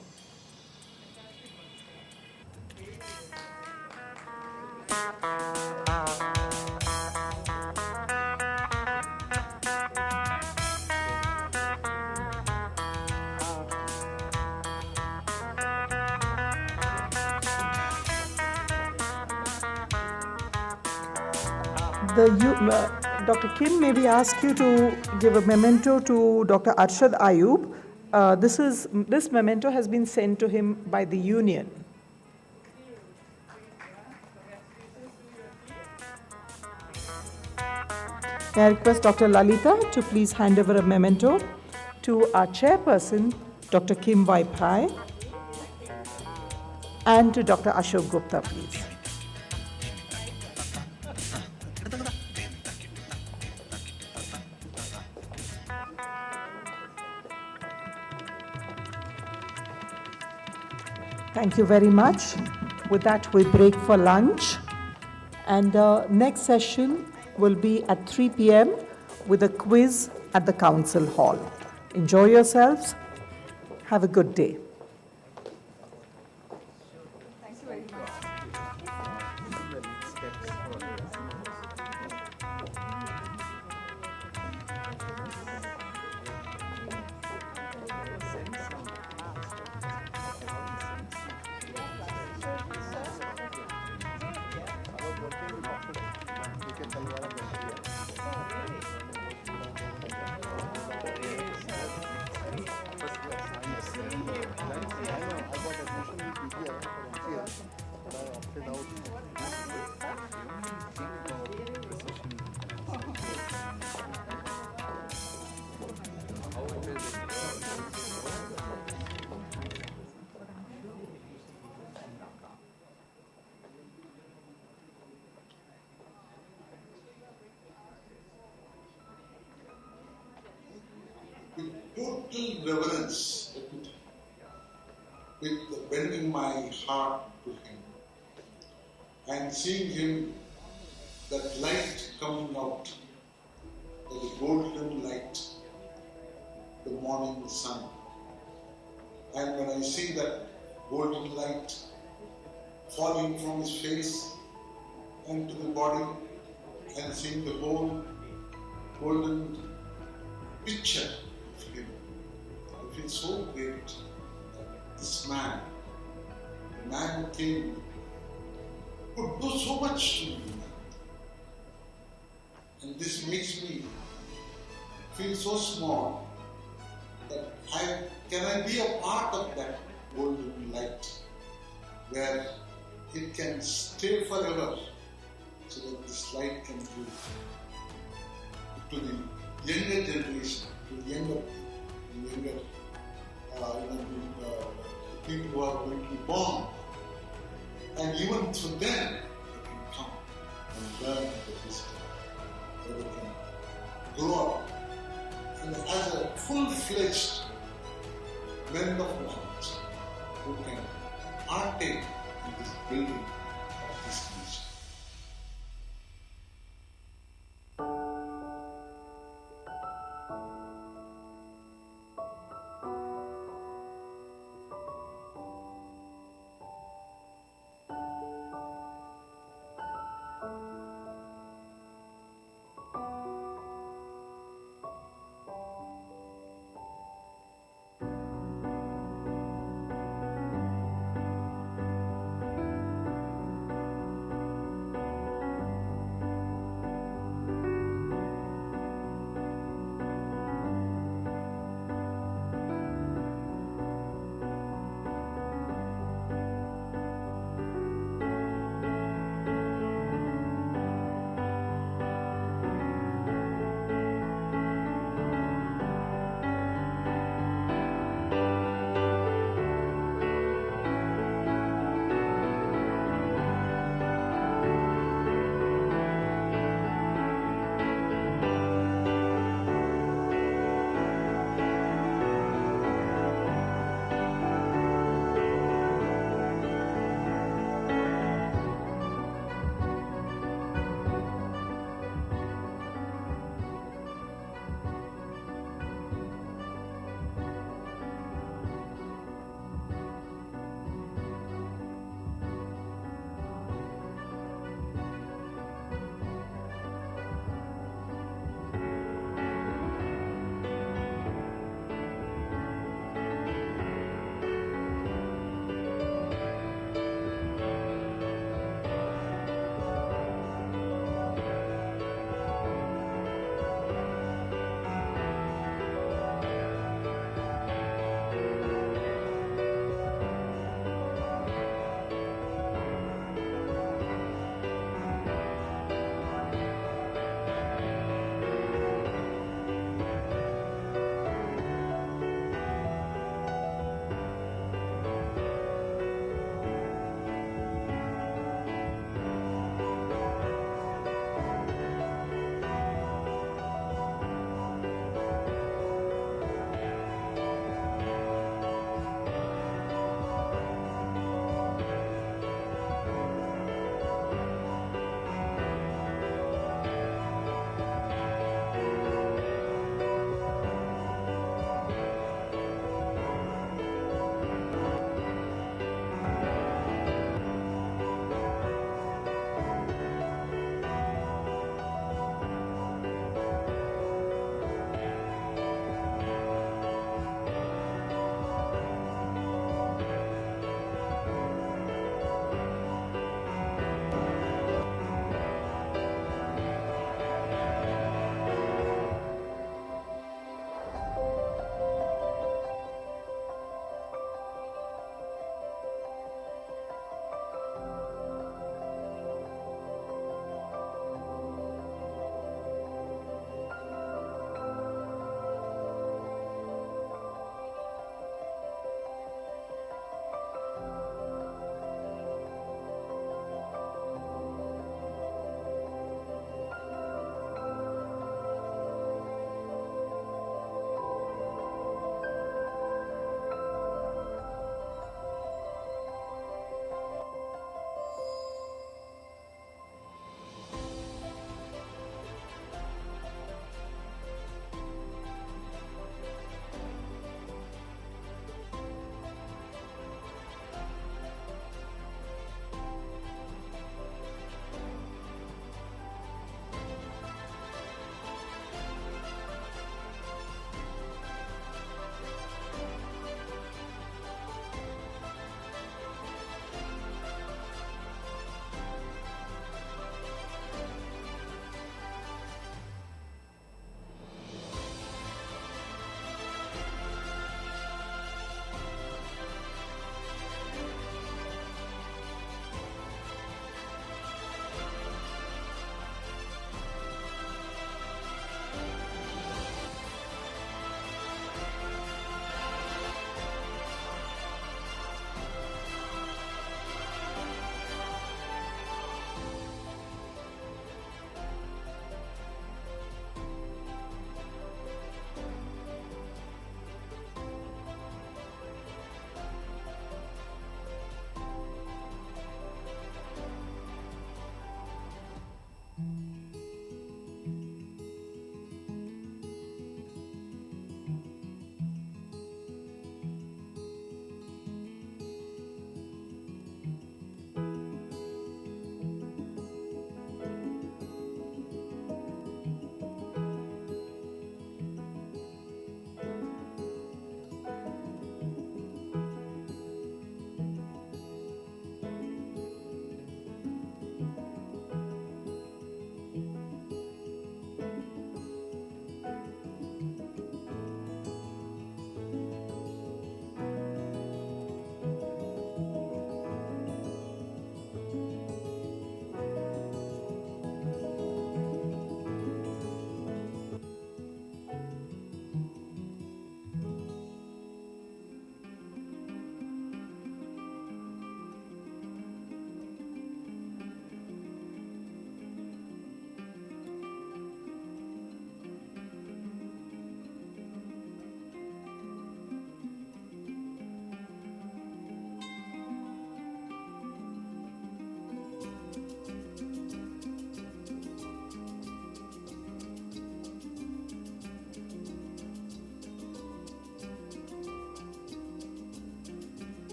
Speaker 1: Dr. Kim, may we ask you to give a memento to Dr. Arshad Ayub. This memento has been sent to him by the union. May I request Dr. Lalita to please hand over a memento to our chairperson, Dr. Kim Wai-Kai, and to Dr. Ashok Gupta, please. Thank you very much. With that, we break for lunch. And next session will be at 3 p.m. with a quiz at the council hall. Enjoy yourselves. Have a good day.
Speaker 12: Total reverence, with bending my heart to him and seeing him, that light coming out, the golden light, the morning sun. And when I see that golden light falling from his face and to the body, and seeing the whole golden picture of him, I feel so great that this man, the man who came, could do so much to me. And this makes me feel so small that can I be a part of that golden light where it can stay forever, so that this light can give to the younger generation, to the younger people who are going to be born. And even to them, they can come and learn the wisdom, where they can grow up and as a full-fledged men of knowledge who can partake in this building of this nation.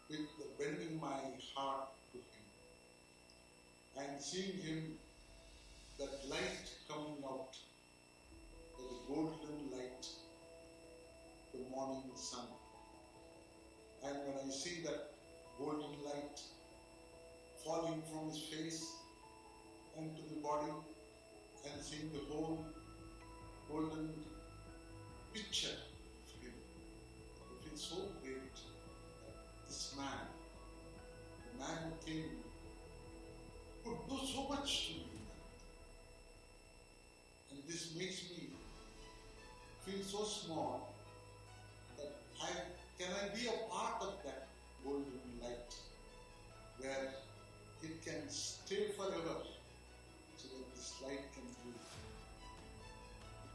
Speaker 12: with bending my heart to him and seeing him, that light coming out, the golden light, the morning sun. And when I see that golden light falling from his face and to the body, and seeing the whole golden picture of him, I feel so great that this man, the man who came, could do so much to me. And this makes me feel so small that can I be a part of that golden light where it can stay forever, so that this light can be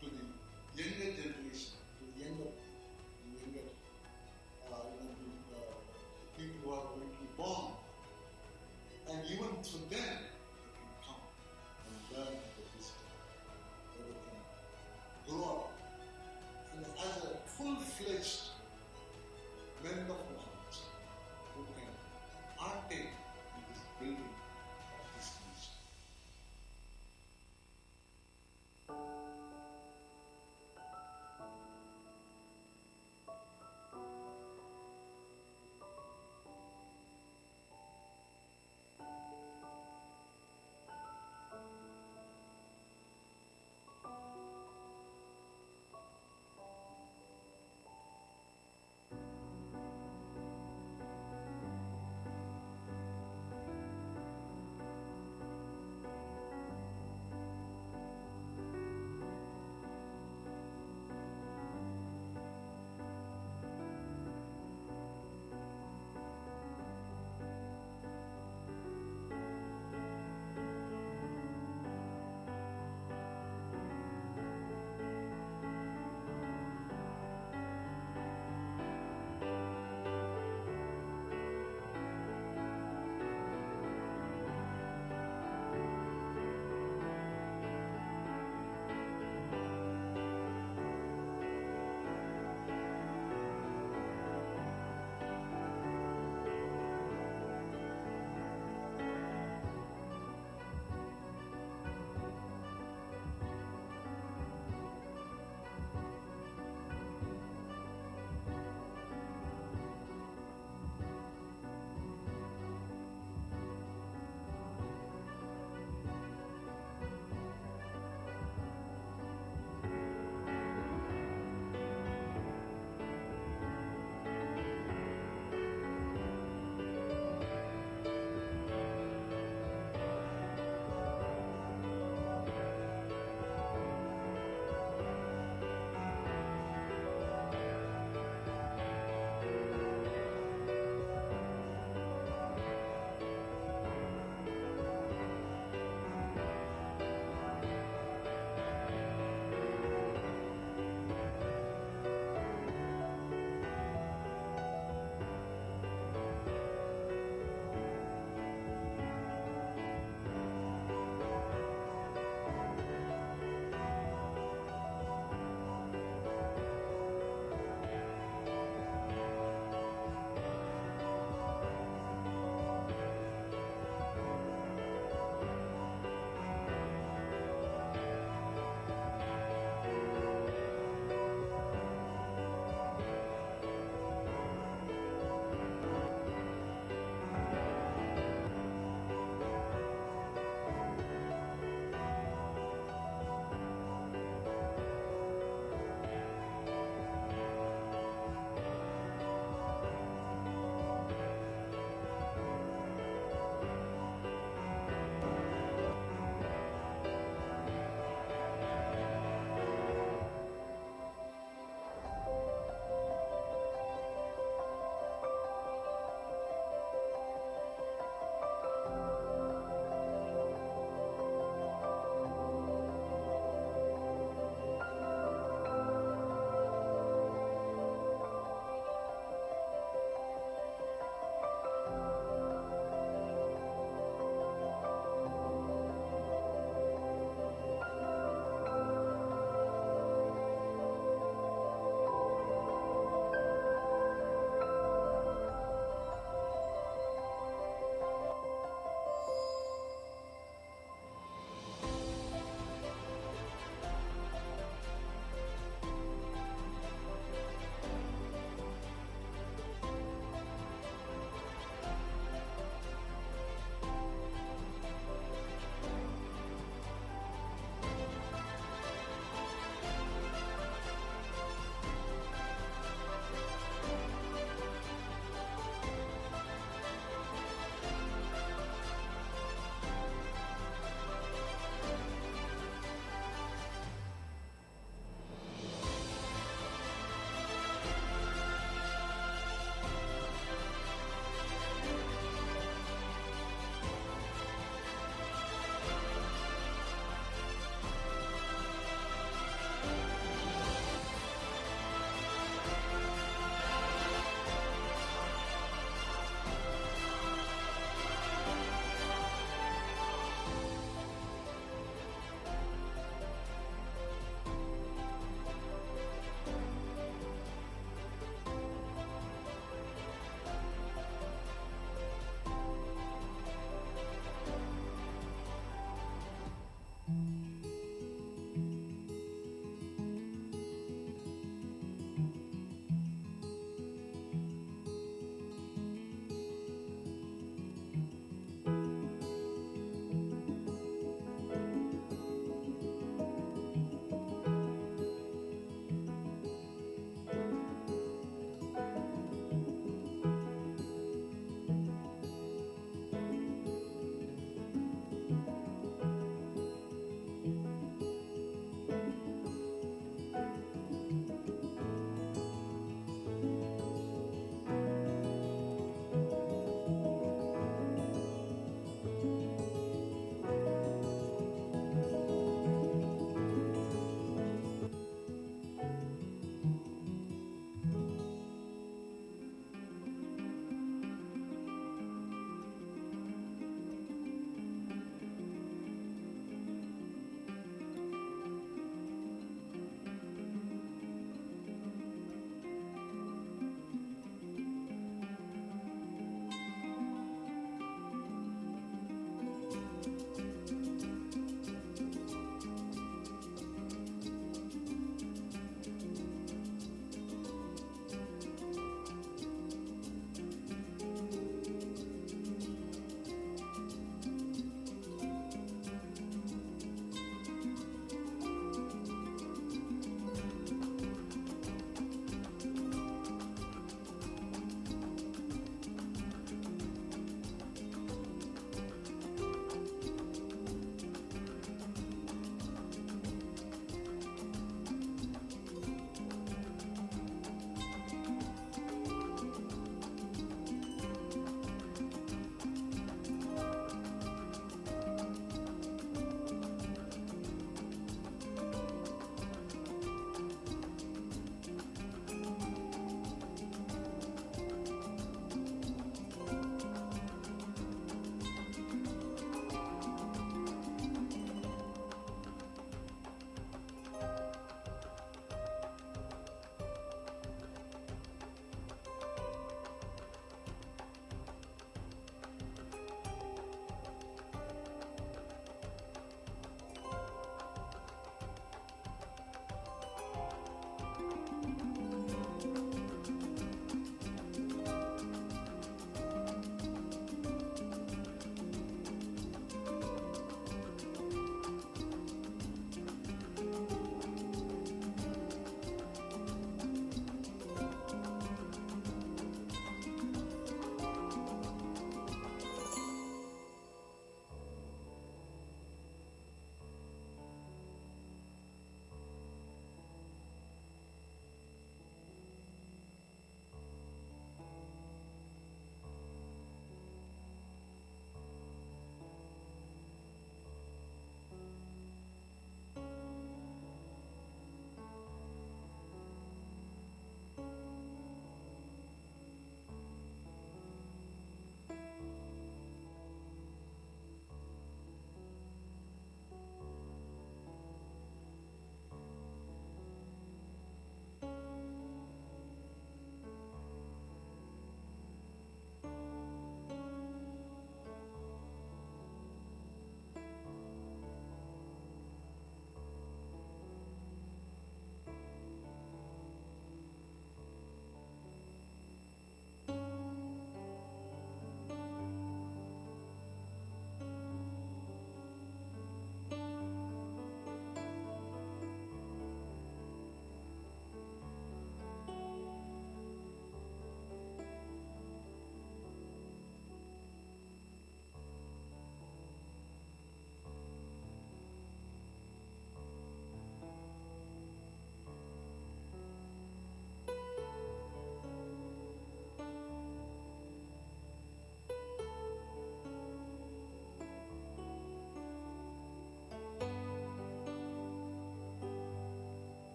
Speaker 12: to the younger generation, to the younger people who are going to be born. And even to them, they can come and learn the wisdom, that they can grow up and as a full-fledged men of knowledge who can partake in this building of this nation.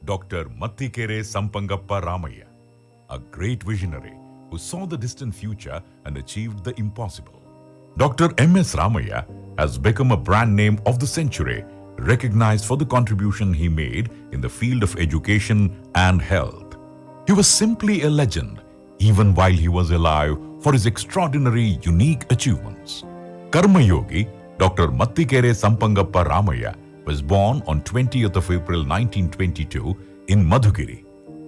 Speaker 13: Dr. Mattikere Sampangappa Ramaya, a great visionary who saw the distant future and achieved the impossible. Dr. M.S. Ramaya has become a brand name of the century, recognized for the contribution he made in the field of education and health. He was simply a legend, even while he was alive, for his extraordinary, unique achievements. Karma Yogi, Dr. Mattikere Sampangappa Ramaya, was born on 20th of April 1922 in Madhugiri,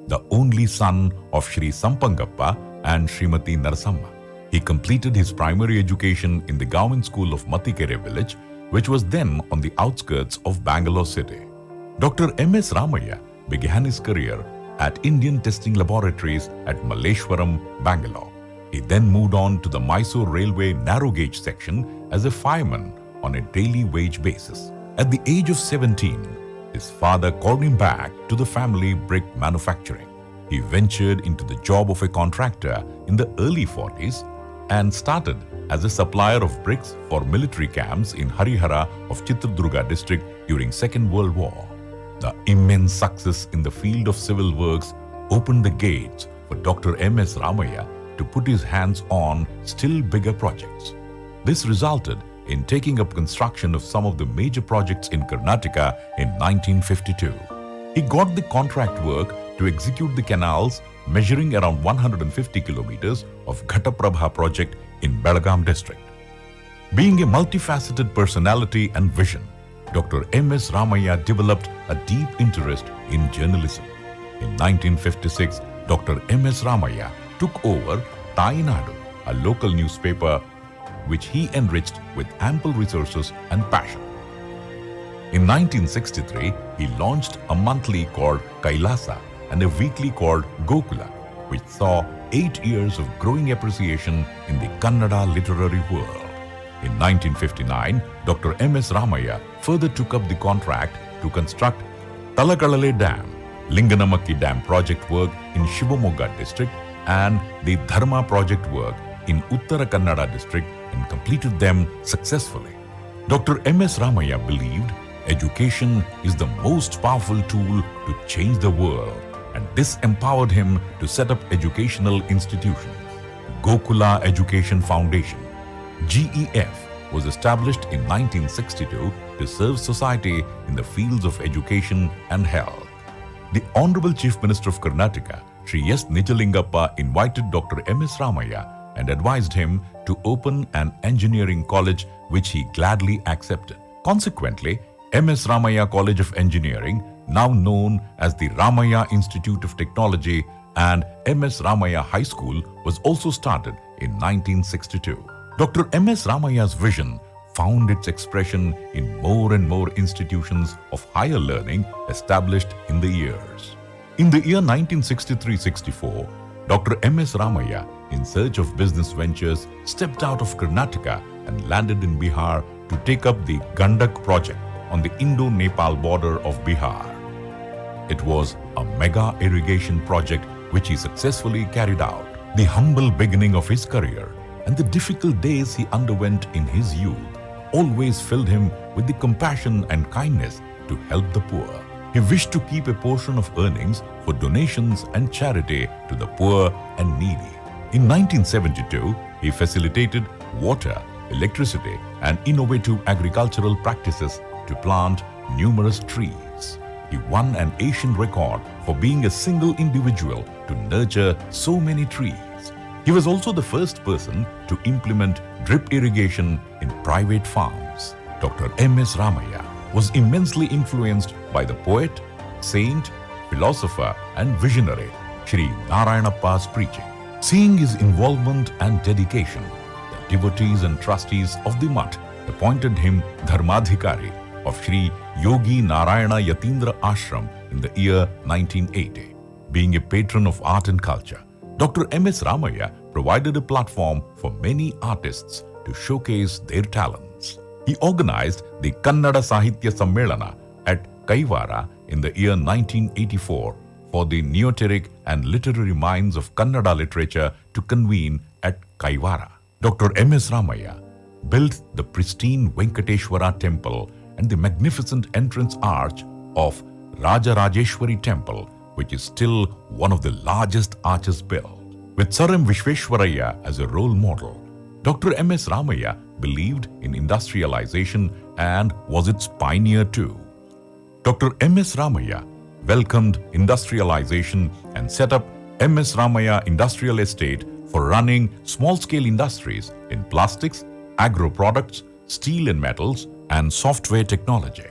Speaker 13: the only son of Shri Sampangappa and Srimati Narasamma. He completed his primary education in the government school of Mattikere village, which was then on the outskirts of Bangalore city. Dr. M.S. Ramaya began his career at Indian Testing Laboratories at Malleshwaram, Bangalore. He then moved on to the Mysore Railway narrow gauge section as a fireman on a daily wage basis. At the age of 17, his father called him back to the family brick manufacturing. He ventured into the job of a contractor in the early 40s and started as a supplier of bricks for military camps in Harihara of Chitradurga district during Second World War. The immense success in the field of civil works opened the gates for Dr. M.S. Ramaya to put his hands on still bigger projects. This resulted in taking up construction of some of the major projects in Karnataka in 1952. He got the contract work to execute the canals measuring around 150 kilometers of Ghataprabha project in Belgaum district. Being a multifaceted personality and vision, Dr. M.S. Ramaya developed a deep interest in journalism. In 1956, Dr. M.S. Ramaya took over Nadu, a local newspaper which he enriched with ample resources and passion. In 1963, he launched a monthly called Kailasa and a weekly called Gokula, which saw 8 years of growing appreciation in the Kannada literary world. In 1959, Dr. M.S. Ramaya further took up the contract to construct Talakalale Dam, Linganamakki Dam project work in Shivamogga district and the Dharma project work in Uttara Kannada district and completed them successfully. Dr. M.S. Ramaya believed education is the most powerful tool to change the world, and this empowered him to set up educational institutions. Gokula Education Foundation, GEF, was established in 1962 to serve society in the fields of education and health. The Honorable Chief Minister of Karnataka, Sri S. Nijalingappa, invited Dr. M.S. Ramaya and advised him to open an engineering college, which he gladly accepted. Consequently, M.S. Ramaya College of Engineering, now known as the Ramaya Institute of Technology, and M.S. Ramaya High School was also started in 1962. Dr. M.S. Ramaya's vision found its expression in more and more institutions of higher learning established in the years. In the year 1963-64, Dr. M.S. Ramaya, in search of business ventures, stepped out of Karnataka and landed in Bihar to take up the Gandak project on the Indo-Nepal border of Bihar. It was a mega irrigation project which he successfully carried out. The humble beginning of his career and the difficult days he underwent in his youth always filled him with the compassion and kindness to help the poor. He wished to keep a portion of earnings for donations and charity to the poor and needy. In 1972, he facilitated water, electricity, and innovative agricultural practices to plant numerous trees. He won an Asian record for being a single individual to nurture so many trees. He was also the first person to implement drip irrigation in private farms. Dr. M.S. Ramaya was immensely influenced by the poet, saint, philosopher, and visionary Sri Narayanappa's preaching. Seeing his involvement and dedication, the devotees and trustees of the Mutt appointed him Dharmadhikari of Sri Yogi Narayana Yatindra Ashram in the year 1980. Being a patron of art and culture, Dr. M.S. Ramaya provided a platform for many artists to showcase their talents. He organized the Kannada Sahitya Sammelana at Kaivara in the year 1984 for the neoteric and literary minds of Kannada literature to convene at Kaivara. Dr. M.S. Ramaya built the pristine Venkateshwara temple and the magnificent entrance arch of Rajarajeshwari Temple, which is still one of the largest arches built. With Sir M. Vishveshwaraya as a role model, Dr. M.S. Ramaiah believed in industrialization and was its pioneer too. Dr. M.S. Ramaiah welcomed industrialization and set up M.S. Ramaiah Industrial Estate for running small-scale industries in plastics, agro-products, steel and metals, and software technology.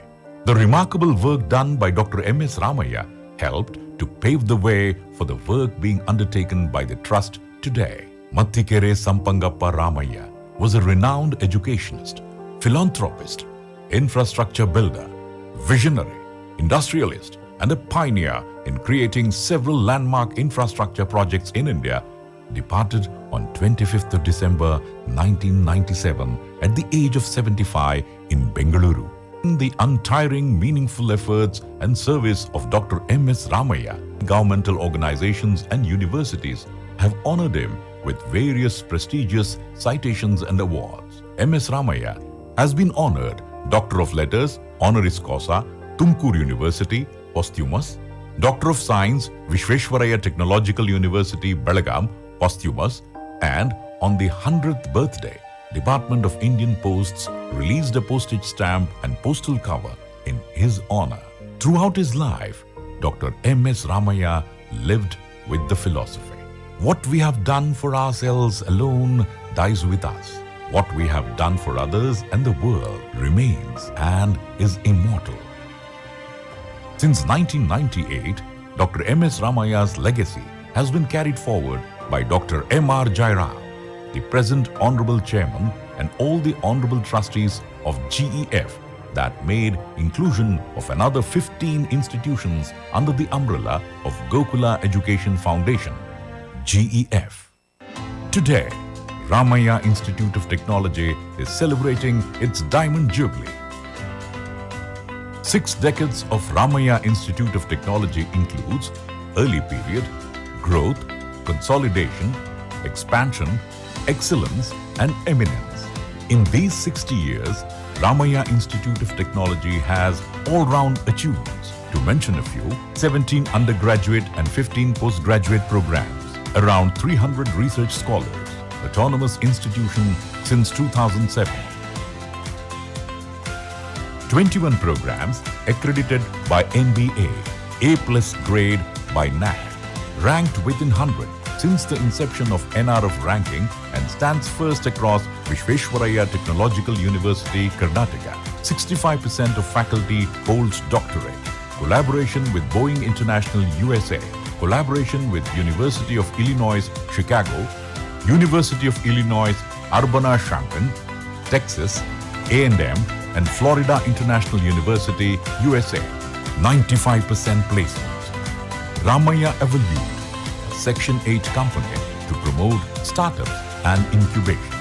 Speaker 13: The remarkable work done by Dr. M.S. Ramaiah helped to pave the way for the work being undertaken by the Trust today. Mattikere Sampangappa Ramaiah was a renowned educationist, philanthropist, infrastructure builder, visionary, industrialist, and a pioneer in creating several landmark infrastructure projects in India, departed on 25th of December 1997 at the age of 75 in Bengaluru. The untiring, meaningful efforts and service of Dr. M.S. Ramaiah, governmental organizations and universities have honored him with various prestigious citations and awards. M.S. Ramaiah has been honored Doctor of Letters, Honoris Causa, Tumkur University, posthumous, Doctor of Science, Vishveshwaraya Technological University, Belagaum, posthumous, and on the 100th birthday, Department of Indian Posts released a postage stamp and postal cover in his honor. Throughout his life, Dr. M.S. Ramaiah lived with the philosophy, what we have done for ourselves alone dies with us. What we have done for others and the world remains and is immortal. Since 1998, Dr. M.S. Ramaiah's legacy has been carried forward by Dr. M.R. Jairao, the present Honorable Chairman, and all the Honorable Trustees of GEF that made inclusion of another 15 institutions under the umbrella of Gokula Education Foundation, GEF. Today, Ramaiah Institute of Technology is celebrating its Diamond Jubilee. 6 decades of Ramaiah Institute of Technology includes early period, growth, consolidation, expansion, excellence, and eminence. In these 60 years, Ramaiah Institute of Technology has all-round achievements. To mention a few, 17 undergraduate and 15 postgraduate programs, around 300 research scholars, autonomous institution since 2007. 21 programs accredited by NBA, A+ grade by NAC, ranked within 100 since the inception of NRF ranking and stands first across Vishveshwaraya Technological University, Karnataka. 65% of faculty holds doctorate. Collaboration with Boeing International USA. Collaboration with University of Illinois, Chicago, University of Illinois, Urbana-Champaign, Texas, A&M, and Florida International University, USA. 95% placements. Ramaiah Evolute, a Section 8 company to promote startups and incubation.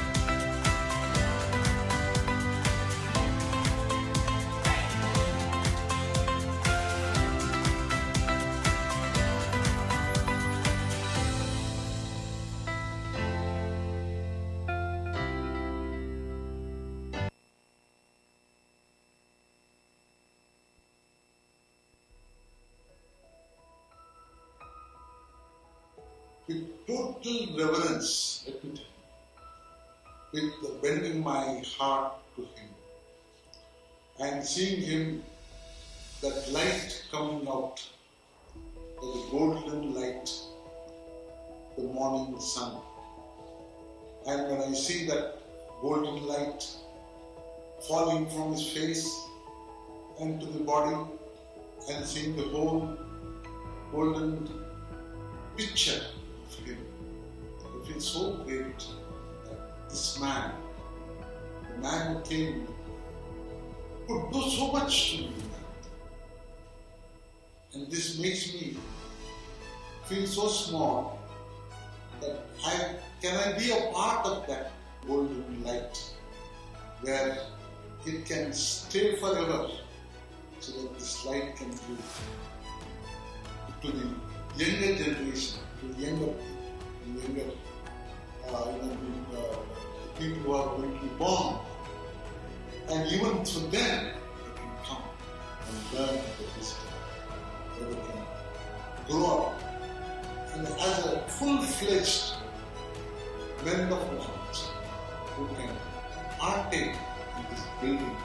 Speaker 12: With total reverence, let me tell you, with the bending my heart to him and seeing him, that light coming out, the golden light, the morning sun. And when I see that golden light falling from his face and to the body and seeing the whole golden picture of him, I feel so great that this man, the man who came, could do so much to me. And this makes me feel so small that can I be a part of that golden light where it can stay forever so that this light can be to the younger generation, to the younger people who are going to be born. And even to them, they can come and learn the wisdom. where they can grow up and as a full-fledged men of Muhammad who can partake in this building